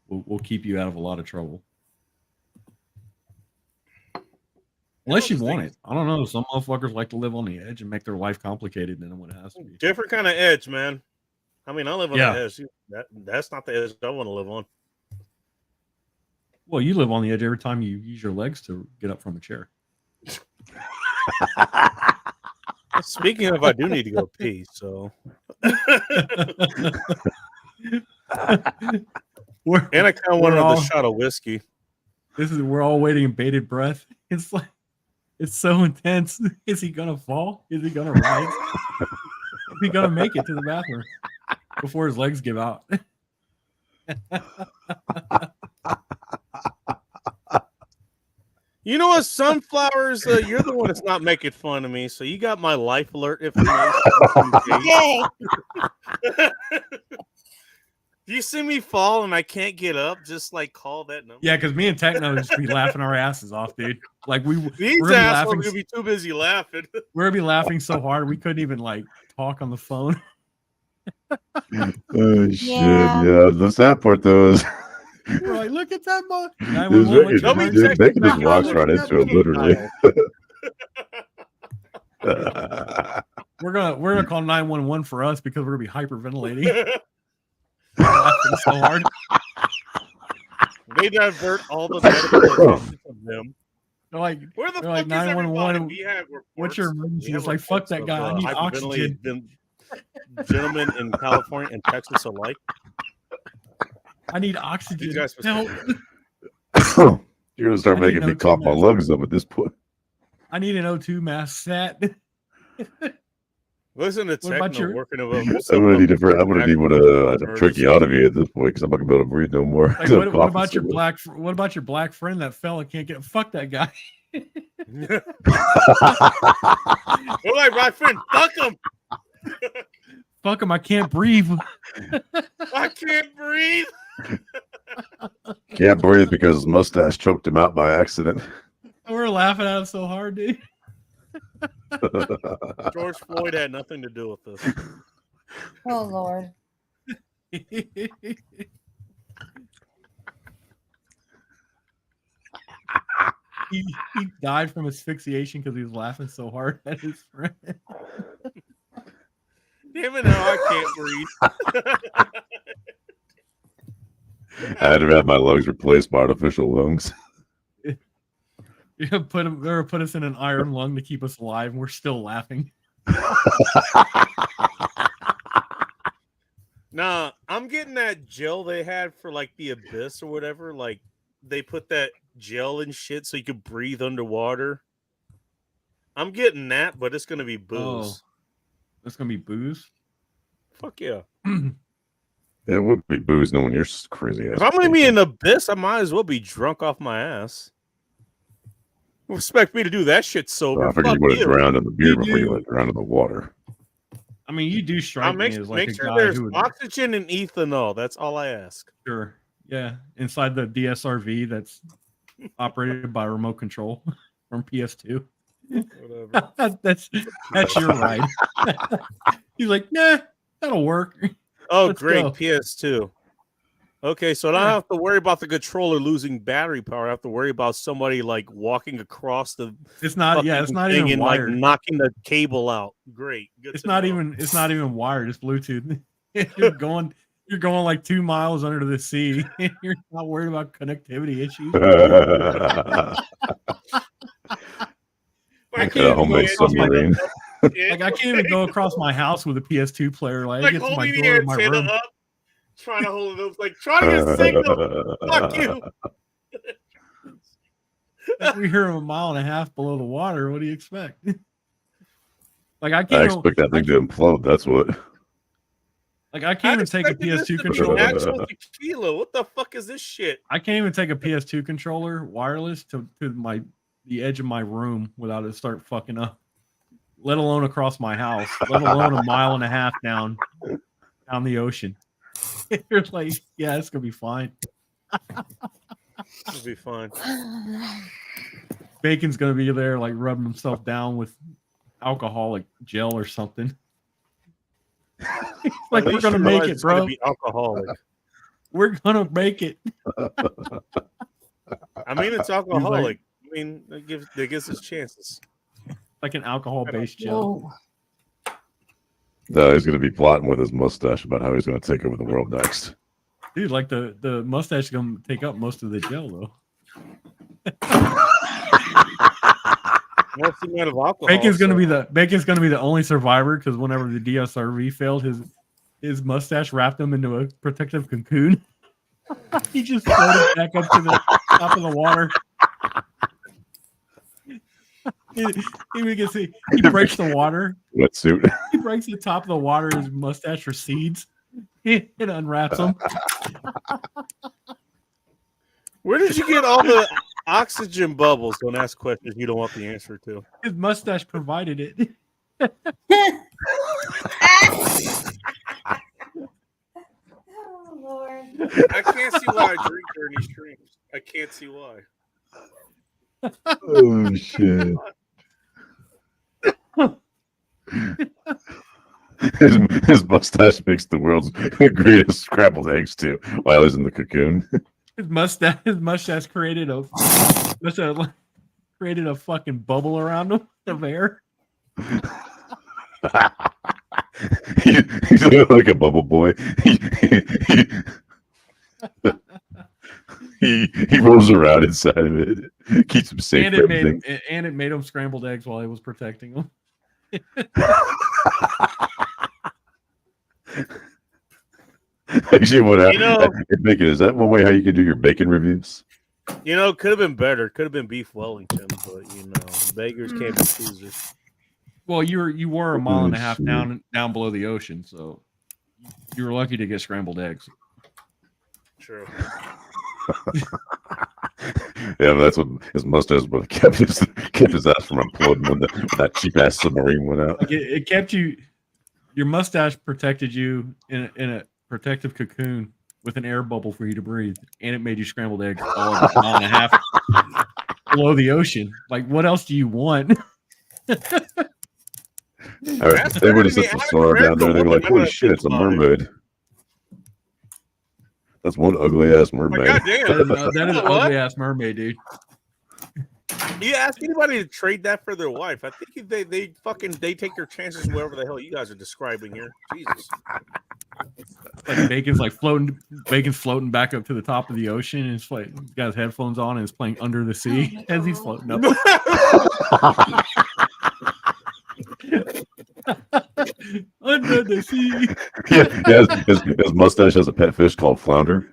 will keep you out of a lot of trouble. Unless you just want think- it. I don't know. Some motherfuckers like to live on the edge and make their life complicated than what it has to be. Different kind of edge, man. I mean, I live on Yeah. the edge. That's not the edge I want to live on. Well, you live on the edge every time you use your legs to get up from a chair. Speaking of, I do need to go pee. So, We're, and I kind of We're wanted all- a shot of whiskey. we're all waiting in bated breath. It's like it's so intense. Is he gonna fall? Is he gonna rise? Is he gonna make it to the bathroom before his legs give out? You know what, sunflowers? You're the one that's not making fun of me. So you got my life alert information. Yay. Do you see me fall and I can't get up? Just like call that number. Yeah, because me and Techno just be laughing our asses off, dude. Like These we're gonna be assholes laughing. are gonna be too busy laughing. We're gonna be laughing so hard we couldn't even like talk on the phone. Oh shit! Yeah. Yeah, the sad part though is We're like, look at that mother. Nobody they texted can back just walks on right it. into it, literally. we're gonna call 911 for us because we're gonna be hyperventilating. Laughing so hard. They divert all the medical attention from them. They're like, Where the They're fuck like, is everybody? 911, We have reports. what's your emergency? We have It's like, fuck reports that of, guy. I need oxygen. hyperventilated gentlemen in California and Texas alike. I need You oxygen. guys Help. You're gonna start I need making me no cough my two lungs up at this point. I need an O2 mask sat. Listen to What about techno your- working of I'm gonna need a Emergency. tracheotomy at this point because I'm not gonna be able to breathe no more. Like, I'm what coughing about so your much. what about your black friend that fell and can't get fuck that guy? We're like, my friend, fuck him. Fuck him, I can't breathe. I can't breathe. Can't breathe because his mustache choked him out by accident. We're laughing at him so hard, dude. George Floyd had nothing to do with this. Oh Lord. he died from asphyxiation because he was laughing so hard at his friend. Damn it, now I can't breathe. I had to have my lungs replaced by artificial lungs. You're gonna put us in an iron lung to keep us alive, and we're still laughing. Nah, I'm getting that gel they had for like the abyss or whatever. Like they put that gel and shit so you could breathe underwater. I'm getting that, but it's gonna be booze. It's gonna be booze. Fuck yeah. It would be booze knowing you're crazy ass. If I'm gonna be in the abyss, I might as well be drunk off my ass. You expect me to do that shit sober? I figured Fuck you would have you. drowned in the beer You before you do. went drowned in the water. I mean, you do strike Make, me as like make a sure guy there's who would oxygen and ethanol. That's all I ask. sure, yeah, inside the DSRV that's operated by remote control from PS2. Whatever. that's your ride. He's like, nah, that'll work. Oh, Let's great. go. PS2. Okay, so I don't have to worry about the controller losing battery power. I have to worry about somebody like walking across the It's not. Yeah, it's fucking not thing even and like wired. knocking the cable out. Great. Good It's to not know. even. It's not even wired. It's Bluetooth. You're going. You're going like 2 miles under the sea. You're not worried about connectivity issues. I Like a homemade go in, submarine. Like I can't even go across my house with a PS2 player. Like, like it gets to my holding the door in my antenna room. up, trying to hold it up, like trying to get signal. Fuck you. Like, we hear him a mile and a half below the water. What do you expect? Like I I can't. expect that thing to implode. That's what. Like I can't even take a expected this PS2 to be controller. Actual tequila. What the fuck is this shit? I can't even take a PS2 controller wireless to the edge of my room without it start fucking up. Let alone across my house. Let alone a mile and a half down the ocean. You're like, yeah, it's gonna be fine. It'll be fine. Bacon's gonna be there, like rubbing himself down with alcoholic gel or something. Like, At we're least gonna you make realize it, it's gonna bro. Be alcoholic. We're gonna make it. I mean, it's alcoholic. I mean, it gives us chances. Like an alcohol-based gel. No, he's going to be plotting with his mustache about how he's going to take over the world next. Dude, like the mustache is gonna take up most of the gel though. What's the amount of alcohol? Bacon's gonna be the only survivor because whenever the DSRV failed, his mustache wrapped him into a protective cocoon. He just floated back up to the top of the water. He breaks the water. Wetsuit. He breaks the top of the water. His mustache recedes. It unwraps him. Where did you get all the oxygen bubbles? Don't ask questions you don't want the answer to. His mustache provided it. Oh Lord. I can't see why I drink during these streams. I can't see why. Oh, shit. His mustache makes the world's greatest scrambled eggs too, while he's in the cocoon. His mustache created a fucking bubble around him of air. He's like a bubble boy. He rolls around inside of it, keeps him safe. And from it made him scrambled eggs while he was protecting them. Actually, what You know- bacon, is that one way how you can do your bacon reviews? You know, could have been better. Could have been beef Wellington, but you know, beggars can't be choosers. Well, you were a mile and a half Shit. down below the ocean, so you were lucky to get scrambled eggs. True. Yeah, that's what his mustache would have kept his ass from imploding when that cheap ass submarine went out. Like it kept you. Your mustache protected you in a protective cocoon with an air bubble for you to breathe, and it made you scrambled eggs all of a mile and a half below the ocean. Like, what else do you want? All right, they would have set the sonar down there. They were like, "Holy shit, it's a mermaid." That's one ugly ass mermaid. Goddamn. That is an What? ugly ass mermaid, dude. You ask anybody to trade that for their wife. I think they take their chances wherever the hell you guys are describing here. Jesus. Like bacon's floating back up to the top of the ocean, and it's like he's got his headphones on and it's playing Under the Sea as he's floating up. Under the sea. Yeah, his mustache has a pet fish called Flounder.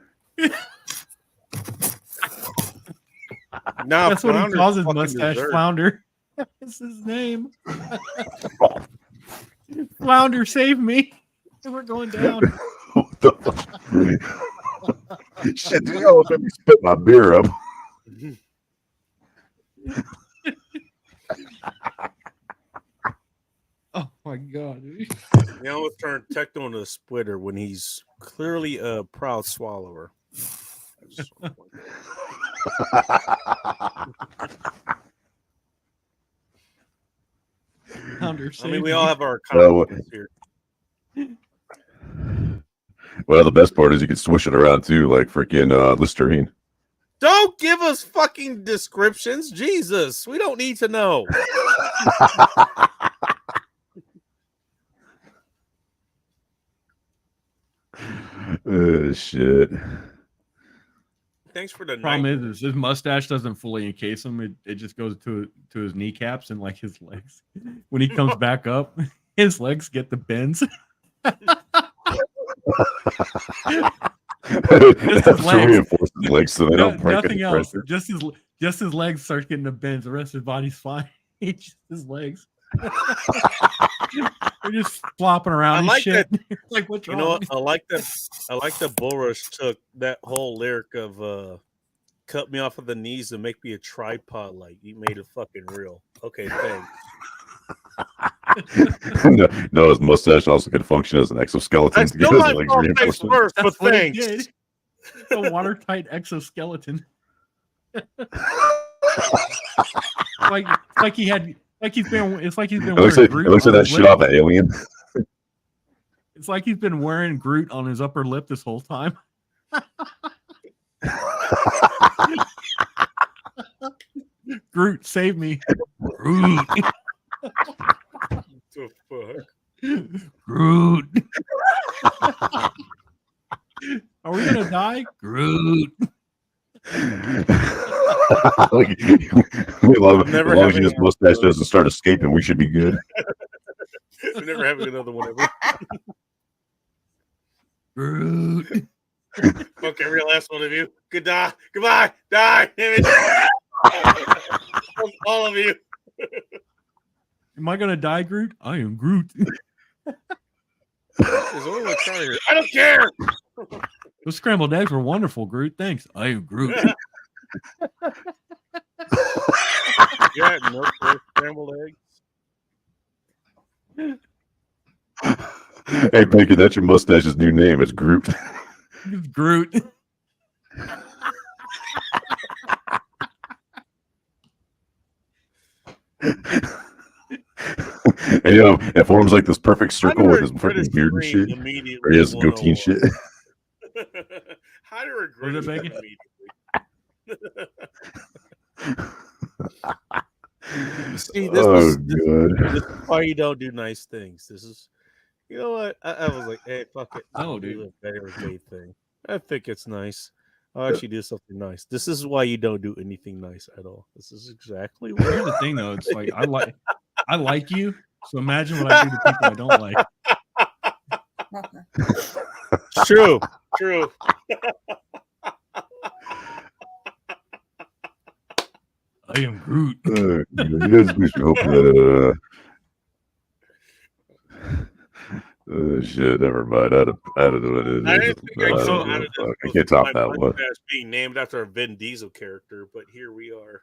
No, That's what he calls his mustache, dessert. Flounder. That's his name. Flounder, save me. We're going down. What the fuck? Shit, dude, you almost made me spit my beer up. Oh my god. Dude. You almost turned Tecto into a splitter when he's clearly a proud swallower. Flounder, I save mean, we me. all have our Well, confidence here. Well, the best part is you can swish it around too, like freaking Listerine. Don't give us fucking descriptions. Jesus, we don't need to know. Shit. Thanks for the Problem night. is his mustache doesn't fully encase him. It just goes to his kneecaps and like his legs. When he comes back up, his legs get the bends. That's to legs. reinforce his legs so they don't break Nothing any else. pressure. Just his legs start getting the bends. The rest of his body's fine. It's just his legs. They're just flopping around I and like shit. Like what's You wrong? know what? I like that Bull Rush took that whole lyric of cut me off of the knees and make me a tripod light. You made it fucking real. Okay, thanks. No, his mustache also could function as an exoskeleton I to get still his might legs fall face reinforced. first, but That's what he thanks. did. A watertight exoskeleton. like he's been It looks wearing like, Groot it looks like on that his shit lip. off of Alien. It's like he's been wearing Groot on his upper lip this whole time. Groot, save me. Groot. The fuck? Groot. Are we gonna die? Groot. Like, we love I'm never as long as having his a- mustache doesn't start escaping, we should be good. We're never having another one ever. Groot. Fuck every last one of you. Goodbye. Goodbye. Die. Damn it. All of you. Am I gonna die, Groot? I am Groot. There's only one trying here. I don't care. Those scrambled eggs were wonderful, Groot. Thanks. I am Groot. Yeah, no scrambled eggs. Hey, Bacon, that's your mustache's new name. It's Groot. Groot. And you know, it forms like this perfect circle How with to his regret freaking beard and scream shit. immediately Or he has goatee and 101. shit. How to regret Was it it bacon? immediately. See, this Oh, was good. why you don't do nice things. This is, you know what? I was like, hey, fuck it. No, I'll do dude. the better gay thing. I think it's nice. I'll actually do something nice. This is why you don't do anything nice at all. This is exactly Here's why. the thing, though. It's like I like you. So imagine what I do to people I don't like. True. True. I am Groot. You guys we should hope that shit, never mind. I don't know what it is. I didn't think I don't saw know. out of Fuck, I this. can't top My that one. podcast being named after a Vin Diesel character, but here we are.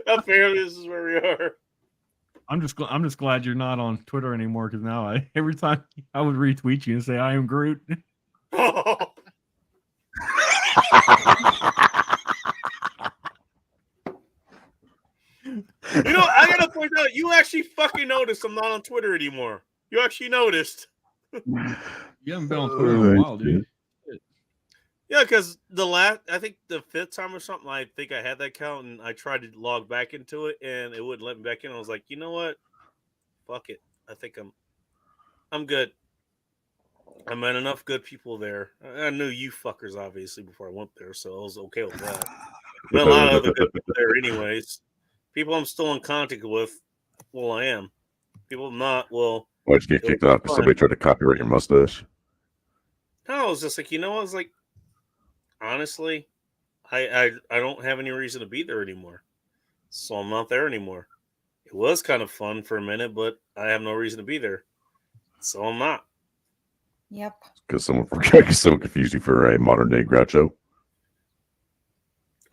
Apparently, this is where we are. I'm just glad you're not on Twitter anymore because now every time I would retweet you and say I am Groot. You know, I gotta point out, you actually fucking noticed I'm not on Twitter anymore. You actually noticed. You haven't been on Twitter in a while, dude. Yeah, because I think the 5th time or something, I think I had that account and I tried to log back into it and it wouldn't let me back in. I was like, you know what? Fuck it. I think I'm good. I met enough good people there. I knew you fuckers obviously before I went there, so I was okay with that. Met a lot of other good people there, anyways. People I'm still in contact with, well, I am. People not, well. Why'd you get kicked out because somebody tried to copyright your mustache? No, I was just like, you know, I was like, honestly, I don't have any reason to be there anymore, so I'm not there anymore. It was kind of fun for a minute, but I have no reason to be there, so I'm not. Yep. Because someone confused you for a modern day Groucho.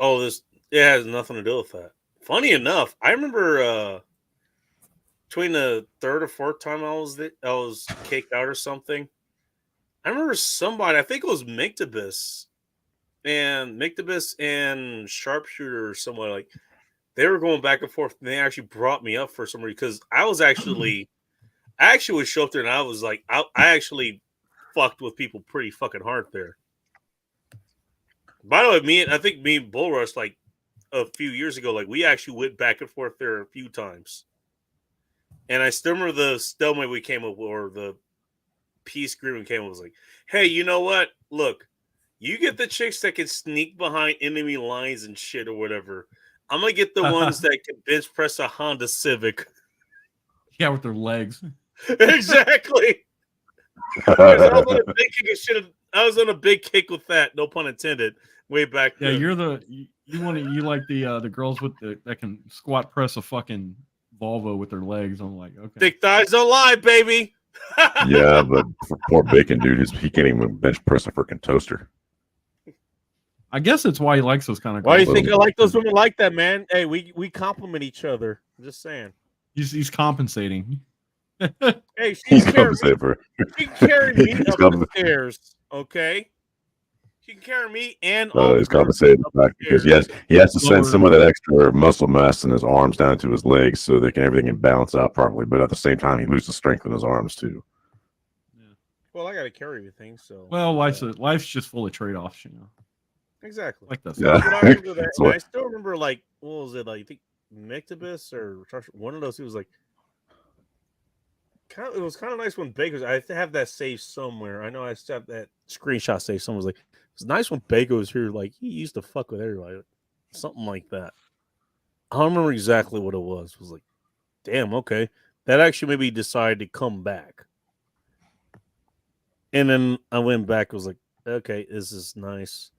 Oh, it has nothing to do with that. Funny enough, I remember between the 3rd or 4th time I was kicked out or something. I remember somebody, I think it was Mictobus and Sharpshooter or someone, like they were going back and forth, and they actually brought me up for some reason because I actually would show up there and I was like, I actually fucked with people pretty fucking hard there. By the way, I think me and Bull Rush, like a few years ago, like we actually went back and forth there a few times. And I still remember the stalemate we came up with, or the peace agreement came up, was like, hey, you know what? Look, you get the chicks that can sneak behind enemy lines and shit or whatever. I'm going to get the ones that can bench press a Honda Civic. Yeah, with their legs. Exactly. I was on a big kick with that, no pun intended, way back Yeah, then. you're you like the girls with that can squat press a fucking Volvo with their legs. I'm like, okay. Thick thighs don't lie, baby. Yeah, but for poor Bacon dude, he can't even bench press a freaking toaster. I guess that's why he likes those kind of. Why do you girls. think I like those women like that, man? Hey, we compliment each other. I'm just saying. He's compensating. Hey, she He's can carry compensated for she can carry me He's up the compensated. stairs, okay? She can carry me and He's compensated up back the because stairs. he has to send Lower- some of that extra muscle mass in his arms down to his legs so everything can balance out properly. But at the same time, he loses strength in his arms too. Well, I got to carry everything, so. Well, life's just full of trade offs, you know. Exactly. Like that. Yeah. But I remember that. So- And I still remember, like, what was it? Like, I think Mictobus or one of those. He was like, it was kind of nice when Baker's. I have that saved somewhere. I know I still have that screenshot saved. Someone was like, it's nice when Baker was here. Like, he used to fuck with everybody. Something like that. I don't remember exactly what it was. It was like, damn, okay. That actually made me decide to come back. And then I went back. I was like, okay, this is nice.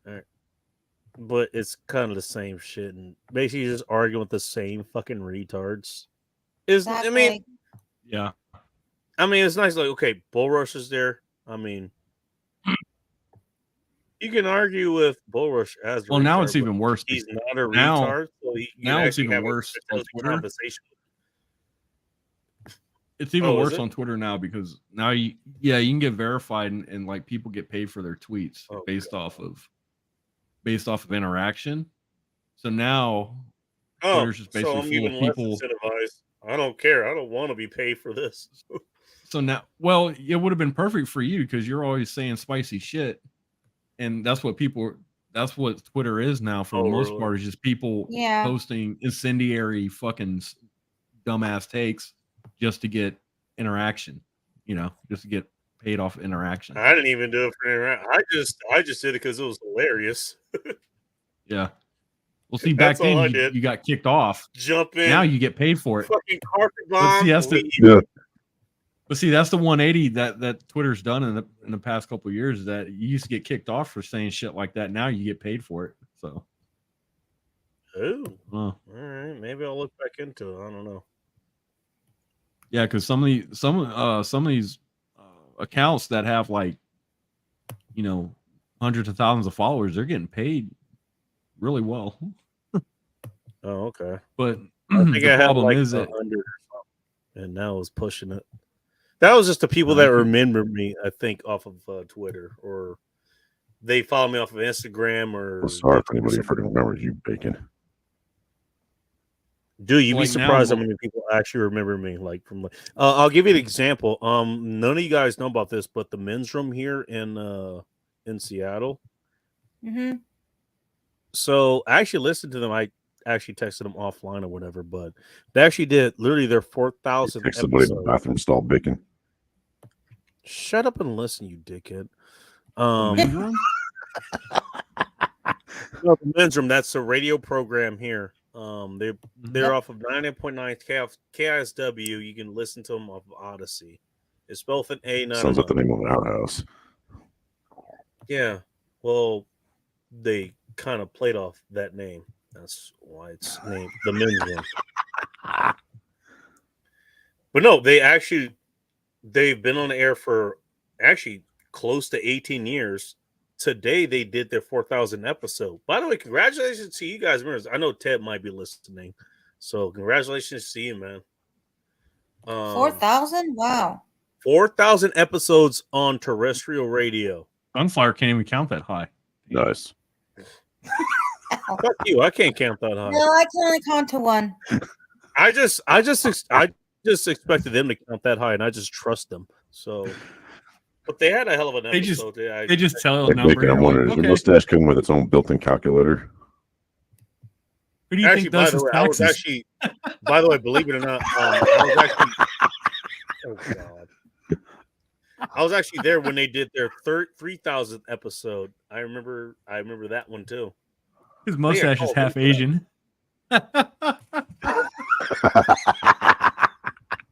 All right. But it's kind of the same shit. And basically just arguing with the same fucking retards. I mean, Yeah. it's nice. Like, okay, Bull Rush is there. I mean, you can argue with Bull Rush as a Well, now retard, it's even worse. but he's not a Now- retard. So you can now it's actually even have a worse on healthy Twitter. conversation. It's even Oh, is worse it? on Twitter now because now you can get verified and like people get paid for their tweets Oh, based off of interaction. So now Oh, Twitter's just so basically I'm full even of less people. incentivized. I don't care. I don't want to be paid for this. So now, well, it would have been perfect for you because you're always saying spicy shit, and that's what that's what Twitter is now for the Oh, most really? part. Is just people Yeah. posting incendiary fucking dumbass takes just to get interaction. Just to get paid off interaction. I didn't even do it for interaction. I just did it because it was hilarious. Yeah. Well, see, back That's all I then did. you got kicked off. Jump in. Now you get paid for it. fucking carpet But bomb. see, that's the leave. Yeah. But see, that's the 180 that Twitter's done in the past couple of years. That you used to get kicked off for saying shit like that. Now you get paid for it. So, Oh, well, all right. Maybe I'll look back into it. I don't know. yeah, because some of these accounts that have like, hundreds of thousands of followers, they're getting paid really well. Oh, okay. But I think the I had problem like is that 100 or something, and now it's pushing it. That was just the people that remember me, I think, off of Twitter, or they follow me off of Instagram, or I'm sorry if anybody freaking remembers you, Bacon. Dude, you'd be Like now, surprised how many people actually remember me. Like from, I'll give you an example. None of you guys know about this, but the men's room here in Seattle. Mm-hmm. So I actually listened to them. I actually texted them offline or whatever, but they actually did literally their 4,000 Take somebody in the episode. bathroom stall, Bacon. Shut up and listen, you dickhead. men's No, the men's room. That's a radio program here. They're off of 99.9 KISW. You can listen to them off of Odyssey. It's spelled with an A, not Sounds an like the name of an outhouse. Yeah. Well, they kind of played off that name. That's why it's named the men's room. But no, they've been on the air for actually close to 18 years. Today they did their 4,000 episode. By the way, congratulations to you guys. I know Ted might be listening, so congratulations to you, man. 4,000? Wow. 4,000 episodes on terrestrial radio. Sunflower can't even count that high. Nice. Fuck you! I can't count that high. No, I can only count to one. I just expected them to count that high, and I just trust them. So, but they had a hell of an They just- episode. They just tell a Like number. Bacon, I'm you're wondering, like, does your okay. mustache come with its own built-in calculator? Who do you Actually, think by does the his way, I was taxes? actually, by the way, believe it or not, I was actually there when they did their 3,000th episode. I remember that one too. His mustache is call half me. Asian. The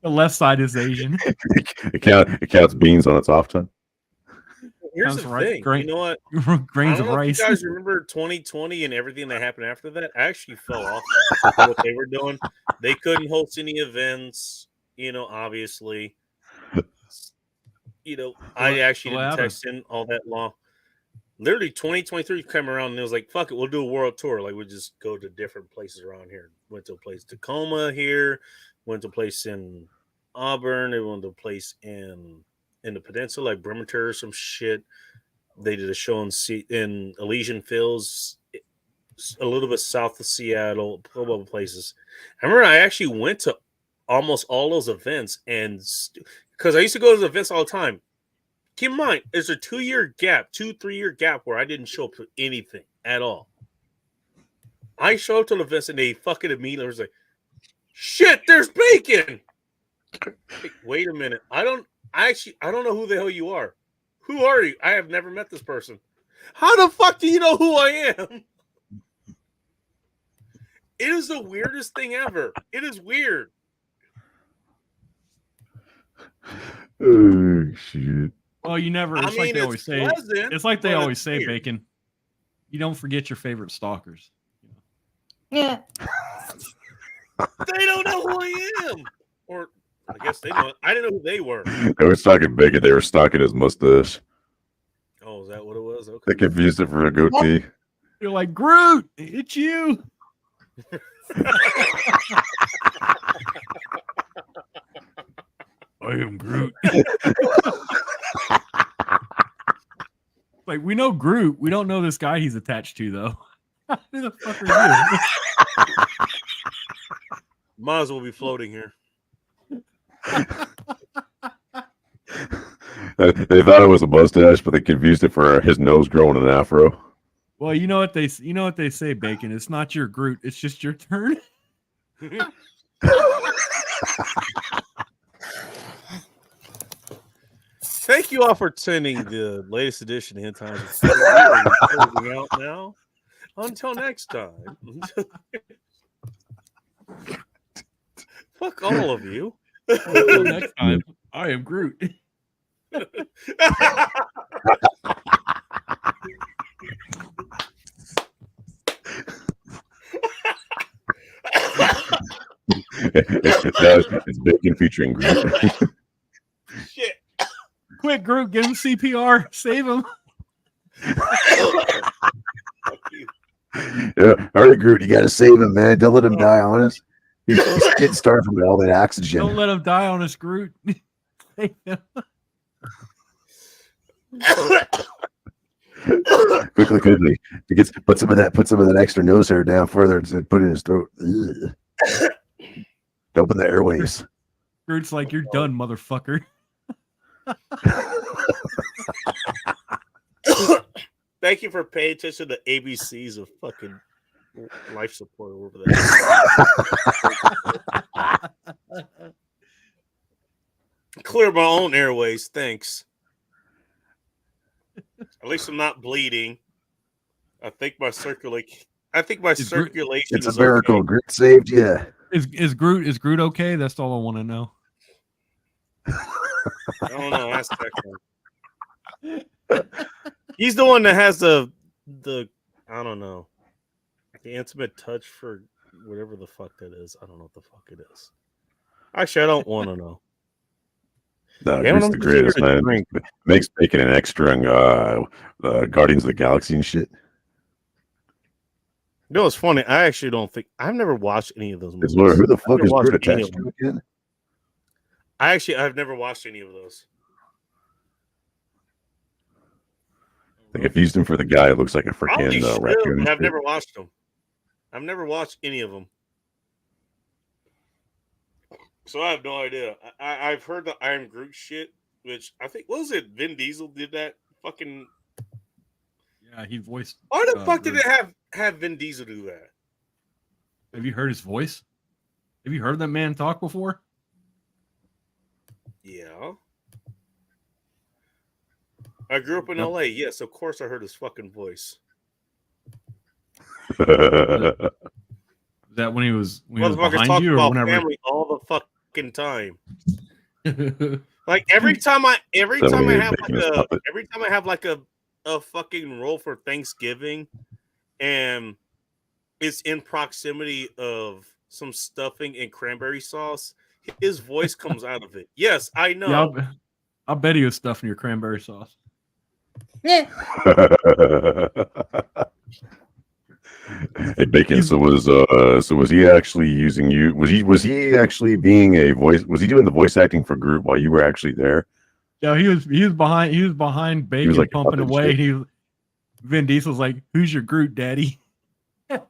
left side is Asian. it counts beans on its off time. Here's Sounds the right. thing. Great. You know what? Grains I of don't know if rice. you guys remember 2020 and everything that happened after that? I actually fell off what they were doing. They couldn't host any events, obviously. I actually what didn't happened? text in all that long. Literally 2023 came around and it was like, fuck it, we'll do a world tour. Like, we'll just go to different places around here. Went to a place Tacoma here, went to a place in Auburn, they went to a place in the peninsula, like Bremerton or some shit. They did a show in Elysian Fields, a little bit south of Seattle, a couple other places. I remember I actually went to almost all those events, and because I used to go to the events all the time. Keep in mind, there's a 3 year gap where I didn't show up to anything at all. I showed up to the events and they fucking immediately was like, shit, there's Bacon. Hey, wait a minute. I don't know who the hell you are. Who are you? I have never met this person. How the fuck do you know who I am? It is the weirdest thing ever. It is weird. Oh shit! Well, you never. It's like they always say. pleasant, It's like they but always it's say, weird. Bacon. You don't forget your favorite stalkers. Yeah. They don't know who I am. Or I guess they know. I didn't know who they were. They were stalking Bacon. They were stalking his mustache. Oh, is that what it was? Okay. They confused it for a goatee. You're like, Groot, it's you. I am Groot. Like, we know Groot. We don't know this guy he's attached to, though. Who the fuck are you? Might as well be floating here. They thought it was a mustache, but they confused it for his nose growing an afro. Well, you know what they say, Bacon. It's not your Groot. It's just your turn. Thank you all for attending the latest edition of Hint Times. Closing out now. Until next time. Fuck all of you. Until next time, I am Groot. It's Bacon featuring Groot. Shit. Quick, Groot, give him CPR. Save him. Fuck you. Yeah, all right, Groot, you got to save him, man. Don't let him die on us. He's getting started from all that oxygen. Don't let him die on us, Groot. Save him. Quickly. Put some of that extra nose hair down further and put it in his throat. Ugh. Open the airways. Groot's like, you're done, motherfucker. Thank you for paying attention to the ABCs of fucking life support over there. Clear my own airways, thanks. At least I'm not bleeding. I think my circulation. It's a miracle. Okay. Groot saved you. Is Groot okay? That's all I want to know. I don't know. Ask that guy. He's the one that has the I don't know, the intimate touch for whatever the fuck that is. I don't know what the fuck it is. Actually, I don't want to know. No, Damn, Groot's I'm the greatest, here to man. drink. Makes Bacon an extra in Guardians of the Galaxy and shit. You know, it's funny. I actually don't think I've never watched any of those movies. Who the fuck I've is never Groot watched any attached of to them. again? I've never watched any of those. They confused him for the guy who looks like a Probably freaking should, raccoon. but I've never watched them. I've never watched any of them. So I have no idea. I've heard the Iron Groot shit, which I think, what was it? Vin Diesel did that fucking. Yeah, he voiced. Why the fuck did Groot. it have Vin Diesel do that? Have you heard his voice? Have you heard that man talk before? Yeah. I grew up in LA. Yes, of course I heard his fucking voice. Is that when he was Motherfuckers behind talk you, or about whenever? family all the fucking time. Like every time I have like a fucking roll for Thanksgiving, and it's in proximity of some stuffing and cranberry sauce, his voice comes out of it. Yes, I know. Yeah, I'll bet he was stuffing your cranberry sauce. Yeah. Hey, Bacon. So was he actually using you? Was he actually being a voice? Was he doing the voice acting for Groot while you were actually there? Yeah, he was behind Bacon, like pumping puppet away. shit. Vin Diesel's like, "Who's your Groot, Daddy?" Fucking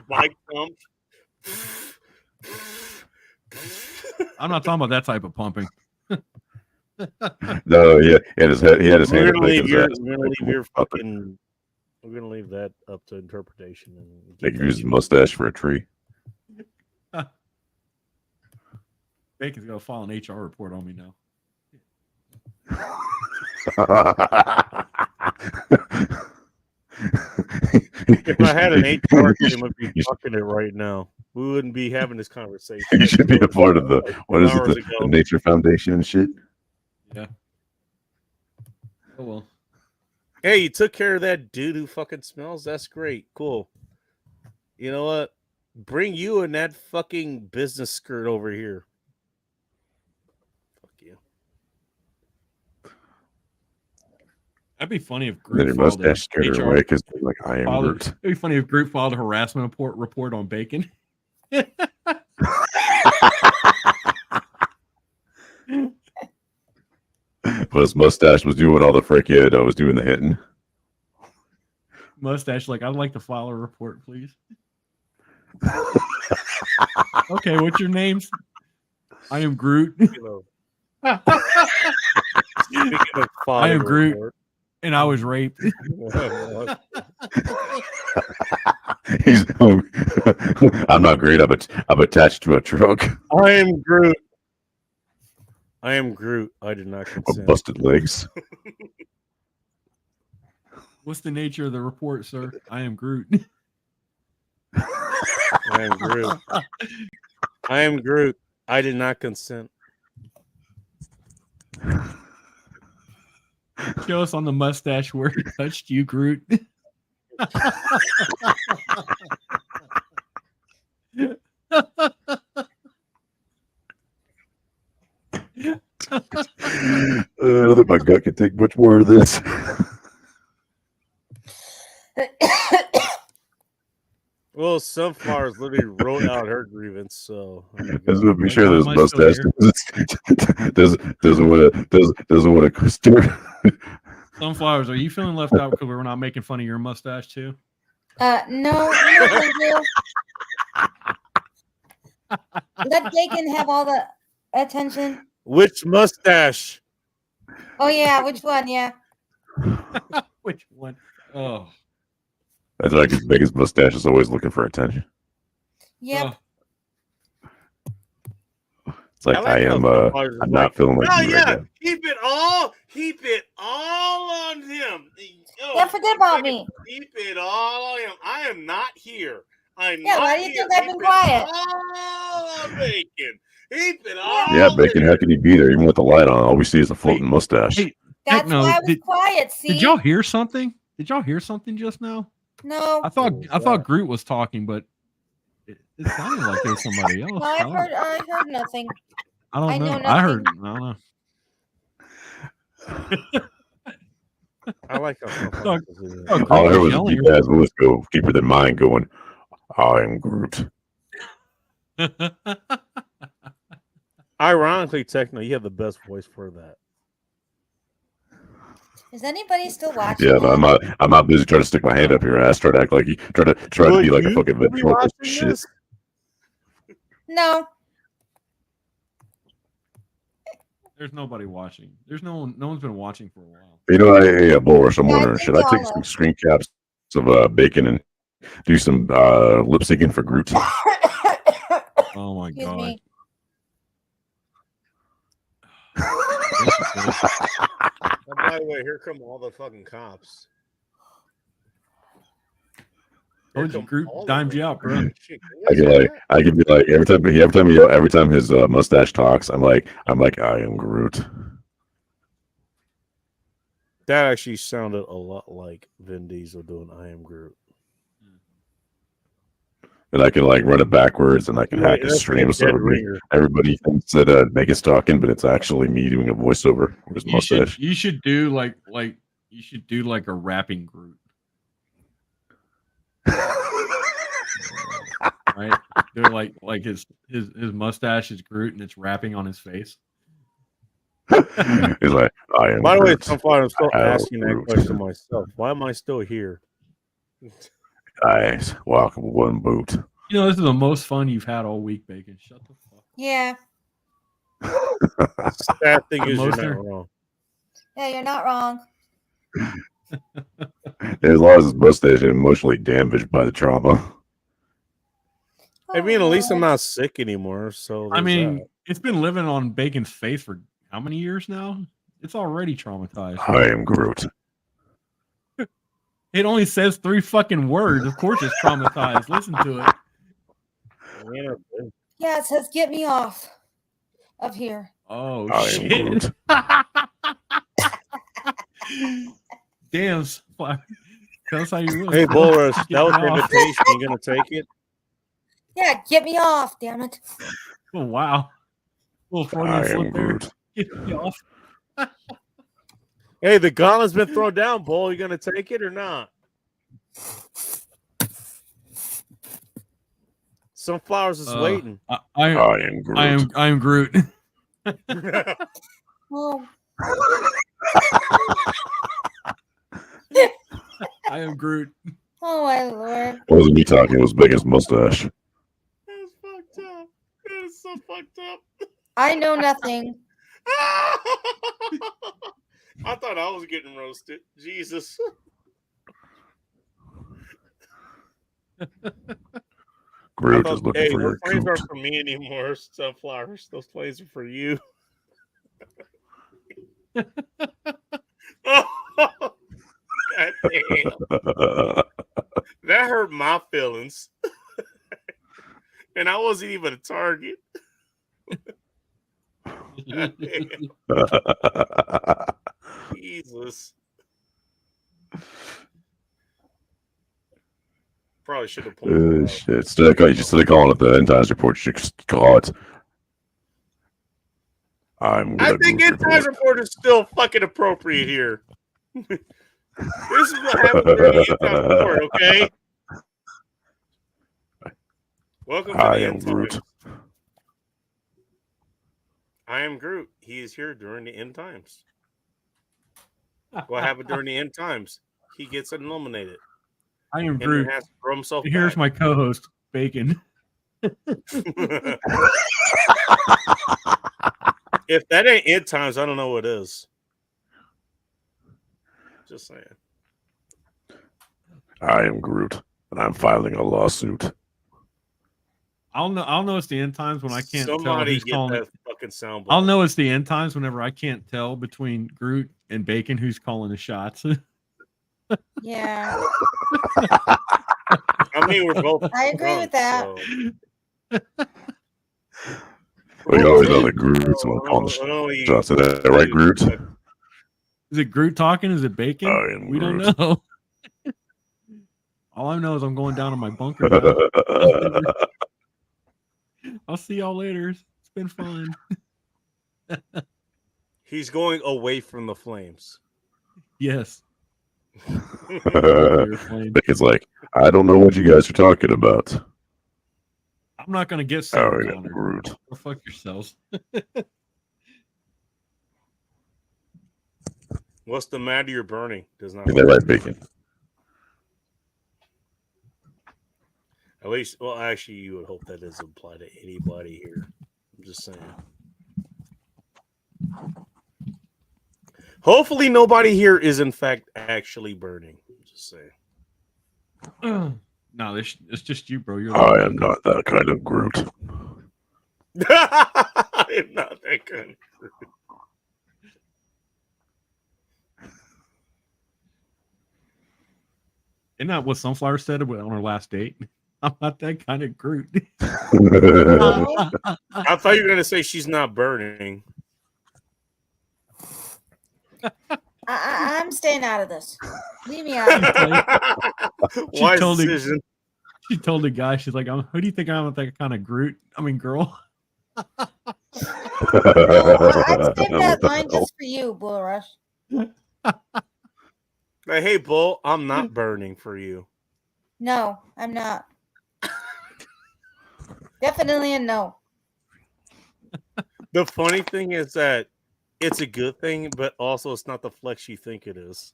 bike pump. I'm not talking about that type of pumping. No, yeah, he had his hand. We're in gonna leave Bacon's ass. we're gonna leave that up to interpretation. And They could use his mustache for a tree. Bacon's gonna file an HR report on me now. If I had an HR team, I'd be fucking it right now. We wouldn't be having this conversation. You should be a part of the what is it, Hours the ago. Nature Foundation and shit. Yeah. Oh well. Hey, you took care of that dude who fucking smells. That's great. Cool. You know what? Bring you and that fucking business skirt over here. Fuck you. That'd be funny if And then Groot your filed mustache scared her away because like I am filed a- Groot. It'd be funny if Groot filed a harassment report on Bacon. But his mustache was doing all the freaking. I was doing the hitting. Mustache, like, I'd like to file a report, please. Okay, what's your names? I am Groot. You know. Speaking of I am filing Groot. report, and I was raped. He's. I'm not great. I'm attached to a truck. I am Groot. I am Groot. I did not With consent. busted legs. What's the nature of the report, sir? I am Groot. I am Groot. I am Groot. I did not consent. Show us on the mustache where he touched you, Groot. I don't think my gut can take much more of this. Well, Sunflowers literally wrote out her grievance, so Just to be Like, sure how this am I still mustache doesn't want to stir. Sunflowers, are you feeling left out because we're not making fun of your mustache too? No, thank you. Let Bacon have all the attention. which mustache? Oh yeah, which one? Yeah. Which one? Oh, That's like his biggest mustache is always looking for attention. Yep. It's like I like how Sunflowers is I'm not like, feeling like oh you yeah, right now. keep it all on him. Oh, Yeah, forget about me. Keep it all on him. I am not here. I'm Yeah, not why do you here. think I've been Keep it quiet? all on Bacon. Keep it all. Yeah, Bacon, how can he be there even with the light on? All we see is a floating mustache. hey, That's no, why I was did- quiet. See? did y'all hear something? Did y'all hear something just now? No. I thought Groot was talking, but it sounded like it was somebody else. No, I heard nothing. I don't I know. know I heard. nothing. I don't know. I like how Dog- Sunflowers is. Oh, Groot All I heard was was a yelling. deep ass voice go, keeper than mine going, I am Groot. Ironically, Techno, you have the best voice for that. Is anybody still watching? Yeah, but that? I'm not busy trying to stick my hand up your ass, try to act like you try to be like a fucking Will you be ventriloquist watching shit. this? No. There's nobody watching. There's no one. No one's been watching for a while. You know, Boris, I'm Yeah, I wondering, think should I take y'all some are. screen caps of Bacon and do some lip syncing for Groot? Oh my Excuse god. me. Oh, by the way, here come all the fucking cops. Here Told you, come Groot all of dimed them. you out, bro. Shit, can you I can say like, that? I can be like every time his mustache talks, I'm like, I am Groot. That actually sounded a lot like Vin Diesel doing "I Am Groot." And I can like run it backwards, and I can hack his That's like a stream so dead ringer. everybody thinks that Megan's talking, but it's actually me doing a voiceover with his mustache. You should do like a rapping Groot, right? Do like his mustache is Groot and it's rapping on his face. He's like, I am By the way, Groot. I'm still I am asking that Groot. question myself. Why am I still here? Guys, welcome one boot. You know, this is the most fun you've had all week, Bacon. Shut the fuck. Yeah. Sad thing is, you're Emotional. not wrong. Yeah, you're not wrong. As long as his mustache is emotionally damaged by the trauma. I mean, at least I'm Oh, not sick anymore. So I there's mean, that. it's been living on Bacon's face for how many years now? It's already traumatized. I am Groot. It only says 3 fucking words. Of course, it's traumatized. Listen to it. yeah, it says get me off of here. Oh I am shit! Groot. Damn. Tell us how you really Hey, feel. Boris, Get that was me your off. invitation. You gonna take it? Yeah, get me off, damn it. Oh, wow. Little Freudian I am slip there. Groot. Get me off. Hey, the gauntlet's been thrown down, Bull. You gonna take it or not? Sunflowers is waiting. I am Groot. I am Groot. Oh, I am Groot. oh my lord. It wasn't me talking, it was Biggest mustache. That's fucked up. That is so fucked up. I know nothing. I thought I was getting roasted. Jesus. Groot is looking hey, for your those plays coot. aren't for me anymore, Sunflowers. Those plays are for you. Oh, God damn. That hurt my feelings. And I wasn't even a target. God damn. Jesus. Probably should have pointed it out. Shit. Instead of calling it the end times report, you should call it. I think End Times Report is still fucking appropriate here. This is what happens during the End Times Report, okay? Welcome to the I am End Groot. Times. I am Groot. He is here during the End Times. What happened during the End Times? He gets eliminated. I am And Groot. has to throw himself Here's back. my co-host, Bacon. If that ain't End Times, I don't know what is. Just saying. I am Groot, and I'm filing a lawsuit. I'll know it's the end times when I can't tell Somebody who's get calling that it. fucking sound. I'll know it's the end times whenever I can't tell between Groot and Bacon who's calling the shots. Yeah, I mean, we're both. I agree with that. So. We always know that Groot's the one calling the shots. Is that right, Groot? Is it Groot talking? Is it Bacon? I am We don't Groot. know. All I know is I'm going down to my bunker now. I'll see y'all later. It's been fun. He's going away from the flames. Yes. Bacon's like, I don't know what you guys are talking about. I'm not gonna get I Sarah am Connor. Groot. Go fuck yourselves. What's the matter? You're burning. Does not. Is that right, Bacon? At least, well, actually, you would hope that doesn't apply to anybody here. I'm just saying. Hopefully, nobody here is in fact actually burning. I'm just saying. No, it's just you, bro. You're I am not that kind of Groot. I am not that kind. Isn't that what Sunflower said on her last date? I'm not that kind of Groot. No. I thought you were gonna say she's not burning. I'm staying out of this. Leave me out. Wise told me- decision. She told the guy, she's like, who do you think I'm that kind of Groot? I mean, girl. No, I'd save that line just for you, Bull Rush. Like, hey, Bull, I'm not burning for you. No, I'm not. Definitely a no. The funny thing is that it's a good thing, but also it's not the flex you think it is.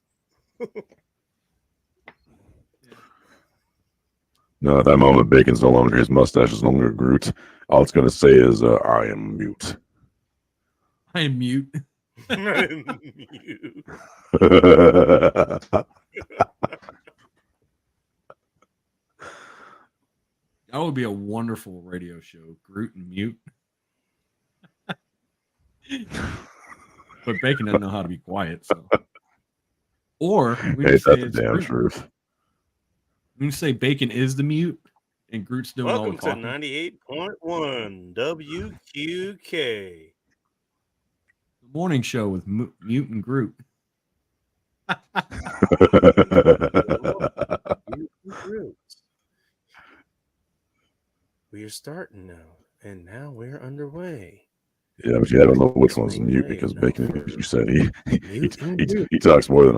No, at that moment, Bacon's no longer his mustache is no longer Groot. All it's going to say is, I am mute. I am mute. You. That would be a wonderful radio show. Groot and mute. But Bacon doesn't know how to be quiet, so. Or we Hey, can say that's the it's damn Groot. truth. We can say Bacon is the mute and Groot's doing all the Welcome to talking. 98.1 WQK. The morning show with Mute and Groot. We are starting now, and now we're underway. Yeah, but I don't know which one's mute because Bacon, as you said, he talks more than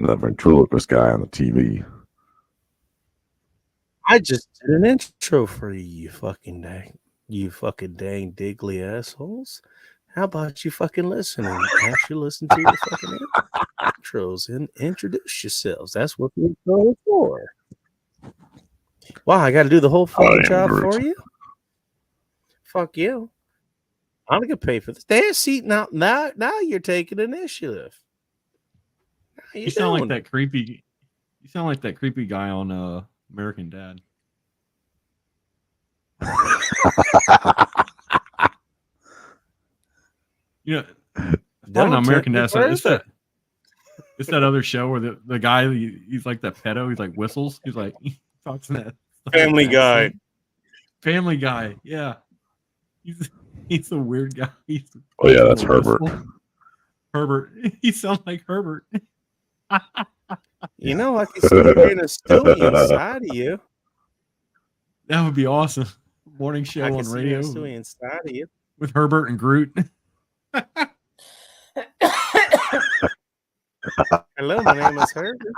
a ventriloquist guy on the TV. I just did an intro for you, you fucking dang diggly assholes. How about you fucking listen and actually listen to your fucking intros and introduce yourselves? That's what the intro is for. Wow, I got to do the whole fucking job Groot. for you? Fuck you. I'm gonna pay for this. Dance seat now. Now you're taking initiative. Now You sound like doing that creepy. You sound like that creepy guy on American Dad. You know, Don't on American tempt Dad. me It's that other show where the guy he's like that pedo. He's like whistles. He's like he talks in that Family Guy. Family Guy. Yeah, he's a weird guy. Oh yeah, that's Herbert. Herbert. He sounds like Herbert. You know, I can see you being a Stewie inside of you. That would be awesome. Morning show I can on see radio a Stewie inside of you. with Herbert and Groot. Hello, my name is Herbert.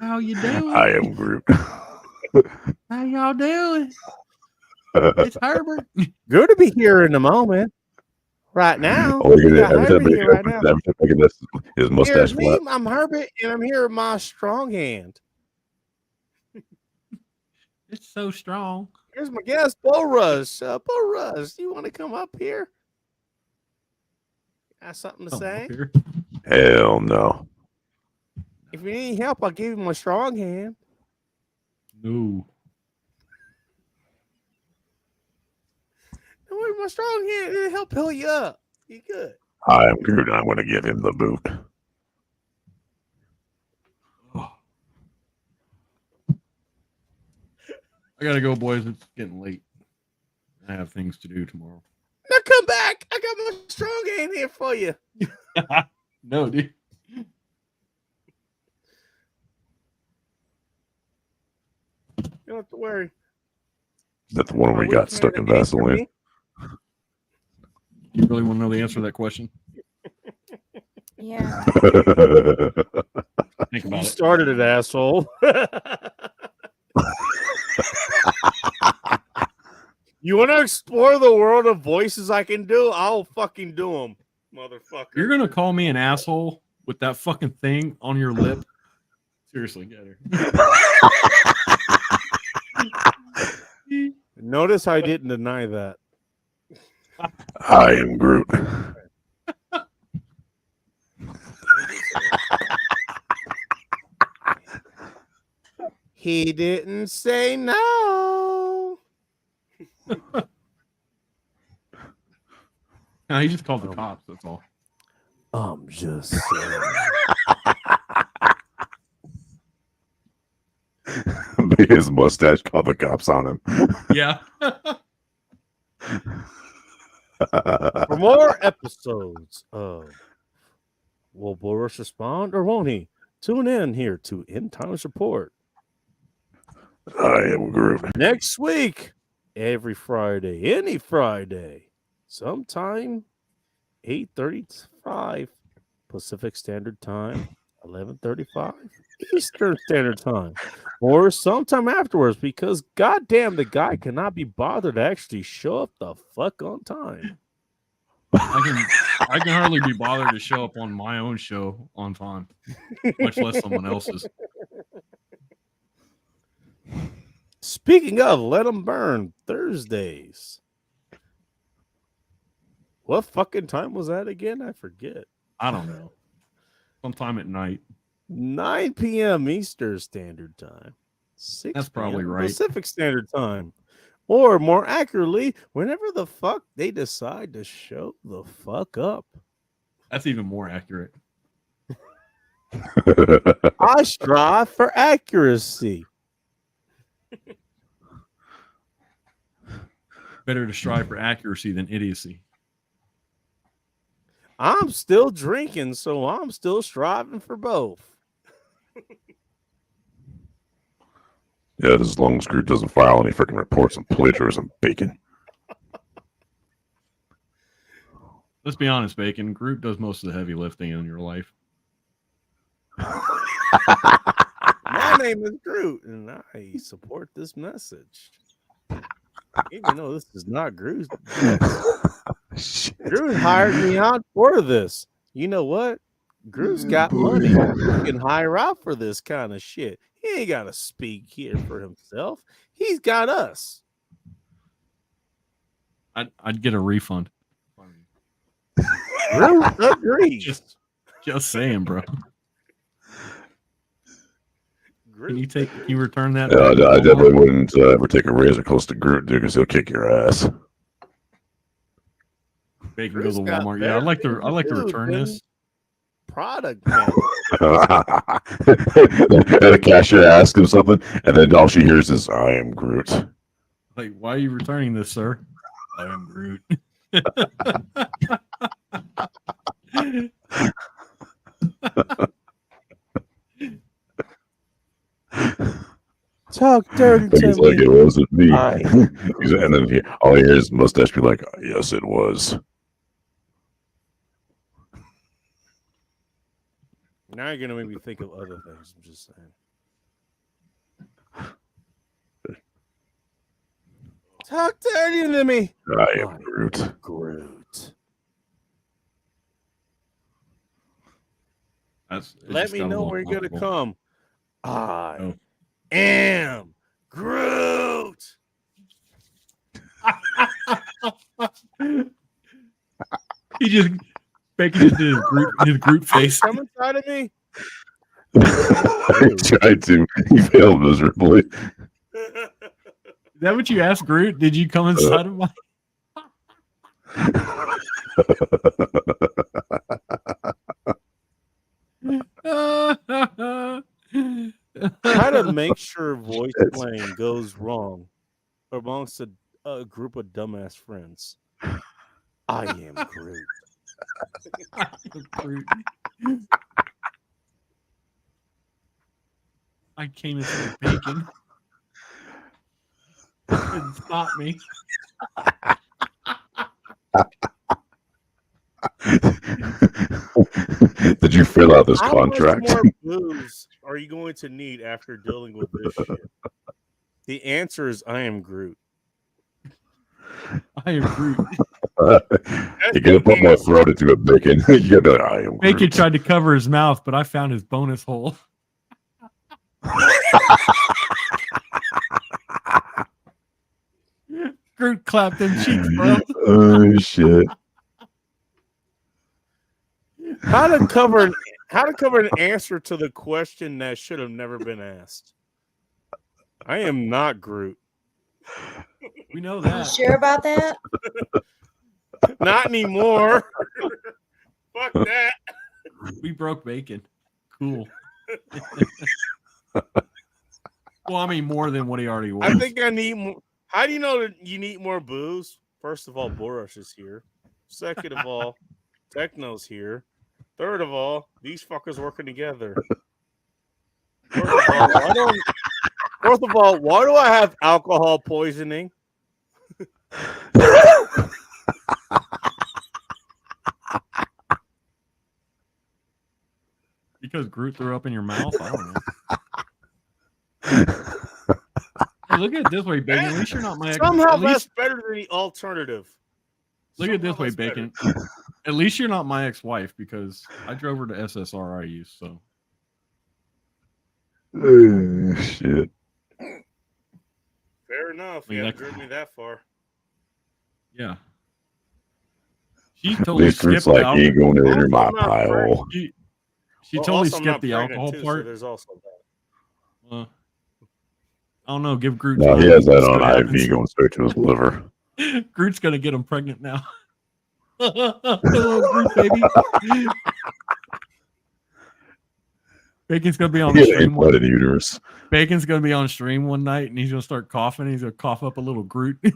How you doing? I am Groot. How y'all doing? It's Herbert. Good to be here in a moment. Right now. Oh, look at We it. got Every Herbert time here right now. look at this, his mustache Here's me. flap. I'm Herbert, and I'm here with my strong hand. It's so strong. Here's my guest, Bo Rush. Bo Rush, you want to come up here? Got something to Oh, say? here. Hell no. If you need help, I'll give you my strong hand. No. Don't worry, my strong hand. It'll help pull you up. You good? I am Groot. I'm going to give him the boot. I gotta go, boys. It's getting late. I have things to do tomorrow. Now come back. I got my strong hand here for you. No, dude. You don't have to worry. Is that the one we got stuck in Vaseline? You really want to know the answer to that question? Yeah. Think You about it. started it, asshole. You want to explore the world of voices I can do? I'll fucking do them, motherfucker. You're gonna call me an asshole with that fucking thing on your lip? Seriously, get her. Notice I didn't deny that. I am Groot. He didn't say no. No, he just called the cops. That's all. I'm just saying. His mustache called the cops on him. Yeah. For more episodes of Will Boris respond or won't he? Tune in here to End Times Report I am Groot. next week, every Friday, any Friday, sometime 8:35 Pacific Standard Time, 11:35 Eastern Standard Time, or sometime afterwards, because goddamn, the guy cannot be bothered to actually show up the fuck on time. I can hardly be bothered to show up on my own show on time, much less someone else's. Speaking of, let them burn Thursdays. What fucking time was that again? I forget. I don't know. Sometime at night. 9 p.m. Eastern Standard Time. 6 That's probably p.m. right. Pacific Standard Time. Or more accurately, whenever the fuck they decide to show the fuck up. That's even more accurate. I strive for accuracy. Better to strive for accuracy than idiocy. I'm still drinking, so I'm still striving for both. Yeah, as long as Groot doesn't file any freaking reports on plagiarism, bacon. Let's be honest, Bacon. Groot does most of the heavy lifting in your life. My name is Groot, and I support this message. Even though this is not Groot. Shit. Groot hired me out for this. You know what? Groot's got money. He can hire out for this kind of shit. He ain't got to speak here for himself. He's got us. I'd get a refund. Agreed. Just saying, bro. Can you return that? Yeah, I definitely wouldn't ever take a razor close to Groot, dude, because he'll kick your ass. Bacon goes to Walmart. Yeah, I'd like to return this. Product, man. And the cashier asks him something, and then all she hears is, "I am Groot." Like, why are you returning this, sir? I am Groot. Talk dirty to He's like, me. "It wasn't me." Aye. And then all he hears is mustache be like, "Yes, it was." Now you're gonna make me think of other things. I'm just saying. Talk dirty to me. I am Groot. Groot. Let me know where you're gonna come. I Oh. am Groot. Bacon just did his Groot face. Come inside of me. He tried to. He failed miserably. Is that what you asked Groot? Did you come inside of my? How to make sure voice playing goes wrong amongst a group of dumbass friends. I am Groot. Groot. I came in for bacon. Couldn't stop me. Did you fill out this How contract? much more booze are you going to need after dealing with this shit? The answer is I am Groot. I am Groot. You gotta put my throat into a bacon. You gotta be like, "I am Bacon Groot." tried to cover his mouth, but I found his bonus hole. Groot clapped them cheeks, bro. Oh shit! How to cover an answer to the question that should have never been asked. I am not Groot. We know You that. sure about that? Not anymore. Fuck that. We broke bacon. Cool. Well, I mean, more than what he already was. I think I need more. How do you know that you need more booze? First of all, Borush is here. Second of all, Techno's here. Third of all, these fuckers working together. Fourth of all, why do I have alcohol poisoning? Because Groot threw up in your mouth? I don't know. Hey, look at it this way, Bacon. At least you're not my ex. Somehow At least, that's better than the alternative. look at it this Somehow way, that's better. Bacon. At least you're not my ex-wife because I drove her to SSRIU. So Oh, shit! Fair enough. I mean, You that- haven't driven me that far. yeah, she At totally least Groot's skipped the like, "You ain't going over near my I'm not pile." She Well, totally also, I'm skipped not the pregnant, alcohol too, so part. there's also that. I don't know. Give Groot. No, time he has and that see on what happens. IV going straight to his liver. Groot's gonna get him pregnant now. Hello, Groot, baby. Bacon's gonna be on He the had a stream. blooded uterus. Bacon's gonna be on stream one night, and he's gonna start coughing. He's gonna cough up a little Groot. If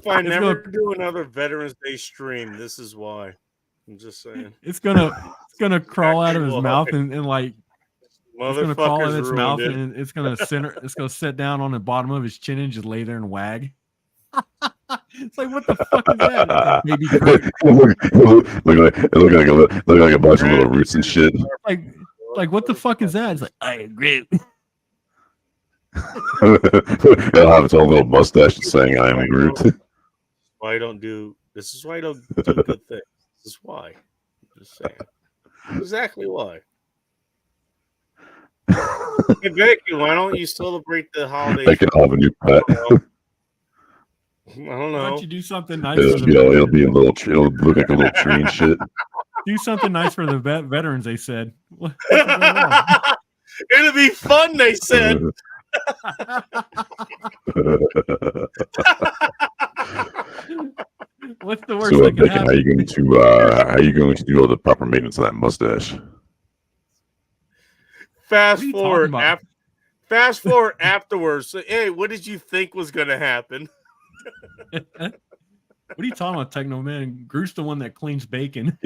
I It's never gonna- do another Veterans Day stream, this is why. I'm just saying. It's gonna crawl out of his Exactly mouth why. and like it's gonna crawl in Motherfuckers its mouth ruined it. and it's gonna it's gonna sit down on the bottom of his chin and just lay there and wag. It's like, what the fuck is that? It's like baby Groot. Look like a bunch of little roots and shit. Like what the fuck is that? It's like, I am Groot. It'll have its own little mustache saying, "I am Groot." Why I don't do this is why I don't do good things. This is why. I'm just saying. Exactly why. Hey Becky, why don't you celebrate the holidays? They can have a new pet. I don't Why know. don't you do something nice It'll, for you the know, it'll be a little. It'll look like a little tree and shit. do something nice for the veterans? They said. What's going on? It'll be fun, they said. What's the worst So, that can Bacon, how happen? are you going to do all the proper maintenance on that mustache? Fast What are you forward, talking about? fast forward afterwards. So, hey, what did you think was going to happen? What are you talking about, Techno Man? Groot's the one that cleans bacon.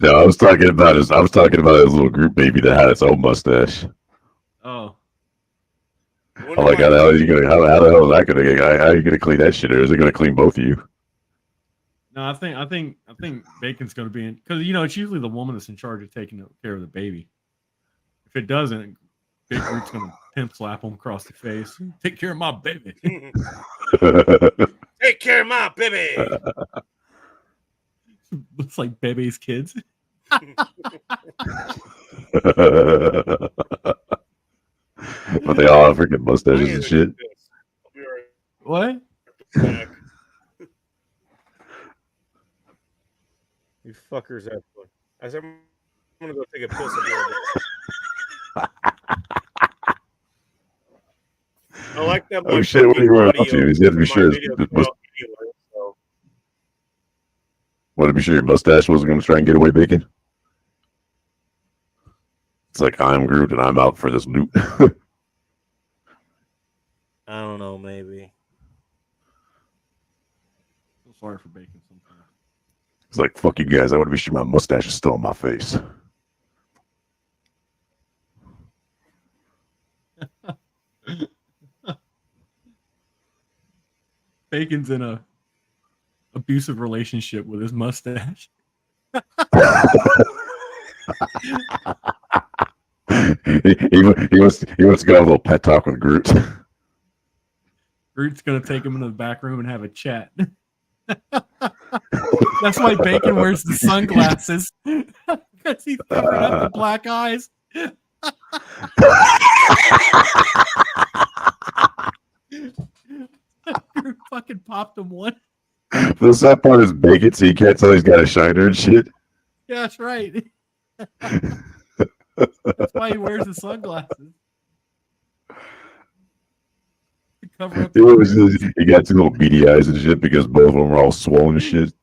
No, I was talking about his little group baby that had its own mustache. Oh, What I'm like, am how the I- hell are you gonna? How the hell is that gonna? How are you gonna clean that shit? Or is it gonna clean both of you? no, I think bacon's going to be in because it's usually the woman that's in charge of taking care of the baby. If it doesn't, Big Groot's going to pimp slap him across the face. Take care of my baby. Take care of my baby. Looks like baby's kids. But they all have freaking mustaches and shit. I'll be right What? back. You fuckers have fun. I said I'm gonna go take a piss. I'll be right back. I like that. Oh shit! What are you running up to? You have to be sure. Want to be sure your mustache wasn't going to try and get away, Bacon. It's like I'm Groot and I'm out for this loot. I don't know, maybe. I'm sorry for bacon sometimes. It's like fuck you guys. I want to be sure my mustache is still on my face. Bacon's in a abusive relationship with his mustache. he wants to go have a little pet talk with Groot. Groot's gonna take him into the back room and have a chat. That's why Bacon wears the sunglasses because he's covering up the black eyes. Groot fucking popped him one. The sad part is Bacon, so you can't tell he's got a shiner and shit. Yeah, that's right. That's why he wears the sunglasses. To cover up He got two little beady eyes and shit because both of them are all swollen and shit.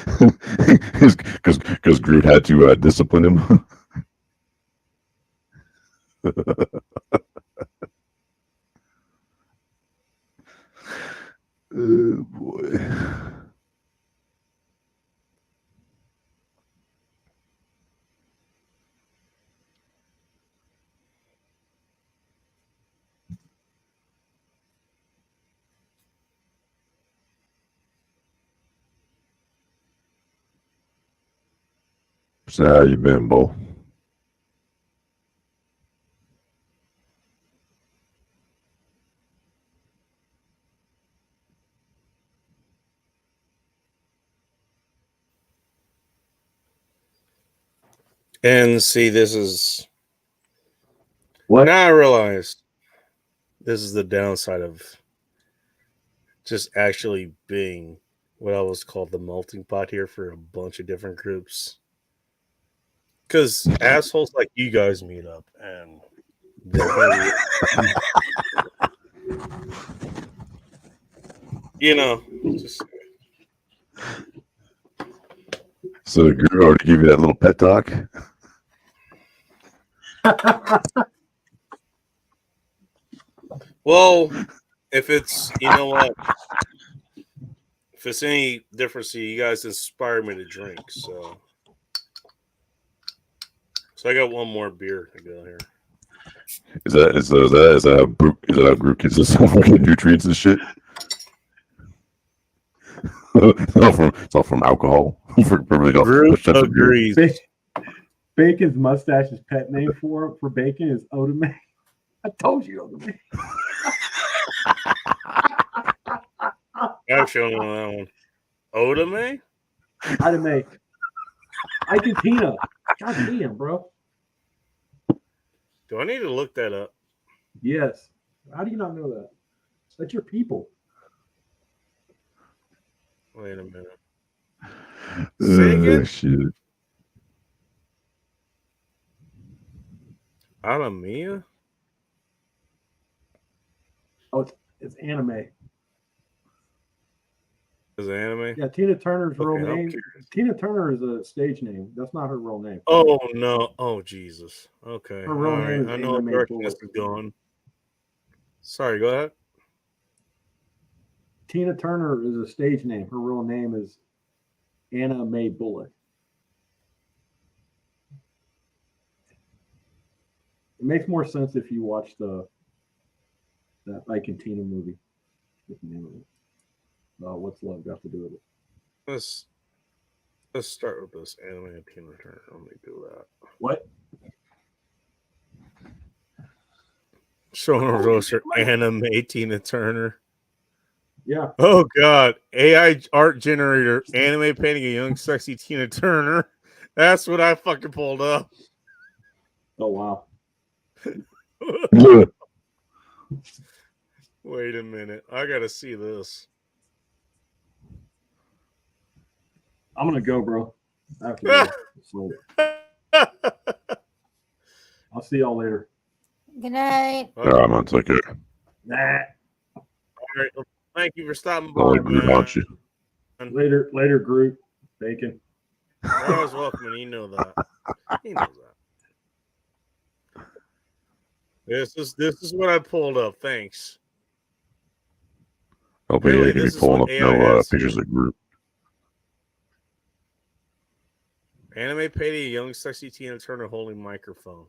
Because Groot had to discipline him. Oh boy. So how you been, Bo? And see, this is What? now I realize this is the downside of just actually being what I was called the melting pot here for a bunch of different groups. Because assholes like you guys meet up and just So Groot already give you that little pet talk? well, if it's what, if it's any difference, you guys inspire me to drink. So I got one more beer to go here. Is that how Groot gets us some fucking nutrients and shit? It's all from alcohol. Groot agrees. Bacon's mustache's pet name for Bacon is Odame. I told you Odame. Actually, I don't know that one. Odame? Odame. Iketina. God damn, bro. Do I need to look that up? Yes. How do you not know that? That's your people. Wait a minute. Say again? Shit. Alamia? Oh, it's anime. Is it anime? Yeah, Tina Turner's real Okay, I'm name. curious. Tina Turner is a stage name. That's not her real name. Oh no! Oh Jesus! Okay, Her real all name right. is I know what Anna Mae direction this Bullock. is going. Sorry, go ahead. Tina Turner is a stage name. Her real name is Anna Mae Bullock. It makes more sense if you watch that Ike and Tina movie. What's the name of it? What's love got to do with it? Let's start with this anime and Tina Turner. Let me do that. What? Showing a roaster anime Tina Turner. Yeah. Oh God! AI art generator anime painting a young sexy Tina Turner. That's what I fucking pulled up. Oh wow. Wait a minute. I gotta see this. I'm gonna go, bro. After this. So I'll see y'all later. Good night. I'm on ticket. Nah. All right. Well, thank you for stopping by, Only group man. wants you. Later, group. Bacon. You're always welcome, and you know that. He knows that. This is what I pulled up. Thanks. Hopefully, Really, you can be this is pulling what up AI no has pictures here. of group. Anime painting a young sexy Tina Turner holding microphone.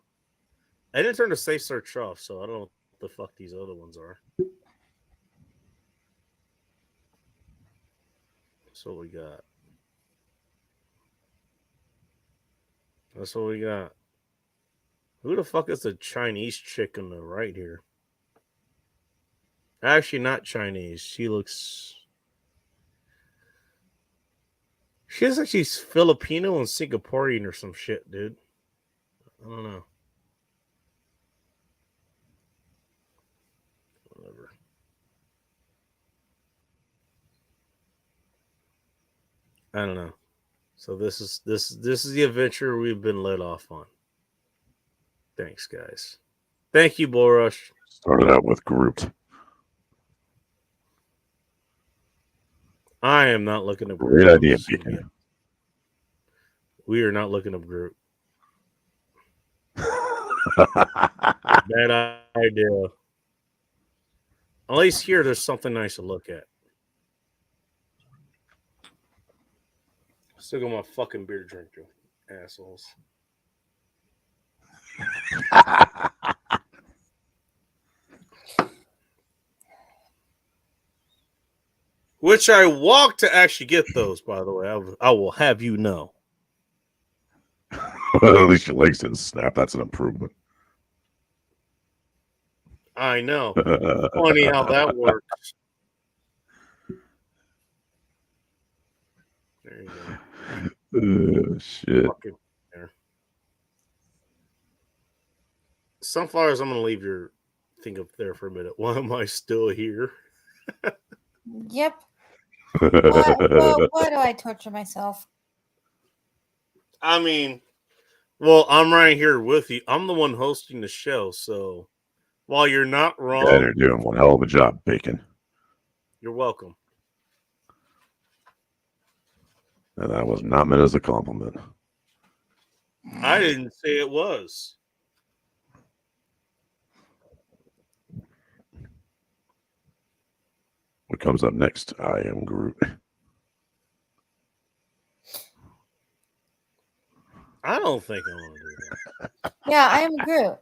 I didn't turn the safe search off, so I don't know what the fuck these other ones are. That's what we got. That's what we got. Who the fuck is the Chinese chick on the right here? Actually, not Chinese. She looks like she's Filipino and Singaporean or some shit, dude. I don't know. Whatever. I don't know. So this is the adventure we've been let off on. Thanks, guys. Thank you, Borush. Started out with group. I am not looking up Great Groot. idea, Beacon. We are not looking up Groot. Bad idea. At least here, there's something nice to look at. Still got my fucking beer drinking, assholes. Which I walked to actually get those, by the way. I will have you know. At least your legs didn't snap. That's an improvement. I know. Funny how that works. There you go. Shit. Fucking there. Sunflowers, I'm going to leave your thing up there for a minute. Why am I still here? Yep. Why do I torture myself? I mean, well, I'm right here with you. I'm the one hosting the show, so while you're not wrong, Yeah, you're doing one hell of a job, Bacon. you're welcome. And that was not meant as a compliment. I didn't say it was. What comes up next? I am Groot. I don't think I want to do that. Yeah, I am Groot.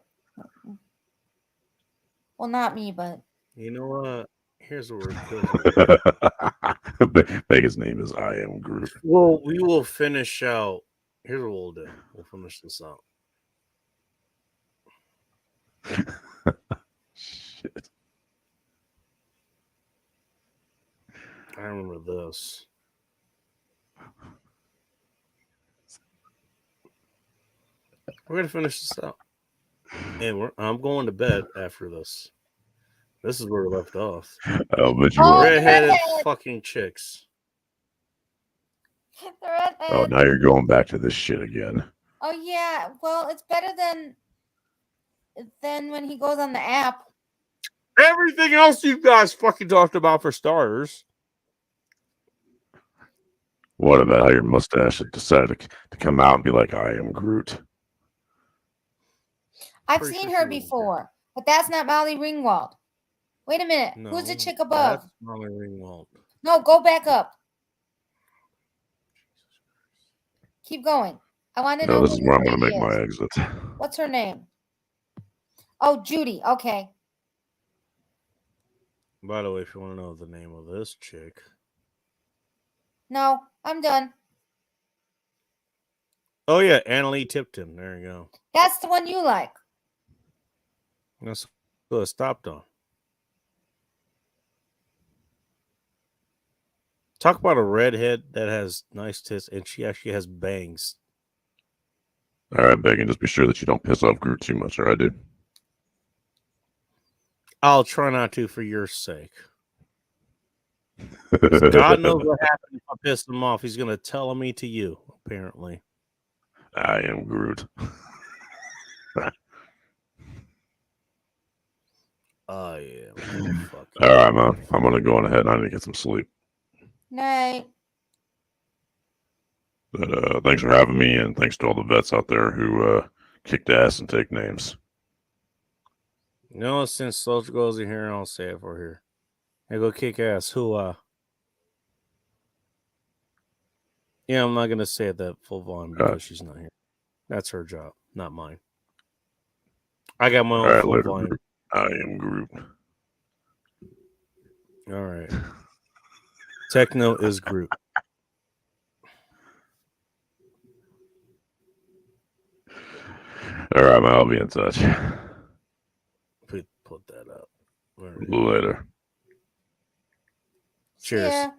Well, not me, but You know what? Here's what Bacon's name is I am Groot. Well, we will finish out. Here's what we'll do. We'll finish this out. Shit. I remember this. We're gonna finish this out. And I'm going to bed after this. This is where we left off. Oh, but you Oh, were. Redheaded redhead. fucking chicks. The redhead. Oh, now you're going back to this shit again. Oh yeah. Well, it's better than when he goes on the app. Everything else you guys fucking talked about for starters. What about how your mustache had decided to come out and be like, I am Groot? I've Pretty seen sure her she was before, but that's not Molly Ringwald. Wait a minute. Who's the No, chick above? That's Molly Ringwald. No, go back up. Keep going. I want to No, know this who is where I'm this going to lady make my is. exit. What's her name? Oh, Judy. Okay. By the way, if you want to know the name of this chick, No, I'm done. oh yeah, Annalie Tipton. There you go. That's the one you like. That's what I stopped on. Talk about a redhead that has nice tits, and she actually has bangs. All right, Megan, just be sure that you don't piss off Groot too much, all right, dude? I'll try not to for your sake. 'Cause God knows what happened if I piss him off. He's gonna tell me to you, apparently. I am Groot. Oh yeah. Fuck. All right, man. I'm going to go on ahead and I need to get some sleep. Night. But thanks for having me, and thanks to all the vets out there who kicked ass and take names. No, since social goes in here, I'll say it for here. Hey, go kick ass. Who? Yeah, I'm not gonna say that full volume because she's not here. That's her job, not mine. I got my All own right, full later, volume. Groot. I am Groot. All right. Techno is Groot. All right, man. I'll be in touch. Put that up. All right. Later. Cheers. Yeah.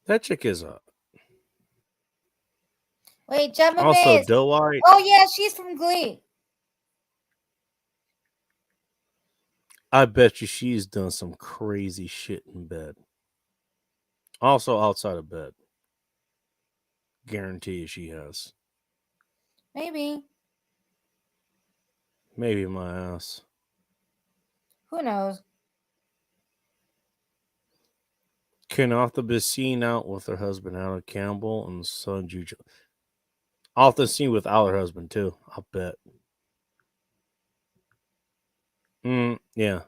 That chick is up. Wait, Gemma Also, Mays. Dwight. Oh yeah, she's from Glee. I bet you she's done some crazy shit in bed. Also outside of bed. Guarantee she has. Maybe. Maybe my ass. Who knows? Can often be seen out with her husband Alan Campbell and son Juju. Often seen without her husband too. I'll bet. Yeah.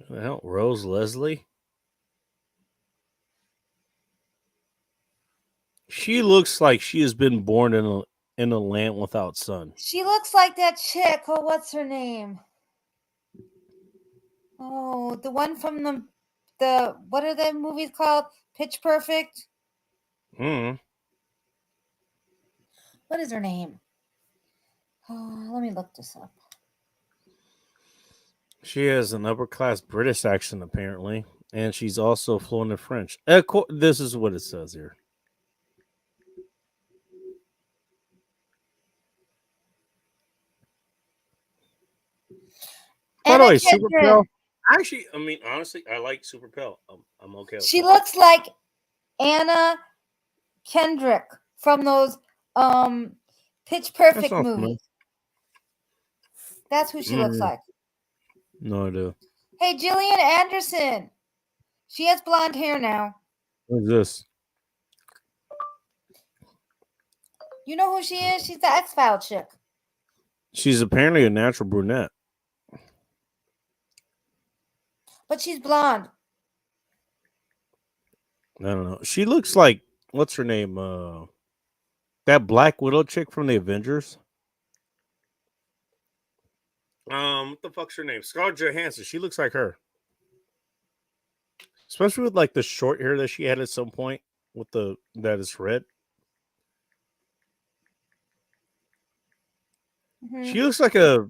Who the hell? Rose Leslie? She looks like she has been born in a land without sun. She looks like that chick. Oh, what's her name? Oh, the one from the what are the movies called? Pitch Perfect. Hmm. What is her name? Oh, let me look this up. She has an upper class British accent apparently, and she's also fluent in French. This is what it says here. By the way, Super Pal. Actually, I mean, honestly, I like Super Pal. I'm okay with She that. looks like Anna Kendrick from those Pitch Perfect not movies. familiar. That's who she looks like. No idea. Hey, Gillian Anderson. She has blonde hair now. Who's this? You know who she is? She's the X-File chick. She's apparently a natural brunette. But she's blonde. I don't know. She looks like what's her name? That Black Widow chick from the Avengers. What the fuck's her name? Scarlett Johansson. She looks like her. Especially with like the short hair that she had at some point with that is red. Mm-hmm. She looks like a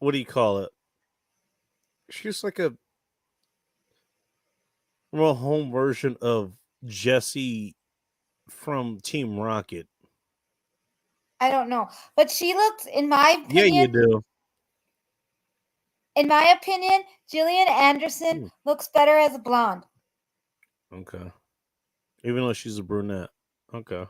what do you call it? She looks like a real home version of Jesse from Team Rocket. I don't know, but she looks, in my Yeah, you opinion, do. Gillian Anderson looks better as a blonde Okay. Even though she's a brunette. Okay.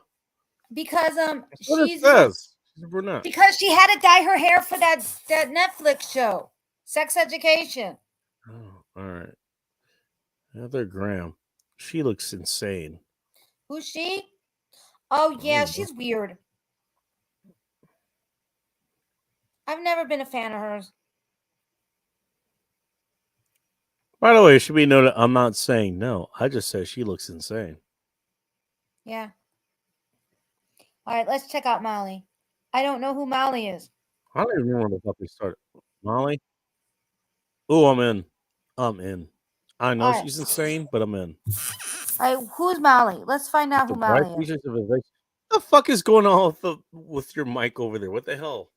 because That's what it she's says. She's a brunette. because she had to dye her hair for that Netflix show, Sex Education. Oh, all right. Heather Graham. She looks insane. Who's she? Oh yeah, know. she's weird. I've never been a fan of hers. By the way, it should be noted I'm not saying no. I just said she looks insane. Yeah. All right, let's check out Molly. I don't know who Molly is. I don't even remember when the fuck we started. Molly? Oh, I'm in. I'm in. I know All right. she's insane, but I'm in. All right, who's Molly? Let's find out The who bright Molly is. features of evasion. What the fuck is going on with your mic over there? What the hell?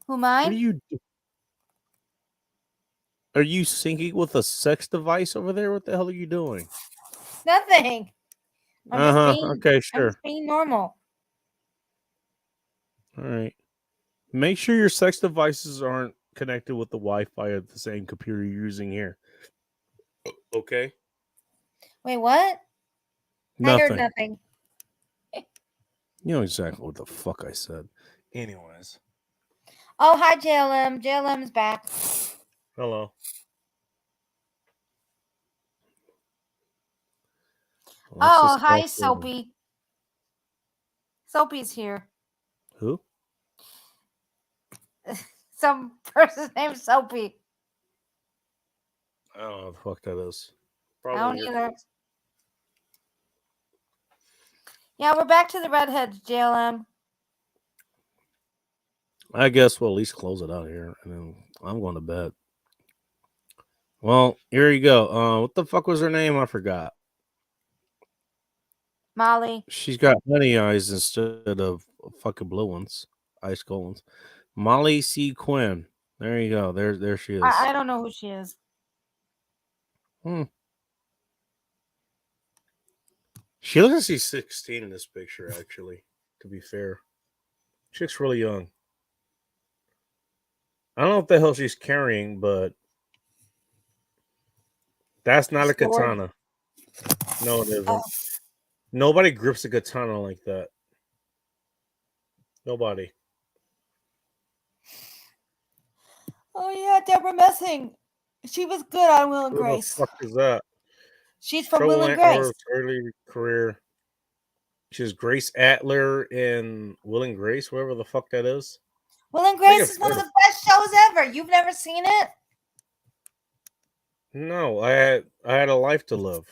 Who What mine? are you do? Are you syncing with a sex device over there? What the hell are you doing? Nothing. Okay, I'm sure. just being normal. All right. Make sure your sex devices aren't connected with the Wi-Fi of the same computer you're using here. Okay. Wait, what? Nothing. I heard nothing. You know exactly what the fuck I said. Anyways. Oh, hi, JLM. JLM's back. Hello. Oh, hi, Soapy. Soapy's here. Who? Some person named Soapy. I don't know what the fuck that is. I don't your- either. Yeah, we're back to the redheads, JLM. I guess we'll at least close it out here, and then I'm going to bed. Well, here you go. What the fuck was her name? I forgot. Molly. She's got honey eyes instead of fucking blue ones, ice cold ones. Molly C. Quinn. There you go. There she is. I don't know who she is. She looks like she's 16 in this picture, actually, to be fair. She looks really young. I don't know what the hell she's carrying, but that's not a katana. No, it isn't. Oh. Nobody grips a katana like that. Nobody. Oh, yeah, Deborah Messing. She was good on Will and Who Grace. the fuck is that? She's from Will and Grace. Early career. She's Grace Adler in Will and Grace, whatever the fuck that is. Will and Grace is one of the best shows ever. You've never seen it? No, I had a life to live.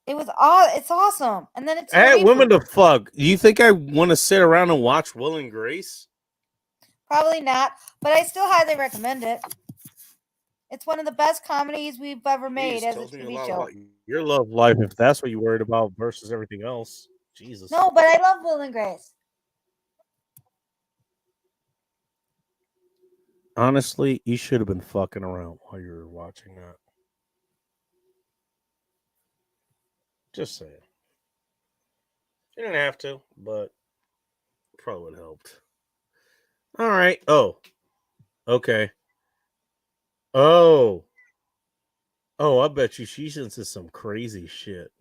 It was it's awesome. And then it's I had women to fuck. You think I want to sit around and watch Will and Grace? Probably not, but I still highly recommend it. It's one of the best comedies we've ever made as a TV show. Your love life, if that's what you're worried about versus everything else. Jesus. No, but I love Will and Grace. Honestly, you should have been fucking around while you were watching that. Just saying. You didn't have to, but probably would have helped. All right. Oh. Okay. Oh, I bet you she's into some crazy shit.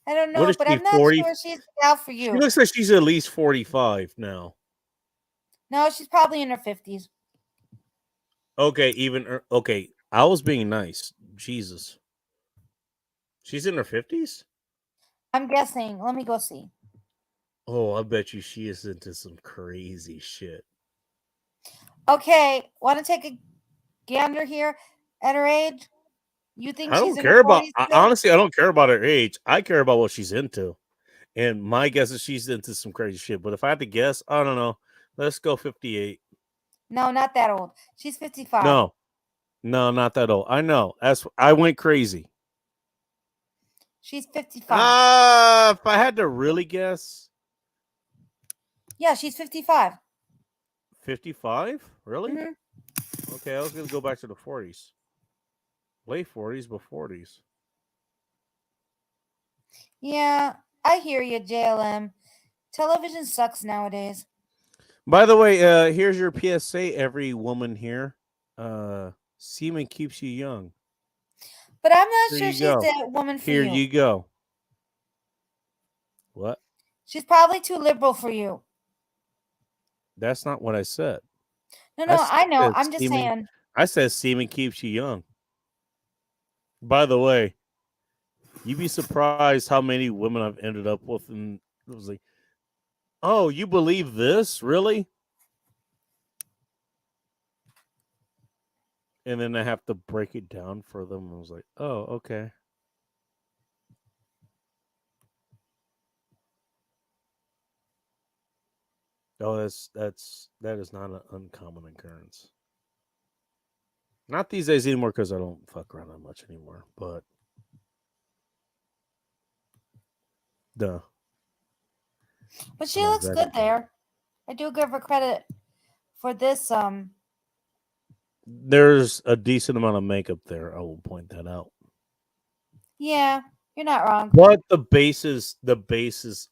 I don't know, but I'm not 40? sure she's out for you. She looks like she's at least 45 now. No, she's probably in her 50s. Okay, I was being nice. Jesus. She's in her 50s? I'm guessing. Let me go see. Oh, I bet you she is into some crazy shit. Okay, want to take a gander here at her age? You think I she's don't in care her about 40s still? honestly, I don't care about her age. I care about what she's into. And my guess is she's into some crazy shit. But if I had to guess, I don't know. Let's go 58. No, not that old. She's 55. No, not that old. I know. I went crazy. She's 55. If I had to really guess, Yeah, she's 55. 55? Really? Mhm. Okay, I was gonna go back to the 40s. Late 40s, but 40s. Yeah, I hear you, JLM. Television sucks nowadays. By the way, here's your PSA, every woman here. Semen keeps you young. But I'm not Here sure you she's go. the woman for Here you. you go. What? She's probably too liberal for you. That's not what I said. No, I know. said I'm just semen- saying. I said semen keeps you young. By the way, you'd be surprised how many women I've ended up with, and it was like, "Oh, you believe this, really?" And then I have to break it down for them. I was like, "Oh, okay." Oh, that is not an uncommon occurrence. Not these days anymore because I don't fuck around that much anymore. But duh. But she Yeah, looks exactly. good there. I do give her credit for this. There's a decent amount of makeup there. I will point that out. Yeah, you're not wrong. But the bases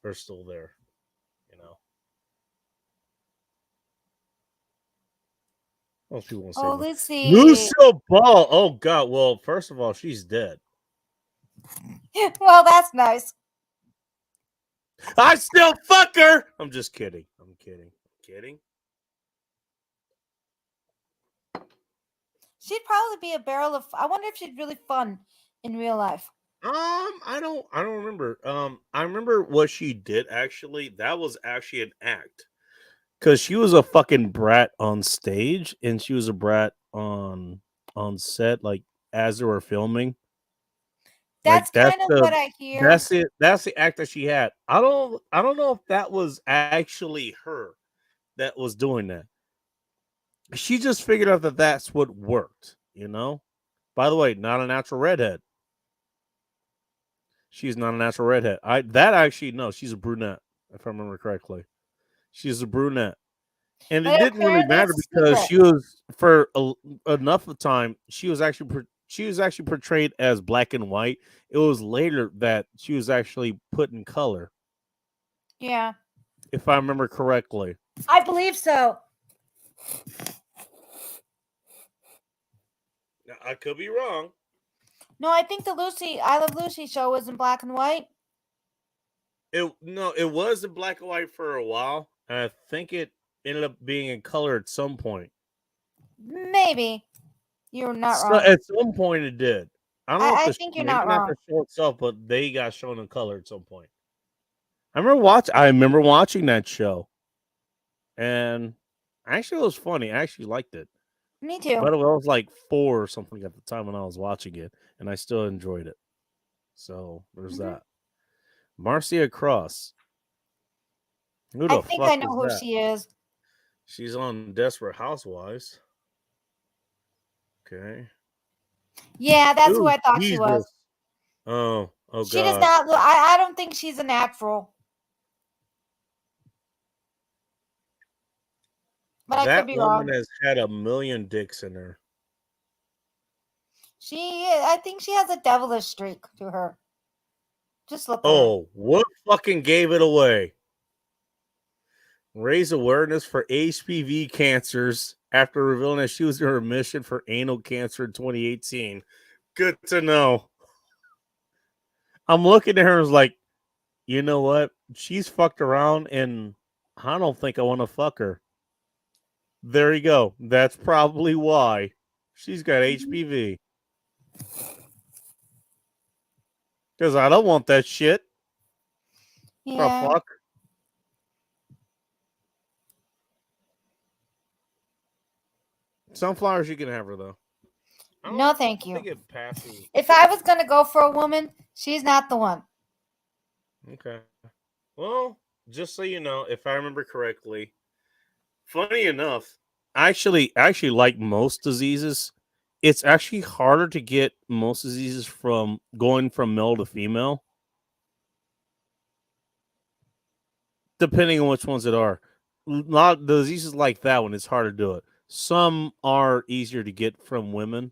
are still there. You know. Most people won't say Oh, much. Lucy. Lucille Ball. Oh God. Well, first of all, she's dead. Well, that's nice. I still fuck her. I'm just kidding. I'm kidding. She'd probably be a barrel of. I wonder if she's really fun in real life. I don't remember. I remember what she did actually. That was actually an act. Cause she was a fucking brat on stage and she was a brat on set, like as they were filming. That's Like, kind of what I hear. That's it. That's the act that she had. I don't know if that was actually her that was doing that. She just figured out that that's what worked, you know? By the way, not a natural redhead. She's not a natural redhead. No, she's a brunette, if I remember correctly. She's a brunette. And But it didn't really apparently matter it's because secret. she was for enough of time. She was actually portrayed as black and white. It was later that she was actually put in color, Yeah, if I remember correctly. I believe so. Now, I could be wrong. No, I think the I Love Lucy show was in black and white. It was in black and white for a while, and I think it ended up being in color at some point. Maybe. You're not wrong. At some point, it did. I don't know. I if think you're maybe not not wrong. the show itself, but they got shown in color at some point. I remember watching that show, and actually, it was funny. I actually liked it. Me too. By the way, I was like 4 or something at the time when I was watching it, and I still enjoyed it. So there's that. Marcia Cross. Who the I think fuck I know is who that? she is. She's on Desperate Housewives. Okay. Yeah, that's who Ooh, I thought she was. Jesus. Oh She God. does not look. I don't think she's a natural. But I That could be woman wrong. has had a million dicks in her. I think she has a devilish streak to her. Just look at her. Oh, what fucking gave it away? Raise awareness for HPV cancers after revealing that she was in remission for anal cancer in 2018. Good to know. I'm looking at her as like, you know what? She's fucked around and I don't think I want to fuck her. There you go. That's probably why. She's got HPV. Because I don't want that shit. Yeah. Fuck. Sunflowers, you can have her though. No, thank you. I think it passes. If I was gonna go for a woman, she's not the one. Okay. Well, just so you know, if I remember correctly, funny enough, I actually like most diseases. It's actually harder to get most diseases from going from male to female, depending on which ones it are. A lot of diseases like that one, it's hard to do it. Some are easier to get from women.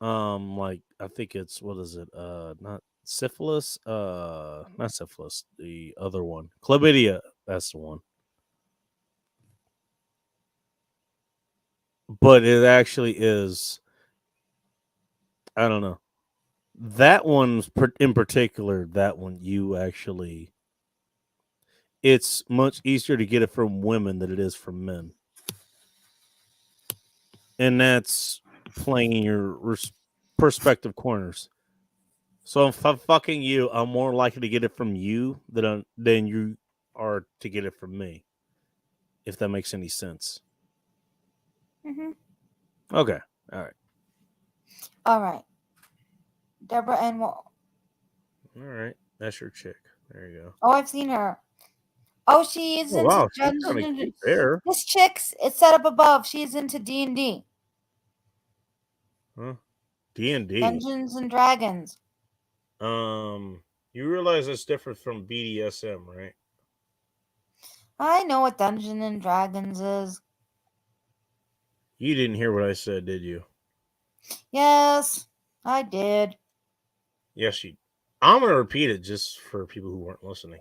Like I think it's what is it? Not syphilis. Not syphilis. The other one, chlamydia. That's the one. But it actually is. I don't know. That one's in particular. That one you actually. It's much easier to get it from women than it is from men, and that's playing in your perspective corners. So if I'm fucking you, I'm more likely to get it from you than you are to get it from me. If that makes any sense. Mm-hmm. Okay. All right. All right. Deborah Ann Wall. All right. That's your chick. There you go. Oh, I've seen her. Oh, she is Oh, into wow. She's Dungeons kind of and cute there. This chick's it's set up above. She's into D&D. Huh? D&D. Dungeons and Dragons. You realize it's different from BDSM, right? I know what Dungeons and Dragons is. You didn't hear what I said, did you? Yes, I did. Yes, you. I'm gonna repeat it just for people who weren't listening.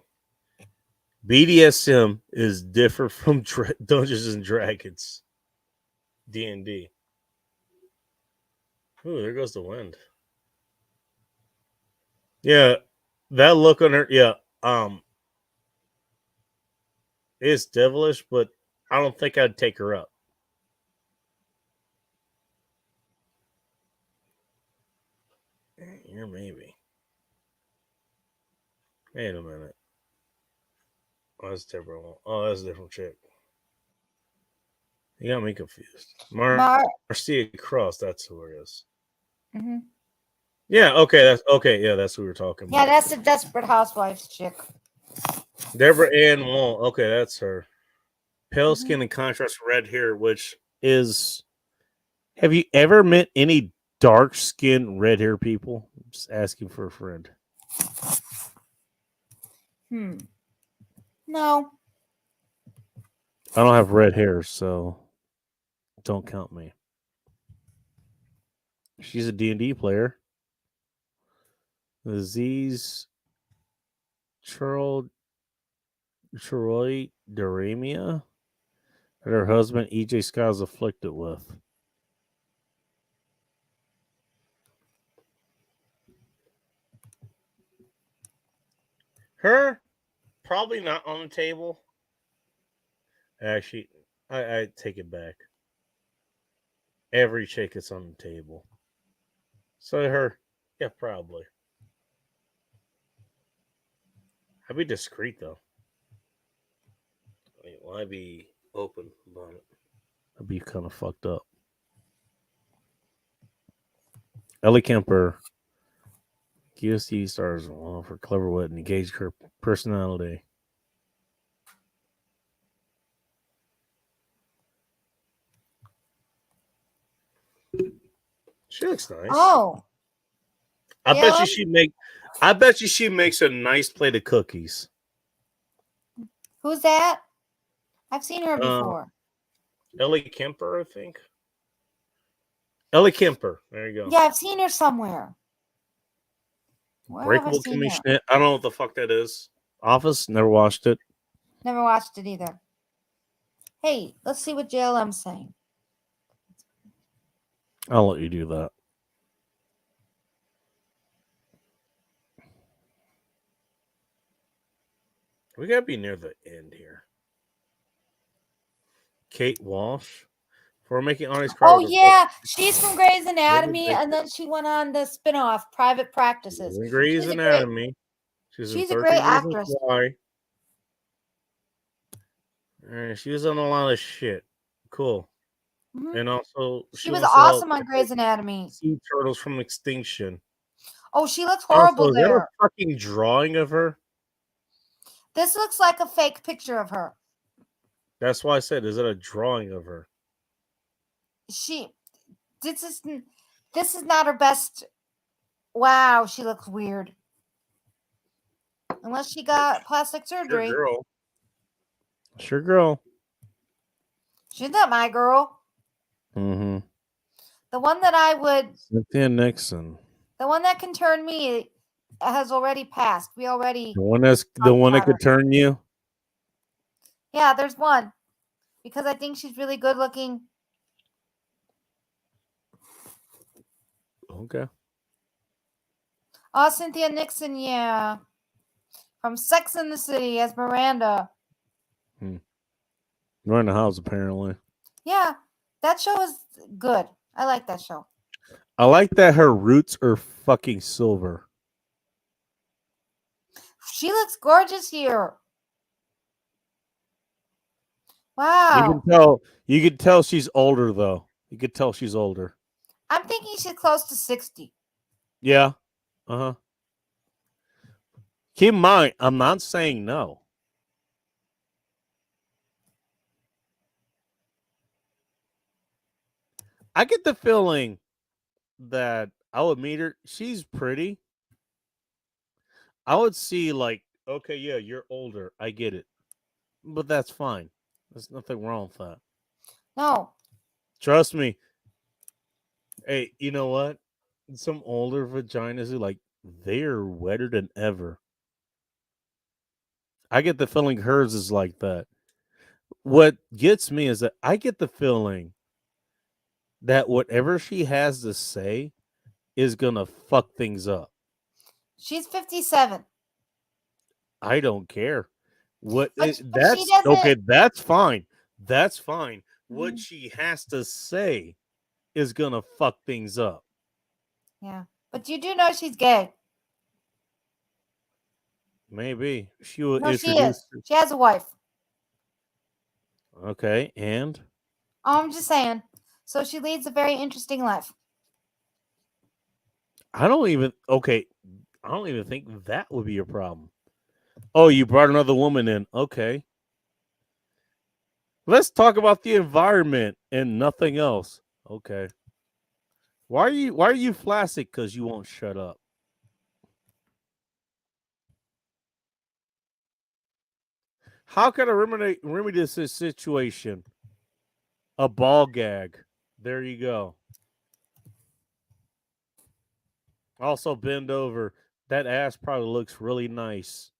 BDSM is different from Dungeons and Dragons. D&D. Ooh, there goes the wind. Yeah, that look on her. Yeah, it's devilish, but I don't think I'd take her up. Yeah, maybe. Wait a minute. Oh, that's different. Oh, that's a different chick. You got me confused. Marcia Cross, that's who it is. Mm-hmm. Yeah, okay, that's okay. Yeah, that's who we were talking about. Yeah, that's the Desperate Housewives chick. Deborah Ann Wall. Okay, that's her. Pale skin and contrast red hair, which is. Have you ever met any dark skinned red hair people? I'm just asking for a friend. No. I don't have red hair, so don't count me. She's a D&D player. Aziz Troy Daramia that her husband EJ Scott is afflicted with. Her probably not on the table. Actually, I take it back. Every chick is on the table. So her, yeah, probably. I'd be discreet though. I mean, why be open about it? I'd be kind of fucked up. Ellie Kemper, QST stars along for clever wit and engaged her personality. She looks nice. Oh. I bet you she makes a nice plate of cookies. Who's that? I've seen her before. Ellie Kemper, I think. Ellie Kemper. There you go. Yeah, I've seen her somewhere. Where have I Breakable seen Kimmy her? Schmidt. I don't know what the fuck that is. Office. Never watched it. Never watched it either. Hey, let's see what JLM's saying. I'll let you do that. We gotta be near the end here. Kate Walsh. For making honest Oh, yeah. She's from Grey's Anatomy, and then she went on the spinoff, Private Practices. Grey's Anatomy. She's a great actress. Why. She was on a lot of shit. Cool. Mm-hmm. And also, she was awesome on Grey's Anatomy. Sea turtles from extinction. Oh, she looks horrible also, is there. there a fucking drawing of her? This looks like a fake picture of her. That's why I said, is it a drawing of her? This is not her best. Wow, she looks weird. Unless she got plastic surgery. Sure, girl. She's not my girl. Mm-hmm. The one that I would, Cynthia Nixon. the one that can turn me, has already passed. We already. The one that about could turn you. Yeah, there's one. Because I think she's really good looking. Okay. Oh, Cynthia Nixon, yeah. From Sex and the City as Miranda. You're in the house, apparently. Yeah, that show is good. I like that show. I like that her roots are fucking silver. She looks gorgeous here. Wow. You can tell she's older though. You could tell she's older. I'm thinking she's close to 60. Yeah. Uh-huh. Keep in mind, I'm not saying no. I get the feeling that I would meet her. She's pretty. I would see like, okay, yeah, you're older. I get it. But that's fine. There's nothing wrong with that. No. Trust me. Hey, you know what? Some older vaginas are like, they're wetter than ever. I get the feeling hers is like that. What gets me is that I get the feeling that whatever she has to say is gonna fuck things up. She's 57. I don't care. But That's she doesn't. okay. That's fine. That's fine. What Mhm. she has to say is gonna fuck things up. Yeah. But you do know she's gay. Maybe she will No, she introduce. is. She has a wife. Okay, and I'm just saying. So she leads a very interesting life. I don't even think that would be a problem. Oh, you brought another woman in. Okay. Let's talk about the environment and nothing else. Okay. Why are you flaccid? Because you won't shut up. How can I remedy this situation? A ball gag. There you go. Also bend over. That ass probably looks really nice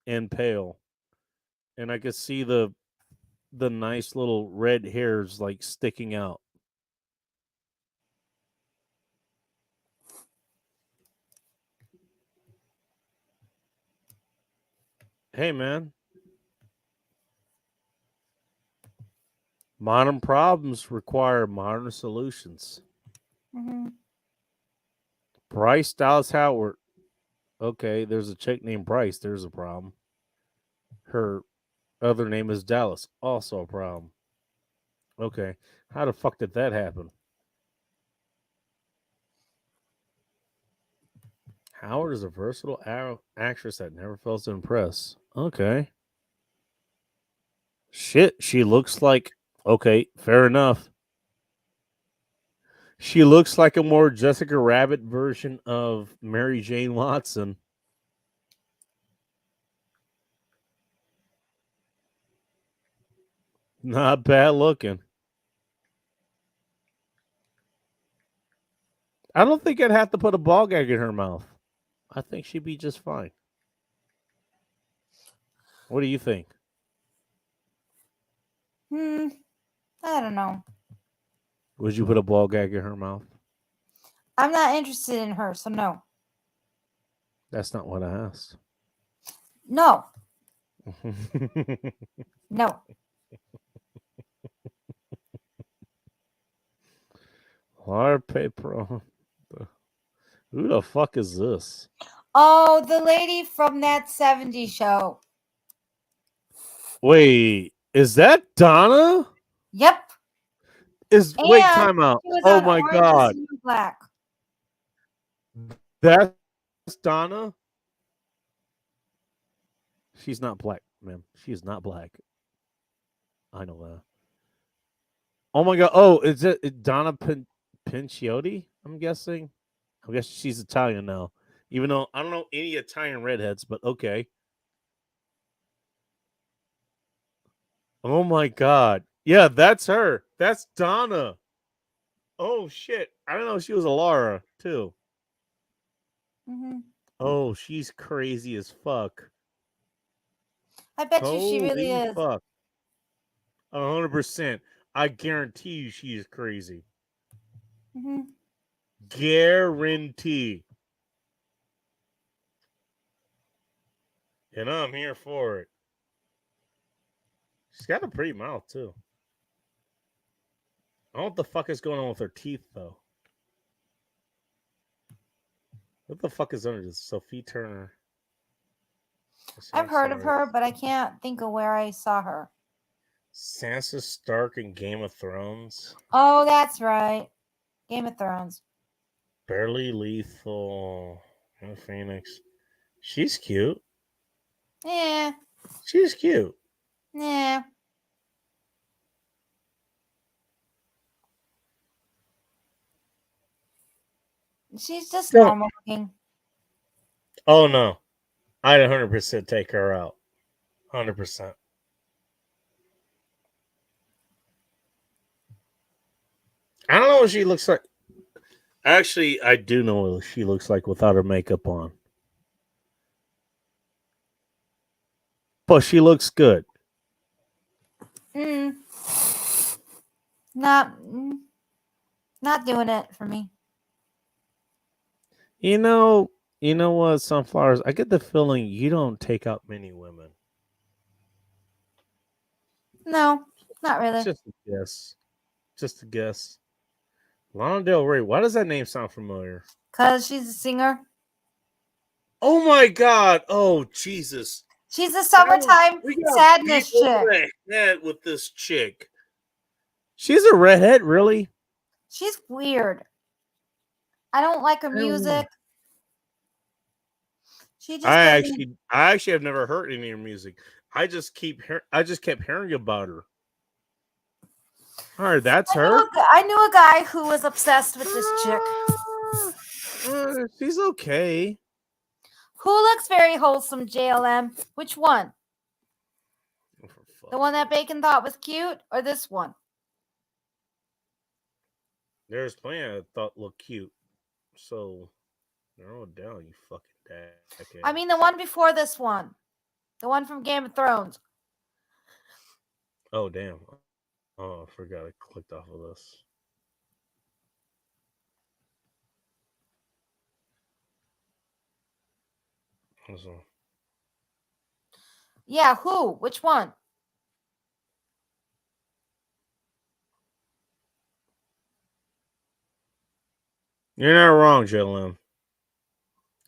and pale. And I can see the nice little red hairs like sticking out. Hey man. Modern problems require modern solutions. Mm-hmm. Bryce Dallas Howard. Okay, there's a chick named Bryce. There's a problem. Her other name is Dallas. Also a problem. Okay. How the fuck did that happen? Howard is a versatile actress that never fails to impress. Okay. Shit, she looks like. Okay, fair enough. She looks like a more Jessica Rabbit version of Mary Jane Watson. Not bad looking. I don't think I'd have to put a ball gag in her mouth. I think she'd be just fine. What do you think? I don't know. Would you put a ball gag in her mouth? I'm not interested in her, so no. That's not what I asked. No. No. Hard paper. Who the fuck is this? Oh, the lady from that 70s show. Wait, is that Donna? Yep. Wait, time out. She was Oh on my Orange god. is the New Black. That's Donna? She's not black, ma'am. She is not black. I know that. Oh my god. Oh, is it Donna Pinciotti? I'm guessing. I guess she's Italian now. Even though I don't know any Italian redheads, but okay. Oh my god. Yeah, that's her. That's Donna. Oh shit! I don't know. She was a Lara too. Hmm. Oh, she's crazy as fuck. I bet you she really Holy is. fuck! 100%. I guarantee you, she is crazy. Hmm. Guarantee. And I'm here for it. She's got a pretty mouth too. I don't know what the fuck is going on with her teeth though. What the fuck is under this? Sophie Turner. I've heard of her, but I can't think of where I saw her. Sansa Stark in Game of Thrones. Oh, that's right. Game of Thrones. Barely Lethal. Phoenix. She's cute. Yeah. She's cute. Yeah. She's just So- normal looking. Oh no. I'd 100% take her out. 100%. I don't know what she looks like. Actually, I do know what she looks like without her makeup on. But she looks good. Not doing it for me. You know what, Sunflowers? I get the feeling you don't take out many women. No, not really. Just a guess. Just a guess. Lana Del Rey. Why does that name sound familiar? Because she's a singer. Oh my God! Oh Jesus! She's a summertime We got sadness beat chick. over the head with this chick. She's a redhead, really? She's weird. I don't like her don't know. music. She just I doesn't- actually have never heard any of her music. I just kept hearing about her. All right, that's her. I knew a guy who was obsessed with this chick. She's okay. Who looks very wholesome, JLM? Which one? The one that Bacon thought was cute, or this one? There's plenty I thought looked cute. So narrow it down, you fucking dad. I mean, the one before this one. The one from Game of Thrones. Oh damn. Oh, I forgot I clicked off of this. So, Yeah, who? Which one? you're not wrong, JLM.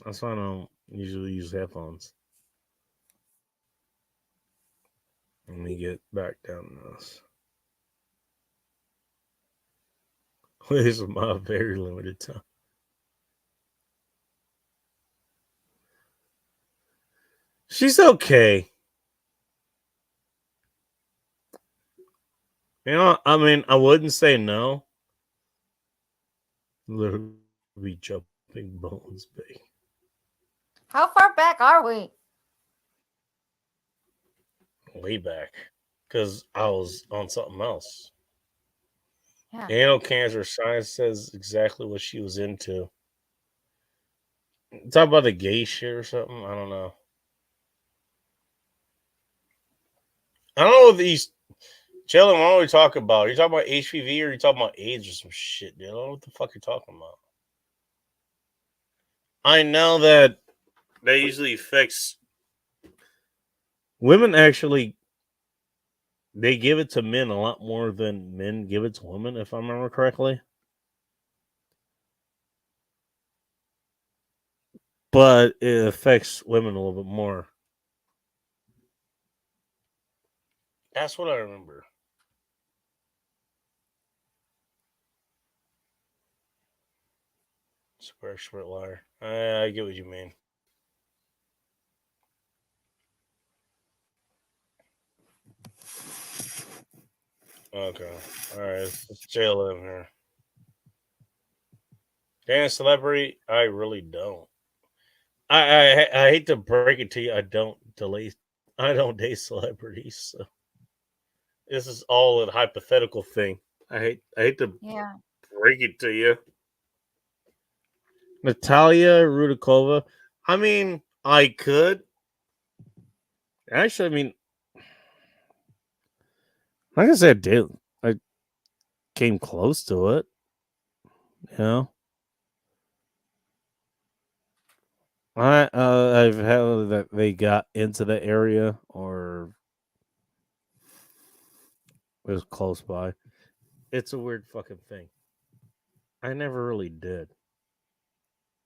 That's why I don't usually use headphones. Let me get back down to this. This is my very limited time. She's okay. You know, I mean, I wouldn't say no. Literally jumping bones big. How far back are we? Way back. Because I was on something else. Yeah. Anal cancer science says exactly what she was into. Talk about the gay shit or something. I don't know. I don't know what these children. What are we talking about? Are you talking about HPV or are you talking about AIDS or some shit, dude? I don't know what the fuck you're talking about. I know that usually affects women. Actually, they give it to men a lot more than men give it to women, if I remember correctly. But it affects women a little bit more. That's what I remember. Super expert liar. I get what you mean. Okay. All right. Let's jail him here. Dance celebrity? I really don't. I hate to break it to you. I don't date celebrities. So this is all a hypothetical thing. I hate to Yeah. break it to you. Natalia Rudakova. I mean, I could. Actually, I mean, like I said, dude, I came close to it. You know, I've had that they got into the area or it was close by. It's a weird fucking thing. I never really did.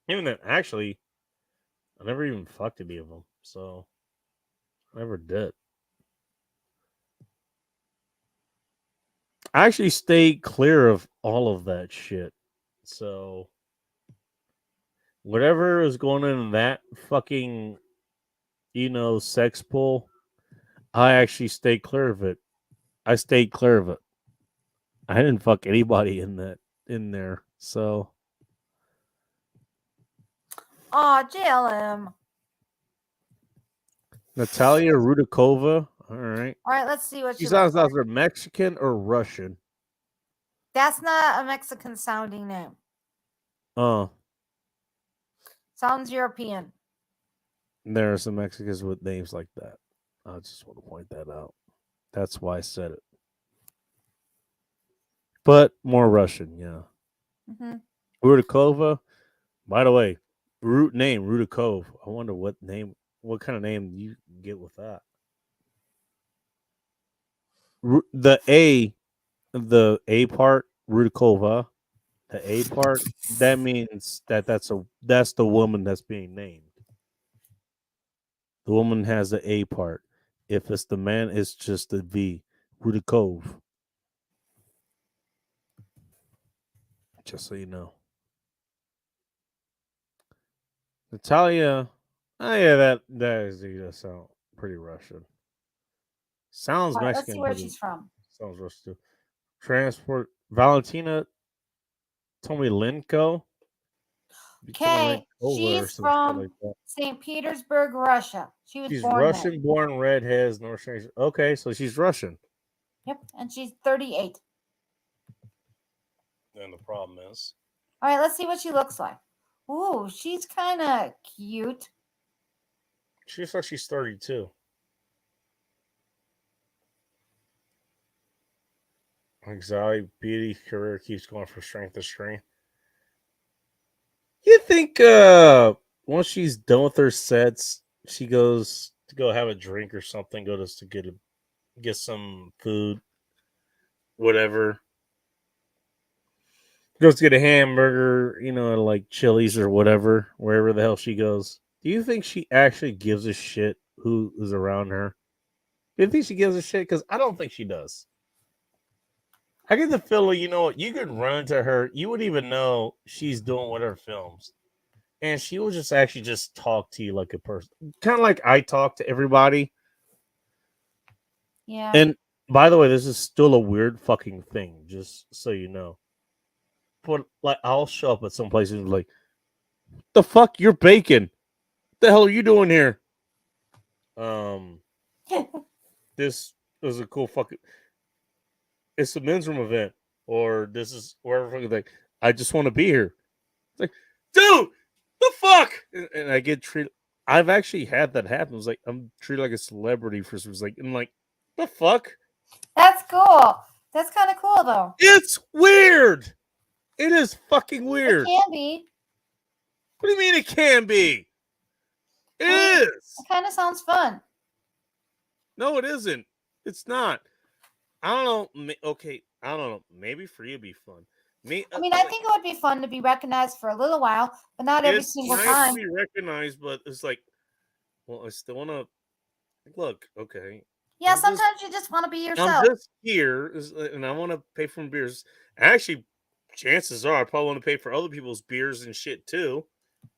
Even then, actually, I never even fucked any of them, so I never did. I actually stayed clear of all of that shit. So whatever is going on in that fucking, sex pool, I actually stayed clear of it. I stayed clear of it. I didn't fuck anybody in there. So Aw, JLM. Natalia Rudakova. All right. All right, let's see what She she sounds looks like. either Mexican or Russian. That's not a Mexican sounding name. Sounds European. There are some Mexicans with names like that. I just want to point that out. That's why I said it. But more Russian, yeah. Mm-hmm. Rudakova. By the way, root name Rudakov. I wonder what kind of name you get with that. The A part, Rudakova. The A part, that means that's the woman that's being named. The woman has the A part. If it's the man, it's just the V. Rudakov. Just so you know. Natalia. Oh yeah, that does sound pretty Russian. Sounds All right, Mexican. let's see where but she's from. Sounds Russian too. Transport Valentina Tomilenko. Okay, she's from like that. St. Petersburg, Russia. She's She's born Russian, there. born redheads, North Asian. Okay, so she's Russian. Yep, and she's 38. And the problem is, All right, let's see what she looks like. Ooh, she's kind of cute. she looks like she's 32. Anxiety, beauty, career keeps going from strength to strength. You think once she's done with her sets, she goes to go have a drink or something, go to get some food, whatever. Goes to get a hamburger, at like Chili's or whatever, wherever the hell she goes. Do you think she actually gives a shit who is around her? Do you think she gives a shit? Because I don't think she does. I get the feeling, you could run into her, you wouldn't even know she's doing what her films. And she will just actually just talk to you like a person. Kind of like I talk to everybody. Yeah. And by the way, this is still a weird fucking thing, just so you know. But like I'll show up at some places and be like, the fuck, you're baking. What the hell are you doing here? This is a cool fucking, it's a men's room event. Or this is wherever fucking thing. I just want to be here. It's like, dude, the fuck? And I get treated. I've actually had that happen. It was like I'm treated like a celebrity for some reason. I'm like, the fuck? That's cool. That's kind of cool though. It's weird. It is fucking weird. It can be. What do you mean it can be? It is. It kind of sounds fun. No, it isn't. It's not. I don't know. Okay, I don't know. Maybe for you it'd be fun. I mean, I think it would be fun to be recognized for a little while, but not every single nice time. to be recognized, but it's like, well, I still want to look. Okay. Yeah, sometimes you just want to be yourself. I'm just here, and I want to pay for beers. Actually, chances are I probably want to pay for other people's beers and shit too,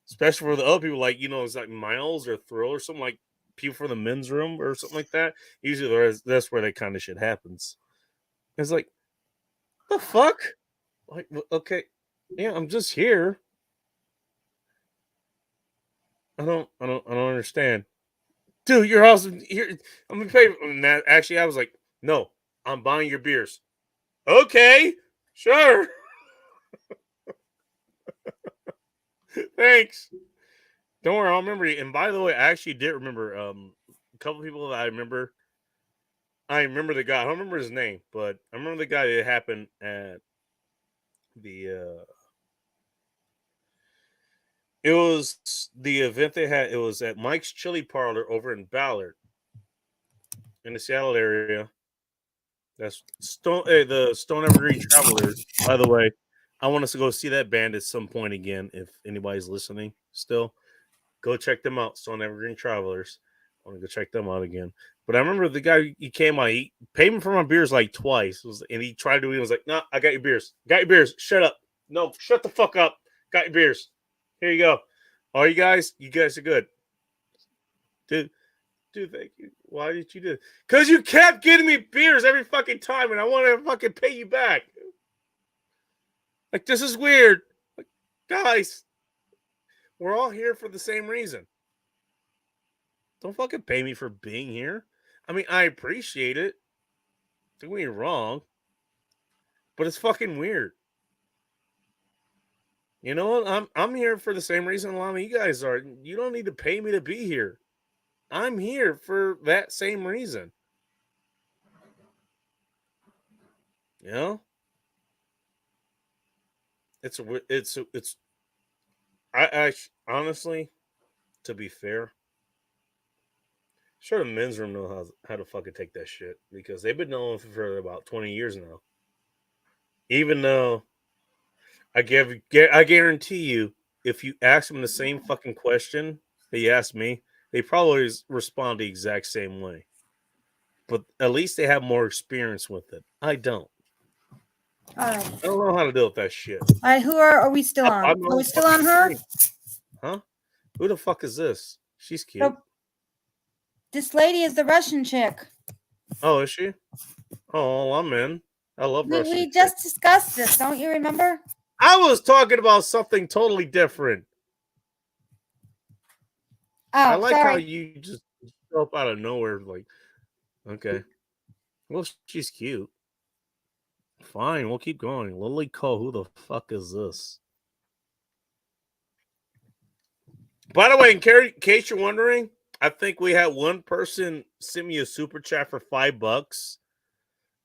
especially for the other people, like it's like Miles or Thrill or something, like people for the men's room or something like that. Usually, that's where that kind of shit happens. It's like, the fuck? Like, okay, yeah, I'm just here. I don't understand. Dude, your house here. I'm gonna pay. And that actually, I was like, no, I'm buying your beers. Okay, sure. Thanks. Don't worry, I'll remember you. And by the way, I actually did remember a couple people that I remember. I remember the guy. I don't remember his name, but I remember the guy that happened at the. It was the event they had. It was at Mike's Chili Parlor over in Ballard, in the Seattle area. That's the Stone Evergreen Travelers. By the way, I want us to go see that band at some point again. If anybody's listening, still go check them out. Stone Evergreen Travelers. I want to go check them out again. But I remember the guy, he came out, he paid me for my beers like twice. And he tried to, he was like, "No, I got your beers. Got your beers. Shut up. No, shut the fuck up. Got your beers. Here you go. All you guys are good." Dude, thank you. Why did you do it? Because you kept getting me beers every fucking time, and I want to fucking pay you back. Like, this is weird. Like, guys, we're all here for the same reason. Don't fucking pay me for being here. I mean, I appreciate it. Don't get me wrong. But it's fucking weird. You know what? I'm here for the same reason a lot of you guys are. You don't need to pay me to be here. I'm here for that same reason. You know? I honestly, to be fair, sure the men's room know how to fucking take that shit because they've been knowing for about 20 years now. Even though I guarantee you, if you ask them the same fucking question that you asked me, they probably respond the exact same way. But at least they have more experience with it. I don't. All right. I don't know how to deal with that shit. All right. Who are we still on? Are we still on her? Huh? Who the fuck is this? She's cute. Nope. This lady is the Russian chick. Oh, is she? Oh, I'm in. I love Russian. We just discussed this. Don't you remember? I was talking about something totally different. Oh, I like sorry. how you just show up out of nowhere. Like, okay. Well, she's cute. Fine, we'll keep going. Lily Cole, who the fuck is this? By the way, in case you're wondering, I think we had one person send me a super chat for $5,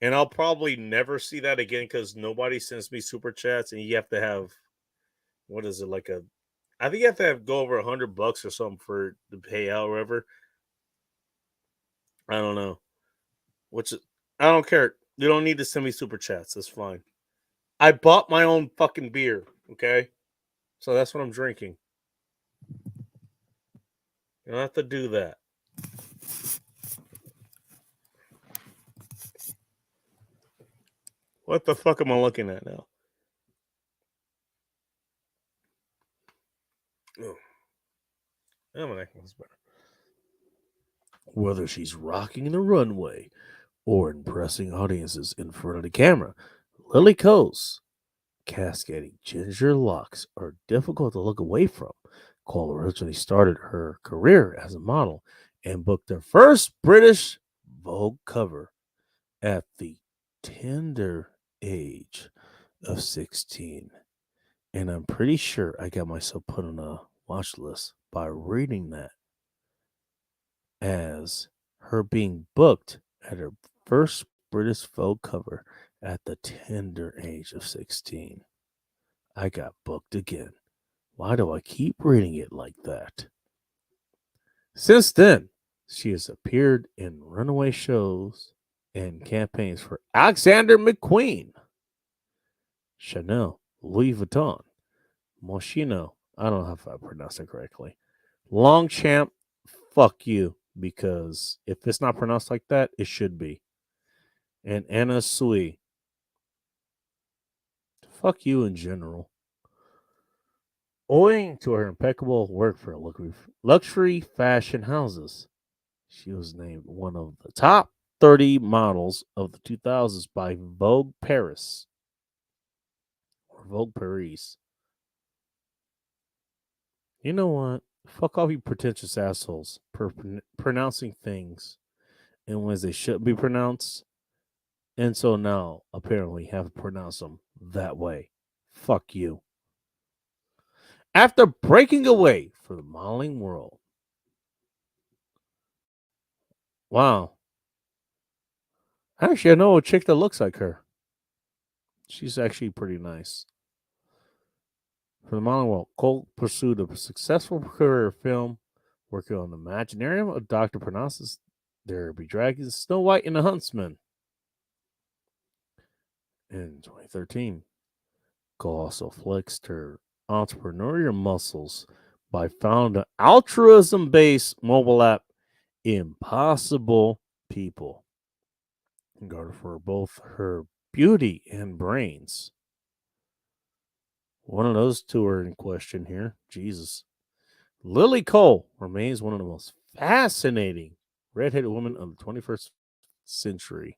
and I'll probably never see that again because nobody sends me super chats, and you have to have, what is it, like a, I think you have to go over $100 or something for the payout or whatever. I don't know. I don't care. You don't need to send me super chats. That's fine. I bought my own fucking beer, okay? So that's what I'm drinking. You don't have to do that. What the fuck am I looking at now? Oh. Oh, my neck was better. Whether she's rocking the runway or impressing audiences in front of the camera, Lily Cole's cascading ginger locks are difficult to look away from. Cole originally started her career as a model and booked her first British Vogue cover at the tender age of 16. And I'm pretty sure I got myself put on a watch list by reading that as her being booked at her first British Vogue cover at the tender age of 16. I got booked again. Why do I keep reading it like that? Since then, she has appeared in runaway shows and campaigns for Alexander McQueen, Chanel, Louis Vuitton, Moschino, I don't know if I pronounced it correctly, Longchamp, fuck you, because if it's not pronounced like that, it should be, and Anna Sui. Fuck you in general. Owing to her impeccable work for luxury fashion houses, she was named one of the top 30 models of the 2000s by Vogue Paris or Vogue Paris. You know what? Fuck all you pretentious assholes pronouncing things in ways they shouldn't be pronounced, and so now apparently have to pronounce them that way. Fuck you. After breaking away from the modeling world. Wow. Actually, I know a chick that looks like her. She's actually pretty nice. For the modeling world, Cole pursued a successful career in film, working on the Imaginarium of Dr. Parnassus, There Be Dragons, Snow White and the Huntsman. In 2013, Cole also flexed her entrepreneurial muscles by founding an altruism-based mobile app, Impossible People. Regarded for both her beauty and brains. One of those two are in question here. Jesus. Lily Cole remains one of the most fascinating redheaded women of the 21st century.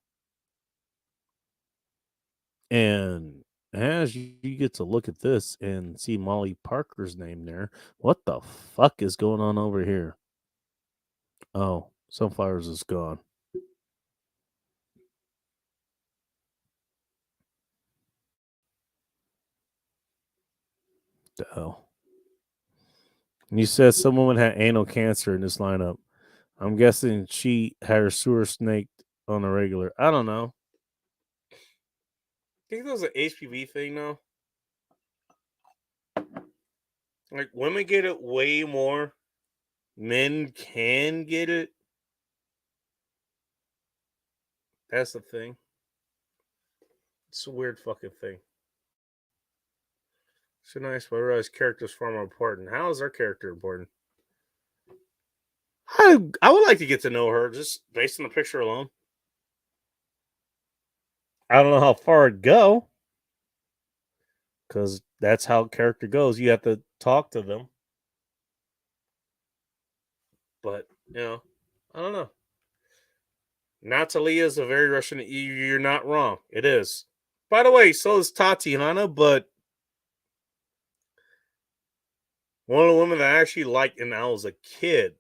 And as you get to look at this and see Molly Parker's name there, what the fuck is going on over here? Oh, Sunflowers is gone. The hell? And you said some woman had anal cancer in this lineup. I'm guessing she had her sewer snaked on a regular. I don't know. I think that was an HPV thing, though. Like, women get it way more. Men can get it. That's the thing. It's a weird fucking thing. So nice, but I realize characters far more important. How is our character important? I would like to get to know her just based on the picture alone. I don't know how far it'd go. Because that's how character goes. You have to talk to them. But, I don't know. Natalia is a very Russian. You're not wrong. It is. By the way, so is Tatiana, but one of the women that I actually liked, and I was a kid,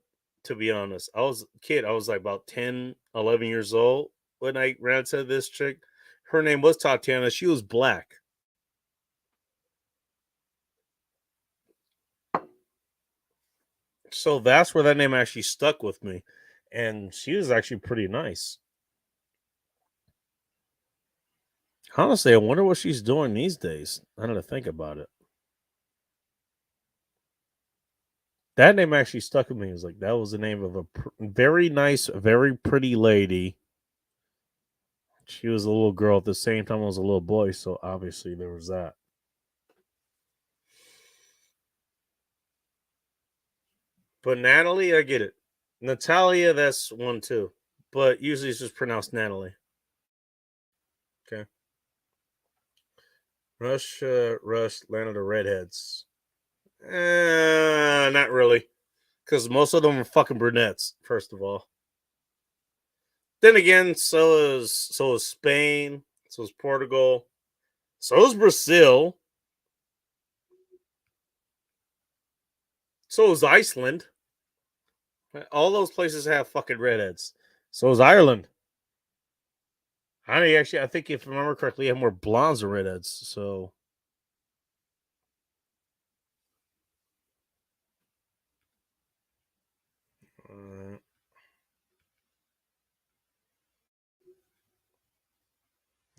to be honest. I was a kid. I was like about 10, 11 years old when I ran into this chick. Her name was Tatiana. She was black. So that's where that name actually stuck with me. And she was actually pretty nice. Honestly, I wonder what she's doing these days. I don't know to think about it. That name actually stuck with me. It was like that was the name of a very nice, very pretty lady. She was a little girl at the same time I was a little boy, so obviously there was that. But Natalie, I get it. Natalia, that's one too. But usually it's just pronounced Natalie. Okay. Rush, Land of the Redheads. Not really. Because most of them are fucking brunettes, first of all. Then again, so is Spain, so is Portugal, so is Brazil, so is Iceland. All those places have fucking redheads. So is Ireland. I think if I remember correctly, you have more blondes than redheads. So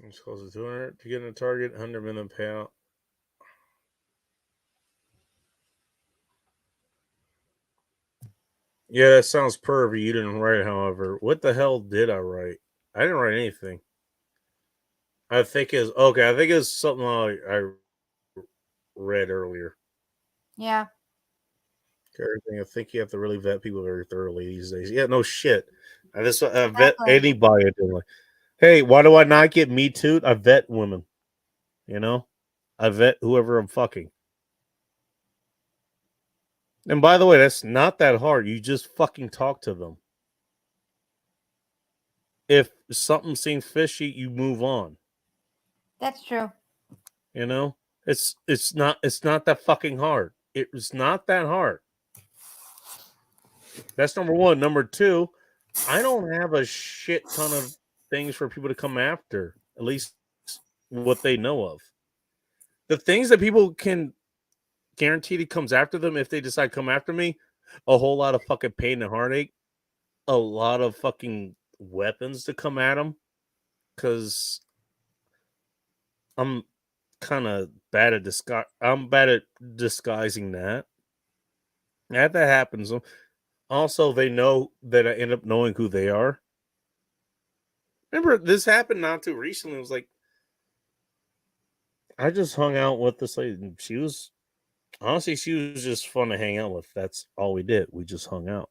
I'm supposed to 200 to get in a target, 100 minimum payout. Yeah, that sounds pervy. You didn't write, however. What the hell did I write? I didn't write anything. I think it's okay. I think it's something I read earlier. Yeah. Everything. I think you have to really vet people very thoroughly these days. Yeah, no shit. I just vet anybody. Like, hey, why do I not get Me Too? I vet women. I vet whoever I'm fucking. And by the way, that's not that hard. You just fucking talk to them. If something seems fishy, you move on. That's true. It's not that fucking hard. It's not that hard. That's number one. Number two, I don't have a shit ton of things for people to come after. At least what they know of. the things that people can guarantee it comes after them if they decide to come after me, a whole lot of fucking pain and heartache, a lot of fucking weapons to come at them, because I'm kind of bad at disguising that. That happens. Also, they know that I end up knowing who they are. Remember, this happened not too recently. It was like, I just hung out with this lady, and she was just fun to hang out with. That's all we did. We just hung out,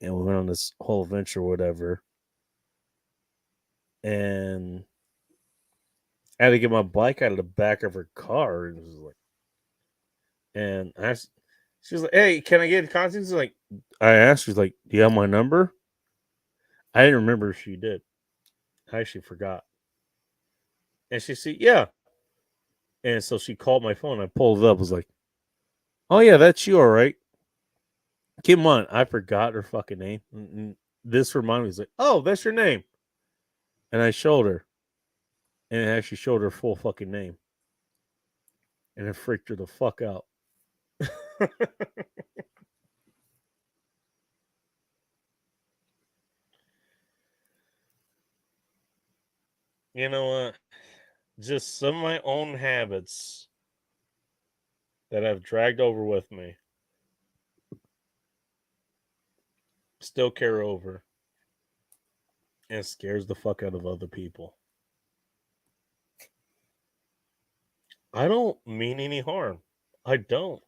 and we went on this whole adventure, whatever. And I had to get my bike out of the back of her car, and it was like, she was like, "Hey, can I get contact?" Like, I asked, she's like, "Do you have my number?" I didn't remember if she did. I actually forgot. And she said, "Yeah." And so she called my phone. I pulled it up. Was like, "Oh yeah, that's you, all right." Keep in mind, I forgot her fucking name. And this reminded me, was like, "Oh, that's your name." And I showed her, and it actually showed her full fucking name, and it freaked her the fuck out. You know what? Just some of my own habits that I've dragged over with me still carry over and scares the fuck out of other people. I don't mean any harm. I don't.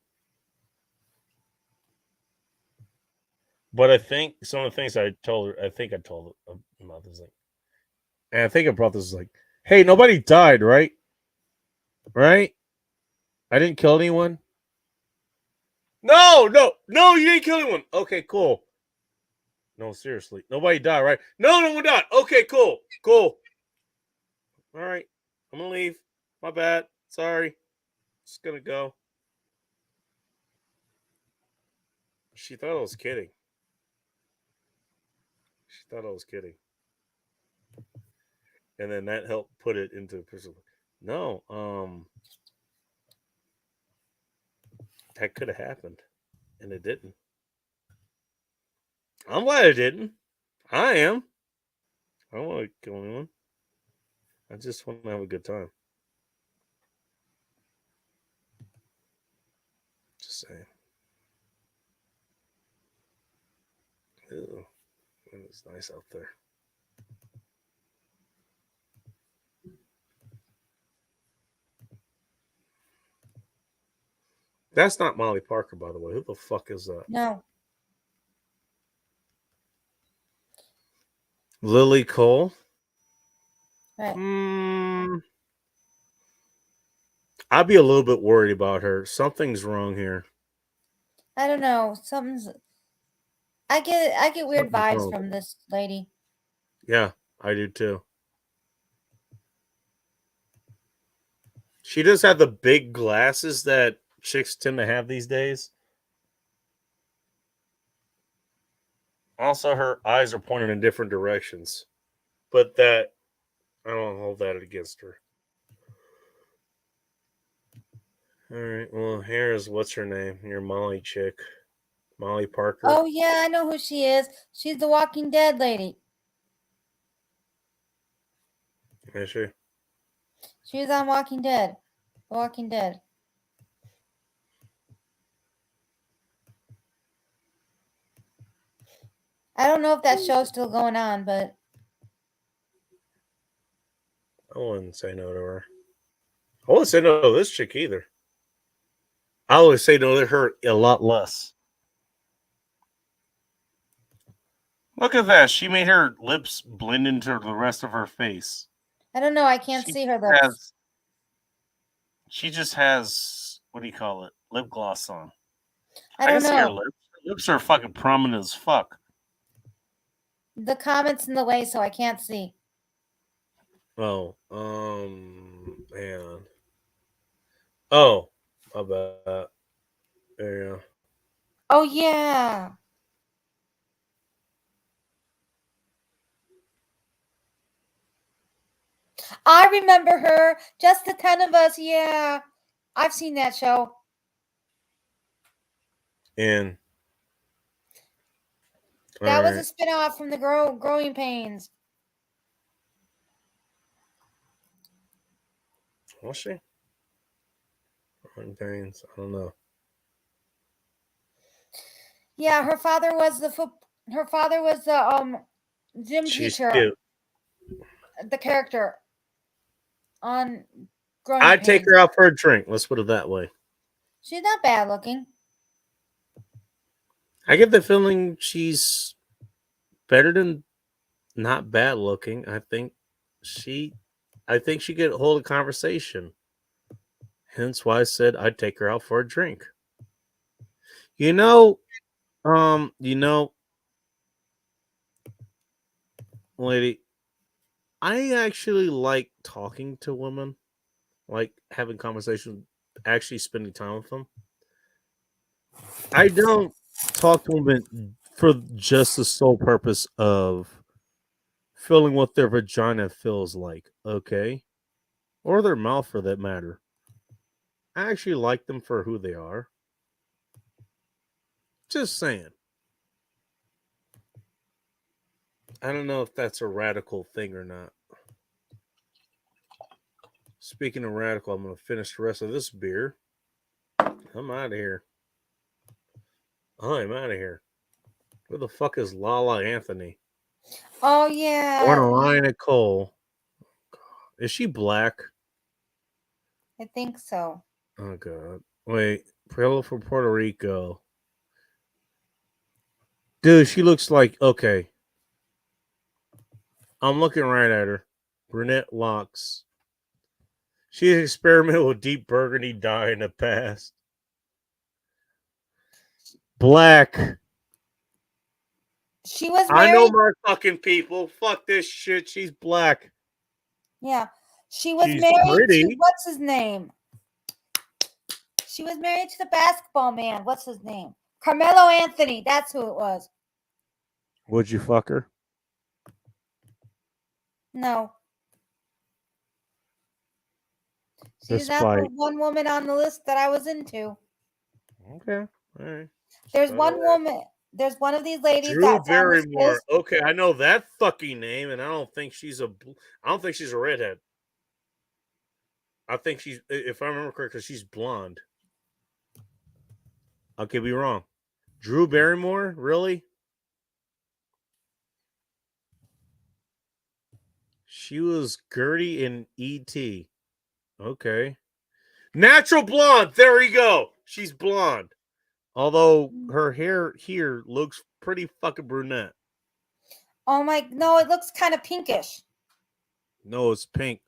But I think some of the things I told her, I told her about this, like, and I think I brought this like, hey, nobody died, right? Right? I didn't kill anyone. No, you didn't kill anyone. Okay, cool. No, seriously, nobody died, right? No one died. Okay, cool. All right, I'm gonna leave. My bad. Sorry. Just gonna go. She thought I was kidding. And then that helped put it into perspective. No, that could have happened, and it didn't. I'm glad it didn't. I am. I don't want to kill anyone. I just want to have a good time. Just saying. Ew, it's nice out there. That's not Molly Parker, by the way. Who the fuck is that? No. Lily Cole? Right. I'd be a little bit worried about her. Something's wrong here. I don't know. I get weird Something's vibes wrong. from this lady. Yeah, I do too. She does have the big glasses that chicks tend to have these days. Also, her eyes are pointed in different directions. But that, I don't hold that against her. All right, well, here's what's her name? Your Molly chick. Molly Parker. Oh, yeah, I know who she is. She's the Walking Dead lady. Is she? She was on Walking Dead. The Walking Dead. I don't know if that show's still going on, but I wouldn't say no to her. I wouldn't say no to this chick either. I would say no to her a lot less. Look at that. She made her lips blend into the rest of her face. I don't know. I can't see her lips. She just has, what do you call it? Lip gloss on. I don't can see her know. lips. Her lips are fucking prominent as fuck. The comment's in the way, so I can't see. Oh, man. Oh, my bad. There you go. Oh, yeah. I remember her. Just the 10 of us. Yeah. I've seen that show. And That was a alright. spin-off from the Growing Pains. Was she? Growing Pains. I don't know. Yeah, her father was the gym She's teacher, cute. the character on Growing I'd take Pains. her out for a drink. Let's put it that way. She's not bad looking. I get the feeling she's better than not bad looking. I think she could hold a conversation. Hence why I said I'd take her out for a drink. You know, lady, I actually like talking to women, like having conversations, actually spending time with them. I don't talk to women for just the sole purpose of feeling what their vagina feels like, okay? Or their mouth for that matter. I actually like them for who they are. Just saying. I don't know if that's a radical thing or not. Speaking of radical, I'm going to finish the rest of this beer. I'm out of here. I'm out of here. Where the fuck is Lala Anthony? Oh yeah. Or Alina Cole? Is she black? I think so. Oh god. Wait, Prilla from Puerto Rico. Dude, she looks like okay. I'm looking right at her. Brunette locks. She experimented with deep burgundy dye in the past. Black. She was married. I know my fucking people. Fuck this shit. She's black. Yeah. She was She's married pretty. to what's his name? She was married to the basketball man. What's his name? Carmelo Anthony. That's who it was. Would you fuck her? No. She's not Despite. the one woman on the list that I was into. Okay. All right. There's one woman. There's one of these ladies Drew that's on this Barrymore. list. Okay, I know that fucking name, and I don't think she's a redhead. I think she's, if I remember correctly, she's blonde. I could be wrong. Drew Barrymore, really? She was Gertie in E.T. Okay. Natural blonde. There you go. She's blonde. Although her hair here looks pretty fucking brunette. Oh my, no, it looks kind of pinkish. No, it's pink.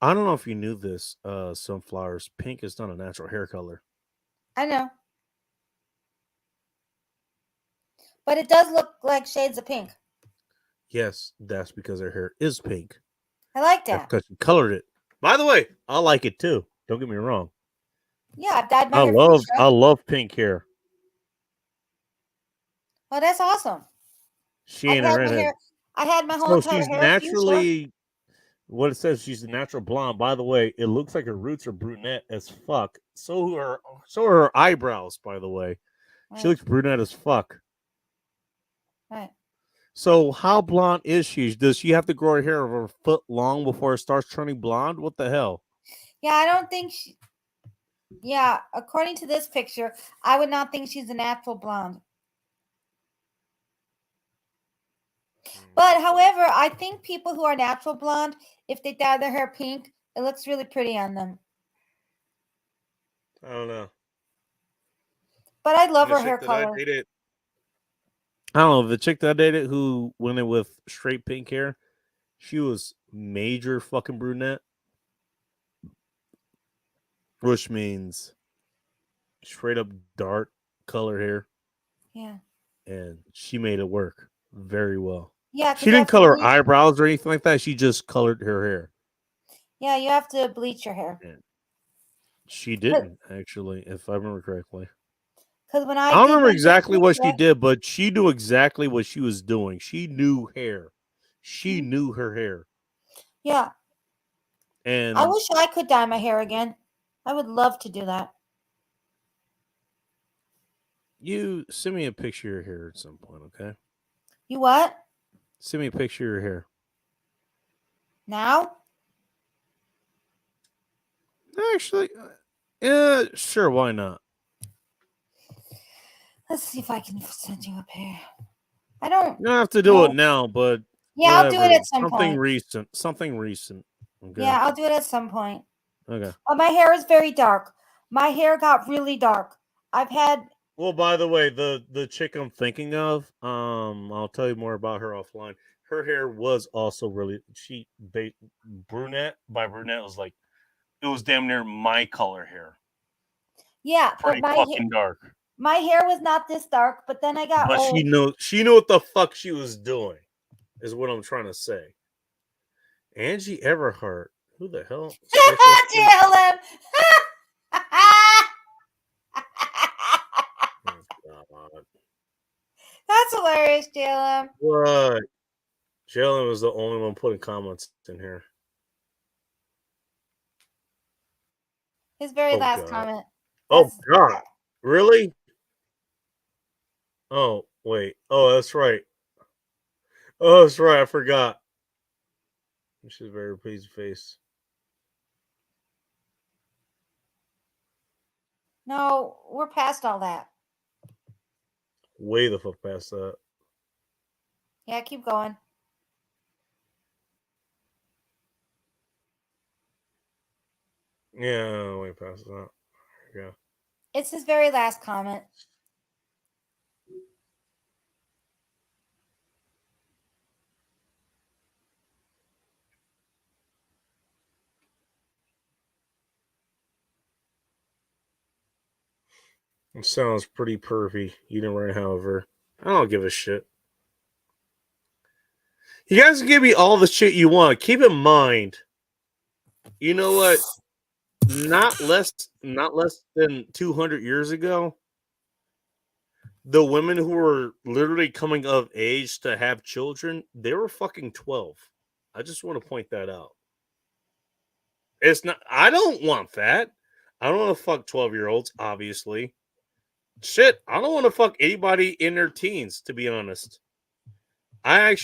I don't know if you knew this, Sunflowers. Pink is not a natural hair color. I know. But it does look like shades of pink. Yes, that's because her hair is pink. I like That's that. because she colored it. By the way, I like it too. Don't get me wrong. Yeah, I've dyed my I hair love fuchsia. pink hair. Oh, that's awesome. She ain't a redhead. I had my So whole entire she's hair naturally what it says. She's a natural blonde. By the way, it looks like her roots are brunette as fuck. So are her eyebrows. By the way, fuchsia. she looks brunette as fuck. Right. So how blonde is she? Does she have to grow her hair over a foot long before it starts turning blonde? What the hell? Yeah, I don't think she. Yeah, according to this picture, I would not think she's a natural blonde. But however, I think people who are natural blonde, if they dye their hair pink, it looks really pretty on them. I don't know. But I love The her hair chick that I color. dated- I don't know. The chick that I dated who went in with straight pink hair, she was major fucking brunette. Which means straight up dark color hair. Yeah. And she made it work very well. Yeah. She didn't color her eyebrows or anything like that. She just colored her hair. Yeah, you have to bleach your hair. She didn't, actually, if I remember correctly. Because when I don't remember exactly what she did, but she knew exactly what she was doing. She knew hair. She knew her hair. Yeah. And I wish I could dye my hair again. I would love to do that. You send me a picture of your hair at some point, okay? You what? Send me a picture of your hair. Now? Actually, yeah, sure, why not? Let's see if I can send you a pair. I don't. You don't have to do know. it now, but Yeah, I'll do it whatever. at some Something point. recent. Something recent. Okay. Yeah, I'll do it at some point. Okay. Oh, my hair is very dark. My hair got really dark. I've had. Well, by the way, the chick I'm thinking of, I'll tell you more about her offline. Her hair was also really brunette. By brunette, it was like it was damn near my color hair. Yeah, Pretty but fucking dark. my hair was not this dark, but then I got But old. she knew what the fuck she was doing, is what I'm trying to say. Angie Everhart. Who the hell? JLM. Oh, God. That's hilarious, JLM. What? Jalen was the only one putting comments in here. His very Oh, last God. comment. Oh, God. Really? Oh, wait. Oh, that's right. Oh, that's right. I forgot. She's very pleased face. No, we're past all that. Way the fuck past that. Yeah, keep going. Yeah, way past that. Yeah. It's his very last comment. It sounds pretty pervy. You didn't write, however. I don't give a shit. You guys can give me all the shit you want. Keep in mind, you know what? Not less than 200 years ago, the women who were literally coming of age to have children, they were fucking 12. I just want to point that out. It's not, I don't want that. I don't want to fuck 12-year-olds, obviously. Shit, I don't want to fuck anybody in their teens, to be honest. I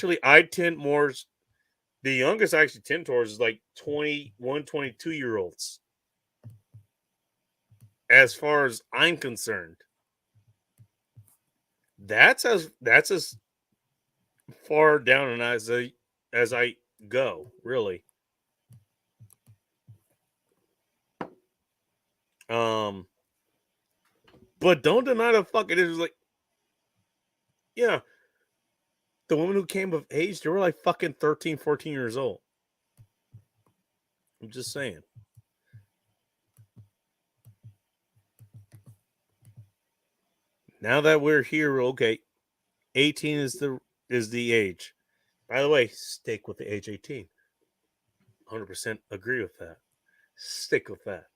tend more, the youngest I actually tend towards is like 21, 22-year-olds. As far as I'm concerned. That's as far down and as I go, really. But don't deny the fuck it is like, yeah, the women who came of age, they were like fucking 13, 14 years old. I'm just saying. Now that we're here, okay, 18 is the age. By the way, stick with the age 18. 100% agree with that. Stick with that.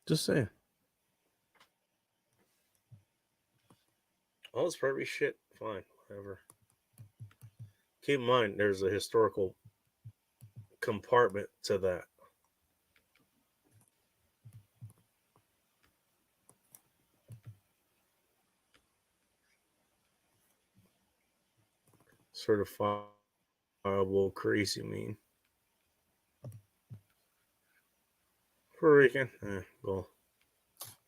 Just saying. Oh, it's probably shit. Fine, whatever. Keep in mind, there's a historical compartment to that. Certifiable crazy mean. Puerto Rican. Well.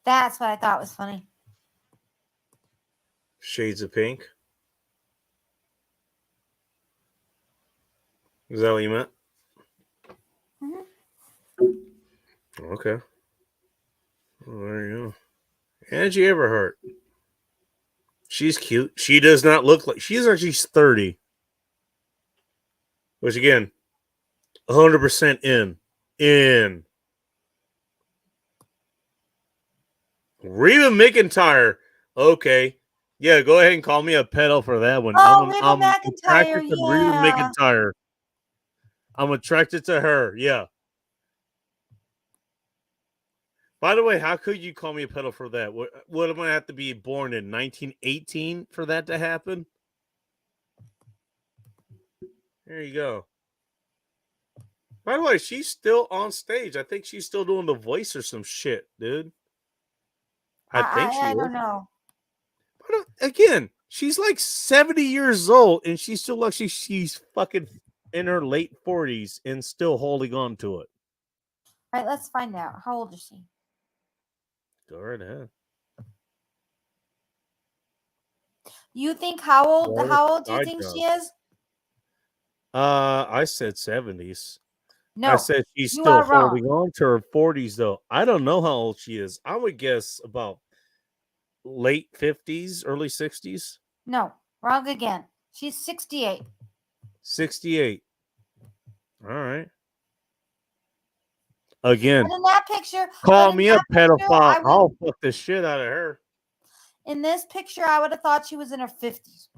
That's what I thought was funny. Shades of pink. Is that what you meant? Mm-hmm. Okay. Well, there you go. Angie Everhart. She's cute. She does not look like she's actually 30. Which again, 100% in. Reba McEntire. Okay. Yeah, go ahead and call me a pedo for that one. Oh, Reba I'm McEntire, attracted to Reba yeah. McEntire. I'm attracted to her. Yeah. By the way, how could you call me a pedo for that? What am I have to be born in 1918 for that to happen? Here you go. By the way, she's still on stage. I think she's still doing the voice or some shit, dude. I think she I is. don't know. But again, she's like 70 years old and she's still like she's fucking in her late 40s and still holding on to it. All right, let's find out. How old is she? Go right ahead. You think how old? Well, How old do you I think don't. she is? I said 70s. No, I said she's you still are wrong. holding on to her 40s though. I don't know how old she is. I would guess about late 50s, early 60s. No, wrong again. She's 68. 68. All right. Again, And in that picture, call but in me a that picture, pedophile. I would- I'll fuck the shit out of her. In this picture, I would have thought she was in her 50s.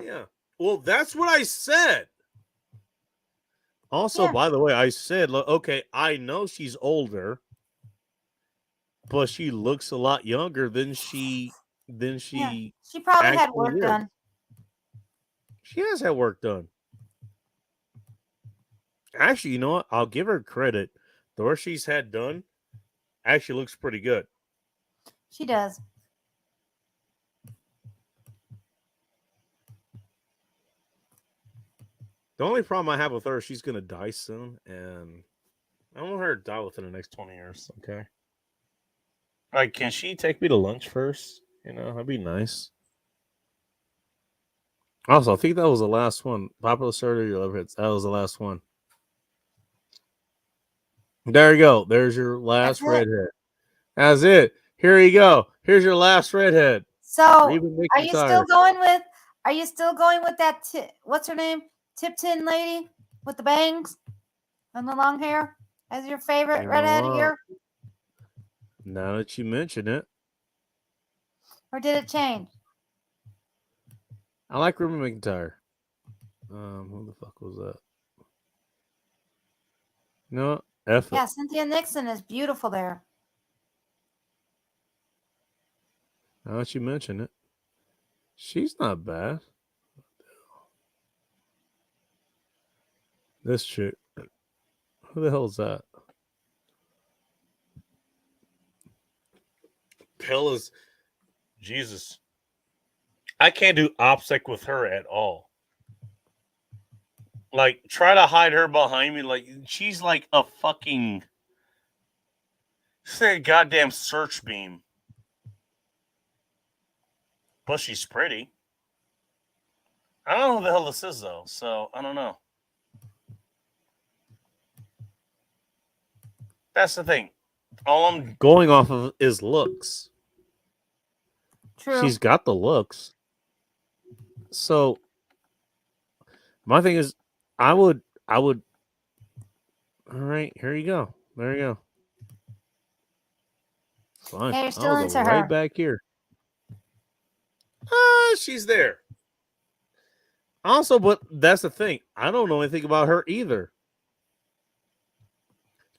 Yeah. Well, that's what I said. Also, Yeah. by the way, I said, okay, I know she's older, but she looks a lot younger than she Yeah. She probably had actually work is. done. She has had work done. Actually, you know what? I'll give her credit. The work she's had done actually looks pretty good. She does. The only problem I have with her is she's gonna die soon, and I don't want her to die within the next 20 years. Okay. Like, can she take me to lunch first? You know, that'd be nice. Also, I think that was the last one. Popular Surgery Love Hits. That was the last one. There you go. There's your last That's it. redhead. That's it. Here you go. Here's your last redhead. So, Reba are you McEntire. still going with? Are you still going with that? What's her name? Tipton lady with the bangs and the long hair as your favorite You know redhead what? here, Now that you mention it, or did it change? I like Reba McEntire. Who the fuck was that? No, F it. Yeah, Cynthia Nixon is beautiful there. Now that you mention it, she's not bad. This chick, who the hell is that? Hell is Jesus. I can't do OPSEC with her at all. Like, try to hide her behind me. Like, she's like a fucking, say, goddamn search beam. But she's pretty. I don't know who the hell this is, though, so I don't know. That's the thing. All I'm going off of is looks. True. She's got the looks. So my thing is, I would. All right, here you go. There you go. Fine. Yeah, you're still I'll go into right her. back here. She's there. Also, but that's the thing. I don't know anything about her either.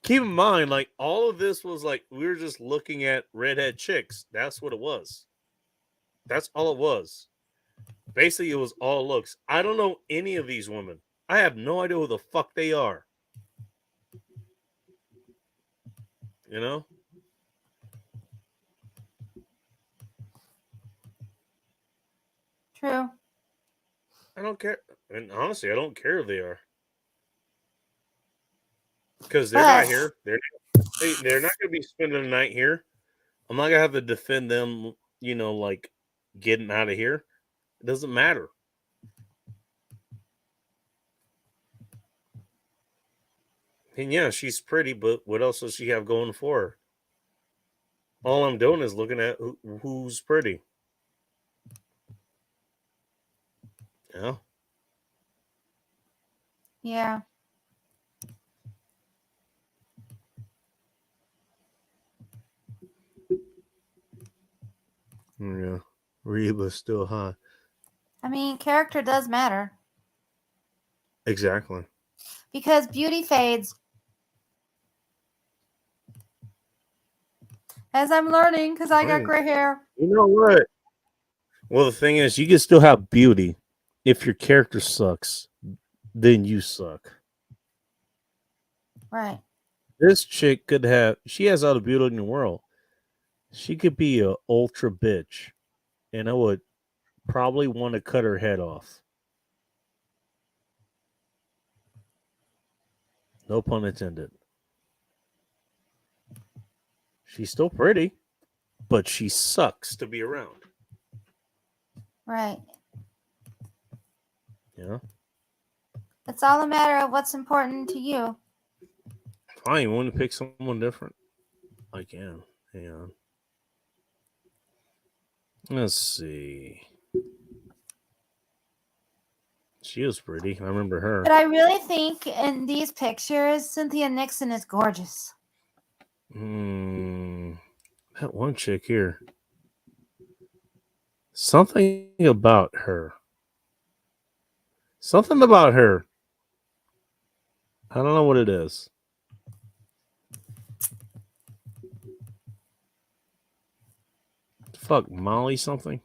Keep in mind, like, all of this was like, we were just looking at redhead chicks. That's what it was. That's all it was. Basically, it was all looks. I don't know any of these women. I have no idea who the fuck they are. You know? True. I don't care. And honestly, I don't care who they are. Because they're not here. They're not going to be spending the night here. I'm not going to have to defend them, you know, like getting out of here. It doesn't matter. And yeah, she's pretty, but what else does she have going for her? All I'm doing is looking at who's pretty. Yeah. Yeah. Yeah. Reba's still high. I mean, character does matter Exactly. because beauty fades. As I'm learning, because I got Right. gray hair. You know what? Well, the thing is, you can still have beauty, if your character sucks, then you suck. Right. This chick could have. She has all the beauty in the world. She could be a ultra bitch, and I would probably want to cut her head off. No pun intended. She's still pretty, but she sucks to be around. Right. Yeah. It's all a matter of what's important to you. Fine, you want to pick someone different? I can. Hang on. Let's see. She was pretty. I remember her. But I really think in these pictures, Cynthia Nixon is gorgeous. That one chick here. Something about her. Something about her. I don't know what it is. Fuck, Molly something?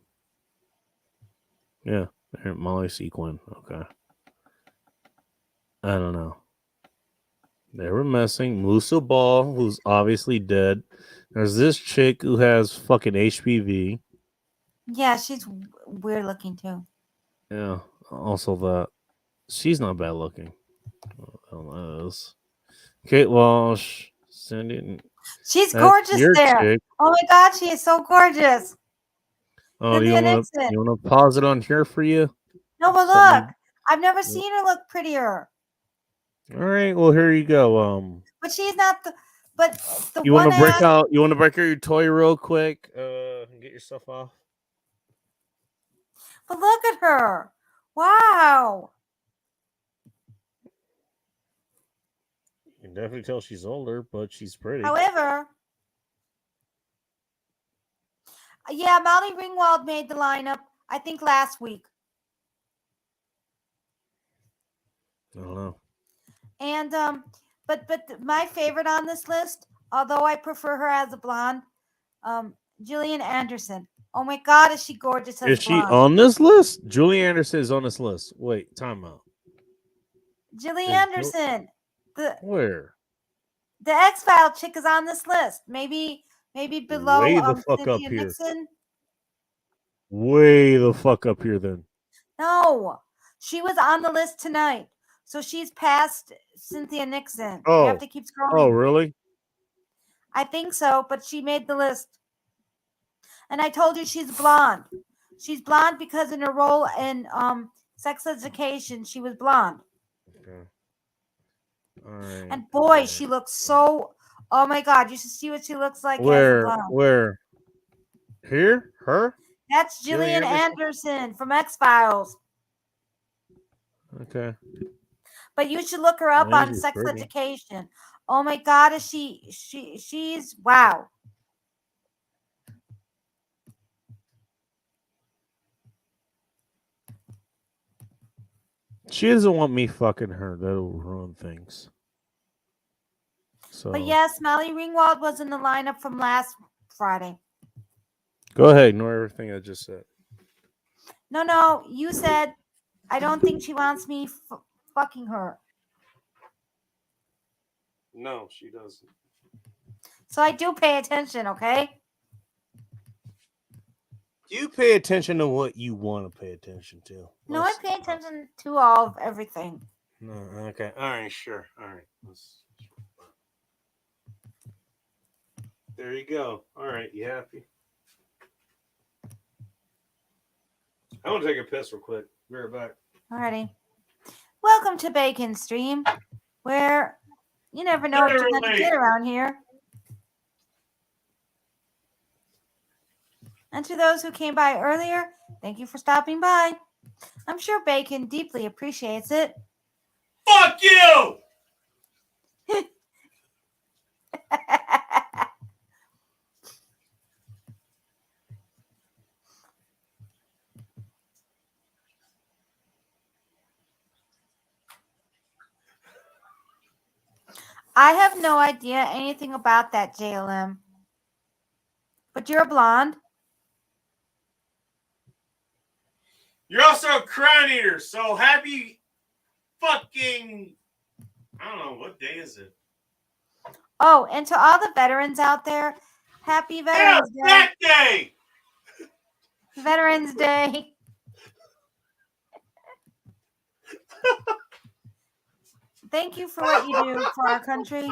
Yeah, Molly Sequin. Okay. I don't know. They were messing. Musa Ball, who's obviously dead. There's this chick who has fucking HPV. Yeah, she's weird looking too. Yeah, also that. She's not bad looking. Oh, Kate Walsh. Cindy. She's That's gorgeous your there. chick. Oh my god, she is so gorgeous. Oh, Cynthia you Nixon. want to pause it on here for you? No, but Something- look, I've never seen her look prettier. All right, well here you go. But she's not the. But the You one want to break ass- out? You want to break out your toy real quick? Get yourself off. But look at her. Wow. You can definitely tell she's older, but she's pretty. However, yeah, Molly Ringwald made the lineup, I think, last week. I don't know. And but my favorite on this list, although I prefer her as a blonde, Gillian Anderson. Oh my god, is she gorgeous as Is a she blonde? on this list? Julie Anderson is on this list. Wait, time out. Gillian Is Anderson. Where? The X-File chick is on this list. Maybe below Way the fuck up Cynthia here. Nixon. Way the fuck up here then. No, she was on the list tonight. So she's past Cynthia Nixon. You Oh. have to keep scrolling. Oh, really? I think so, but she made the list. And I told you she's blonde. She's blonde because in her role in Sex Education, she was blonde. Okay. All right. And boy, she looks so. Oh my God, you should see what she looks like as a Where? blonde. Where? Here? Her? That's Gillian Gillian Anderson from X-Files. Okay. But you should look her up Yeah, on she's Sex pretty. Education. Oh my God, is she's wow. She doesn't want me fucking her. That'll ruin things. So But yes, Molly Ringwald was in the lineup from last Friday. go ahead, ignore everything I just said. No, you said I don't think she wants me fucking her. No, she doesn't. So I do pay attention, okay? You pay attention to what you want to pay attention to. No, I pay attention to all of everything. No, okay. All right, sure. All right. There you go. All right, you happy? I want to take a piss real quick. Be right back. Alrighty. Welcome to Bacon Stream, where you never know what you're going to get around here. And to those who came by earlier, thank you for stopping by. I'm sure Bacon deeply appreciates it. Fuck you! I have no idea anything about that, JLM. But you're a blonde. You're also a crown eater, so happy fucking. I don't know, what day is it? Oh, and to all the veterans out there, happy Yeah, Veterans Day. that day! Veterans Day. Thank you for what you do for our country.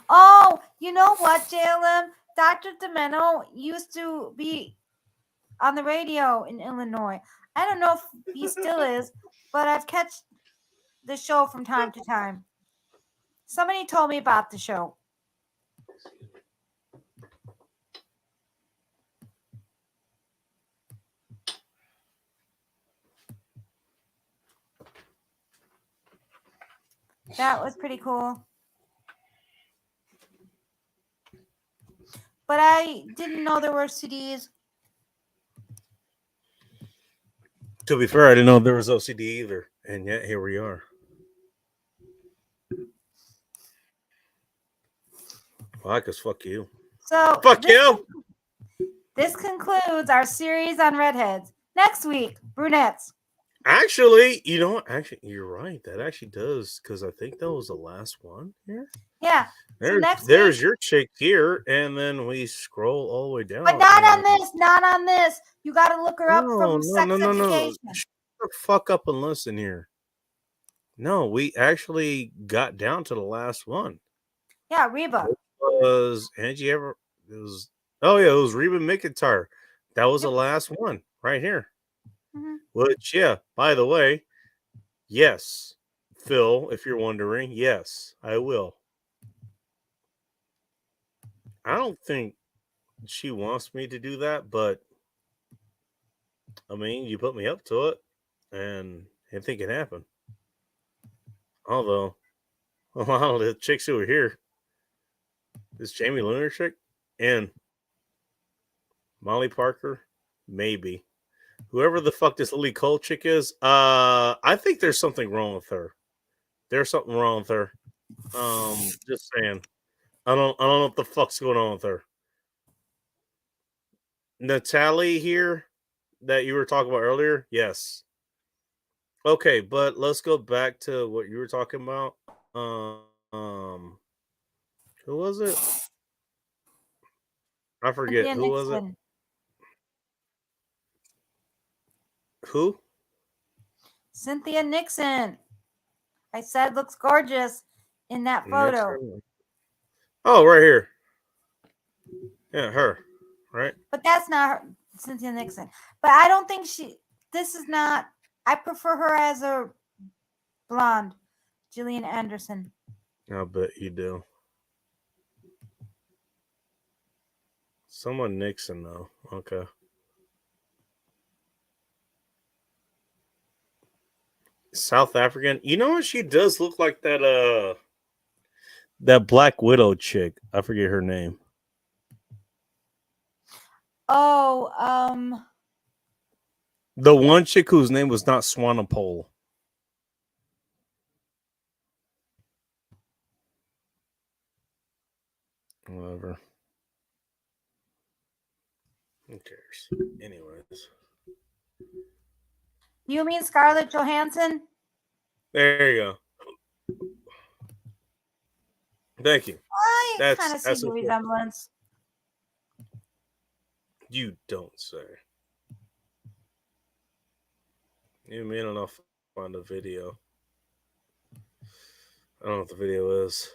Oh, you know what, JLM? Dr. Demeno used to be on the radio in Illinois. I don't know if he still is, but I've catch the show from time to time. Somebody told me about the show. That was pretty cool. But I didn't know there were CDs. To be fair, I didn't know there was OCD either, and yet here we are. Well, cause fuck you. So Fuck you. This concludes our series on redheads. Next week, brunettes. Actually, you know what? Actually, you're right. That actually does, because I think that was the last one here. Yeah. There's your chick here, and then we scroll all the way down. But not on this. Not on this. You got to look her up from Sex Education. Shut the fuck up and listen here. No, we actually got down to the last one. Yeah, Reba. It was Angie ever? It was. Oh yeah, it was Reba McEntire. That was the last one right here. Mm-hmm. Which, yeah, by the way, yes, Phil, if you're wondering, yes, I will. I don't think she wants me to do that, but I mean, you put me up to it, and anything can happen. Although, a lot of the chicks who are here, this Jamie Lunar chick and Molly Parker, maybe. Whoever the fuck this Lily Cole chick is, I think there's something wrong with her. There's something wrong with her. Just saying. I don't know what the fuck's going on with her. Natalie here that you were talking about earlier, yes. Okay, but let's go back to what you were talking about. Who was it? I forget. Cynthia Who was it? Nixon. Who? Cynthia Nixon. I said looks gorgeous in that photo. Oh, right here. Yeah, her. Right? But that's not her, Cynthia Nixon. But I don't think this is not, I prefer her as a blonde, Gillian Anderson. I bet you do. Someone Nixon, though. Okay. South African. You know what? She does look like that Black Widow chick. I forget her name. Oh, The one chick whose name was not Swanepoel. Whatever. Who cares? Anyways. you mean Scarlett Johansson? There you go. Thank you. I kind of see the resemblance. You don't say. You may not find the video. I don't know what the video is.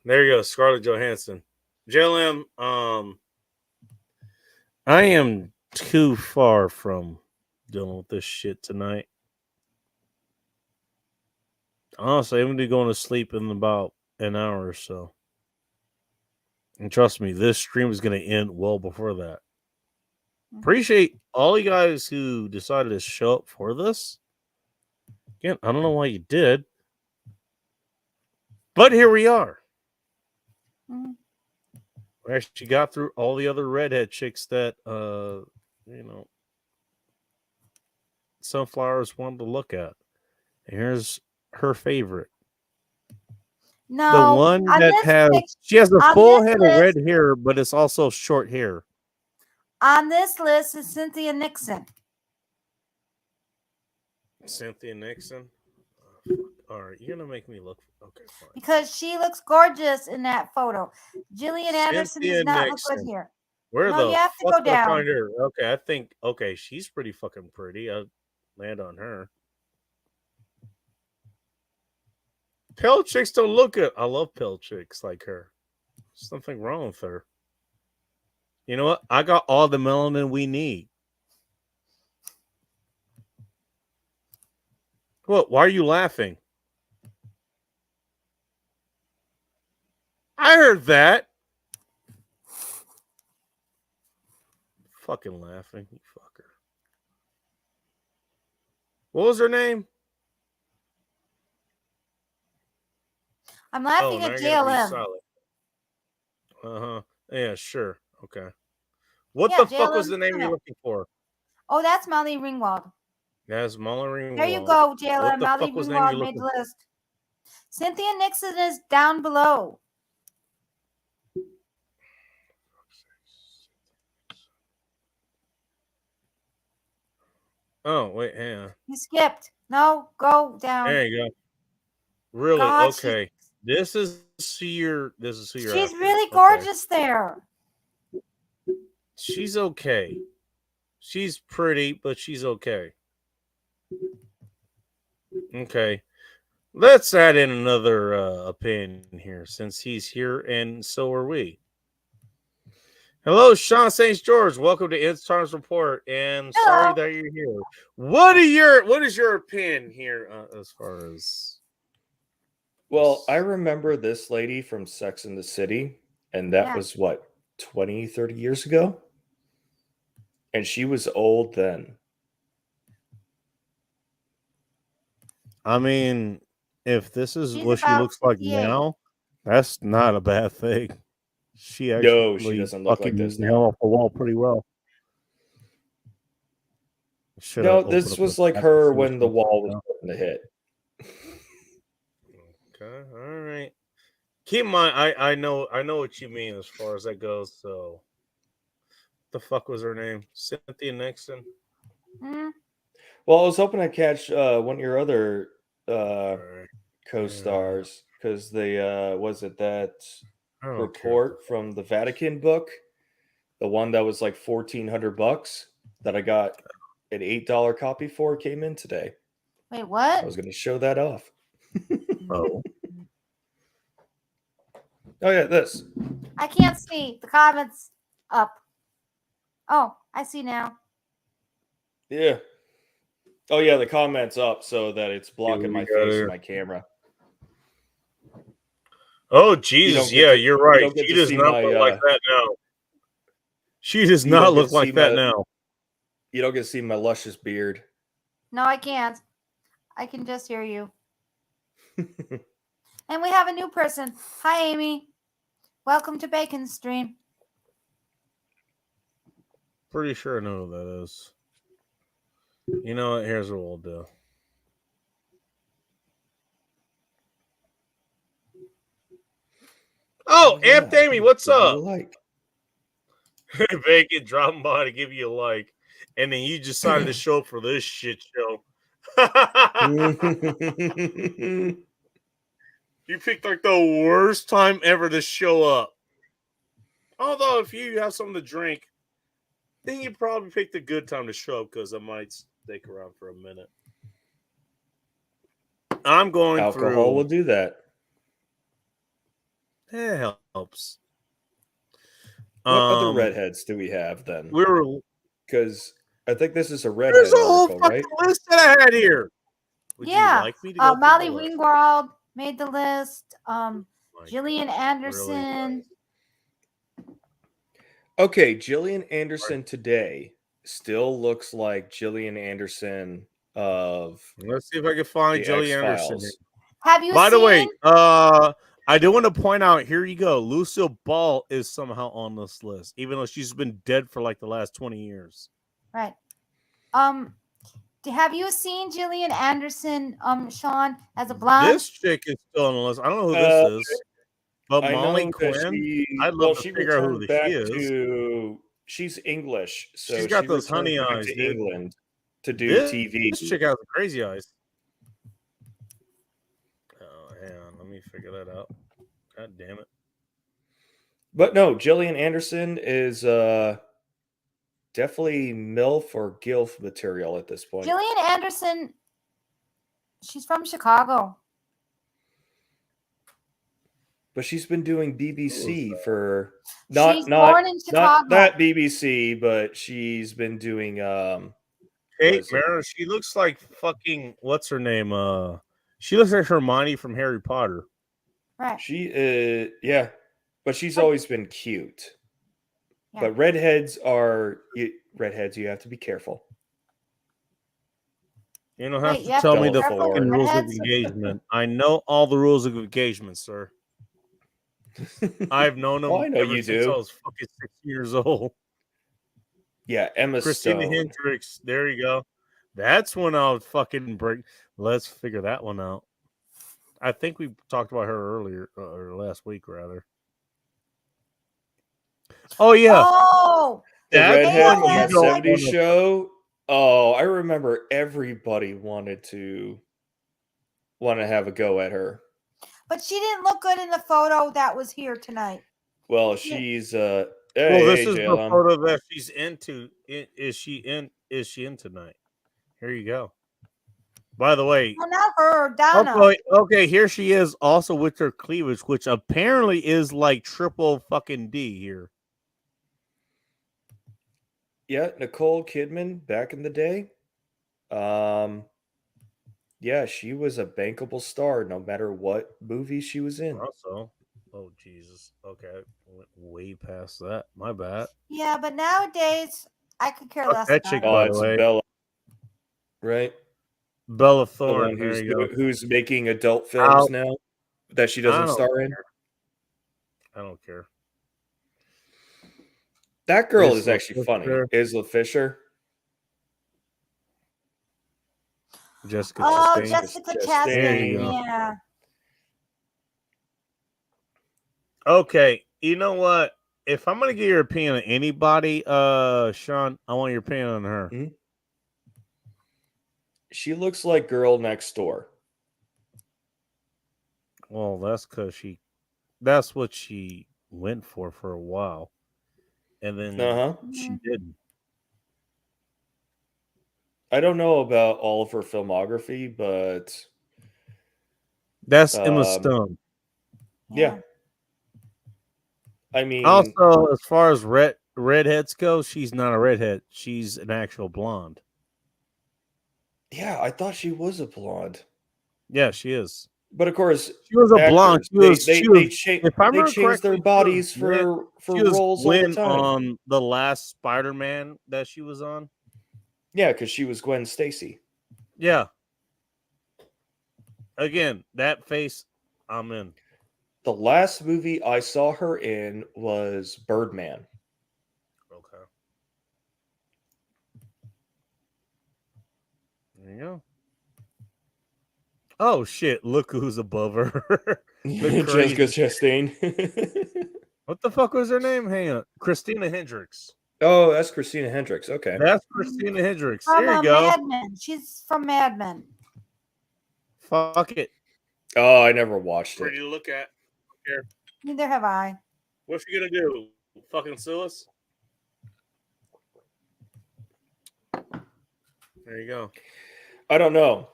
There you go, Scarlett Johansson. JLM, I am too far from dealing with this shit tonight. Honestly, I'm going to be going to sleep in about an hour or so. And trust me, this stream is going to end well before that. Appreciate all you guys who decided to show up for this. Again, I don't know why you did. But here we are. Mm-hmm. We actually got through all the other redhead chicks that, Sunflowers wanted to look at. And here's her favorite. No, the one that has, she has a full head of red hair, but it's also short hair. on this list is Cynthia Nixon. Cynthia Nixon. All right, you're gonna make me look. Okay, fine. Because she looks gorgeous in that photo. Gillian Anderson Cynthia does not Nixon. look good here. Where No, the you have to fuck go did I down. find her? Okay, I think she's pretty fucking pretty. I'll land on her. Pale chicks don't look good. I love pale chicks like her. There's something wrong with her. You know what? I got all the melanin we need. What? Why are you laughing? I heard that. Fucking laughing, you fucker. What was her name? I'm laughing at JLM. Uh-huh. Yeah, sure. Okay. What Yeah, the fuck was JLM the name you're Channel. looking for? Oh, that's Molly Ringwald. That's Molly Ringwald. There you go, What JLM. the Molly fuck was the name Ringwald you're made looking the list. Cynthia Nixon is down below. Oh, wait, hang on. You skipped. No, go down. There you go. Really? God, Okay. This is who you're She's after. really Okay. gorgeous there. She's okay. She's pretty, but she's okay. Okay. Let's add in another opinion here since he's here and so are we. Hello, Sean St. George. Welcome to It's Times Report. And sorry Hello. that you're here. What is your opinion here as far as Well, I remember this lady from Sex and the City, and that Yeah. was what, 20, 30 years ago? And she was old then. I mean, if this is She's what she about looks like 58. now, that's not a bad thing. She No, actually she doesn't look like fucking this nailed now. off the wall pretty well. Should No, have opened this up was the like back her and when the see wall what's was starting to hit. Okay, all right. Keep in mind, I know what you mean as far as that goes. So, the fuck was her name? Cynthia Nixon. Mm, Well, I was hoping to catch one of your other All right. co-stars because they was it that I don't care. report from the Vatican book, the one that was like $1,400 that I got an $8 copy for came in today. wait, I what? was going to show that off. Oh, Oh yeah, this. I can't see. The comments up. Oh, I see now. Yeah. Oh yeah, the comments up so that it's blocking my we go face here. and my camera. oh, Jesus! get Yeah, to- you're you right. don't get She to does see not my, look like that now. She does you don't not get look to like see that my- now. You don't get to see my luscious beard. No, I can't. I can just hear you. And we have a new person. Hi, Amy. Welcome to Bacon Stream. Pretty sure I know who that is. You know what? Here's what we'll do. Oh, Yeah, Amp Damie, what's give you a up? like. Bacon dropping by to give you a like, and then you decided to show up for this shit show. You picked like the worst time ever to show up. Although if you have something to drink, then you probably picked a good time to show up because I might stick around for a minute. I'm going Alcohol through. will do that. It helps. What other redheads do we have then? We were. Because I think this is a redhead There's a whole article, fucking right? list that I had here. Would Yeah. you like me to go through Molly the list? Ringwald made the list. My Gillian God, Anderson. Okay, Gillian Anderson today still looks like Gillian Anderson of Let's see if I can find the Joey Anderson. X-Files. Have you By seen? the way, I do want to point out. Here you go. Lucille Ball is somehow on this list, even though she's been dead for like the last 20 years. Right. Have you seen Gillian Anderson, Sean, as a blonde? This chick is still on the list. I don't know who this is, but I Molly know that Quinn. she, I'd love well, to she figure out who returned she back is. to she's English, so She's got she those returned honey back eyes, to dude. England to do This TV. chick has crazy eyes. Oh, hang on. Let me figure that out. God damn it. But no, Gillian Anderson is definitely MILF or GILF material at this point. Gillian Anderson, she's from Chicago. But she's been doing BBC for She's not born in Chicago. not BBC, but she's been doing Hey, is it? Mara, she looks like fucking what's her name? She looks like Hermione from Harry Potter. Right. She is but she's always been cute. Yeah. But redheads, you have to be careful. You don't have Wait, you to have tell to me be the careful fucking with rules of redheads? engagement. I know all the rules of engagement, sir. I've known them Oh, I know ever you since do. I was fucking 6 years old. Yeah, Emma Christina Stone. Hendricks. There you go. That's when I'll fucking break. Let's figure that one out. I think we talked about her earlier, or last week, rather. Oh, yeah. Oh, The That's redhead one from you that don't 70s wanna- show. Oh, I remember everybody wanted to have a go at her. but she didn't look good in the photo that was here tonight. Well, she's Well, this is the Jalen. photo that she's into. Is she in tonight? Here you go. By the way, Well, not her, Donna. okay, here she is, also with her cleavage, which apparently is like triple fucking D here. Yeah, Nicole Kidman back in the day. Yeah, she was a bankable star no matter what movie she was in. Also, oh Jesus, okay, went way past that. My bad. Yeah, but nowadays I could care Fuck less that about chick, her. Oh, by the it's way. Bella, right? Bella The Thorne. one There you go. who's making adult films Ow. now that she I doesn't don't star in. I don't care. That girl is Isla actually funny. Fisher. Isla Fisher. Jessica Oh, Chastain. Jessica Chastain. Chastain. There you go. Yeah. Okay, you know what? If I'm gonna get your opinion on anybody, Sean, I want your opinion on her. She looks like Girl Next Door. Well, that's what she went for a while, and then she didn't. I don't know about all of her filmography, but That's Emma Stone. yeah. I mean, Also, as far as redheads go, she's not a redhead. She's an actual blonde. yeah, I thought she was a blonde. Yeah, she is. But of course, She was a blonde. actors, She they was. change If I remember their correctly, bodies she was for she was roles all the Gwen time. on the last Spider-Man that she was on. Yeah, because she was Gwen Stacy. Yeah. Again, that face, I'm in. The last movie I saw her in was Birdman. Okay. There you go. Oh shit! Look who's above her. The Jessica crazy- Chastain. What the fuck was her name? Hang on, Christina Hendricks. Oh, that's Christina Hendricks. Okay. That's Christina Hendricks. From There you go. Mad Men. She's from Mad Men. Fuck it. Oh, I never watched Pretty it. to look at. Here. Neither have I. What's she gonna do? Fucking sue us? There you go. I don't know.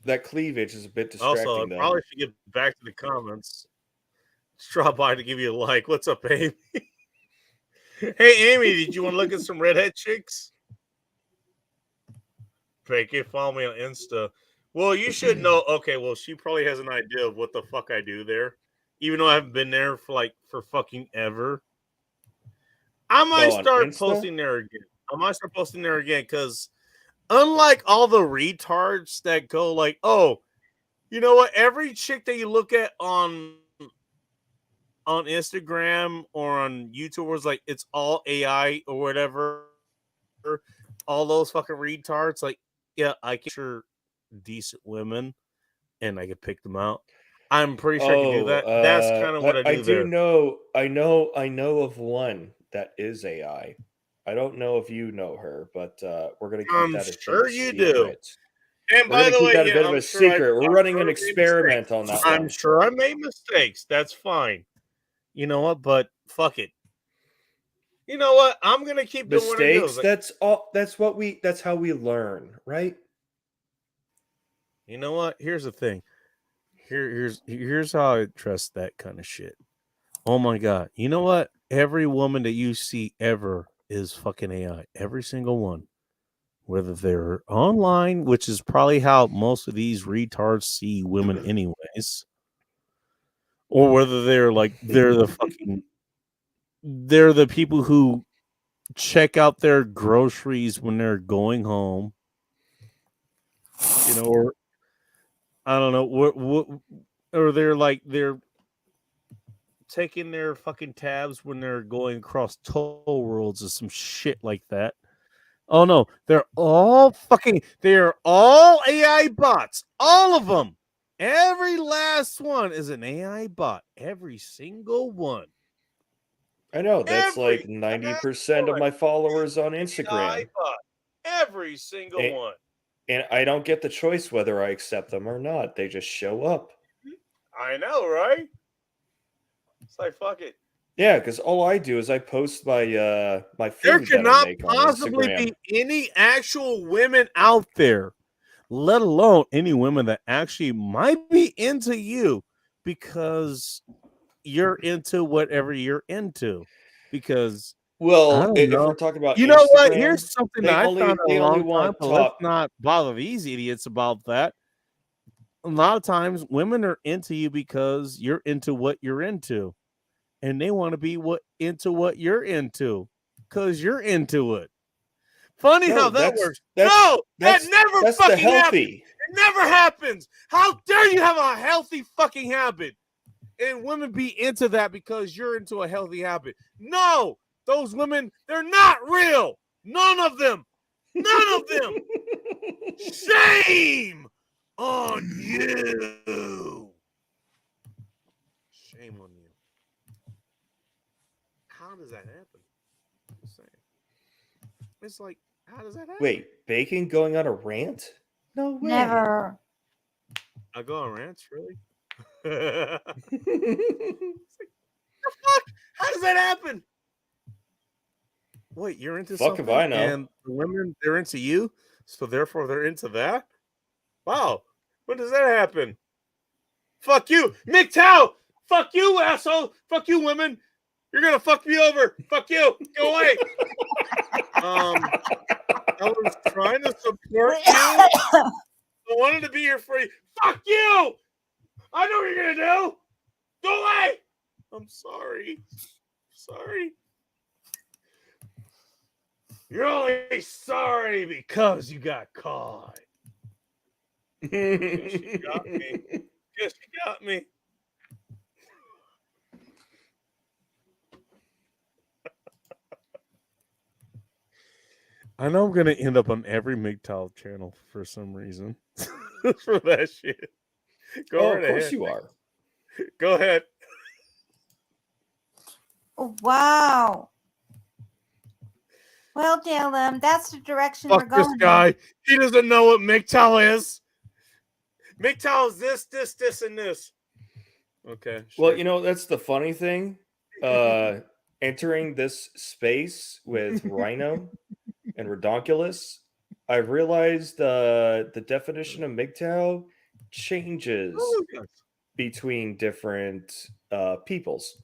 That cleavage is a bit distracting, Also, I though. probably should get back to the comments. Just drop by to give you a like. What's up, Amy? Hey, Amy, did you want to look at some redhead chicks? Fake, follow me on Insta. Well, you should know. Okay, well, she probably has an idea of what the fuck I do there, even though I haven't been there for fucking ever. I might Oh, on start Insta? posting there again because unlike all the retards that go like, oh, you know what? Every chick that you look at on Instagram or on YouTube was like it's all AI or whatever. All those fucking retards, like, yeah, I can sure decent women and I can pick them out. I'm pretty sure I can do that. That's kind of what I do there. I know of one that is AI. I don't know if you know her, but we're gonna keep I'm that a sure bit you do. secret. And We're by gonna the keep way, that a yeah, bit of I'm a sure secret. We're I'm running sure an I made experiment mistakes. on that I'm one. sure I made mistakes. That's fine. You know what? But fuck it. You know what? I'm gonna keep doing what I do. Mistakes. That's all. That's what we. That's how we learn, right? You know what? Here's the thing. Here's how I trust that kind of shit. Oh my god. You know what? Every woman that you see ever is fucking AI. Every single one. Whether they're online, which is probably how most of these retards see women anyways, or whether they're like they're the people who check out their groceries when they're going home, you know, or I don't know what or they're taking their fucking tabs when they're going across toll worlds or some shit like that. Oh no, they're all AI bots. All of them. Every last one is an AI bot. Every single one. I know that's Every like 90% of my followers on AI Instagram, bot. Every single and, one. and I don't get the choice whether I accept them or not. They just show up. I know, right? It's like fuck it. Yeah, because all I do is I post my my There food that I cannot make on possibly Instagram. be any actual women out there, let alone any women that actually might be into you because you're into whatever you're into. Because I Well, don't if know. we're talking about You know what? Instagram, Here's something they that I only found out they a only long time, want but let's top. not bother these idiots about that. A lot of times women are into you because you're into what you're into. And they want to be into what you're into because you're into it. Funny No, how that works. that's No, that that's never that's the fucking happens. healthy. It never happens. How dare you have a healthy fucking habit and women be into that because you're into a healthy habit? No, those women, they're not real. None of them. None of them. Shame on you. Shame on you. How does that happen? I'm just saying. It's like, how does that happen? Wait, Bacon going on a rant? No way. Never. I go on rants, really? It's like, the fuck? How does that happen? Wait, you're into Fuck if something, I know. and the women, they're into you, so therefore they're into that? Wow. When does that happen? Fuck you, MGTOW! Fuck you, asshole! Fuck you, women! You're gonna fuck me over! Fuck you! Go away! I was trying to support you. I wanted to be here for you. Fuck you! I know what you're gonna do! Go away! I'm sorry. Sorry. You're only sorry because you got caught. Yes, you got me. Yes, you got me. I know I'm gonna end up on every MGTOW channel for some reason. For that shit. Go Oh, right of course ahead. you are. Go ahead. Oh, wow. Well, JLM, that's the direction we're Fuck going. this guy. He doesn't know what MGTOW is. MGTOW is this, and this. Okay. Well, sure. you know, that's the funny thing. Entering this space with Rhino and Redonkulous, I realized the definition of MGTOW changes Oh, yes. between different peoples.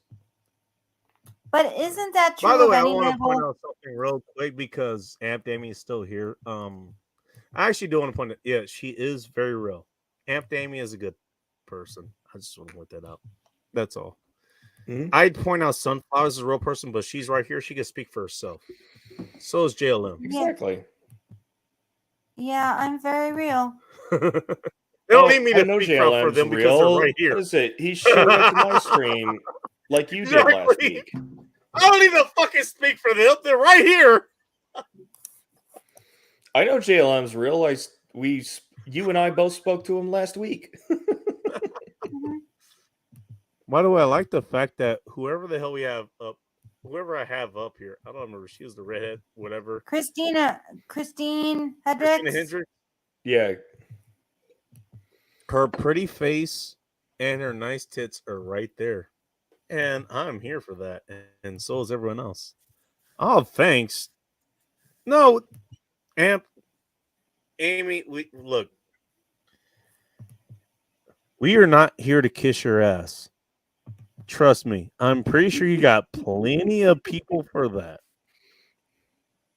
But isn't that true By the of way, I any want to point level? out something real quick because Amp Damien is still here. I actually do want to point out, yeah, she is very real. Amp Damien is a good person. I just want to point that out. That's all. Mhm. I'd point out Sunflowers is a real person, but she's right here. She can speak for herself. So is JLM. Exactly. Yeah, I'm very real. They don't need me I to know speak for JLM's them because they're real. right here. What is it? He showed up to my stream like you did last Exactly. week. I don't need to fucking speak for them. They're right here. I know JLM's real. You and I both spoke to him last week. By the way, I like the fact that whoever the hell we have up, whoever I have up here. I don't remember. She was the redhead, whatever. Christine Christina Hendricks. Hendricks. Yeah. Her pretty face and her nice tits are right there. And I'm here for that. And so is everyone else. Oh, thanks. No, Amp, Amy, look. We are not here to kiss your ass. Trust me. I'm pretty sure you got plenty of people for that.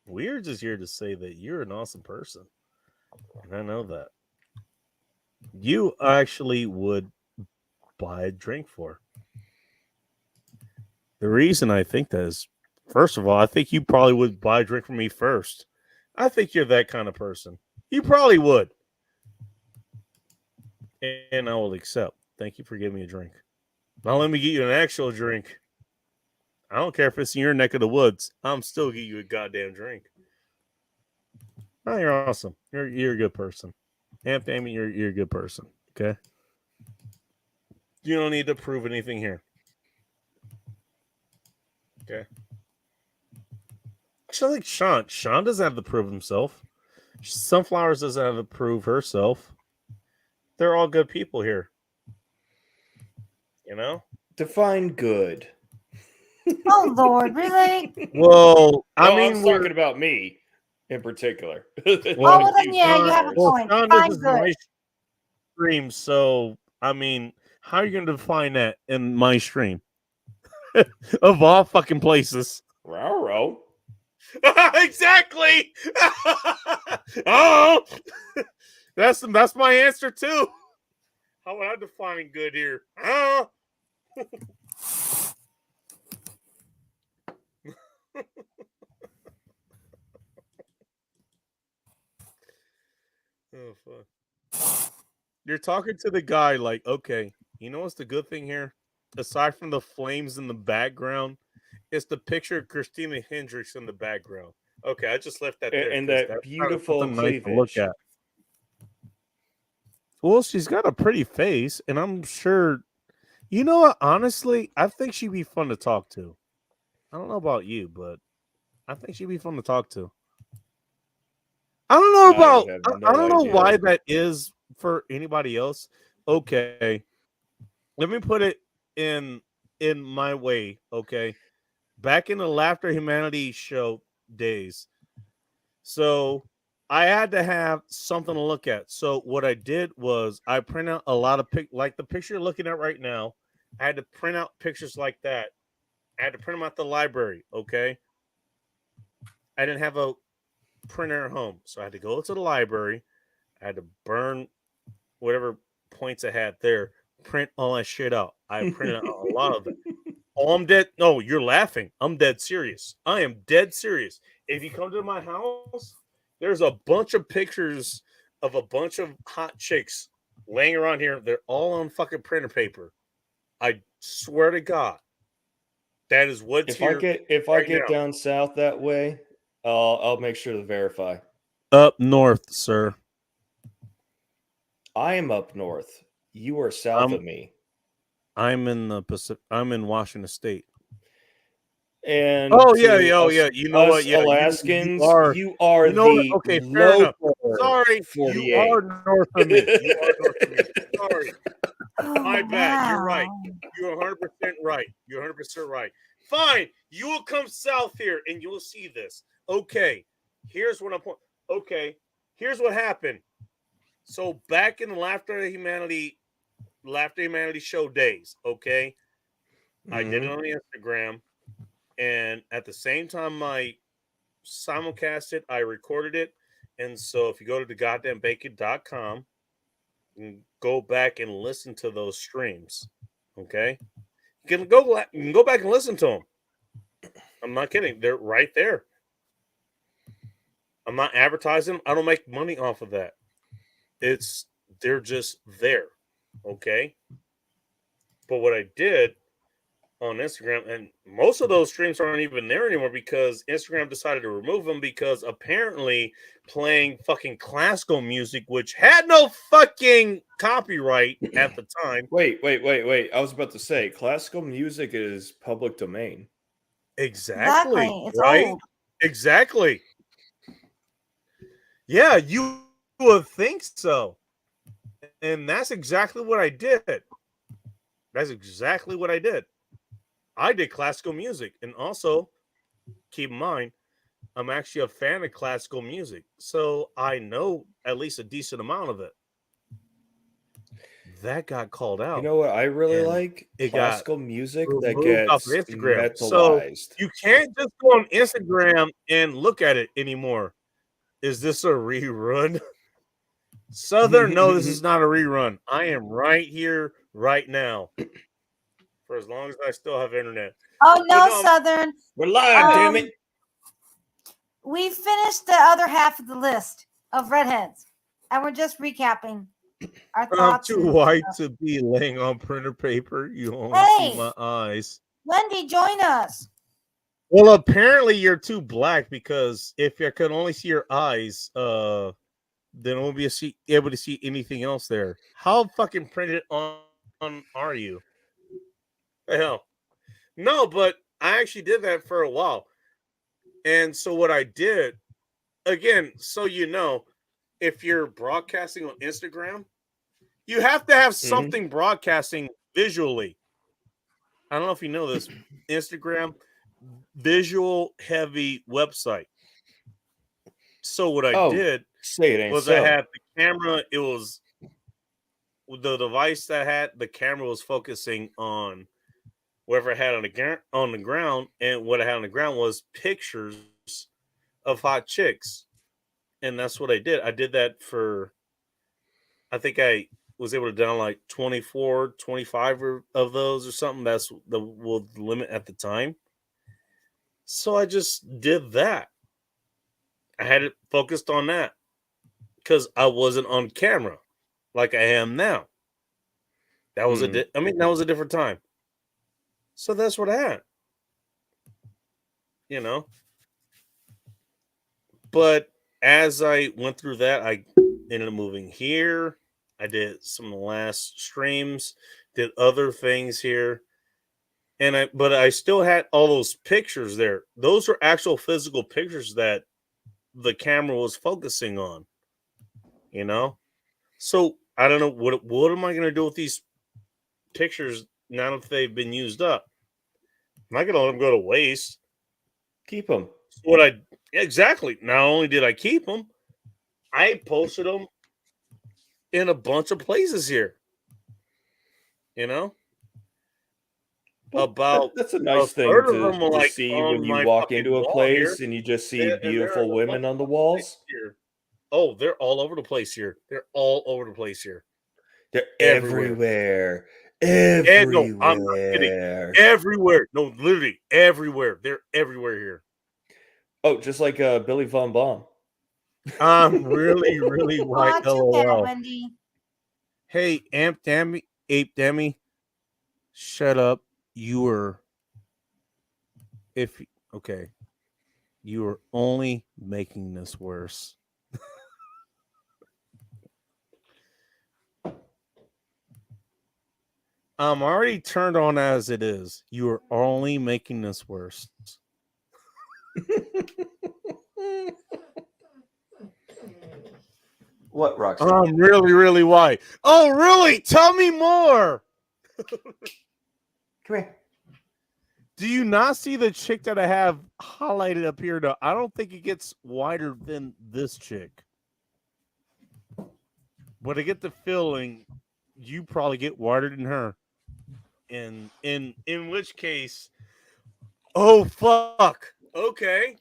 We're just here to say that you're an awesome person. And I know that. You actually would buy a drink for. The reason I think that is, first of all, I think you probably would buy a drink for me first. I think you're that kind of person. You probably would. And I will accept. Thank you for giving me a drink. Now let me get you an actual drink. I don't care if it's in your neck of the woods. I'm still give you a goddamn drink. Oh, you're awesome. You're a good person. Amy, you're a good person. Okay. You don't need to prove anything here. Okay. Actually, like Sean. Sean doesn't have to prove himself. Sunflowers doesn't have to prove herself. They're all good people here. You know? Define good. Oh Lord, really? Well, I mean, I'm talking about me in particular. Well, then yeah, you have a point. Sean, Fine, this is good. my stream, so I mean, how are you going to define that in my stream? Of all fucking places. Row. Exactly. Oh, that's my answer too. How would I define good here? Oh. Oh fuck. You're talking to the guy like, okay, you know what's the good thing here? Aside from the flames in the background, it's the picture of Christina Hendricks in the background. Okay, I just left that there. And 'cause that that's beautiful something nice to cleavage. look at. Well, she's got a pretty face, and I'm sure. You know what? Honestly, I think she'd be fun to talk to. I don't know about you, but I think she'd be fun to talk to. I don't know about. I don't know why that is for anybody else. Okay, let me put it in my way. Okay, back in the Laughter Humanity show days, so I had to have something to look at. So what I did was I print out a lot of like the picture you're looking at right now. I had to print out pictures like that. I had to print them out the library. Okay, I didn't have a printer at home, so I had to go to the library. I had to burn whatever points I had there, print all that shit out. I printed out a lot of it. Oh, I'm dead. No, you're laughing. I'm dead serious. I am dead serious. If you come to my house, there's a bunch of pictures of a bunch of hot chicks laying around here. They're all on fucking printer paper. I swear to God, that is what's here. If I get down south that way, I'll make sure to verify. Up north, sir. I am up north. You are south of me. I'm in the Pacific. I'm in Washington State. And yeah. You know what? Yeah, Alaskans, you You are know what? the Okay, fair enough. Sorry, 48. you are north of me. You are north of me. Sorry, my bad. You're right. You're 100% right. You're 100% right. Fine. You will come south here, and you will see this. Okay. Here's what I'm. Okay. Here's what happened. So back in the Laughter Humanity show days, okay, I did it on Instagram, and at the same time I simulcast it, I recorded it, and so if you go to thegoddamnbacon.com and go back and listen to those streams, okay, you can go back and listen to them. I'm not kidding; they're right there. I'm not advertising. I don't make money off of that. They're just there. Okay. But what I did on Instagram, and most of those streams aren't even there anymore because Instagram decided to remove them because apparently playing fucking classical music, which had no fucking copyright at the time. Wait. I was about to say classical music is public domain. Exactly. It's Right? old. Exactly. Yeah, you would think so. And that's exactly what I did. That's exactly what I did. I did classical music. And also, keep in mind, I'm actually a fan of classical music. So I know at least a decent amount of it. That got called out. You know what I really and like? it got Classical music that removed off gets of Instagram. So metalized. you can't just go on Instagram and look at it anymore. Is this a rerun? Southern, no, this is not a rerun. I am right here, right now. For as long as I still have internet. Oh no, no, Southern. We're live, damn it. We finished the other half of the list of redheads, and we're just recapping our I'm thoughts. too and white stuff. to be laying on printer paper. You only Hey! see my eyes. Wendy, join us. Well, apparently you're too black because if I could only see your eyes, then I won't be able to see anything else there. How fucking printed on are you? The hell? No, but I actually did that for a while. And so what I did, again, so you know, if you're broadcasting on Instagram, you have to have something broadcasting visually. I don't know if you know this. Instagram, visual heavy website. So what I did say it ain't was so. I had the camera. It was the device that I had. The camera was focusing on whatever I had on the ground, and what I had on the ground was pictures of hot chicks, and that's what I did. I did that for. I think I was able to download like 24, 25 of those or something. That's the limit at the time. So I just did that. I had it focused on that because I wasn't on camera like I am now. That was that was a different time. So that's what I had. You know. But as I went through that, I ended up moving here. I did some of the last streams, did other things here. But I still had all those pictures there. Those were actual physical pictures that the camera was focusing on. You know? So I don't know what am I going to do with these pictures now that they've been used up? I'm not going to let them go to waste. Keep them. Exactly. Not only did I keep them, I posted them in a bunch of places here. You know? Well, that's a nice thing to see when you walk into a place and you just see beautiful women on the walls. Here. Oh, they're all over the place here. They're all over the place here. They're everywhere. Everywhere. No, I'm not kidding. Everywhere. No, literally everywhere. They're everywhere here. Oh, just like Billy Von Baum. I'm really, really white. LOL. Wendy. Hey, Ape Demi, shut up. You were only making this worse. I'm already turned on as it is. You are only making this worse. What, Roxy? I'm really, really white. Oh, really? Tell me more. Come here. Do you not see the chick that I have highlighted up here? No, I don't think it gets wider than this chick. But I get the feeling you probably get wider than her. In which case, oh fuck. Okay.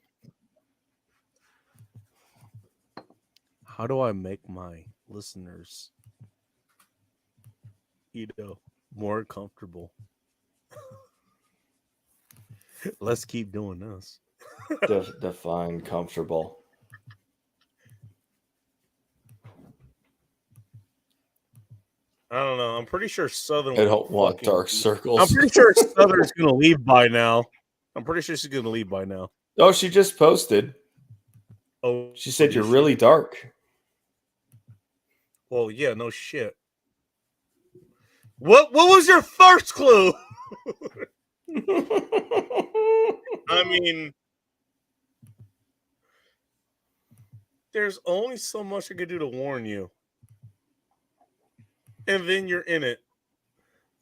How do I make my listeners, more comfortable? Let's keep doing this. Define comfortable. I don't know. I'm pretty sure Southern. I don't want dark circles. I'm pretty sure Southern's going to leave by now. I'm pretty sure she's going to leave by now. Oh, she just posted. Oh, she said you're really dark. Well, yeah, no shit. What was your first clue? I I mean, there's only so much I could do to warn you. And then you're in it.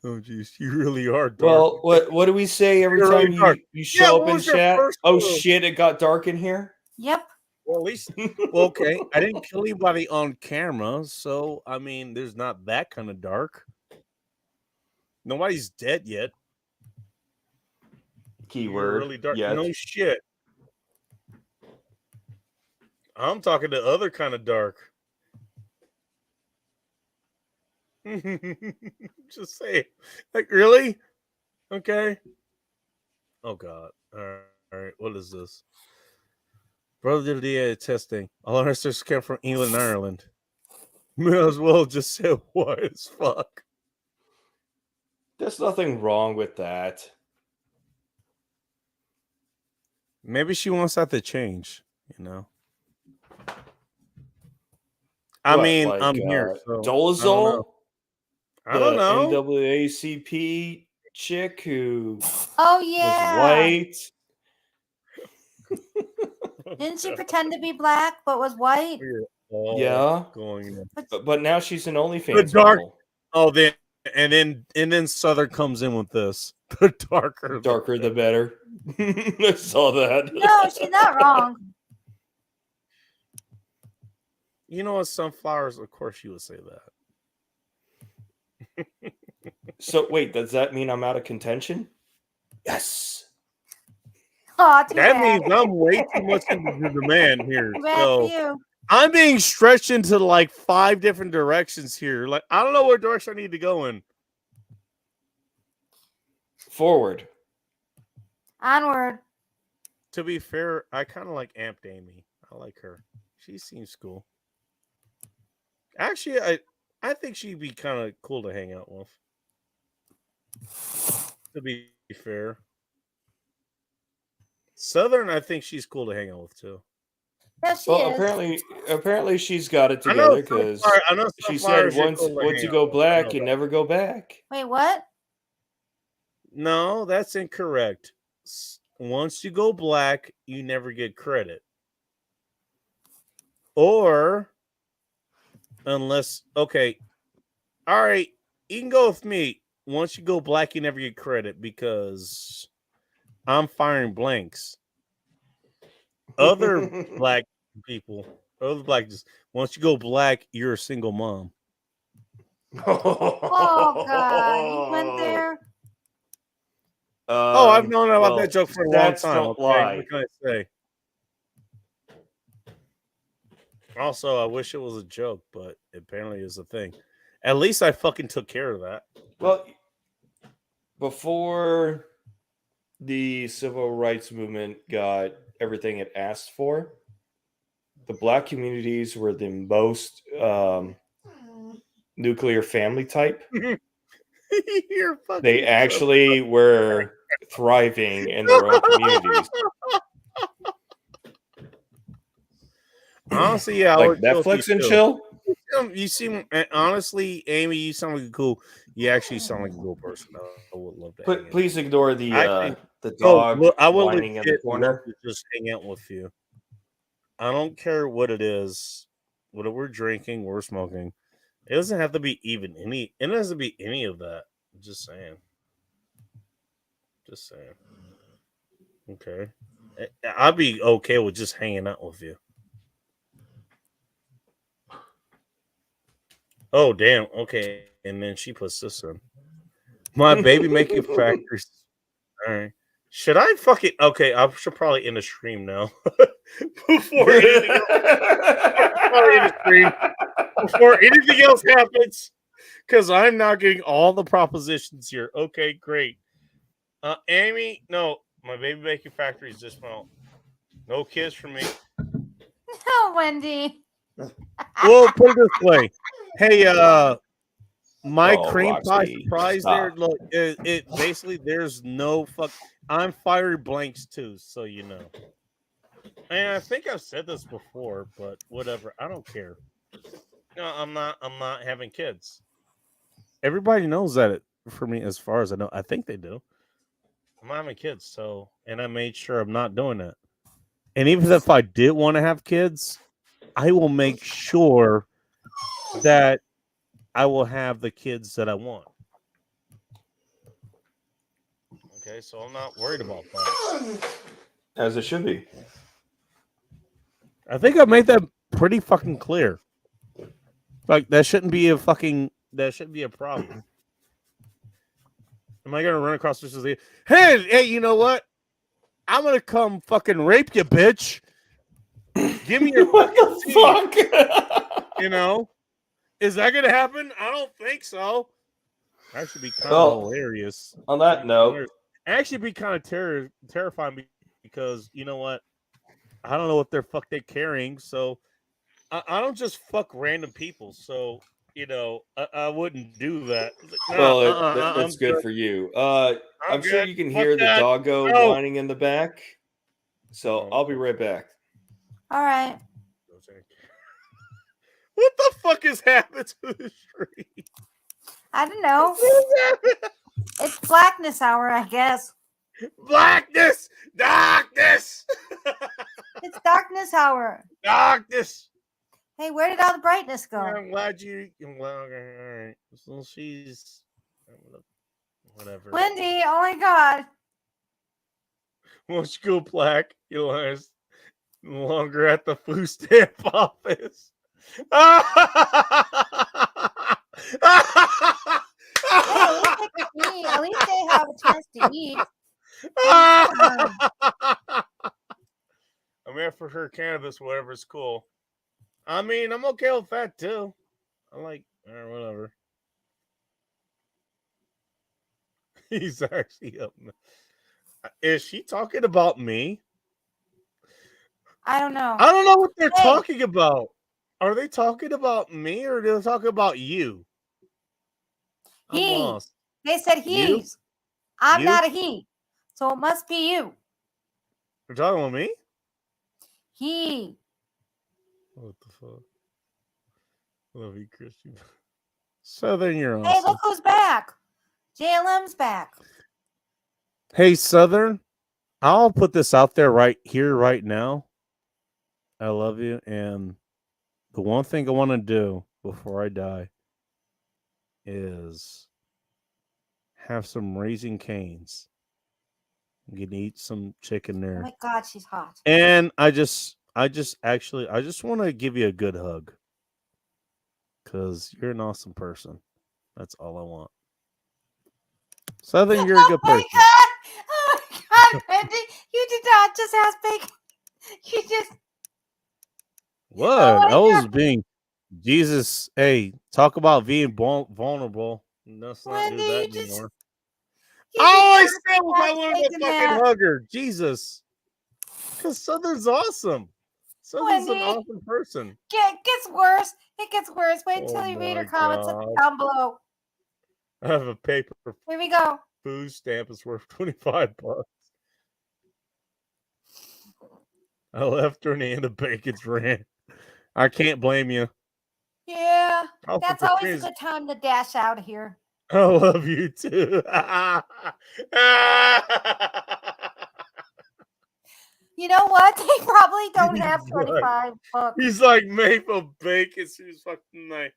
Oh, geez, you really are dark. Well, what do we say every You're time really dark. you Yeah, show what up in was your chat? first Oh clue? shit, it got dark in here. Yep. Well, at least, well, okay. I didn't kill anybody on camera, so I mean, there's not that kind of dark. Nobody's dead yet. You're Keyword. really dark. Yet. No shit. I'm talking the other kind of dark. Just say, like, really? Okay. Oh God. All right. What is this? Brother did the testing. All our sisters came from England and Ireland. May as well just say what as fuck. There's nothing wrong with that. Maybe she wants that to change, you know. I What, mean, like, I'm here. So Dolezal? I don't know. The NAACP chick who Oh yeah. was white. Didn't she pretend to be black but was white? We're all Yeah. going. But now she's an The OnlyFans dark. model. Oh, then Southern comes in with this. The darker, Darker the better. I saw that. No, she's not wrong. You know what? Sunflowers, of course, you would say that. So wait, does that mean I'm out of contention? Yes. Oh, too That bad. means I'm way too much into the demand here. Too bad for So you. I'm being stretched into like 5 different directions here. Like I don't know what direction I need to go in. Forward. Onward. To be fair, I kind of like Amped Amy. I like her. She seems cool. Actually, I think she'd be kind of cool to hang out with. To be fair. Southern, I think she's cool to hang out with too. Yeah, she Well, is. apparently she's got it I know together because Sunflower- I know she Sunflower's said once cool to once hang you out go with. I black, know you that. never go back. Wait, what? No, that's incorrect. Once you go black, you never get credit. Or unless, okay, all right, you can go with me. Once you go black, you never get credit because I'm firing blanks. Other black people, other black, just once you go black, you're a single mom. Oh God, you went there. Oh, I've known about that joke for a long stats time. don't Okay? lie. What can I say? Also, I wish it was a joke, but apparently it's a thing. At least I fucking took care of that. Well, before the civil rights movement got everything it asked for, the black communities were the most nuclear family type. You're fucking They actually were thriving in their own communities. Honestly, yeah, I Like would chill with Netflix you and too. chill. You seem honestly, Amy. You sound like a cool. You actually sound like a cool person. I would love to. hang out. Please ignore the Actually, dog look, I will whining in the legit corner. love to just hang out with you. I don't care what it is, whether we're drinking, we're smoking. It doesn't have to be even any. It doesn't be any of that. I'm just saying. Just saying. Okay, I'd be okay with just hanging out with you. Oh damn. Okay, and then she puts this in. My baby making factories. All right. Should I fucking okay? I should probably end the stream now. Before anything else happens, because I'm not getting all the propositions here. Okay, great. Amy, no, my baby baking factory is just well. No kids for me. No, Wendy. Well, put it this way. Hey, my Oh, cream pie Roxy, surprise stop. there. Look, it basically there's no fuck. I'm firing blanks too, so you know. And I think I've said this before, but whatever. I don't care. No, I'm not having kids. Everybody knows that for me, as far as I know. I think they do. I'm not having kids, so and I made sure I'm not doing that. And even if I did want to have kids, I will make sure that I will have the kids that I want. Okay, so I'm not worried about that. As it should be. I think I made that pretty fucking clear. Like that shouldn't be a problem. Am I gonna run across this and say, hey, you know what? I'm gonna come fucking rape you, bitch. Give me your What the tea. fuck? You know? Is that gonna happen? I don't think so. Actually be kind Well, of hilarious. On that note, Actually be kind of terrifying because you know what? I don't know what the fuck they're carrying, so I don't just fuck random people. So you know, I wouldn't do that. well, that's good for you. I'm sure good. you can Fuck hear the that. doggo No. whining in the back. So I'll be right back. All right. What the fuck has happened to the street? I don't know. It's blackness hour, I guess. Blackness, darkness, It's darkness hour. darkness. Hey, where did all the brightness go? I'm glad you. Well, okay, all right. So she's whatever. Wendy, oh my God. Won't you go black? You'll last longer at the food stamp office. Hey, at least they have a chance to eat. I'm here for her cannabis, whatever is cool. I mean, I'm okay with that too. I like or whatever. He's actually up. Is she talking about me? I don't know. I don't know what they're Hey. talking about. Are they talking about me or are they talking about you? I'm He. lost. They said You? he's. I'm You? not a he. So it must be you. They're talking about me? He. What the fuck? Love you, Christian. Southern, you're Hey, awesome. look who's back. JLM's back. Hey, Southern, I'll put this out there right here, right now. I love you. And the one thing I want to do before I die is have some Raising Canes. You can eat some chicken Oh there. my God, she's hot. And I just want to give you a good hug. Because you're an awesome person. That's all I want. Southern, you're a good Oh my person. God. Oh my God, Wendy. You did not just ask bacon. You just. What? Oh my I was God. being Jesus. Hey, talk about being vulnerable. Let's not Wendy, do that you just. anymore. you All I just said was I asked wanted to bacon fucking that. hug her. Jesus. Because Southern's awesome. Southern's an Wendy. awesome person. It gets worse. It gets worse. Wait until Oh you read her my comments God. down below. I have a paper Here we go. food stamp is worth $25. I left her and the bacon's ran. I can't blame you. Yeah, I'll that's put always a the good time to dash out of here. I love you too. You know what? They probably don't have He's like- 25 bucks. He's like maple bacon. She's fucking like,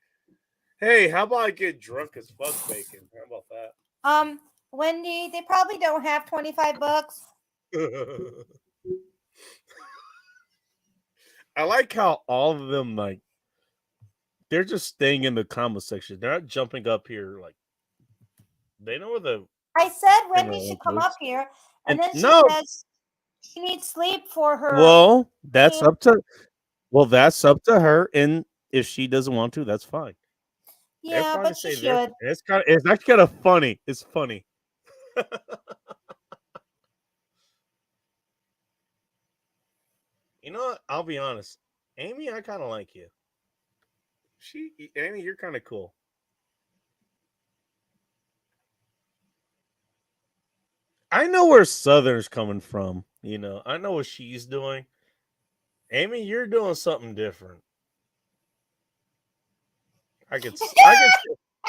hey, how about I get drunk as fuck bacon? How about that? Wendy, they probably don't have 25 bucks. I like how all of them like they're just staying in the comment section. They're not jumping up here like they know where the I said Wendy know, should come folks. up here, and And then she no. says she needs sleep for her. Well, that's Yeah. up to her, and if she doesn't want to, that's fine. Yeah, probably but she say they're- should. It's actually kind of funny. It's funny. You know what? I'll be honest. Amy, I kind of like you. Amy, you're kind of cool. I know where Southern's coming from. You know, I know what she's doing. Amy, you're doing something different. I can see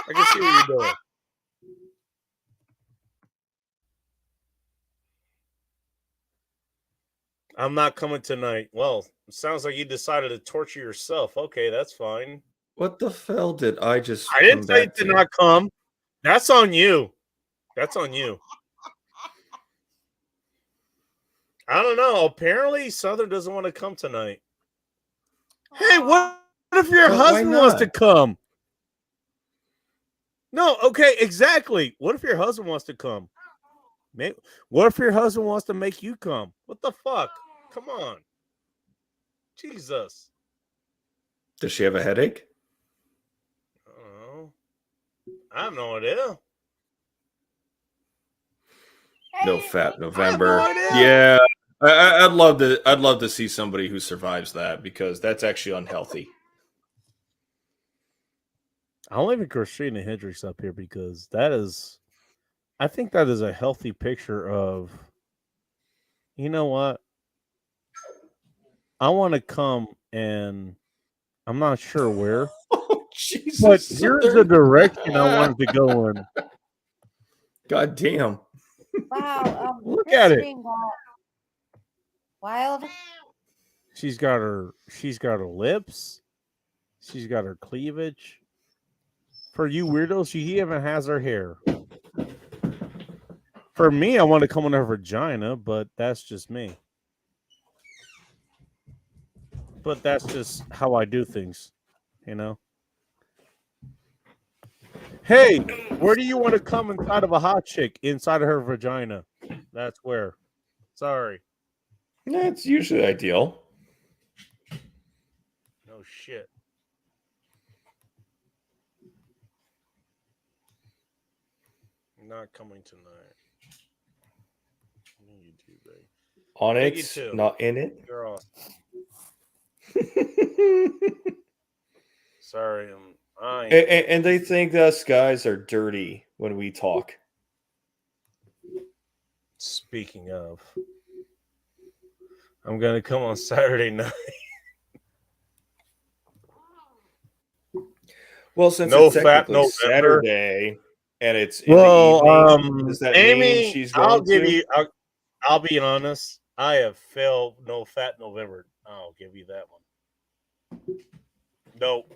what you're doing. I'm not coming tonight. Well, it sounds like you decided to torture yourself. Okay, that's fine. What the hell did I just I didn't come say you back did to? not come. That's on you. That's on you. I don't know. Apparently, Southern doesn't want to come tonight. Hey, what if your But why husband wants to not? come? No, okay, exactly. What if your husband wants to come? What if your husband wants to make you come? What the fuck? Come on. Jesus. Does she have a headache? I don't know. I have no idea. No Fat I have no November. idea. Yeah, I'd love to. I'd love to see somebody who survives that because that's actually unhealthy. I'll leave Christina Hendricks up here because I think that is a healthy picture of, you know what? I want to come and I'm not sure where, Oh Jesus! but here's the Southern. direction I wanted to go in. God damn! Wow. Look This at it. stream got wild. She's got her lips. She's got her cleavage. For you weirdos, she even has her hair. For me, I want to come on her vagina, but that's just me. But that's just how I do things, you know? Hey, where do you want to come inside of a hot chick? Inside of her vagina. That's where. Sorry. That's usually ideal. No shit. Not coming tonight. You do, babe. Onyx, too. not in it. You're awesome. Sorry, And they think us guys are dirty when we talk. Speaking of, I'm gonna come on Saturday night. Well, since No it's Fat technically November. Saturday and it's in the evening, does that Amy, mean she's going I'll give to? you. I'll be honest. I have failed No Fat November. I'll give you that one. Nope.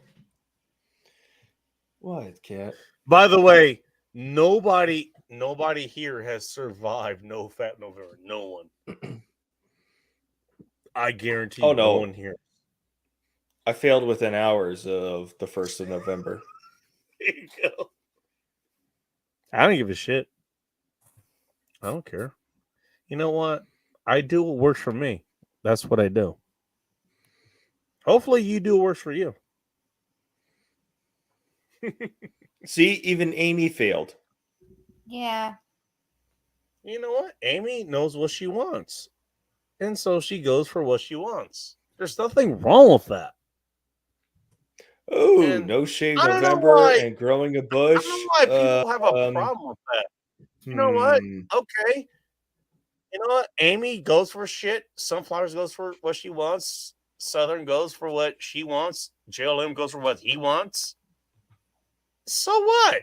What, cat? By the way, nobody here has survived No Fat November. No one. I guarantee Oh, no no. one here. I failed within hours of the 1st of November. There you go. I don't give a shit. I don't care. You know what? I do what works for me. That's what I do. Hopefully you do what works for you. See, even Amy failed. Yeah. You know what? Amy knows what she wants. And so she goes for what she wants. There's nothing wrong with that. Oh, And no shave I don't know November why- and growing a I bush. don't know why people have a problem with that. You know what? Okay. You know what? Amy goes for shit. Sunflowers goes for what she wants. Southern goes for what she wants. JLM goes for what he wants. So what?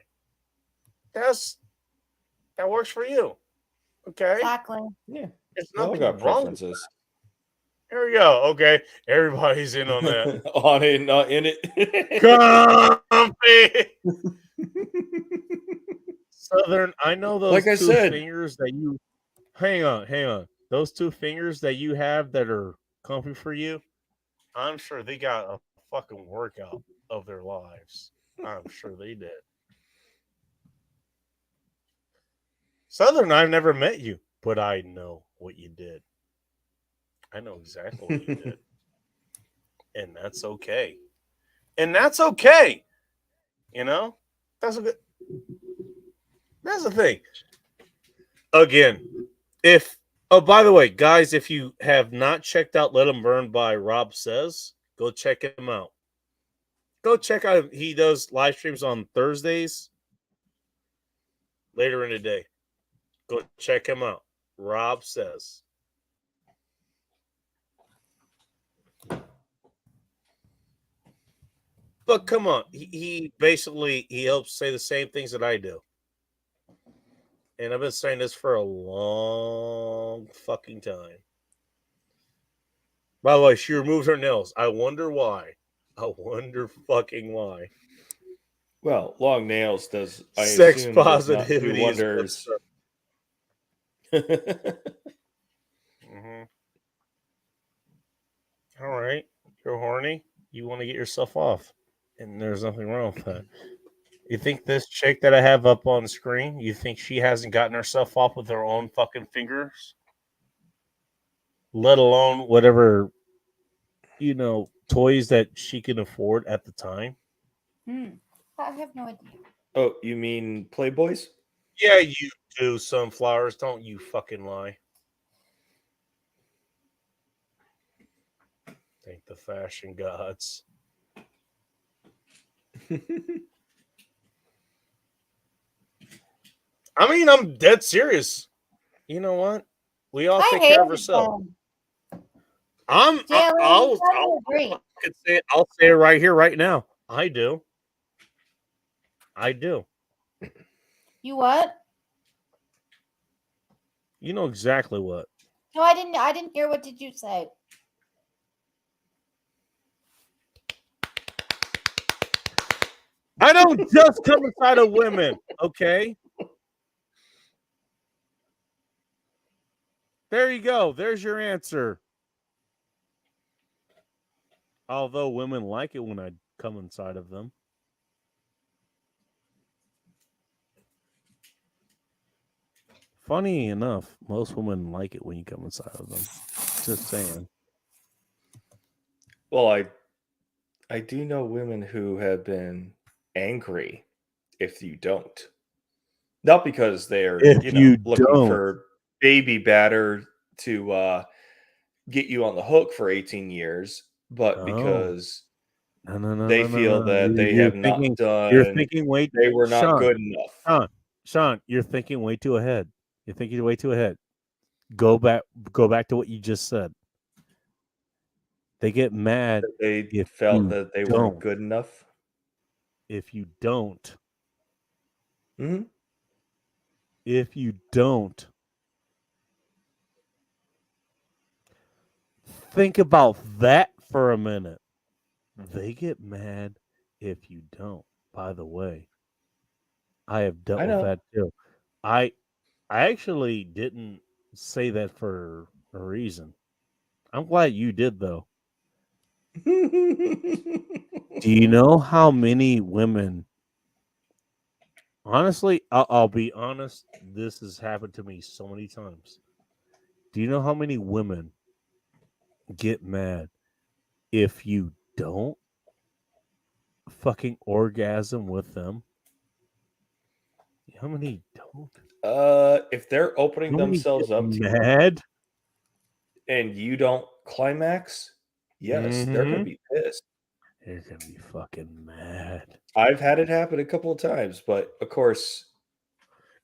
That works for you. Okay. Exactly. Yeah. There's We all nothing got wrong with preferences. There we go. Okay. Everybody's in on that. On it, not in it. Comfy. Southern, I know those Like I two said. fingers that you hang on. Those two fingers that you have that are comfy for you, I'm sure they got a fucking workout of their lives. I'm sure they did. Southern, I've never met you, but I know what you did. I know exactly what you did. And that's okay. And that's okay. You know? That's the thing. Again, by the way, guys, if you have not checked out Let 'Em Burn by Rob Says, go check him out. Go check out. He does live streams on Thursdays later in the day. Go check him out. Rob Says. But come on, he basically helps say the same things that I do. And I've been saying this for a long fucking time. By the way, she removes her nails. I wonder why. I wonder fucking why. Well, long nails does I Sex assume does not do positivity is wonders. Mhm. All right, you're horny. You want to get yourself off, and there's nothing wrong with that. You think this chick that I have up on screen? You think she hasn't gotten herself off with her own fucking fingers? Let alone whatever, toys that she can afford at the time. I have no idea. Oh, you mean Playboys? Yeah, you do, Sunflowers. Don't you fucking lie. Thank the fashion gods. I mean, I'm dead serious. You know what? We all take care of ourselves. I'll say it right here, right now. I do. You what? You know exactly what. No, I didn't hear. What did you say? I don't just come inside of women, okay? There you go. There's your answer. Although women like it when I come inside of them. Funny enough, most women like it when you come inside of them. Just saying. Well, I do know women who have been angry if you don't. Not because they're looking for baby batter to get you on the hook for 18 years, but because they feel that they have not done. You're thinking way. They were not Sean, good enough. Sean, you're thinking way too ahead. You're thinking way too ahead. Go back to what you just said. They get mad. They felt that they weren't good enough. If you don't. Mm-hmm. If you don't. Think about that for a minute. They get mad if you don't. By the way, I have dealt with that too. I actually didn't say that for a reason. I'm glad you did, though. Do you know how many women? Honestly, I'll be honest. This has happened to me so many times. Do you know how many women get mad if you don't fucking orgasm with them? How many don't? If they're opening themselves up to mad and you don't climax, yes, they're gonna be pissed. They're gonna be fucking mad. I've had it happen a couple of times, but of course,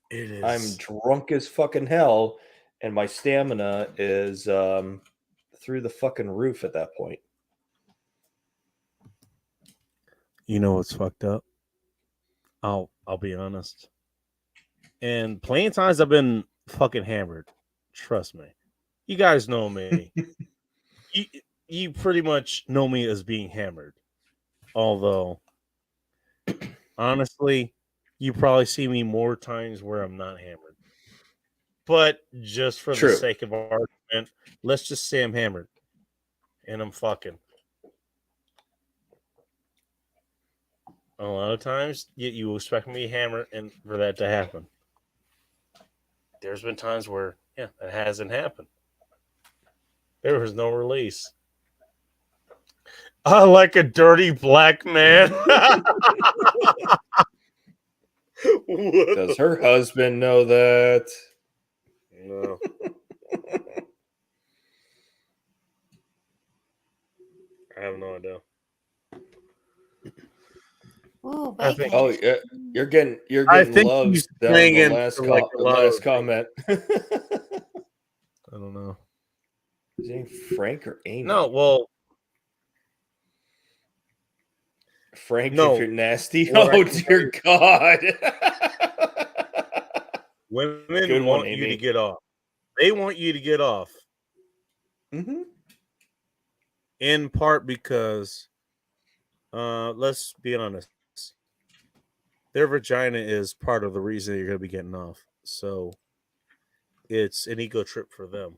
it is. I'm drunk as fucking hell, and my stamina is through the fucking roof at that point. You know what's fucked up? I'll be honest. And plenty of times I've been fucking hammered. Trust me. You guys know me. you pretty much know me as being hammered. Although, honestly, you probably see me more times where I'm not hammered. But just for the sake of argument, let's just say I'm hammered. And I'm fucking. A lot of times, you expect me to hammer and for that to happen. There's been times where, that hasn't happened. There was no release. I like a dirty black man. Does her husband know that? No. I have no idea. Ooh, I think, you're getting loves down the last comment. I don't know. Is his name Frank or Amy? No, well, Frank, if you're nasty. Oh dear God. Women want you to get off. They want you to get off. Mm-hmm. in part because, let's be honest, their vagina is part of the reason you're going to be getting off. So it's an ego trip for them.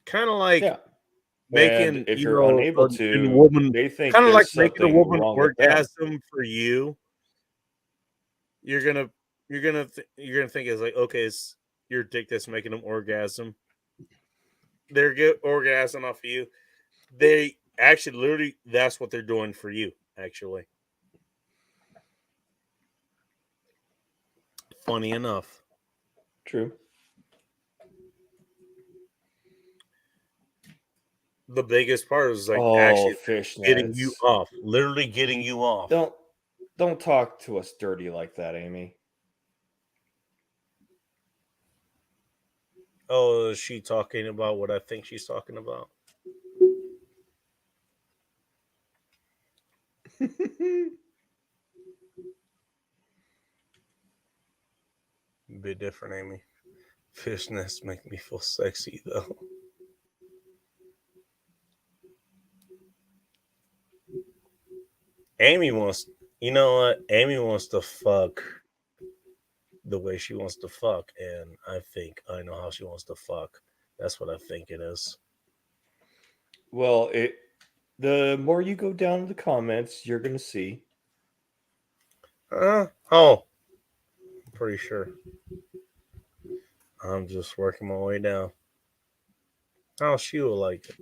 Kind of like Yeah. making, And if you you're know, unable a to, woman, they think kind of like there's making a something woman wrong with them. orgasm for you. You're gonna think it's like, okay, it's your dick that's making them orgasm. They're get orgasm off of you. They actually literally that's what they're doing for you, actually. Funny enough. True. The biggest part is like Oh, actually fishnets. getting you off. Literally getting you off. Don't talk to us dirty like that, Amy. Oh, is she talking about what I think she's talking about? Bit different, Amy. Fishnets make me feel sexy though. Amy wants, you know what? Amy wants to fuck the way she wants to fuck, and I think I know how she wants to fuck. That's what I think it is. Well, the more you go down in the comments, you're gonna see. Oh, I'm pretty sure. I'm just working my way down. Oh, she will like it.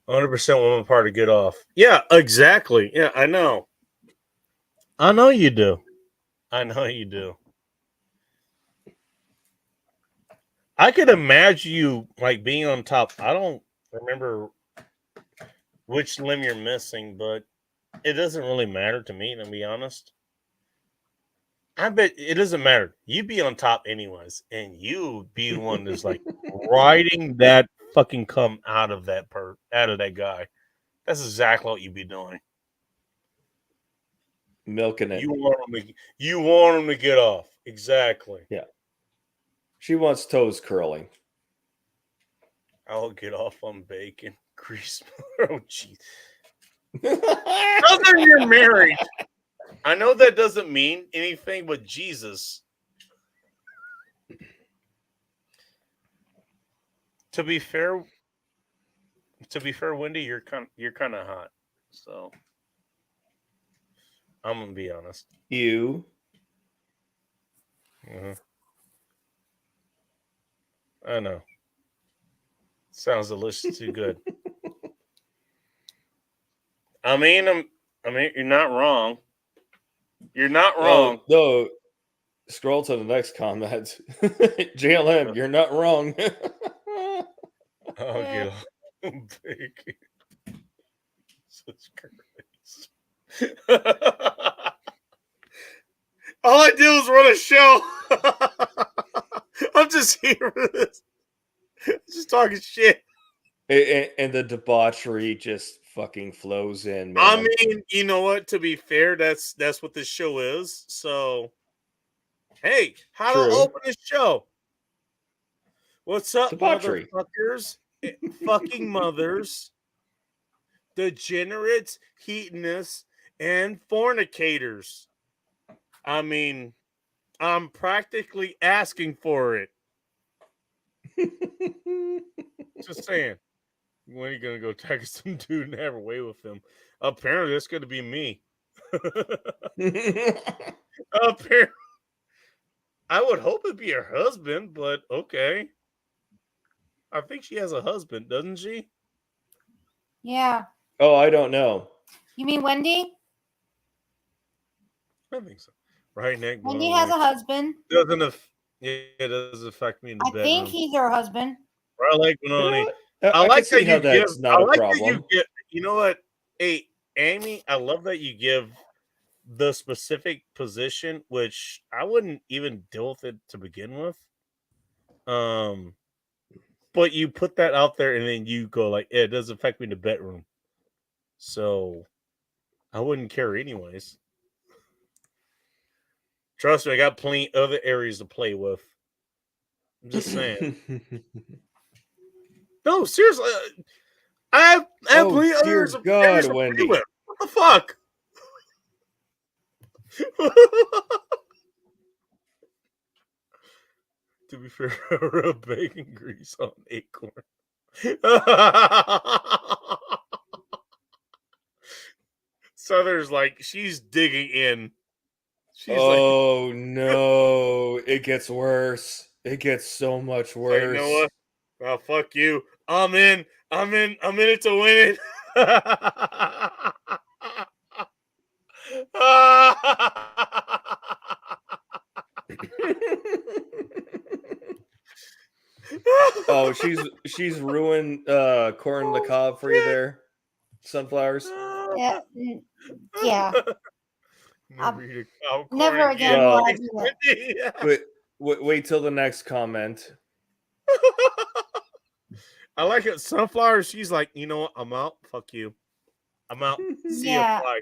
100% woman part to get off. Yeah, exactly. Yeah, I know. I know you do. I know you do. I could imagine you like being on top. I don't remember which limb you're missing, but it doesn't really matter to me, to be honest. I bet it doesn't matter. You'd be on top anyways, and you be the one that's like riding that fucking cum out of that guy. That's exactly what you'd be doing. Milking it. You want him to get off. Exactly. Yeah. She wants toes curling. I'll get off on bacon. Grease. Oh, jeez. Other you're married. I know that doesn't mean anything, but Jesus. To be fair, Wendy, you're kind of hot. So I'm gonna be honest. You. Mm-hmm. I know. Sounds delicious. Too good. I mean, you're not wrong. You're not wrong. No, scroll to the next comment. JLM, you're not wrong. I'll get off bacon. Jesus Christ. All I did was run a show. I'm just here for this. Just talking shit. And the debauchery just fucking flows in, man. I mean, you know what? To be fair, that's what this show is. So, hey, how to open a show? What's up, debauchery, motherfuckers? Fucking mothers, degenerates, hedonists, and fornicators. I mean, I'm practically asking for it. Just saying. When are you gonna go tackle some dude and have away with him? Apparently, that's gonna be me. Apparently, I would hope it'd be her husband, but okay. I think she has a husband, doesn't she? Yeah. Oh, I don't know. You mean Wendy? I think so. Right, Nick. Wendy has a husband. It does affect me in the I bedroom. think he's her husband. I like Benoni. I like can see how that that's not a problem. You know what? Hey, Amy, I love that you give the specific position, which I wouldn't even deal with it to begin with. But you put that out there and then you go like, it does affect me in the bedroom. So I wouldn't care anyways. Trust me, I got plenty other areas to play with. I'm just saying. No, seriously. I have Oh, plenty of dear others. God, areas to play Wendy. with. What the fuck? To be fair, rub bacon grease on acorn. Souther's like, she's digging in. She's Oh no, it gets worse. It gets so much like, you worse. know what? Oh, fuck you. I'm in it to win it. Oh, she's ruined corn on the cob for you there, sunflowers. Yeah. Yeah. Never eat a cow corn Never again will I do that. Wait till the next comment. I like it. Sunflower, she's like, you know what? I'm out. Fuck you. I'm out. See Yeah. ya. Bye.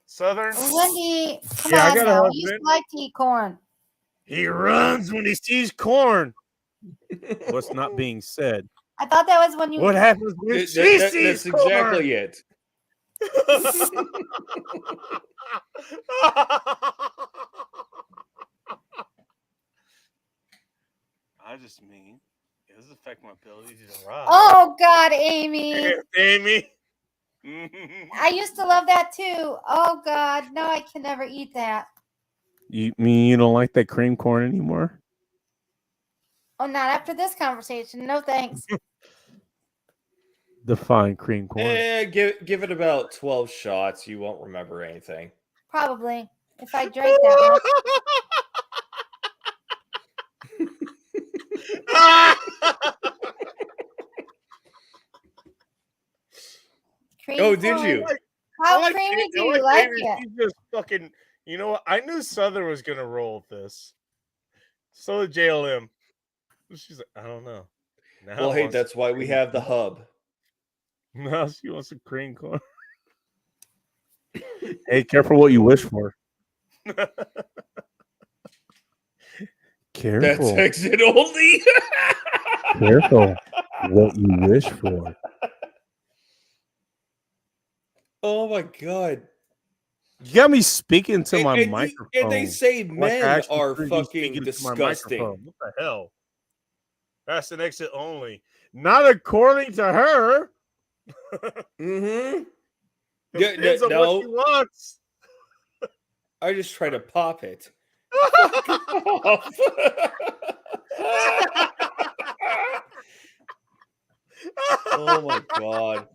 Southern. Wendy, come Yeah, I on got a now. You used husband. to like to eat corn. He runs when he sees corn. What's not being said? I thought that was when you. What happens when That- she that- sees that's corn? exactly it. I just mean it doesn't affect my ability to ride. Oh God, Amy! Amy. I used to love that too. Oh God, no, I can never eat that. You mean you don't like that cream corn anymore? Oh, not after this conversation. No thanks. Define cream corn. Give it about 12 shots. You won't remember anything. Probably if I drank that much. Cream Oh, did corn. you? How creamy do you like Amy. it? She's just fucking. You know what? I knew Southern was gonna roll with this. So did JLM. She's like, I don't know. Now Well, I hey, want that's some why we cream have the corn. hub. Now she wants some cream corn. Hey, careful what you wish for. Careful. That's exit only. Careful what you wish for. Oh my god. You got me speaking to my And microphone. and they say like I men actually are heard you fucking speaking to my disgusting. microphone. What the hell? That's an exit only. Not according to her. Mm-hmm. Depends on what she wants. I just try to pop it. Oh my god.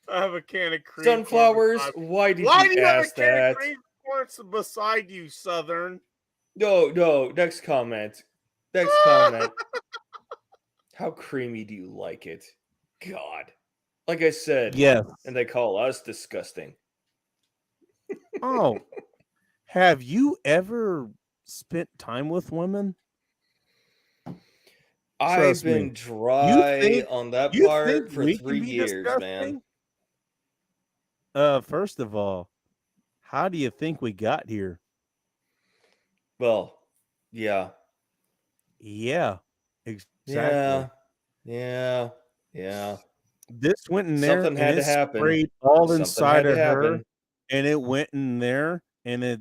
I have a can of cream Sunflowers, corn beside- why did Why you do you have a ask can that? of cream corn beside you, Southern? No, next comment. Next comment. How creamy do you like it? God. Like I said, Yes. and they call us disgusting. Oh, have you ever spent time with women? I've Trust me. been dry think- on that you part think for we can 3 be years, man. disgusting? First of all, how do you think we got here? Well, yeah. Yeah, exactly. Yeah. This went in there Something and had to it happen. sprayed all Something inside had to of her, happen. and it went in there and it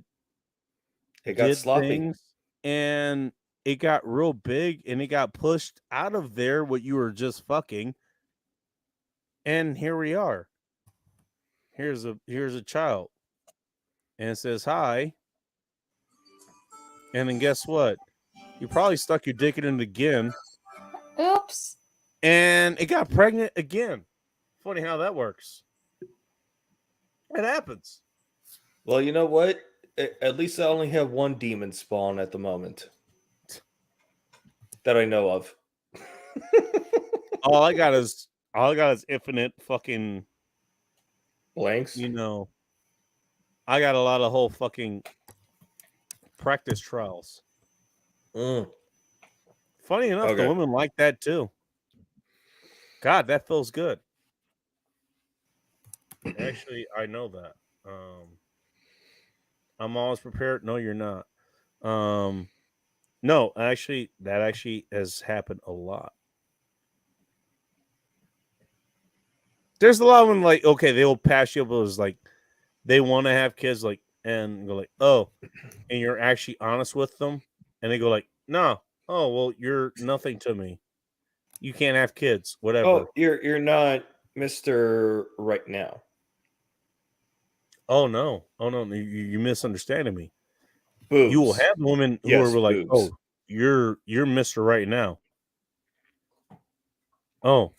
got did sloppy. things, and it got real big and it got pushed out of there what you were just fucking, and here we are. Here's a child, and it says hi, and then guess what? You probably stuck your dick in it again, Oops. and it got pregnant again. Funny how that works. It happens. Well, you know what? At least I only have one demon spawn at the moment that I know of. All I got is infinite fucking blanks. You know, I got a lot of whole fucking practice trials. Funny enough, Okay. the women like that too. God, that feels good. Actually, I know that. I'm always prepared. No, you're not. No, actually, that actually has happened a lot. there's a lot of them like, okay, they will pass you up as like they want to have kids, like, and go like, oh, and you're actually honest with them, and they go like, no, oh, well, you're nothing to me. You can't have kids, whatever. Oh, you're not Mr. Right Now. Oh no, you misunderstanding me. Boobs. You will have women who Yes, are like, boobs. oh, you're Mr. Right Now. Oh,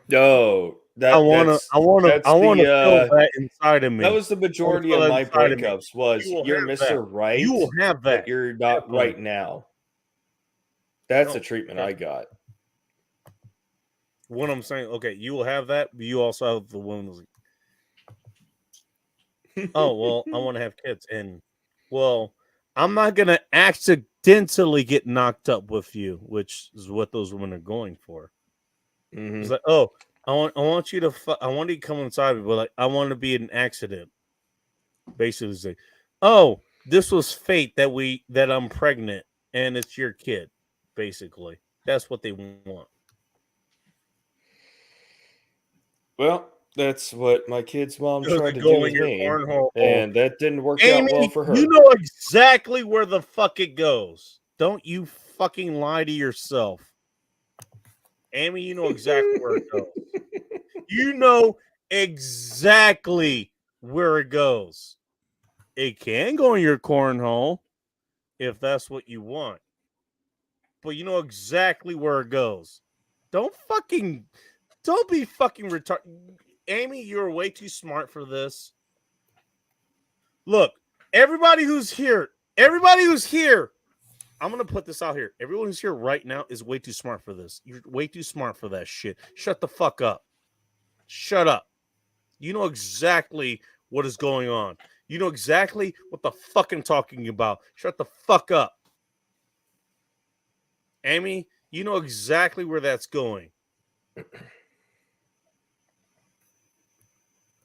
No, I wanna feel that inside of me. That was the majority feel of that my inside of me. breakups. Was You will you're have Mr. that. Right? You will have that. but you're not Definitely. right now. That's No, the treatment no. I got. What I'm saying, okay, you will have that, but you also have the woman who's like, oh, well, I want to have kids. And, well, I'm not going to accidentally get knocked up with you, which is what those women are going for. Mhm. It's like, oh, I want you to I want you to come inside me, but like, I want to be an accident. Basically, say, oh, this was fate that I'm pregnant and it's your kid. Basically, that's what they want. Well, that's what my kid's mom Does tried it to go do in with your me, cornhole? and that didn't work Amy, out well for her. you know exactly where the fuck it goes. Don't you fucking lie to yourself. Amy, you know exactly where it goes. You know exactly where it goes. It can go in your cornhole if that's what you want. But you know exactly where it goes. Don't be fucking retarded. Amy, you're way too smart for this. Look, everybody who's here, I'm going to put this out here. Everyone who's here right now is way too smart for this. You're way too smart for that shit. Shut the fuck up. Shut up. You know exactly what is going on. You know exactly what the fuck I'm talking about. Shut the fuck up. Amy, you know exactly where that's going.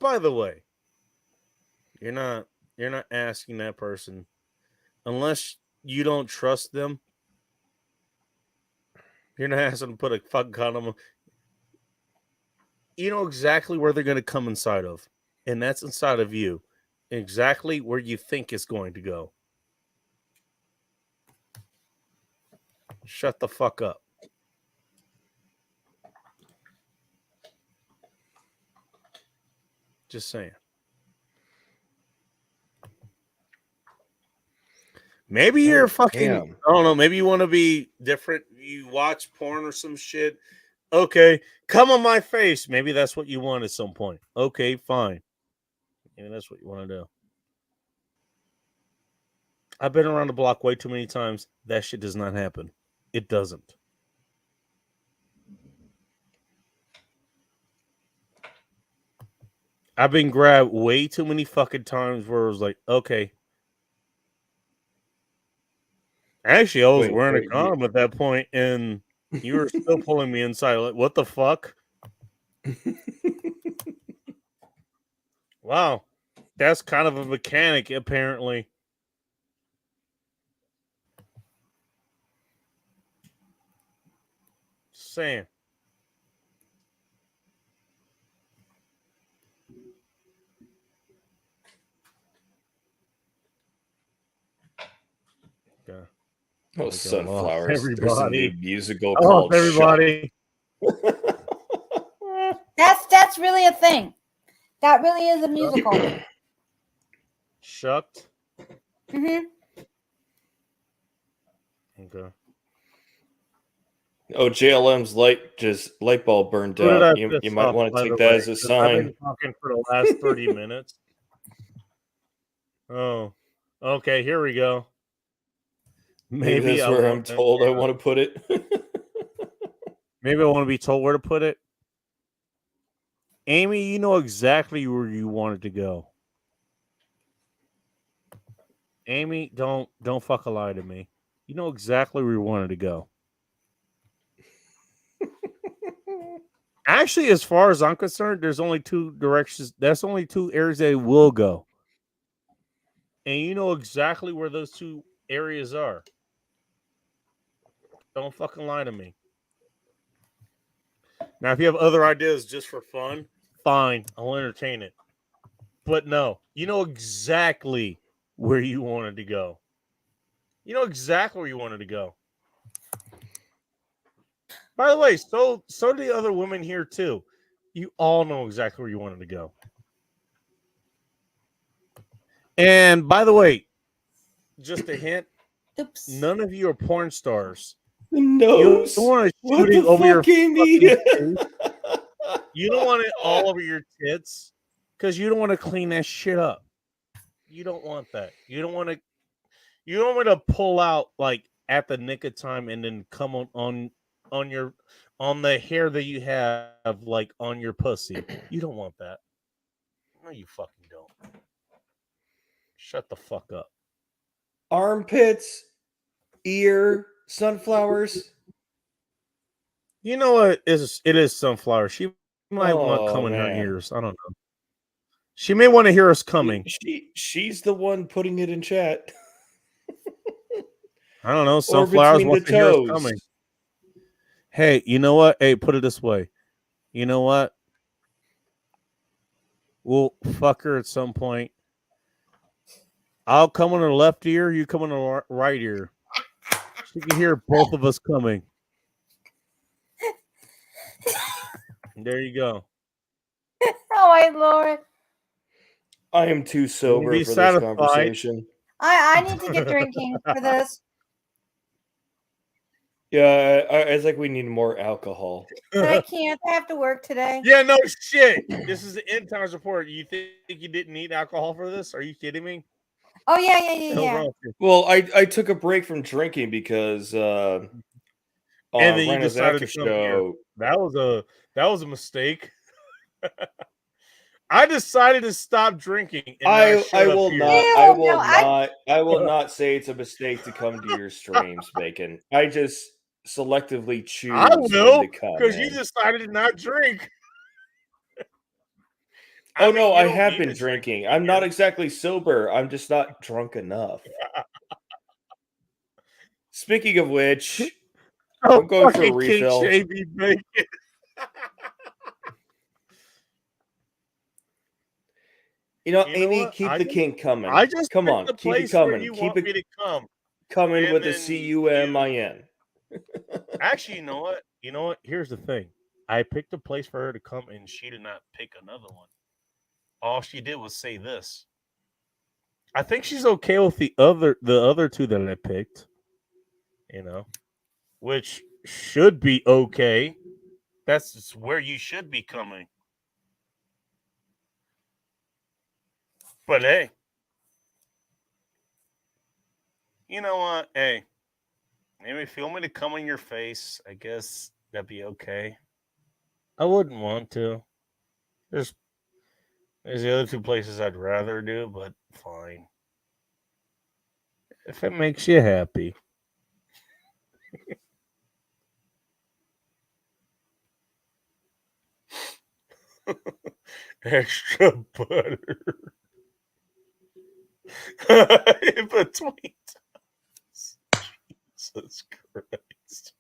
By the way, you're not asking that person unless you don't trust them. You're not asking them to put a fucking condom. You know exactly where they're going to come inside of, and that's inside of you. Exactly where you think it's going to go. Shut the fuck up. Just saying. Maybe you're fucking, damn. I don't know, maybe you want to be different. You watch porn or some shit. Okay, come on my face. Maybe that's what you want at some point. Okay, fine. Maybe that's what you want to do. I've been around the block way too many times. That shit does not happen. It doesn't. I've been grabbed way too many fucking times where it was like, okay. Actually, I was wearing a condom at that point, and you were still pulling me inside. Like, what the fuck? Wow. That's kind of a mechanic, apparently. Saying. Okay. Oh, sunflowers. Everybody. There's a new musical I called lost everybody. That's really a thing. That really is a musical. Shucked. Mm-hmm. Okay. Oh, JLM's light bulb burned Who did I out. piss You might off, want by to take the that way? as a 'Cause I've been sign. talking for the last 30 minutes. Oh, okay. Here we go. Maybe that's where I'm told I want to put it. Maybe I want to be told where to put it. Amy, you know exactly where you want it to go. Amy, don't fuck a lie to me. You know exactly where you want it to go. Actually, as far as I'm concerned, there's only two directions. That's only two areas that it will go. And you know exactly where those two areas are. Don't fucking lie to me. Now, if you have other ideas just for fun, fine, I'll entertain it. But no, you know exactly where you wanted to go. You know exactly where you wanted to go. By the way, so do the other women here too. You all know exactly where you wanted to go. And by the way, just a hint, Oops. none of you are porn stars. No. You don't want to What shooting the over your fuck, Amy? fucking face. You don't want it all over your tits because you don't want to clean that shit up. You don't want that. You don't want to pull out like at the nick of time and then come on the hair that you have like on your pussy. You don't want that. No, you fucking don't. Shut the fuck up. Armpits, ear, sunflowers. You know what? It is sunflower. She might want to Oh, come in her man. ears. I don't know. She may want to hear us coming. She's the one putting it in chat. I don't know. Or Sunflowers between wants the to hear us toes. coming. Hey, you know what? Hey, put it this way. You know what? We'll fuck her at some point. I'll come on the left ear. You come on the right ear. She can hear both of us coming. There you go. Oh my lord. I am too sober be for this satisfied. conversation. I need to get drinking for this. Yeah, it's like we need more alcohol. But I can't. I have to work today. Yeah, no shit. This is the end times report. You think you didn't need alcohol for this? Are you kidding me? Oh yeah. Hell's wrong with you? Well, I took a break from drinking because on And then you Rhino's decided after to come here. show. That was a mistake. I decided to stop drinking. And I showed up will here. not. I will not say it's a mistake to come to your streams, Bacon. I just selectively choose I will, when to come. because you in. decided to not drink. Oh mean, no, you I don't have need been to drink drinking. to I'm not here. exactly sober. I'm just not drunk enough. Speaking of which, Oh, I'm going for a fucking King refill. JB Bacon. You know, You know Amy, what? keep I the just- king coming. I just come picked on, the keep it place where coming. you Keep want it me to come. coming and with the then CUMIN. Actually, you know what? You know what? Here's the thing. I picked a place for her to come, and she did not pick another one. All she did was say this. I think she's okay with the other two that I picked. You know, which should be okay. That's just where you should be coming. But hey, you know what? Hey, maybe if you want me to come in your face, I guess that'd be okay. I wouldn't want to. There's the other two places I'd rather do, but fine. If it makes you happy. Extra butter. In between times. Jesus Christ.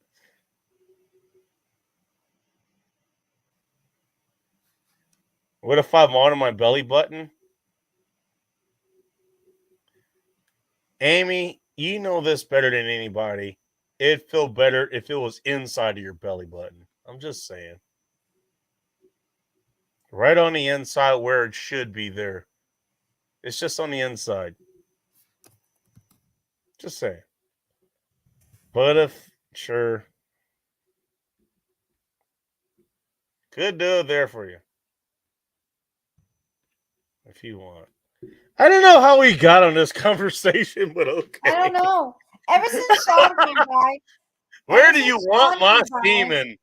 What if I'm on my belly button? Amy, you know this better than anybody. It'd feel better if it was inside of your belly button. I'm just saying. Right on the inside where it should be there. It's just on the inside. Just saying. But if, sure. Could do it there for you. If you want. I don't know how we got on this conversation, but okay. I don't know. Ever since Sean came by, Where do you want my semen?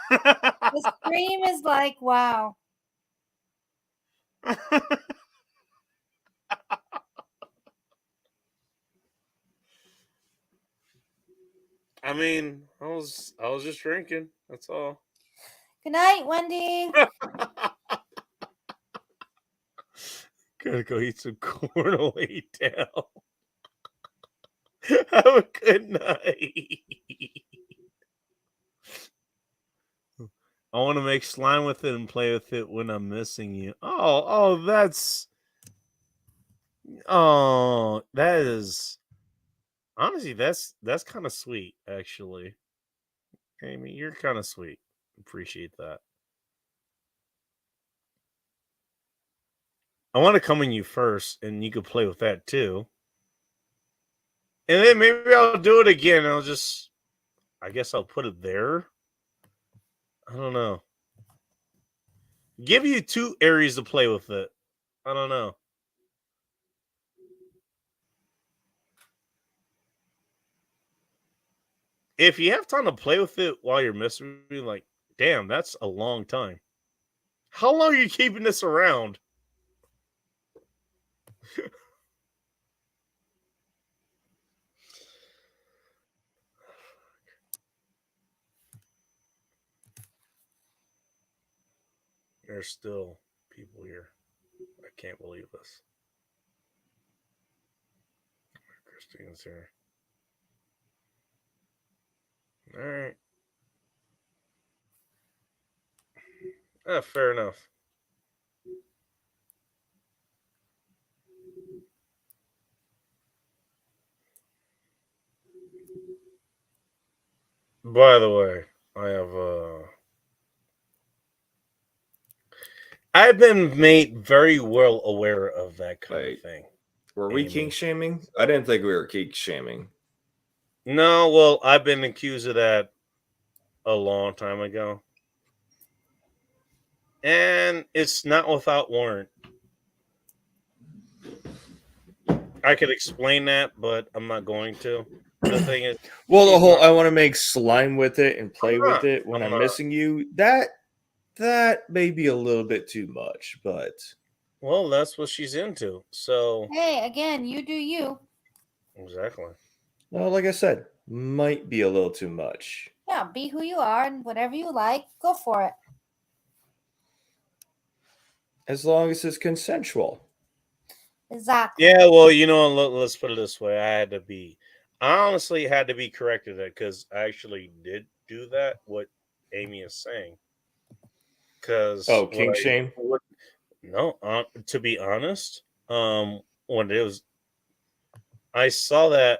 the stream is like, wow. I mean, I was just drinking. That's all. Good night, Wendy. Gotta go eat some corn and lay down. Have a good night. I want to make slime with it and play with it when I'm missing you. Oh, that is honestly that's kind of sweet, actually. Amy, you're kind of sweet. Appreciate that. I want to come in you first, and you could play with that too. And then maybe I'll do it again. I guess I'll put it there. I don't know. Give you 2 areas to play with it. I don't know. If you have time to play with it while you're missing me, like, damn, that's a long time. How long are you keeping this around? There's still people here. I can't believe this. Christine's here. All right. Fair enough. By the way, I've been made very well aware of that kind of thing. Were we kink shaming? I didn't think we were kink shaming. No, well, I've been accused of that a long time ago. And it's not without warrant. I could explain that, but I'm not going to. The thing is, well, I want to make slime with it and play with it when I'm missing you. That may be a little bit too much, but well, that's what she's into. So hey, again, you do you. Exactly. Well, like I said, might be a little too much. Yeah, be who you are and whatever you like, go for it. As long as it's consensual. Exactly. Yeah, well, let's put it this way. I honestly had to be corrected that because I actually did do that, what Amy is saying. Because kink shame? No, to be honest, when it was, I saw a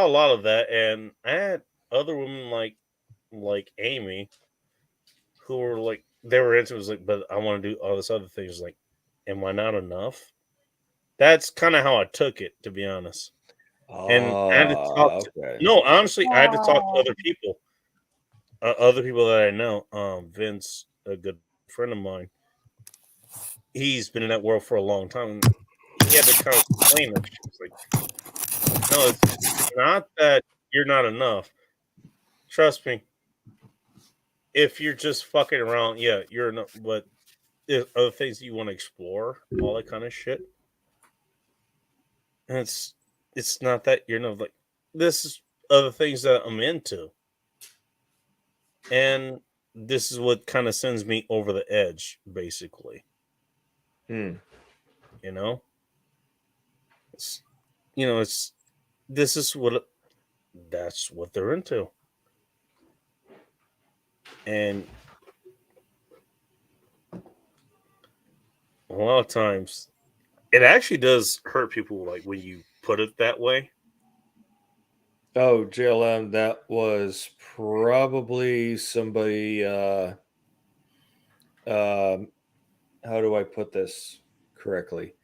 lot of that, and I had other women like Amy who were like, they were into it, was like, but I want to do all this other things. Like, am I not enough? That's kind of how I took it, to be honest. And I had to talk honestly, I had to talk to other people that I know. Vince, a good friend of mine, he's been in that world for a long time. He had to kind of explain it. It's like, no, it's not that you're not enough. Trust me. If you're just fucking around, yeah, you're enough. But if other things you want to explore, all that kind of shit, and it's not that you're not like, this is other things that I'm into, and this is what kind of sends me over the edge, basically. That's what they're into. And a lot of times it actually does hurt people, like when you put it that way. Oh, JLM, that was probably somebody how do I put this correctly?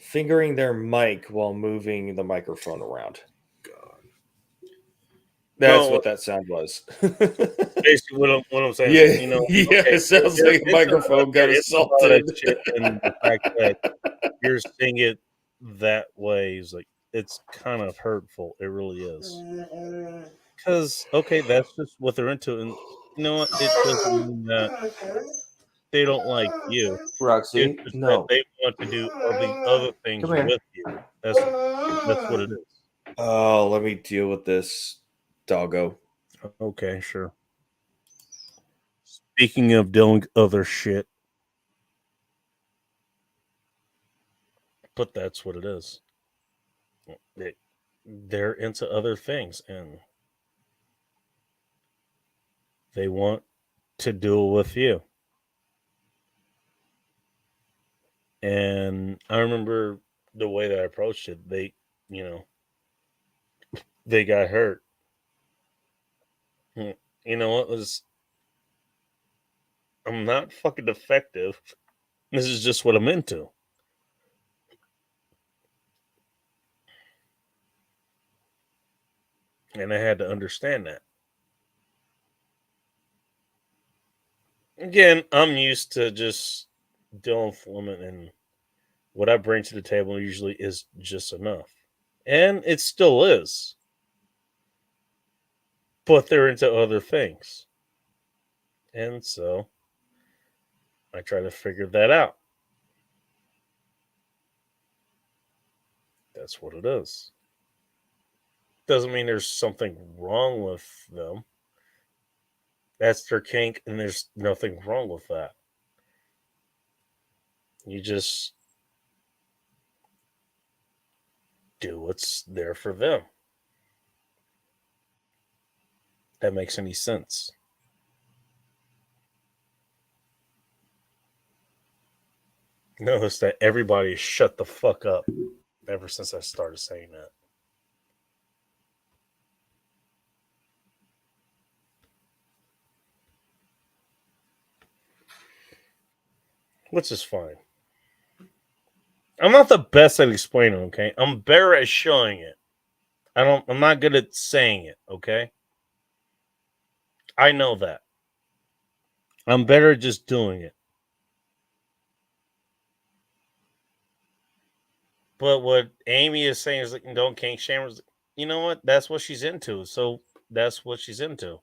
Fingering their mic while moving the microphone around. God. That's what that sound was. Basically, what I'm saying. Yeah, it sounds like a microphone got assaulted. And the fact that you're saying it that way is like, it's kind of hurtful. It really is. Because that's just what they're into, and you know what? It doesn't mean that they don't like you. Roxy, it's just that they want to do all the other things with you. That's what it is. Oh, let me deal with this, doggo. Okay, sure. Speaking of doing other shit, but that's what it is. They're into other things, and they want to do it with you. And I remember the way that I approached it. They, you know, they got hurt. You know what was? I'm not fucking defective. This is just what I'm into. And I had to understand that. Again, I'm used to just dealing with women, and what I bring to the table usually is just enough. And it still is. But they're into other things. And so I try to figure that out. That's what it is. Doesn't mean there's something wrong with them. That's their kink, and there's nothing wrong with that. You just do what's there for them. That makes any sense. Notice that everybody shut the fuck up ever since I started saying that. Which is fine. I'm not the best at explaining, okay? I'm better at showing it. I'm not good at saying it, okay? I know that. I'm better at just doing it. But what Amy is saying is like, don't kink shame. You know what? That's what she's into. So that's what she's into.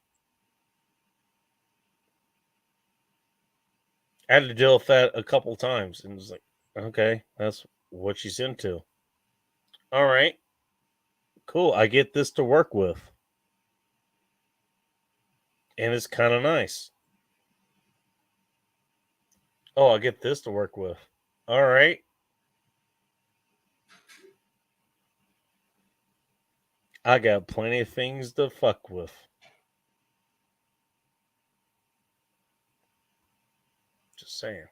I had to deal with that a couple times, and it was like, okay, that's what she's into. All right, cool. I get this to work with, and it's kind of nice. Oh, I get this to work with. All right. I got plenty of things to fuck with. Just saying.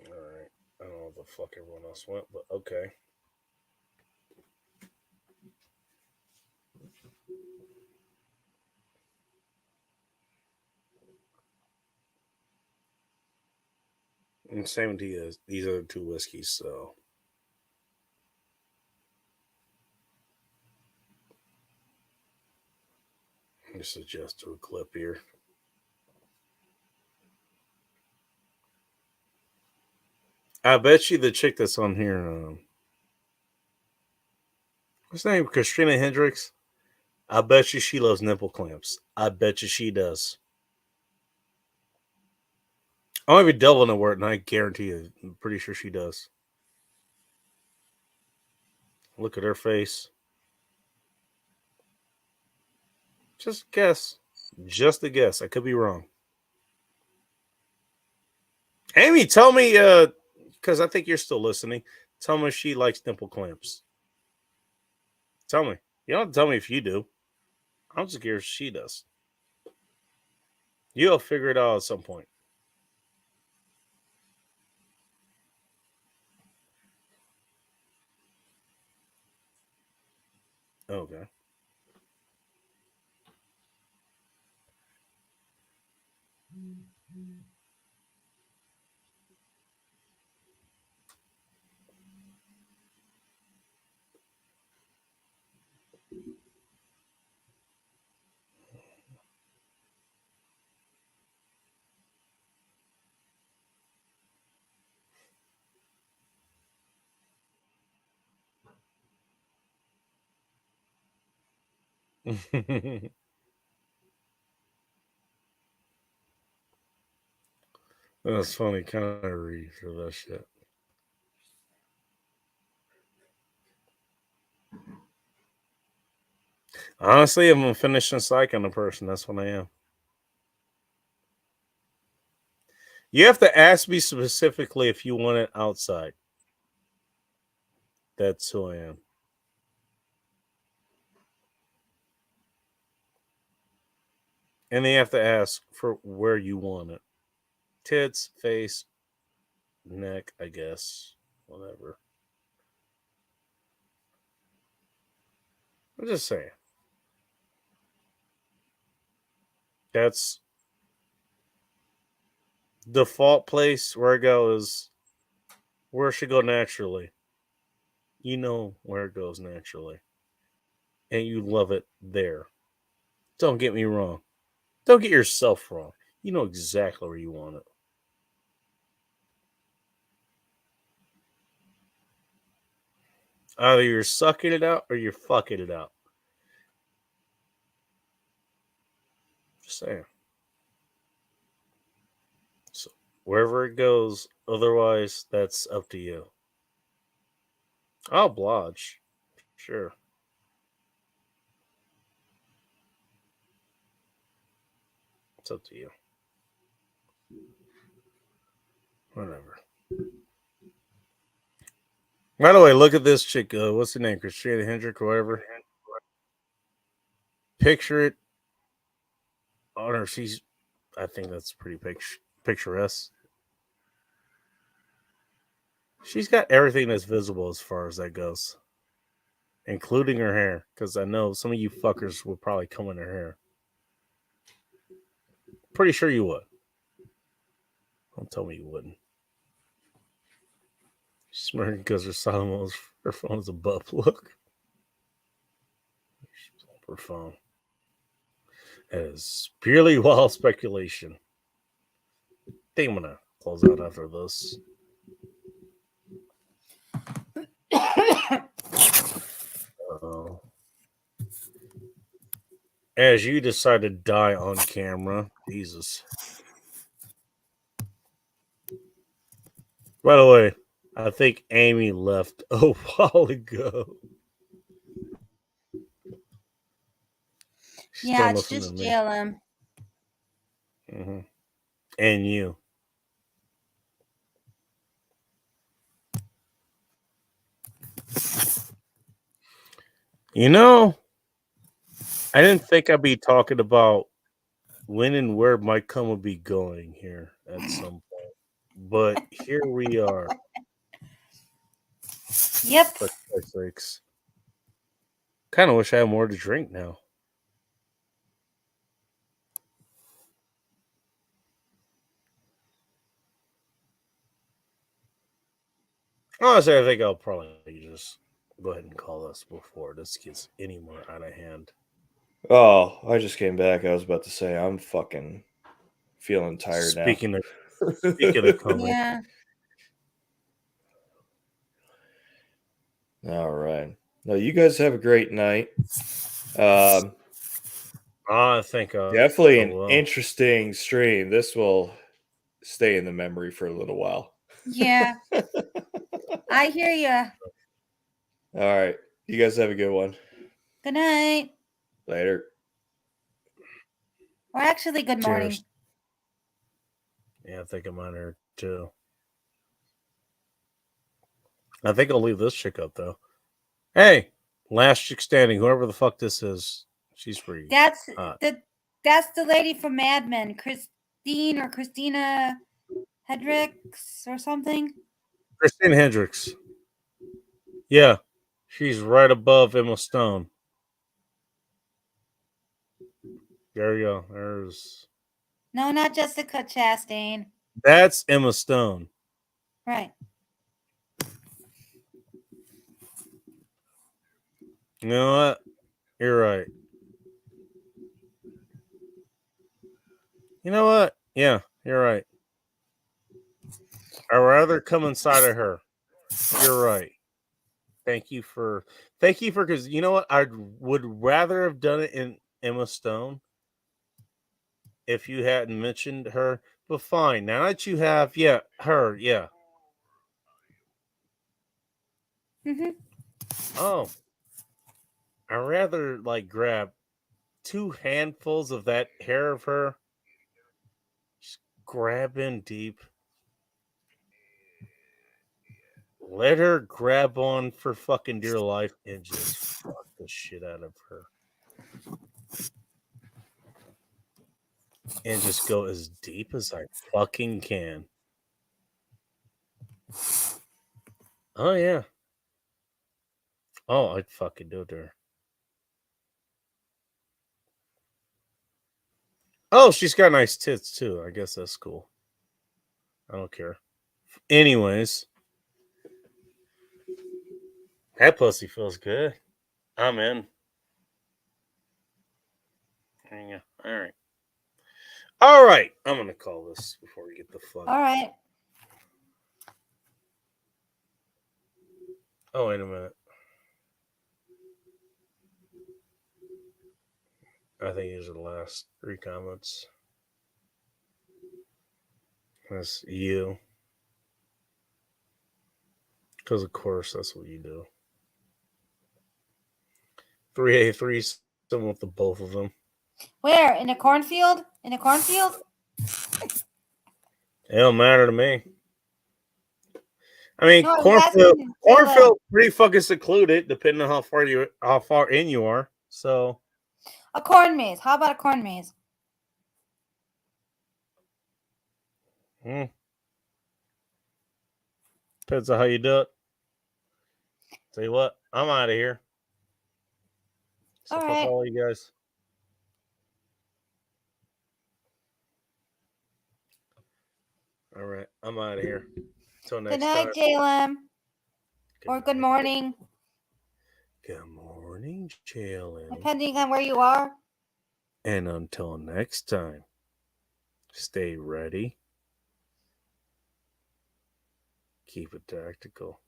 All right. I don't know where the fuck everyone else went, but okay. And same with these are the two whiskeys, so. Just adjust to a clip here. I bet you the chick that's on here, what's her name? Christina Hendricks. I bet you she loves nipple clamps. I bet you she does. I don't even delve into word, and I guarantee you, I'm pretty sure she does. Look at her face. Just guess. Just a guess. I could be wrong. Amy, tell me, because I think you're still listening. Tell me if she likes nipple clamps. Tell me. You don't have to tell me if you do. I'm just curious if she does. You'll figure it out at some point. Okay. That's funny. Kind of read through that shit. Honestly, I'm a finishing psych on a person. That's what I am. You have to ask me specifically if you want it outside. That's who I am. And they have to ask for where you want it. Tits, face, neck, I guess. Whatever. I'm just saying. That's default place where I go is where it should go naturally. You know where it goes naturally. And you love it there. Don't get me wrong. Don't get yourself wrong. You know exactly where you want it. Either you're sucking it out or you're fucking it out. Just saying. So wherever it goes, otherwise, that's up to you. I'll oblige. Sure. It's up to you. Whatever. By the way, look at this chick. What's her name? Christina Hendrick or whatever. Picture it on her. I think that's pretty picturesque. She's got everything that's visible as far as that goes, including her hair. Because I know some of you fuckers would probably comb in her hair. Pretty sure you would. Don't tell me you wouldn't. She's smirking because her phone is a buff look. She's on her phone. That is purely wild speculation. I think I'm going to close out after this. As you decide to die on camera. Jesus. By the way, I think Amy left a while ago. She's Yeah, still it's listening just to me. JLM. Mm-hmm. And you. You know, I didn't think I'd be talking about when and where Mike Cum would be going here at some point. But here we are. Yep. For Christ's sakes. Kind of wish I had more to drink now. Honestly, I think I'll probably just go ahead and call this before this gets any more out of hand. Oh, I just came back. I was about to say I'm fucking feeling tired Speaking now. of coming. Yeah. All right. No, you guys have a great night. I think Definitely an will. interesting stream. This will stay in the memory for a little while. Yeah. I hear you. All right. You guys have a good one. Good night. Later. Or actually, good morning. Cheers. Yeah, I think I'm on her too. I think I'll leave this chick up though. Hey, last chick standing, whoever the fuck this is, she's pretty. That's hot. that's the lady from Mad Men, Christina Hendricks or something. Christine Hendricks. Yeah, she's right above Emma Stone. There you go. There's. No, not Jessica Chastain. That's Emma Stone. Right. You know what? You're right. You know what? Yeah, you're right. I'd rather come inside of her. You're right. Thank you for because you know what? I would rather have done it in Emma Stone if you hadn't mentioned her. But fine, now that you have, her, yeah. Mm-hmm. Oh, I'd rather like grab 2 handfuls of that hair of her, just grab in deep, let her grab on for fucking dear life, and just fuck the shit out of her. And just go as deep as I fucking can. Oh, yeah. Oh, I'd fucking do it to her. Oh, she's got nice tits, too. I guess that's cool. I don't care. Anyways. That pussy feels good. I'm in. Yeah. All right. All right. I'm going to call this before we get the fuck. All right. Oh, wait a minute. I think these are the last 3 comments. That's you. Because, of course, that's what you do. 3A3, someone with the both of them. Where? In a cornfield? In a cornfield? It don't matter to me. I mean, No, cornfield pretty fucking secluded, depending on how far in you are. So a corn maze. How about a corn maze? Depends on how you do it. Tell you what, I'm out of here. So All fuck right. all you guys. All right, I'm out of here. Till next Good night, time. JLM. Or good morning, Good morning, JLM. depending on where you are. And until next time, stay ready. Keep it tactical,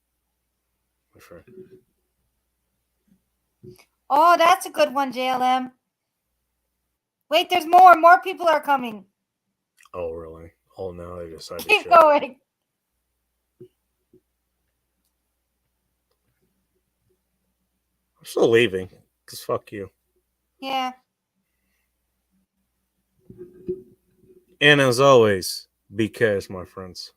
my friend. Oh, that's a good one, JLM. Wait, there's more. More people are coming. Oh, really? Oh, now I decided Keep to going. I'm still leaving, because fuck you. Yeah. And as always, be cash, my friends.